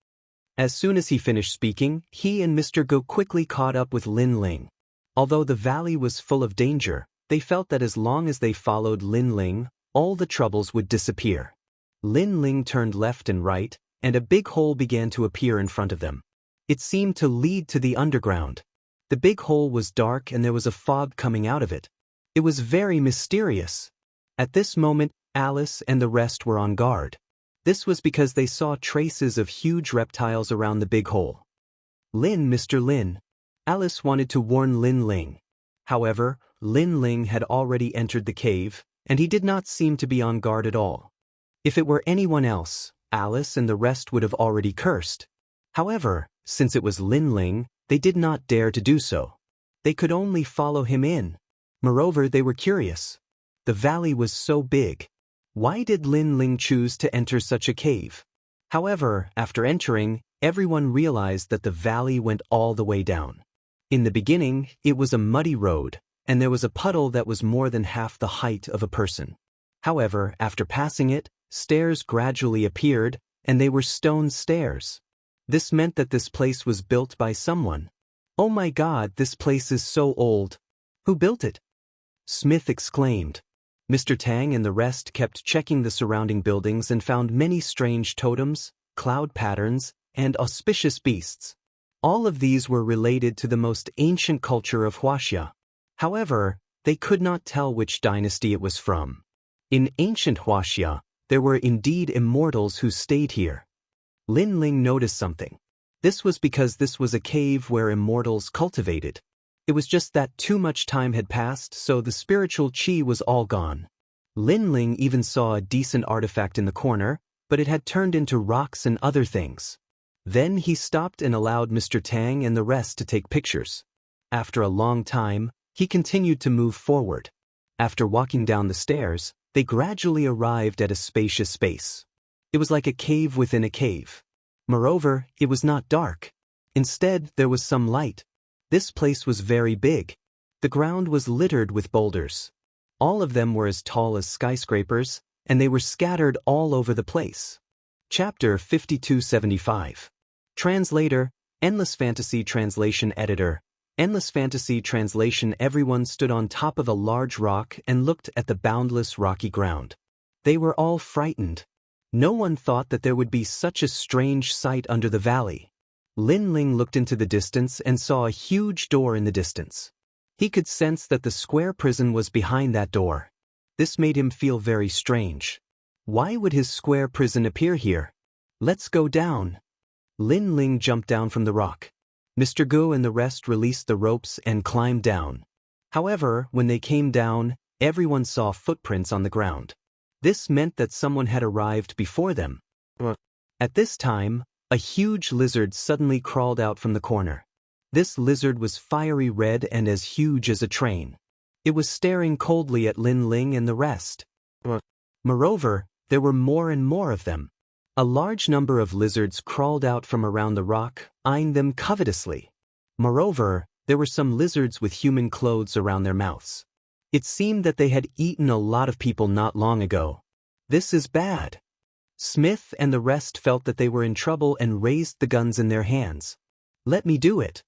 As soon as he finished speaking, he and Mr. Go quickly caught up with Lin Ling. Although the valley was full of danger, they felt that as long as they followed Lin Ling, all the troubles would disappear. Lin Ling turned left and right, and a big hole began to appear in front of them. It seemed to lead to the underground. The big hole was dark and there was a fog coming out of it. It was very mysterious. At this moment, Alice and the rest were on guard. This was because they saw traces of huge reptiles around the big hole. Mr. Lin. Alice wanted to warn Lin Ling. However, Lin Ling had already entered the cave, and he did not seem to be on guard at all. If it were anyone else, Alice and the rest would have already cursed. However, since it was Lin Ling, they did not dare to do so. They could only follow him in. Moreover, they were curious. The valley was so big. Why did Lin Ling choose to enter such a cave? However, after entering, everyone realized that the valley went all the way down. In the beginning, it was a muddy road, and there was a puddle that was more than half the height of a person. However, after passing it, stairs gradually appeared, and they were stone stairs. This meant that this place was built by someone. Oh my God, this place is so old. Who built it? Smith exclaimed. Mr. Tang and the rest kept checking the surrounding buildings and found many strange totems, cloud patterns, and auspicious beasts. All of these were related to the most ancient culture of Wuxia. However, they could not tell which dynasty it was from. In ancient Wuxia, there were indeed immortals who stayed here. Lin Ling noticed something. This was because this was a cave where immortals cultivated. It was just that too much time had passed, so the spiritual qi was all gone. Lin Ling even saw a decent artifact in the corner, but it had turned into rocks and other things. Then he stopped and allowed Mr. Tang and the rest to take pictures. After a long time, he continued to move forward. After walking down the stairs, they gradually arrived at a spacious space. It was like a cave within a cave. Moreover, it was not dark. Instead, there was some light. This place was very big. The ground was littered with boulders. All of them were as tall as skyscrapers, and they were scattered all over the place. Chapter 5275. Translator, Endless Fantasy Translation Editor. Endless Fantasy Translation. Everyone stood on top of a large rock and looked at the boundless rocky ground. They were all frightened. No one thought that there would be such a strange sight under the valley. Lin Ling looked into the distance and saw a huge door in the distance. He could sense that the square prison was behind that door. This made him feel very strange. Why would his square prison appear here? Let's go down. Lin Ling jumped down from the rock. Mr. Gu and the rest released the ropes and climbed down. However, when they came down, everyone saw footprints on the ground. This meant that someone had arrived before them. At this time, a huge lizard suddenly crawled out from the corner. This lizard was fiery red and as huge as a train. It was staring coldly at Lin Ling and the rest. Moreover, there were more and more of them. A large number of lizards crawled out from around the rock, eyeing them covetously. Moreover, there were some lizards with human clothes around their mouths. It seemed that they had eaten a lot of people not long ago. This is bad. Smith and the rest felt that they were in trouble and raised the guns in their hands. Let me do it.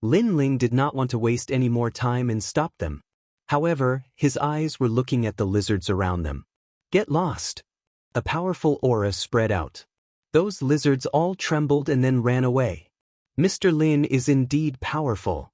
Lin Ling did not want to waste any more time and stop them. However, his eyes were looking at the lizards around them. Get lost. A powerful aura spread out. Those lizards all trembled and then ran away. Mr. Lin is indeed powerful.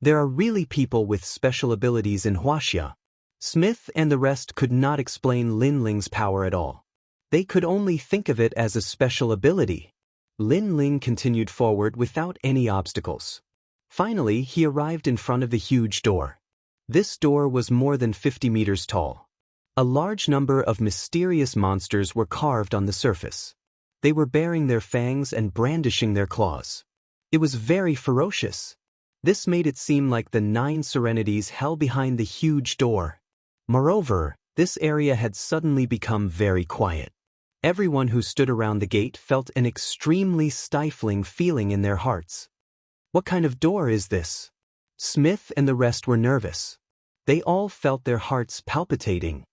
There are really people with special abilities in Wuxia. Smith and the rest could not explain Lin Ling's power at all. They could only think of it as a special ability. Lin Ling continued forward without any obstacles. Finally, he arrived in front of the huge door. This door was more than 50 meters tall. A large number of mysterious monsters were carved on the surface. They were baring their fangs and brandishing their claws. It was very ferocious. This made it seem like the 9 serenities held behind the huge door. Moreover, this area had suddenly become very quiet. Everyone who stood around the gate felt an extremely stifling feeling in their hearts. What kind of door is this? Smith and the rest were nervous. They all felt their hearts palpitating.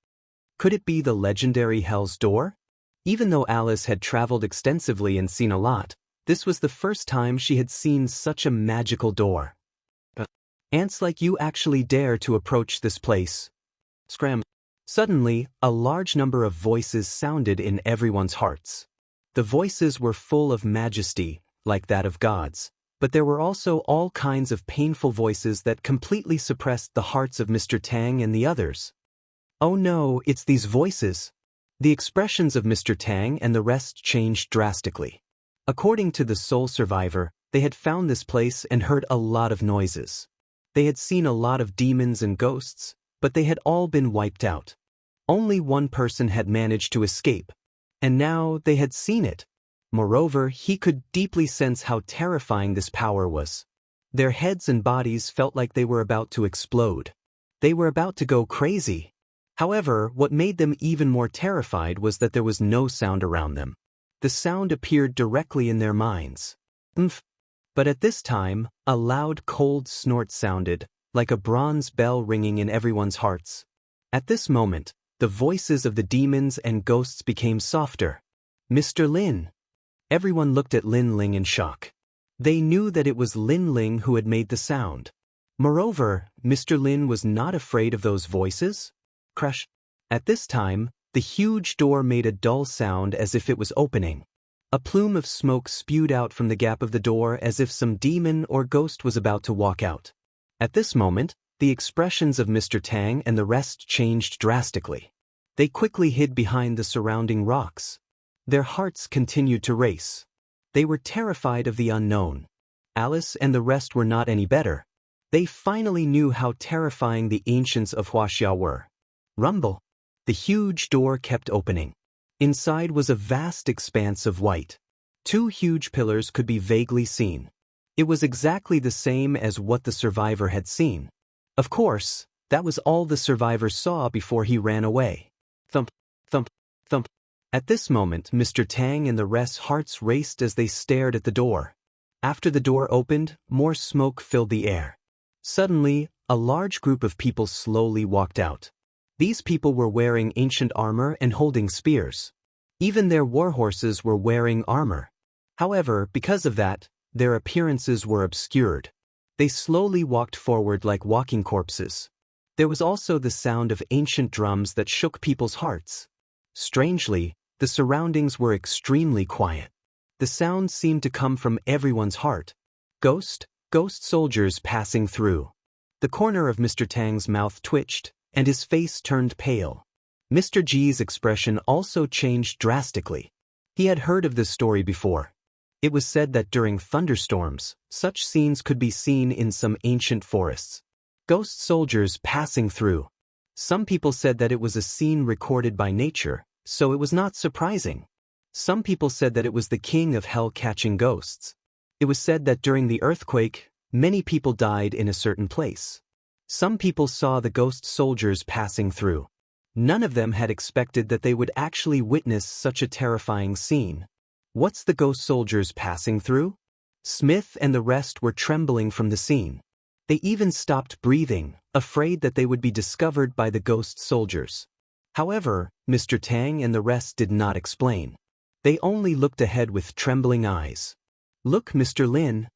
Could it be the legendary Hell's Door? Even though Alice had traveled extensively and seen a lot, this was the first time she had seen such a magical door. Ants like you actually dare to approach this place? Scram. Suddenly, a large number of voices sounded in everyone's hearts. The voices were full of majesty, like that of gods, but there were also all kinds of painful voices that completely suppressed the hearts of Mr. Tang and the others. Oh no, it's these voices. The expressions of Mr. Tang and the rest changed drastically. According to the sole survivor, they had found this place and heard a lot of noises. They had seen a lot of demons and ghosts, but they had all been wiped out. Only one person had managed to escape, and now they had seen it. Moreover, he could deeply sense how terrifying this power was. Their heads and bodies felt like they were about to explode. They were about to go crazy. However, what made them even more terrified was that there was no sound around them. The sound appeared directly in their minds. But at this time, a loud cold snort sounded, like a bronze bell ringing in everyone's hearts. At this moment, the voices of the demons and ghosts became softer. Mr. Lin. Everyone looked at Lin Ling in shock. They knew that it was Lin Ling who had made the sound. Moreover, Mr. Lin was not afraid of those voices. Crash. At this time, the huge door made a dull sound as if it was opening. A plume of smoke spewed out from the gap of the door as if some demon or ghost was about to walk out. At this moment, the expressions of Mr. Tang and the rest changed drastically. They quickly hid behind the surrounding rocks. Their hearts continued to race. They were terrified of the unknown. Alice and the rest were not any better. They finally knew how terrifying the ancients of Wuxia were. Rumble. The huge door kept opening. Inside was a vast expanse of white. 2 huge pillars could be vaguely seen. It was exactly the same as what the survivor had seen. Of course, that was all the survivor saw before he ran away. Thump, thump, thump. At this moment, Mr. Tang and the rest's hearts raced as they stared at the door. After the door opened, more smoke filled the air. Suddenly, a large group of people slowly walked out. These people were wearing ancient armor and holding spears. Even their war horses were wearing armor. However, because of that, their appearances were obscured. They slowly walked forward like walking corpses. There was also the sound of ancient drums that shook people's hearts. Strangely, the surroundings were extremely quiet. The sound seemed to come from everyone's heart. Ghost soldiers passing through. The corner of Mr. Tang's mouth twitched, and his face turned pale. Mr. G's expression also changed drastically. He had heard of this story before. It was said that during thunderstorms, such scenes could be seen in some ancient forests. Ghost soldiers passing through. Some people said that it was a scene recorded by nature, so it was not surprising. Some people said that it was the king of hell catching ghosts. It was said that during the earthquake, many people died in a certain place. Some people saw the ghost soldiers passing through. None of them had expected that they would actually witness such a terrifying scene. What's the ghost soldiers passing through? Smith and the rest were trembling from the scene. They even stopped breathing, afraid that they would be discovered by the ghost soldiers. However, Mr. Tang and the rest did not explain. They only looked ahead with trembling eyes. Look, Mr. Lin.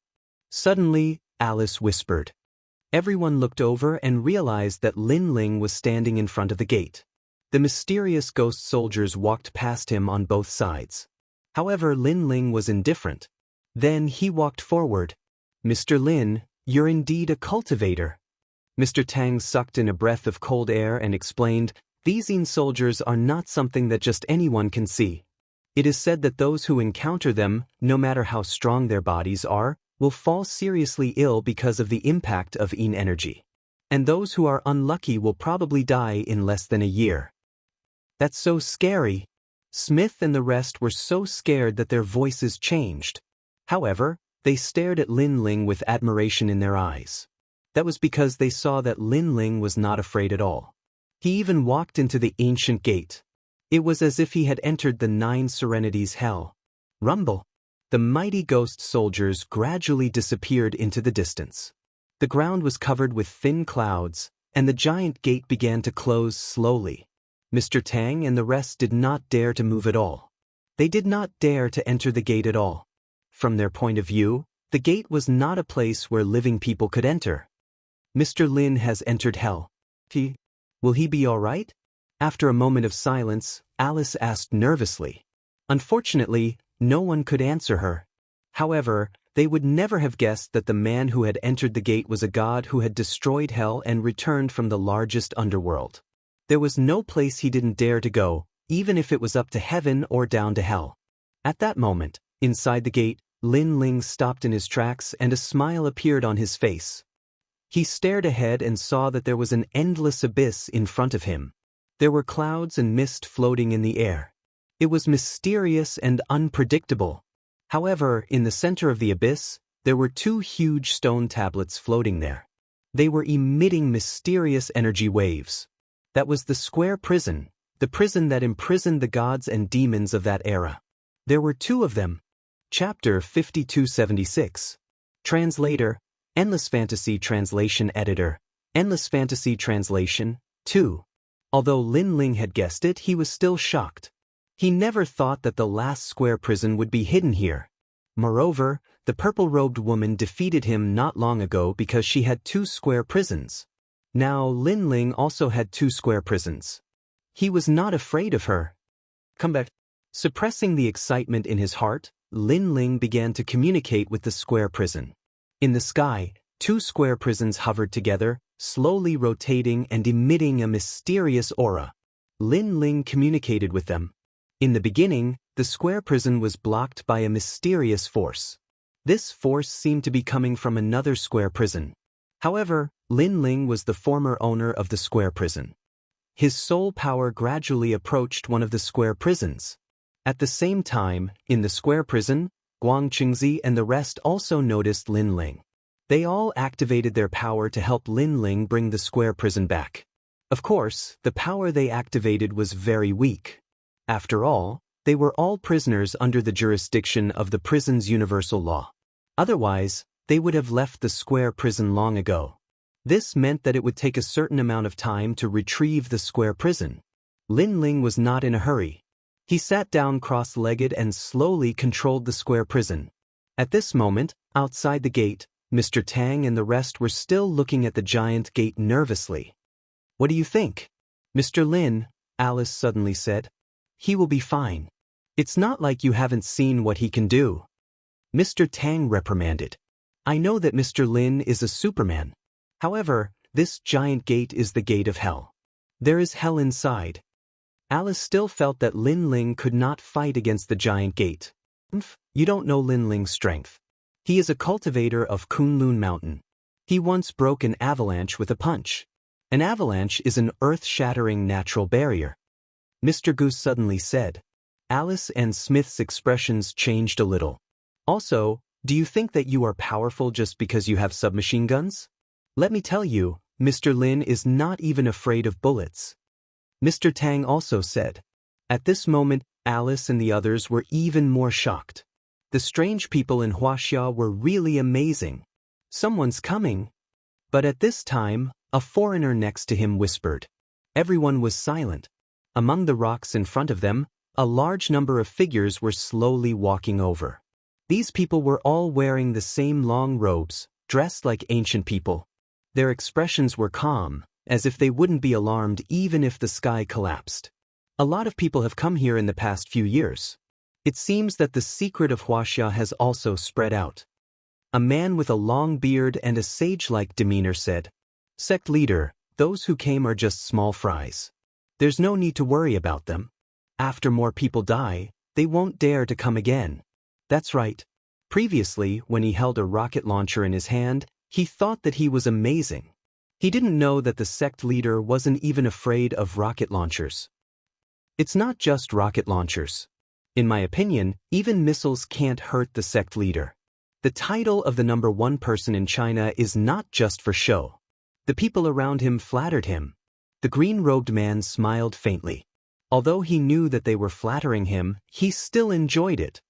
Suddenly, Alice whispered. Everyone looked over and realized that Lin Ling was standing in front of the gate. The mysterious ghost soldiers walked past him on both sides. However, Lin Ling was indifferent. Then he walked forward. "Mr. Lin, you're indeed a cultivator." Mr. Tang sucked in a breath of cold air and explained, "These Yin soldiers are not something that just anyone can see. It is said that those who encounter them, no matter how strong their bodies are, will fall seriously ill because of the impact of Yin energy. And those who are unlucky will probably die in less than a year." "That's so scary." Smith and the rest were so scared that their voices changed. However, they stared at Lin Ling with admiration in their eyes. That was because they saw that Lin Ling was not afraid at all. He even walked into the ancient gate. It was as if he had entered the 9 Serenities hell. Rumble. The mighty ghost soldiers gradually disappeared into the distance. The ground was covered with thin clouds, and the giant gate began to close slowly. Mr. Tang and the rest did not dare to move at all. They did not dare to enter the gate at all. From their point of view, the gate was not a place where living people could enter. "Mr. Lin has entered hell. Will he be all right?" After a moment of silence, Alice asked nervously. Unfortunately, no one could answer her. However, they would never have guessed that the man who had entered the gate was a god who had destroyed hell and returned from the largest underworld. There was no place he didn't dare to go, even if it was up to heaven or down to hell. At that moment, inside the gate, Lin Ling stopped in his tracks and a smile appeared on his face. He stared ahead and saw that there was an endless abyss in front of him. There were clouds and mist floating in the air. It was mysterious and unpredictable. However, in the center of the abyss, there were 2 huge stone tablets floating there. They were emitting mysterious energy waves. That was the square prison, the prison that imprisoned the gods and demons of that era. There were 2 of them. Chapter 5276. Translator, Endless Fantasy Translation Editor, Endless Fantasy Translation, 2. Although Lin Ling had guessed it, he was still shocked. He never thought that the last square prison would be hidden here. Moreover, the purple-robed woman defeated him not long ago because she had 2 square prisons. Now Lin Ling also had 2 square prisons. He was not afraid of her. "Come back." Suppressing the excitement in his heart, Lin Ling began to communicate with the square prison. In the sky, 2 square prisons hovered together, slowly rotating and emitting a mysterious aura. Lin Ling communicated with them. In the beginning, the square prison was blocked by a mysterious force. This force seemed to be coming from another square prison. However, Lin Ling was the former owner of the square prison. His soul power gradually approached one of the square prisons. At the same time, in the square prison, Guang Qingzi and the rest also noticed Lin Ling. They all activated their power to help Lin Ling bring the square prison back. Of course, the power they activated was very weak. After all, they were all prisoners under the jurisdiction of the prison's universal law. Otherwise, they would have left the square prison long ago. This meant that it would take a certain amount of time to retrieve the square prison. Lin Ling was not in a hurry. He sat down cross-legged and slowly controlled the square prison. At this moment, outside the gate, Mr. Tang and the rest were still looking at the giant gate nervously. "What do you think?" "Mr. Lin," Alice suddenly said. "He will be fine. It's not like you haven't seen what he can do." Mr. Tang reprimanded. "I know that Mr. Lin is a Superman. However, this giant gate is the gate of hell. There is hell inside." Alice still felt that Lin Ling could not fight against the giant gate. "You don't know Lin Ling's strength. He is a cultivator of Kunlun Mountain. He once broke an avalanche with a punch. An avalanche is an earth-shattering natural barrier," Mr. Goose suddenly said. Alice and Smith's expressions changed a little. "Also, do you think that you are powerful just because you have submachine guns? Let me tell you, Mr. Lin is not even afraid of bullets," Mr. Tang also said. At this moment, Alice and the others were even more shocked. The strange people in Huaxia were really amazing. "Someone's coming." But at this time, a foreigner next to him whispered. Everyone was silent. Among the rocks in front of them, a large number of figures were slowly walking over. These people were all wearing the same long robes, dressed like ancient people. Their expressions were calm, as if they wouldn't be alarmed even if the sky collapsed. A lot of people have come here in the past few years. It seems that the secret of Wuxia has also spread out. A man with a long beard and a sage-like demeanor said, "Sect leader, those who came are just small fries. There's no need to worry about them. After more people die, they won't dare to come again." That's right. Previously, when he held a rocket launcher in his hand, he thought that he was amazing. He didn't know that the sect leader wasn't even afraid of rocket launchers. It's not just rocket launchers. In my opinion, even missiles can't hurt the sect leader. The title of the #1 person in China is not just for show. The people around him flattered him. The green-robed man smiled faintly. Although he knew that they were flattering him, he still enjoyed it.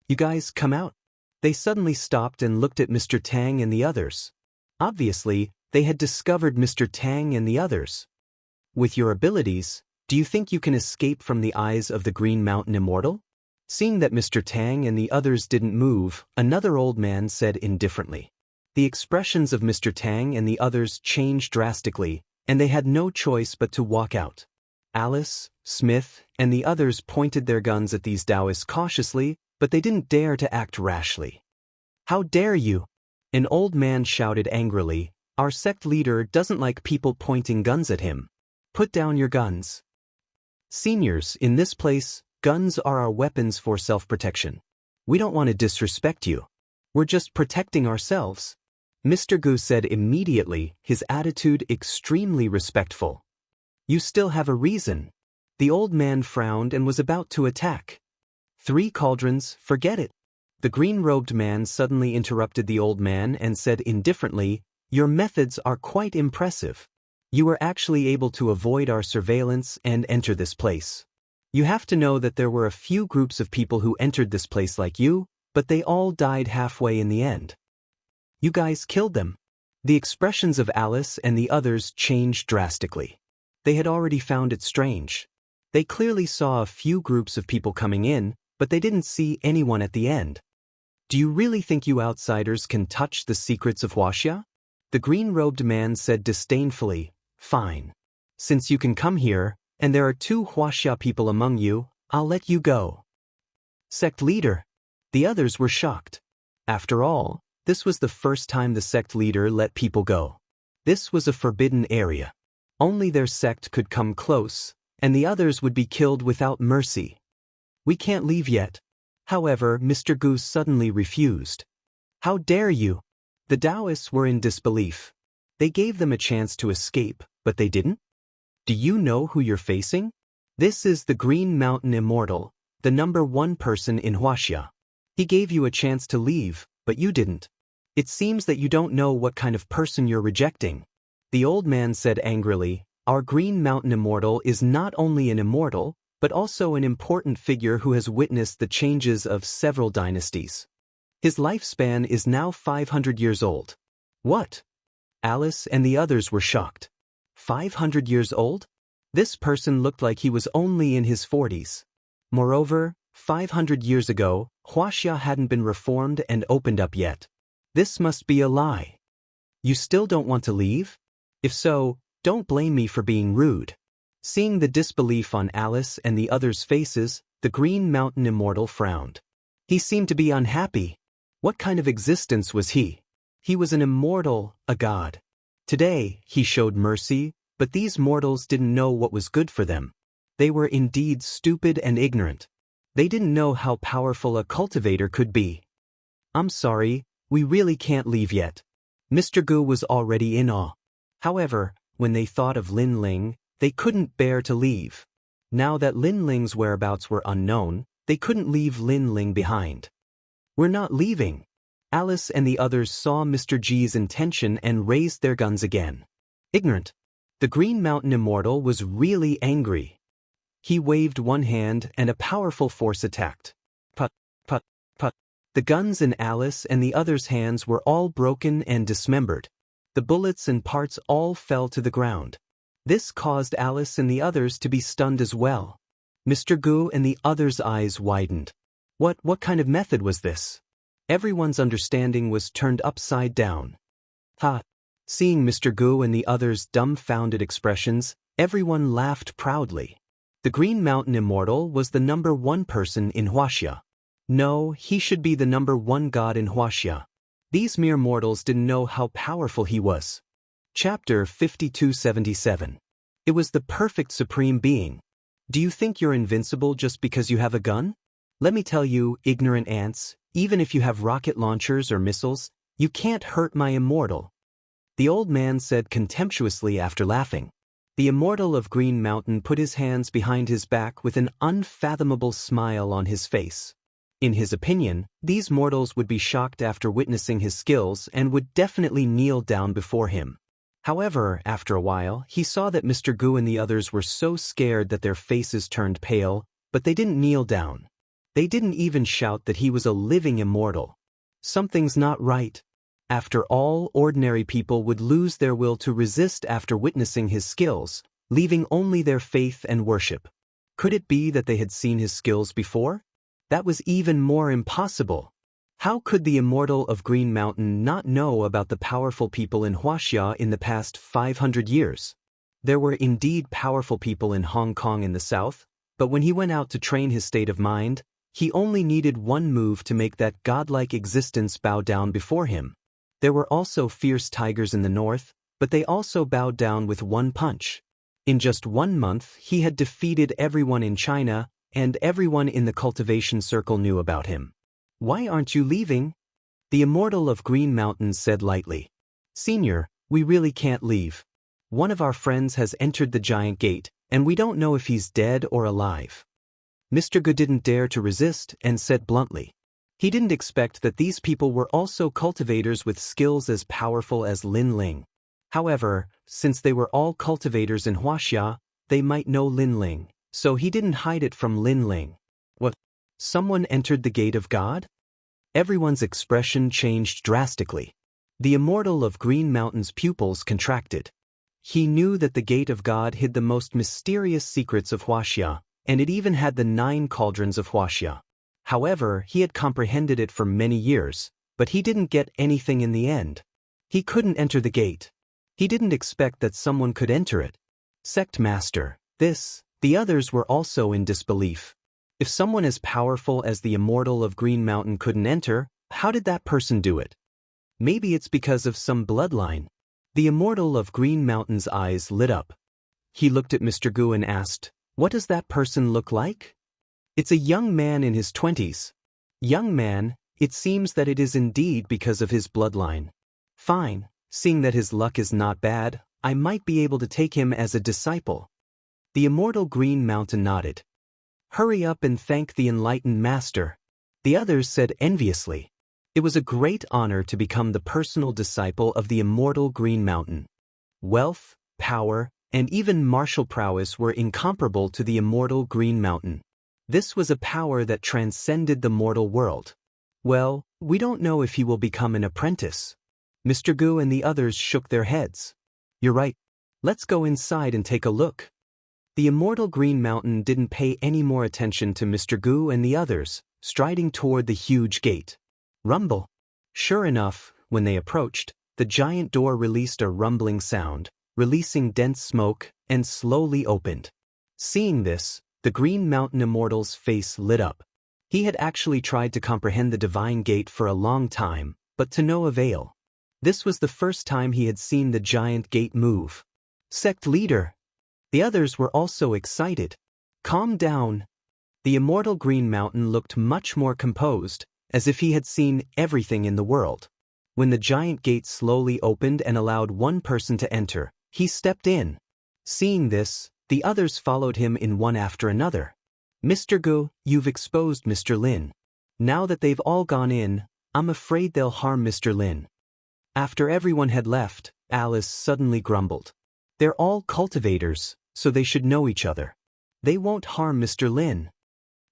"You guys come out." They suddenly stopped and looked at Mr. Tang and the others. Obviously, they had discovered Mr. Tang and the others. "With your abilities, do you think you can escape from the eyes of the Green Mountain Immortal?" Seeing that Mr. Tang and the others didn't move, another old man said indifferently. The expressions of Mr. Tang and the others changed drastically, and they had no choice but to walk out. Alice, Smith, and the others pointed their guns at these Daoists cautiously, but they didn't dare to act rashly. "How dare you?" An old man shouted angrily. "Our sect leader doesn't like people pointing guns at him. Put down your guns." "Seniors, in this place, guns are our weapons for self-protection. We don't want to disrespect you. We're just protecting ourselves," Mr. Gu said immediately, his attitude extremely respectful. "You still have a reason." The old man frowned and was about to attack. "3 cauldrons, forget it." The green-robed man suddenly interrupted the old man and said indifferently, "Your methods are quite impressive. You were actually able to avoid our surveillance and enter this place. You have to know that there were a few groups of people who entered this place like you, but they all died halfway in the end. You guys killed them." The expressions of Alice and the others changed drastically. They had already found it strange. They clearly saw a few groups of people coming in, but they didn't see anyone at the end. "Do you really think you outsiders can touch the secrets of Wuxia?" The green-robed man said disdainfully, "Fine. Since you can come here, and there are 2 Wuxia people among you, I'll let you go." "Sect leader." The others were shocked. After all, this was the first time the sect leader let people go. This was a forbidden area. Only their sect could come close, and the others would be killed without mercy. "We can't leave yet." However, Mr. Gu suddenly refused. "How dare you?" The Daoists were in disbelief. They gave them a chance to escape, but they didn't? "Do you know who you're facing? This is the Green Mountain Immortal, the #1 person in Wuxia. He gave you a chance to leave, but you didn't. It seems that you don't know what kind of person you're rejecting." The old man said angrily, "Our Green Mountain Immortal is not only an immortal, but also an important figure who has witnessed the changes of several dynasties. His lifespan is now 500 years old." "What?" Alice and the others were shocked. 500 years old? This person looked like he was only in his 40s. Moreover, 500 years ago, Wuxia hadn't been reformed and opened up yet. This must be a lie. "You still don't want to leave? If so, don't blame me for being rude." Seeing the disbelief on Alice and the others' faces, the Green Mountain Immortal frowned. He seemed to be unhappy. What kind of existence was he? He was an immortal, a god. Today, he showed mercy, but these mortals didn't know what was good for them. They were indeed stupid and ignorant. They didn't know how powerful a cultivator could be. "I'm sorry, we really can't leave yet." Mr. Gu was already in awe. However, when they thought of Lin Ling, they couldn't bear to leave. Now that Lin Ling's whereabouts were unknown, they couldn't leave Lin Ling behind. "We're not leaving." Alice and the others saw Mr. G's intention and raised their guns again. Ignorant. The Green Mountain Immortal was really angry. He waved one hand and a powerful force attacked. Put, put, put. The guns in Alice and the others' hands were all broken and dismembered. The bullets and parts all fell to the ground. This caused Alice and the others to be stunned as well. Mr. Gu and the others' eyes widened. What kind of method was this? Everyone's understanding was turned upside down. Ha! Seeing Mr. Gu and the others' dumbfounded expressions, everyone laughed proudly. The Green Mountain Immortal was the #1 person in Wuxia. No, he should be the #1 god in Wuxia. These mere mortals didn't know how powerful he was. Chapter 5277. It was the perfect supreme being. Do you think you're invincible just because you have a gun? Let me tell you, ignorant ants, even if you have rocket launchers or missiles, you can't hurt my immortal. The old man said contemptuously after laughing. The immortal of Green Mountain put his hands behind his back with an unfathomable smile on his face. In his opinion, these mortals would be shocked after witnessing his skills and would definitely kneel down before him. However, after a while, he saw that Mr. Gu and the others were so scared that their faces turned pale, but they didn't kneel down. They didn't even shout that he was a living immortal. Something's not right. After all, ordinary people would lose their will to resist after witnessing his skills, leaving only their faith and worship. Could it be that they had seen his skills before? That was even more impossible. How could the immortal of Green Mountain not know about the powerful people in Wuxia in the past 500 years? There were indeed powerful people in Hong Kong in the south, but when he went out to train his state of mind, he only needed one move to make that godlike existence bow down before him. There were also fierce tigers in the north, but they also bowed down with one punch. In just 1 month, he had defeated everyone in China, and everyone in the cultivation circle knew about him. Why aren't you leaving? The immortal of Green Mountain said lightly. Senior, we really can't leave. One of our friends has entered the giant gate, and we don't know if he's dead or alive. Mr. Gu didn't dare to resist and said bluntly. He didn't expect that these people were also cultivators with skills as powerful as Lin Ling. However, since they were all cultivators in Wuxia, they might know Lin Ling, so he didn't hide it from Lin Ling. What? Someone entered the gate of God? Everyone's expression changed drastically. The immortal of Green Mountain's pupils contracted. He knew that the gate of God hid the most mysterious secrets of Wuxia, and it even had the 9 cauldrons of Wuxia. However, he had comprehended it for many years, but he didn't get anything in the end. He couldn't enter the gate. He didn't expect that someone could enter it. Sect Master, the others were also in disbelief. If someone as powerful as the immortal of Green Mountain couldn't enter, how did that person do it? Maybe it's because of some bloodline. The immortal of Green Mountain's eyes lit up. He looked at Mr. Gu and asked, "What does that person look like?" "It's a young man in his 20s. Young man, it seems that it is indeed because of his bloodline. Fine, seeing that his luck is not bad, I might be able to take him as a disciple." The immortal Green Mountain nodded. "Hurry up and thank the enlightened master," the others said enviously. It was a great honor to become the personal disciple of the immortal Green Mountain. Wealth, power, and even martial prowess were incomparable to the immortal Green Mountain. This was a power that transcended the mortal world. Well, we don't know if he will become an apprentice. Mr. Gu and the others shook their heads. You're right. Let's go inside and take a look. The immortal Green Mountain didn't pay any more attention to Mr. Gu and the others, striding toward the huge gate. Rumble. Sure enough, when they approached, the giant door released a rumbling sound, releasing dense smoke, and slowly opened. Seeing this, the Green Mountain Immortal's face lit up. He had actually tried to comprehend the divine gate for a long time, but to no avail. This was the first time he had seen the giant gate move. Sect leader. The others were also excited. Calm down. The immortal Green Mountain looked much more composed, as if he had seen everything in the world. When the giant gate slowly opened and allowed one person to enter, he stepped in. Seeing this, the others followed him in one after another. Mr. Gu, you've exposed Mr. Lin. Now that they've all gone in, I'm afraid they'll harm Mr. Lin. After everyone had left, Alice suddenly grumbled. They're all cultivators, so they should know each other. They won't harm Mr. Lin.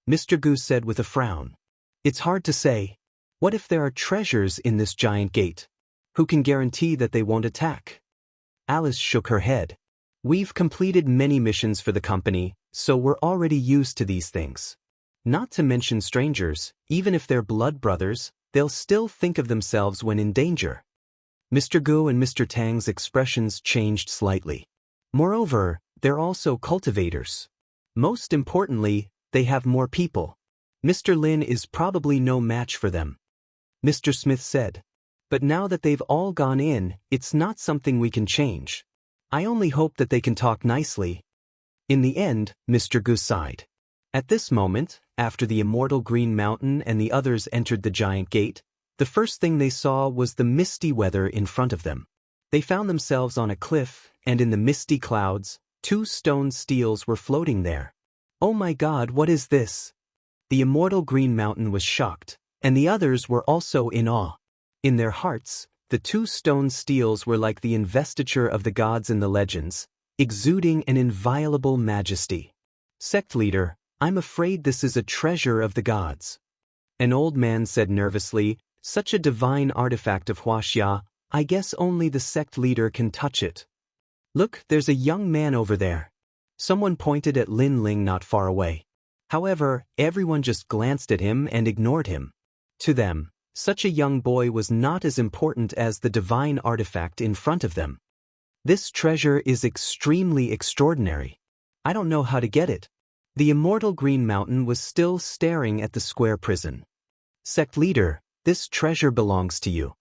Mr. Gu said with a frown. It's hard to say. What if there are treasures in this giant gate? Who can guarantee that they won't attack? Alice shook her head. We've completed many missions for the company, so we're already used to these things. Not to mention strangers, even if they're blood brothers, they'll still think of themselves when in danger. Mr. Gu and Mr. Tang's expressions changed slightly. Moreover, they're also cultivators. Most importantly, they have more people. Mr. Lin is probably no match for them. Mr. Smith said. But now that they've all gone in, it's not something we can change. I only hope that they can talk nicely. In the end, Mr. Goose sighed. At this moment, after the immortal Green Mountain and the others entered the giant gate, the first thing they saw was the misty weather in front of them. They found themselves on a cliff, and in the misty clouds, 2 stone steels were floating there. Oh my God, what is this? The immortal Green Mountain was shocked, and the others were also in awe. In their hearts, the 2 stone steels were like the investiture of the gods in the legends, exuding an inviolable majesty. Sect leader, I'm afraid this is a treasure of the gods. An old man said nervously, such a divine artifact of Wuxia, I guess only the sect leader can touch it. Look, there's a young man over there. Someone pointed at Lin Ling not far away. However, everyone just glanced at him and ignored him. To them, such a young boy was not as important as the divine artifact in front of them. This treasure is extremely extraordinary. I don't know how to get it. The immortal Green Mountain was still staring at the square prison. Sect leader, this treasure belongs to you.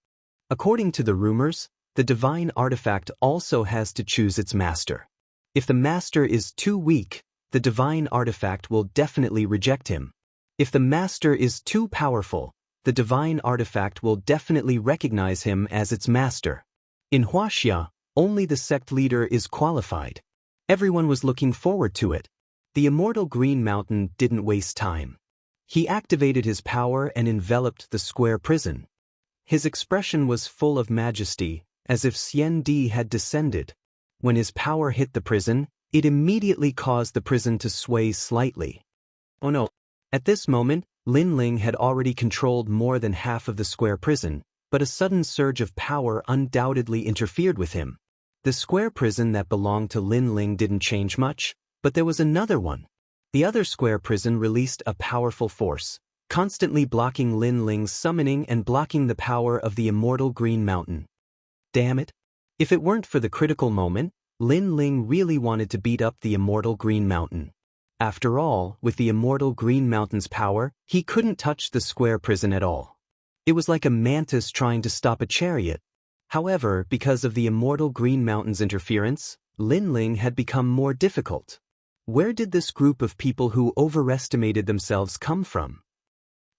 According to the rumors, the divine artifact also has to choose its master. If the master is too weak, the divine artifact will definitely reject him. If the master is too powerful, the divine artifact will definitely recognize him as its master. In Wuxia, only the sect leader is qualified. Everyone was looking forward to it. The immortal Green Mountain didn't waste time. He activated his power and enveloped the square prison. His expression was full of majesty, as if Xian had descended. When his power hit the prison, it immediately caused the prison to sway slightly. Oh no! At this moment, Lin Ling had already controlled more than half of the square prison, but a sudden surge of power undoubtedly interfered with him. The square prison that belonged to Lin Ling didn't change much, but there was another one. The other square prison released a powerful force, constantly blocking Lin Ling's summoning and blocking the power of the immortal Green Mountain. Damn it! If it weren't for the critical moment, Lin Ling really wanted to beat up the immortal Green Mountain. After all, with the immortal Green Mountain's power, he couldn't touch the square prison at all. It was like a mantis trying to stop a chariot. However, because of the immortal Green Mountain's interference, Lin Ling had become more difficult. Where did this group of people who overestimated themselves come from?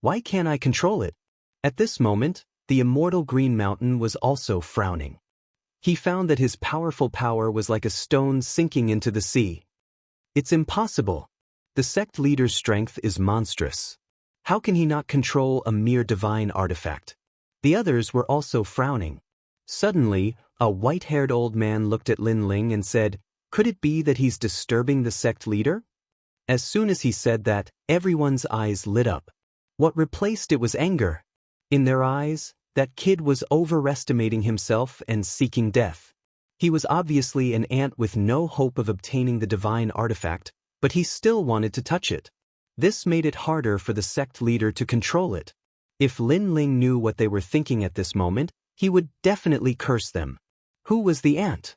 Why can't I control it? At this moment, the immortal Green Mountain was also frowning. He found that his powerful power was like a stone sinking into the sea. It's impossible. The sect leader's strength is monstrous. How can he not control a mere divine artifact? The others were also frowning. Suddenly, a white-haired old man looked at Lin Ling and said, "Could it be that he's disturbing the sect leader?" As soon as he said that, everyone's eyes lit up. What replaced it was anger. In their eyes, that kid was overestimating himself and seeking death. He was obviously an ant with no hope of obtaining the divine artifact, but he still wanted to touch it. This made it harder for the sect leader to control it. If Lin Ling knew what they were thinking at this moment, he would definitely curse them. Who was the ant?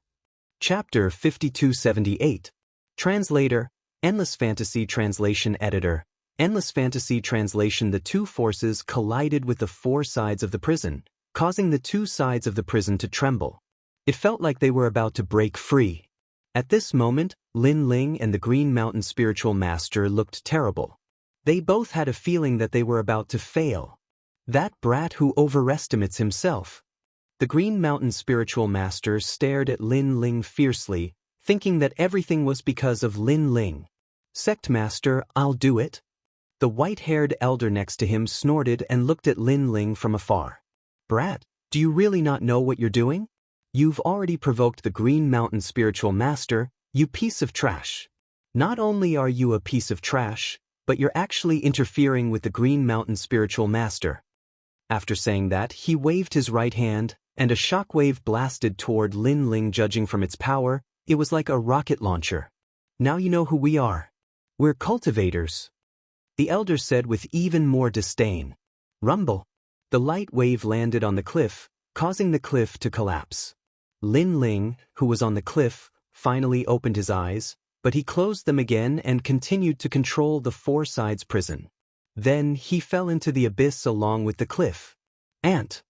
Chapter 5278. Translator, Endless Fantasy Translation Editor. Endless Fantasy Translation. The 2 forces collided with the 4 sides of the prison, causing the 2 sides of the prison to tremble. It felt like they were about to break free. At this moment, Lin Ling and the Green Mountain Spiritual Master looked terrible. They both had a feeling that they were about to fail. That brat who overestimates himself. The Green Mountain Spiritual Master stared at Lin Ling fiercely, thinking that everything was because of Lin Ling. Sect Master, I'll do it. The white-haired elder next to him snorted and looked at Lin Ling from afar. Brat, do you really not know what you're doing? You've already provoked the Green Mountain Spiritual Master, you piece of trash. Not only are you a piece of trash, but you're actually interfering with the Green Mountain Spiritual Master. After saying that, he waved his right hand, and a shockwave blasted toward Lin Ling. Judging from its power, it was like a rocket launcher. Now you know who we are. We're cultivators. The elder said with even more disdain. Rumble. The light wave landed on the cliff, causing the cliff to collapse. Lin Ling, who was on the cliff, finally opened his eyes, but he closed them again and continued to control the four sides prison. Then he fell into the abyss along with the cliff. Ant!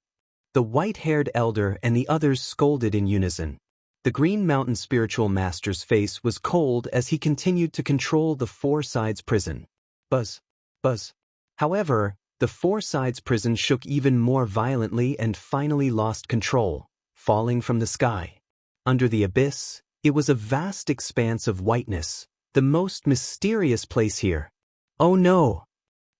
The white-haired elder and the others scolded in unison. The Green Mountain spiritual master's face was cold as he continued to control the four sides prison. Buzz! Buzz! However, the four sides prison shook even more violently and finally lost control, falling from the sky. Under the abyss, it was a vast expanse of whiteness, the most mysterious place here. Oh no!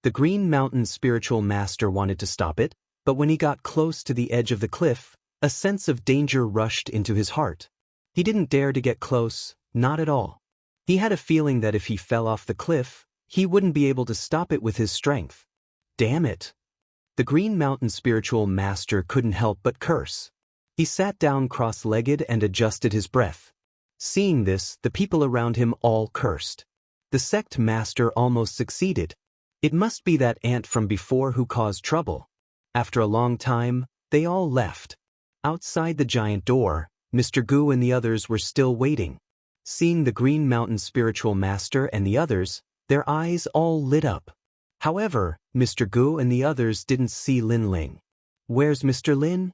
The Green Mountain spiritual master wanted to stop it, but when he got close to the edge of the cliff, a sense of danger rushed into his heart. He didn't dare to get close, not at all. He had a feeling that if he fell off the cliff, he wouldn't be able to stop it with his strength. Damn it! The Green Mountain spiritual master couldn't help but curse. He sat down cross-legged and adjusted his breath. Seeing this, the people around him all cursed. The sect master almost succeeded. It must be that ant from before who caused trouble. After a long time, they all left. Outside the giant door, Mr. Gu and the others were still waiting. Seeing the Green Mountain spiritual master and the others, their eyes all lit up. However, Mr. Gu and the others didn't see Lin Ling. Where's Mr. Lin?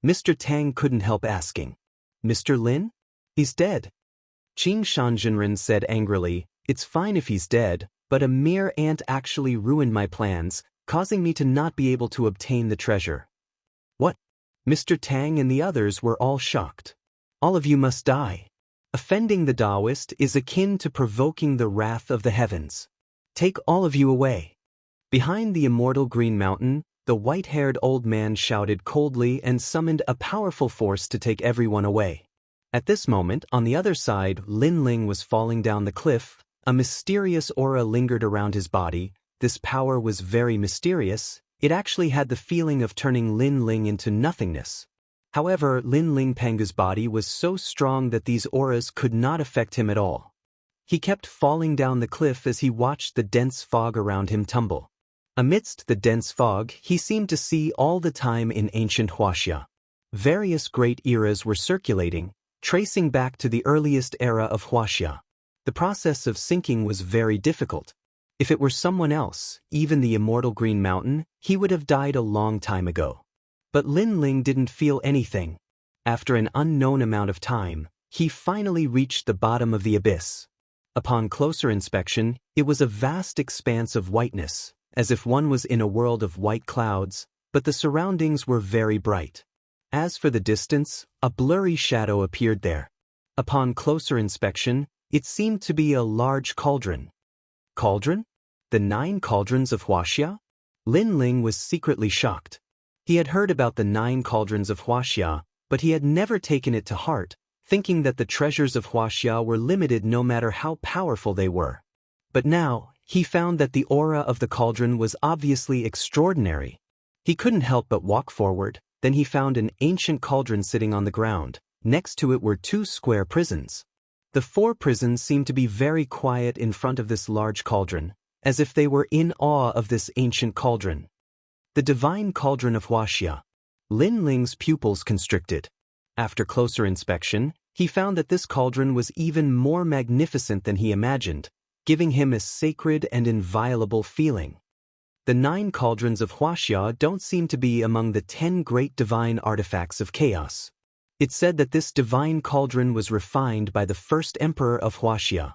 Mr. Tang couldn't help asking. Mr. Lin? He's dead. Qing Shanzhenren said angrily, it's fine if he's dead, but a mere ant actually ruined my plans, causing me to not be able to obtain the treasure. What? Mr. Tang and the others were all shocked. All of you must die. Offending the Daoist is akin to provoking the wrath of the heavens. Take all of you away. Behind the immortal Green Mountain, the white-haired old man shouted coldly and summoned a powerful force to take everyone away. At this moment, on the other side, Lin Ling was falling down the cliff. A mysterious aura lingered around his body. This power was very mysterious. It actually had the feeling of turning Lin Ling into nothingness. However, Lin Ling Pengu's body was so strong that these auras could not affect him at all. He kept falling down the cliff as he watched the dense fog around him tumble. Amidst the dense fog, he seemed to see all the time in ancient Wuxia. Various great eras were circulating, tracing back to the earliest era of Wuxia. The process of sinking was very difficult. If it were someone else, even the immortal Green Mountain, he would have died a long time ago. But Lin Ling didn't feel anything. After an unknown amount of time, he finally reached the bottom of the abyss. Upon closer inspection, it was a vast expanse of whiteness, as if one was in a world of white clouds, but the surroundings were very bright. As for the distance, a blurry shadow appeared there. Upon closer inspection, it seemed to be a large cauldron. Cauldron? The 9 cauldrons of Wuxia? Lin Ling was secretly shocked. He had heard about the 9 cauldrons of Wuxia, but he had never taken it to heart, thinking that the treasures of Wuxia were limited no matter how powerful they were. But now, he found that the aura of the cauldron was obviously extraordinary. He couldn't help but walk forward. Then he found an ancient cauldron sitting on the ground. Next to it were 2 square prisons. The 4 prisons seemed to be very quiet in front of this large cauldron, as if they were in awe of this ancient cauldron. The divine cauldron of Wuxia. Lin Ling's pupils constricted. After closer inspection, he found that this cauldron was even more magnificent than he imagined, giving him a sacred and inviolable feeling. The 9 cauldrons of Wuxia don't seem to be among the 10 great divine artifacts of chaos. It's said that this divine cauldron was refined by the first emperor of Wuxia.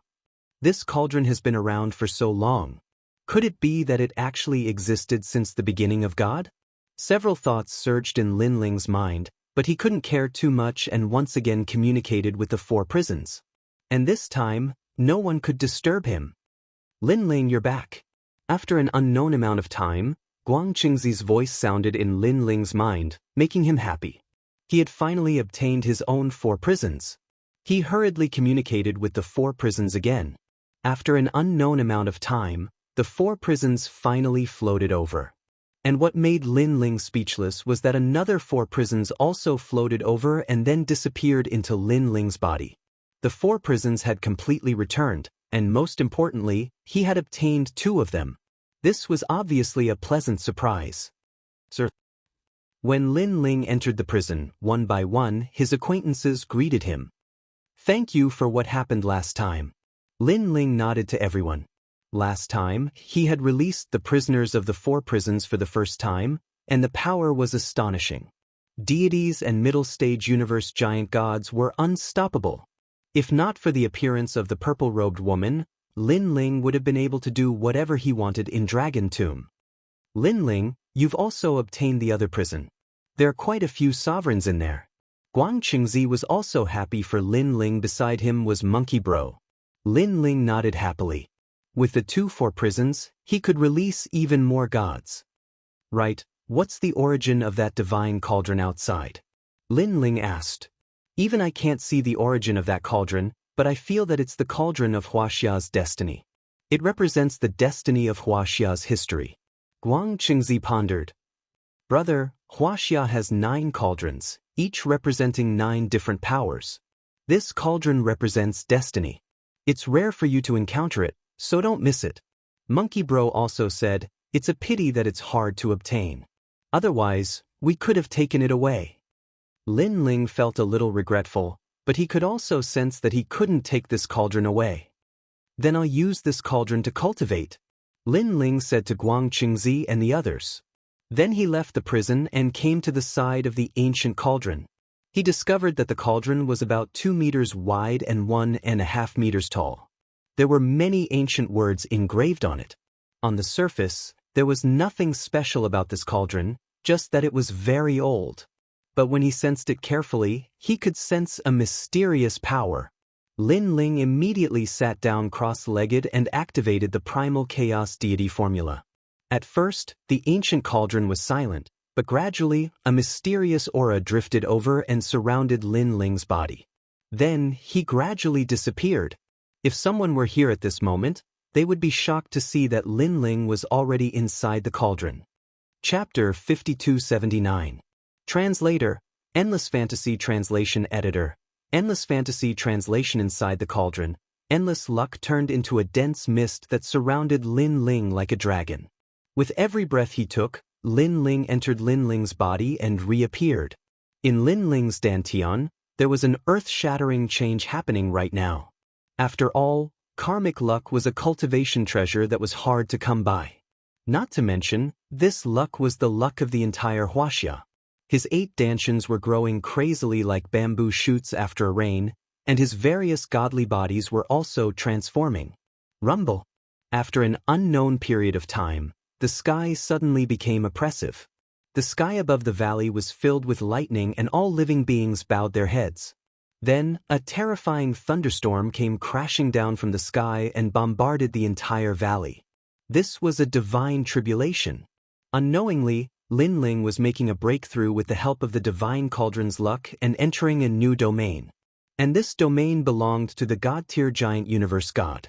This cauldron has been around for so long. Could it be that it actually existed since the beginning of God? Several thoughts surged in Lin Ling's mind, but he couldn't care too much and once again communicated with the 4 prisons. And this time, no one could disturb him. Lin Ling, you're back. After an unknown amount of time, Guang Qingzi's voice sounded in Lin Ling's mind, making him happy. He had finally obtained his own 4 prisons. He hurriedly communicated with the 4 prisons again. After an unknown amount of time, the 4 prisons finally floated over. And what made Lin Ling speechless was that another 4 prisons also floated over and then disappeared into Lin Ling's body. The 4 prisons had completely returned, and most importantly, he had obtained 2 of them. This was obviously a pleasant surprise. Sir. When Lin Ling entered the prison, one by one, his acquaintances greeted him. Thank you for what happened last time. Lin Ling nodded to everyone. Last time, he had released the prisoners of the 4 prisons for the first time, and the power was astonishing. Deities and middle-stage universe giant gods were unstoppable. If not for the appearance of the purple-robed woman, Lin Ling would have been able to do whatever he wanted in Dragon Tomb. Lin Ling, you've also obtained the other prison. There are quite a few sovereigns in there. Guang Qingzi was also happy for Lin Ling. Beside him was Monkey Bro. Lin Ling nodded happily. With the 2 4 prisons, he could release even more gods. Right, what's the origin of that divine cauldron outside? Lin Ling asked. Even I can't see the origin of that cauldron, but I feel that it's the cauldron of Huaxia's destiny. It represents the destiny of Huaxia's history. Guang Qingzi pondered. Brother, Huaxia has 9 cauldrons, each representing 9 different powers. This cauldron represents destiny. It's rare for you to encounter it, so don't miss it. Monkey Bro also said, it's a pity that it's hard to obtain. Otherwise, we could have taken it away. Lin Ling felt a little regretful, but he could also sense that he couldn't take this cauldron away. Then I'll use this cauldron to cultivate, Lin Ling said to Guang Qingzi and the others. Then he left the prison and came to the side of the ancient cauldron. He discovered that the cauldron was about 2 meters wide and 1.5 meters tall. There were many ancient words engraved on it. On the surface, there was nothing special about this cauldron, just that it was very old. But when he sensed it carefully, he could sense a mysterious power. Lin Ling immediately sat down cross-legged and activated the primal chaos deity formula. At first, the ancient cauldron was silent, but gradually, a mysterious aura drifted over and surrounded Lin Ling's body. Then, he gradually disappeared. If someone were here at this moment, they would be shocked to see that Lin Ling was already inside the cauldron. Chapter 5279. Translator, Endless Fantasy Translation Editor. Endless Fantasy Translation. Inside the cauldron, endless luck turned into a dense mist that surrounded Lin Ling like a dragon. With every breath he took, Lin Ling entered Lin Ling's body and reappeared. In Lin Ling's dantian, there was an earth-shattering change happening right now. After all, karmic luck was a cultivation treasure that was hard to come by. Not to mention, this luck was the luck of the entire Huaxia. His 8 dantians were growing crazily like bamboo shoots after a rain, and his various godly bodies were also transforming. Rumble. After an unknown period of time, the sky suddenly became oppressive. The sky above the valley was filled with lightning and all living beings bowed their heads. Then, a terrifying thunderstorm came crashing down from the sky and bombarded the entire valley. This was a divine tribulation. Unknowingly, Lin Ling was making a breakthrough with the help of the divine cauldron's luck and entering a new domain. And this domain belonged to the god-tier giant universe god.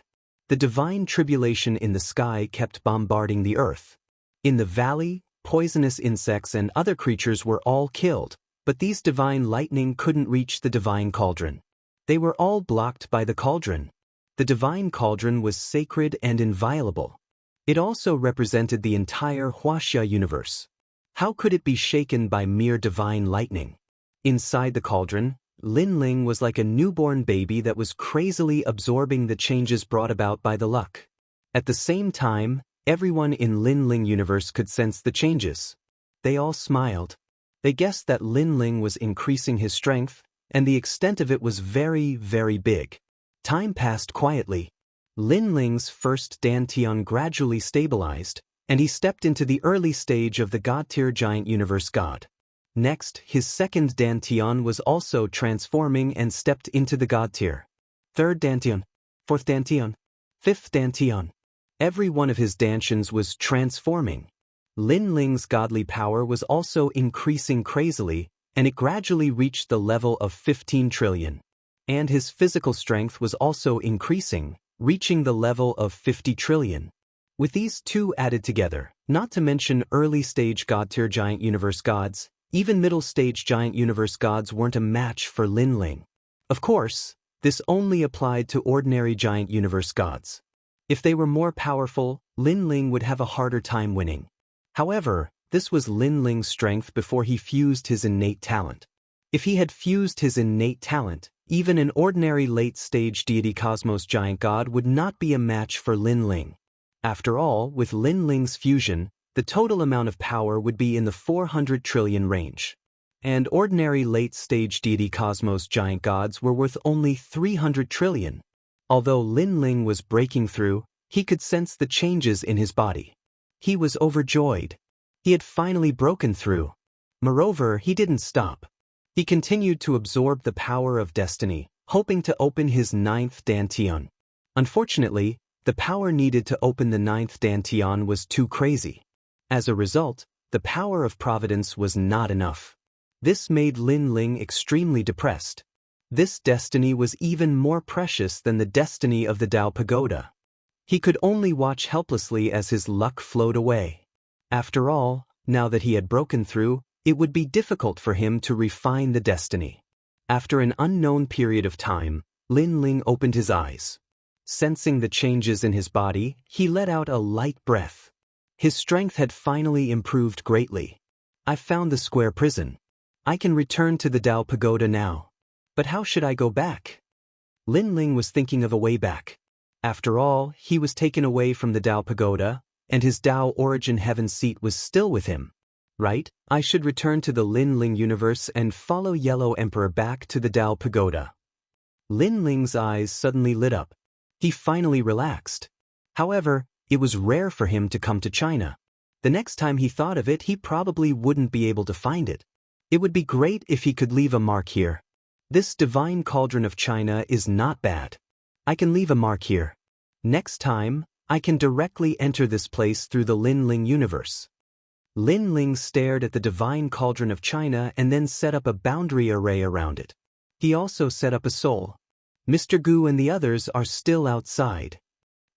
The divine tribulation in the sky kept bombarding the earth. In the valley, poisonous insects and other creatures were all killed, but these divine lightning couldn't reach the divine cauldron. They were all blocked by the cauldron. The divine cauldron was sacred and inviolable. It also represented the entire Huaxia universe. How could it be shaken by mere divine lightning? Inside the cauldron, Lin Ling was like a newborn baby that was crazily absorbing the changes brought about by the luck. At the same time, everyone in Lin Ling universe could sense the changes. They all smiled. They guessed that Lin Ling was increasing his strength, and the extent of it was very, very big. Time passed quietly. Lin Ling's first dantian gradually stabilized, and he stepped into the early stage of the god-tier giant universe god. Next, his second dantian was also transforming and stepped into the god tier. Third dantian, fourth dantian, fifth dantian. Every one of his dantians was transforming. Lin Ling's godly power was also increasing crazily, and it gradually reached the level of 15 trillion. And his physical strength was also increasing, reaching the level of 50 trillion. With these two added together, not to mention early-stage god-tier giant universe gods, even middle-stage giant universe gods weren't a match for Lin Ling. Of course, this only applied to ordinary giant universe gods. If they were more powerful, Lin Ling would have a harder time winning. However, this was Lin Ling's strength before he fused his innate talent. If he had fused his innate talent, Even an ordinary late-stage deity cosmos giant god would not be a match for Lin Ling. After all, with Lin Ling's fusion, the total amount of power would be in the 400 trillion range. And ordinary late-stage deity cosmos giant gods were worth only 300 trillion. Although Lin Ling was breaking through, he could sense the changes in his body. He was overjoyed. He had finally broken through. Moreover, he didn't stop. He continued to absorb the power of destiny, hoping to open his 9th dantian. Unfortunately, the power needed to open the 9th dantian was too crazy. As a result, the power of providence was not enough. This made Lin Ling extremely depressed. This destiny was even more precious than the destiny of the Dao Pagoda. He could only watch helplessly as his luck flowed away. After all, now that he had broken through, it would be difficult for him to refine the destiny. After an unknown period of time, Lin Ling opened his eyes. Sensing the changes in his body, he let out a light breath. His strength had finally improved greatly. "I've found the square prison. I can return to the Dao Pagoda now. But how should I go back?" Lin Ling was thinking of a way back. After all, he was taken away from the Dao Pagoda, and his Dao origin heaven seat was still with him. Right? I should return to the Lin Ling universe and follow Yellow Emperor back to the Dao Pagoda. Lin Ling's eyes suddenly lit up. He finally relaxed. However, it was rare for him to come to China. The next time he thought of it, he probably wouldn't be able to find it. It would be great if he could leave a mark here. This divine cauldron of China is not bad. I can leave a mark here. Next time, I can directly enter this place through the Lin Ling universe. Lin Ling stared at the divine cauldron of China and then set up a boundary array around it. He also set up a soul. Mr. Gu and the others are still outside.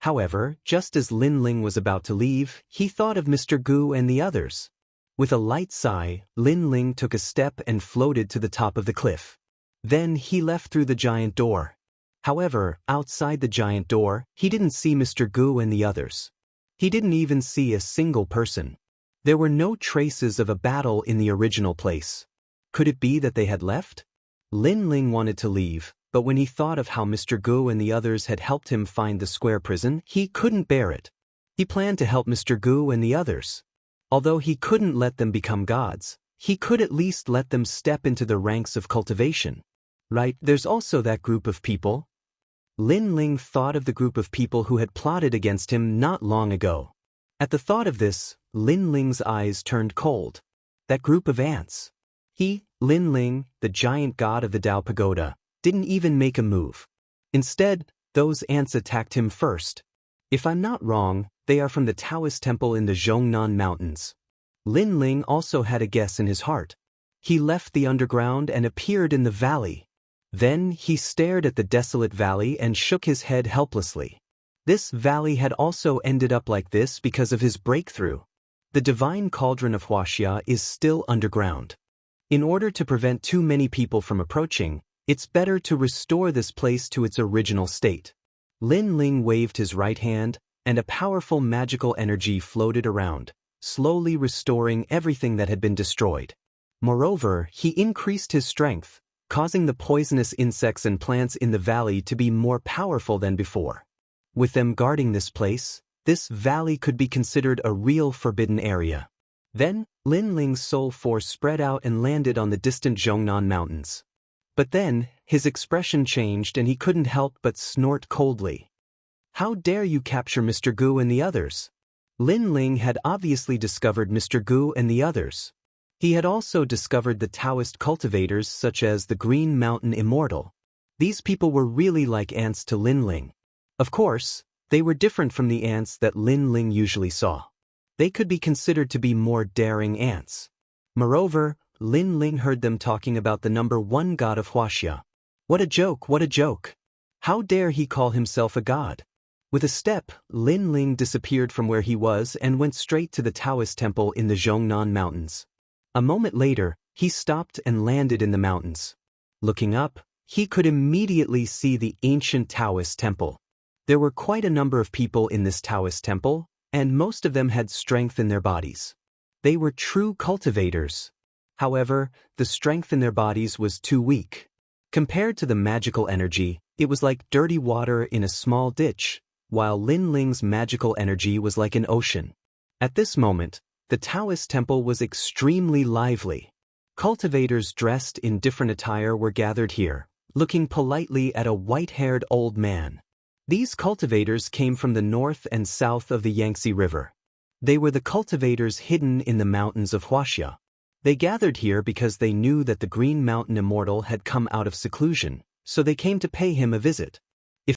However, just as Lin Ling was about to leave, he thought of Mr. Gu and the others. With a light sigh, Lin Ling took a step and floated to the top of the cliff. Then he left through the giant door. However, outside the giant door, he didn't see Mr. Gu and the others. He didn't even see a single person. There were no traces of a battle in the original place. Could it be that they had left? Lin Ling wanted to leave, but when he thought of how Mr. Gu and the others had helped him find the square prison, he couldn't bear it. He planned to help Mr. Gu and the others. Although he couldn't let them become gods, he could at least let them step into the ranks of cultivation. Right, there's also that group of people. Lin Ling thought of the group of people who had plotted against him not long ago. At the thought of this, Lin Ling's eyes turned cold. That group of ants. He, Lin Ling, the giant god of the Dao Pagoda, didn't even make a move. Instead, those ants attacked him first. If I'm not wrong, they are from the Daoist temple in the Zhongnan Mountains. Lin Ling also had a guess in his heart. He left the underground and appeared in the valley. Then he stared at the desolate valley and shook his head helplessly. This valley had also ended up like this because of his breakthrough. The divine cauldron of Wuxia is still underground. In order to prevent too many people from approaching, it's better to restore this place to its original state. Lin Ling waved his right hand, and a powerful magical energy floated around, slowly restoring everything that had been destroyed. Moreover, he increased his strength, causing the poisonous insects and plants in the valley to be more powerful than before. With them guarding this place, this valley could be considered a real forbidden area. Then, Lin Ling's soul force spread out and landed on the distant Zhongnan Mountains. But then, his expression changed and he couldn't help but snort coldly. "How dare you capture Mr. Gu and the others?" Lin Ling had obviously discovered Mr. Gu and the others. He had also discovered the Daoist cultivators such as the Green Mountain Immortal. These people were really like ants to Lin Ling. Of course, they were different from the ants that Lin Ling usually saw. They could be considered to be more daring ants. Moreover, Lin Ling heard them talking about the number 1 god of Wuxia. What a joke, what a joke! How dare he call himself a god? With a step, Lin Ling disappeared from where he was and went straight to the Daoist temple in the Zhongnan Mountains. A moment later, he stopped and landed in the mountains. Looking up, he could immediately see the ancient Daoist temple. There were quite a number of people in this Daoist temple, and most of them had strength in their bodies. They were true cultivators. However, the strength in their bodies was too weak. Compared to the magical energy, it was like dirty water in a small ditch, while Lin Ling's magical energy was like an ocean. At this moment, the Daoist temple was extremely lively. Cultivators dressed in different attire were gathered here, looking politely at a white-haired old man. These cultivators came from the north and south of the Yangtze River. They were the cultivators hidden in the mountains of Wuxia. They gathered here because they knew that the Green Mountain Immortal had come out of seclusion, so they came to pay him a visit.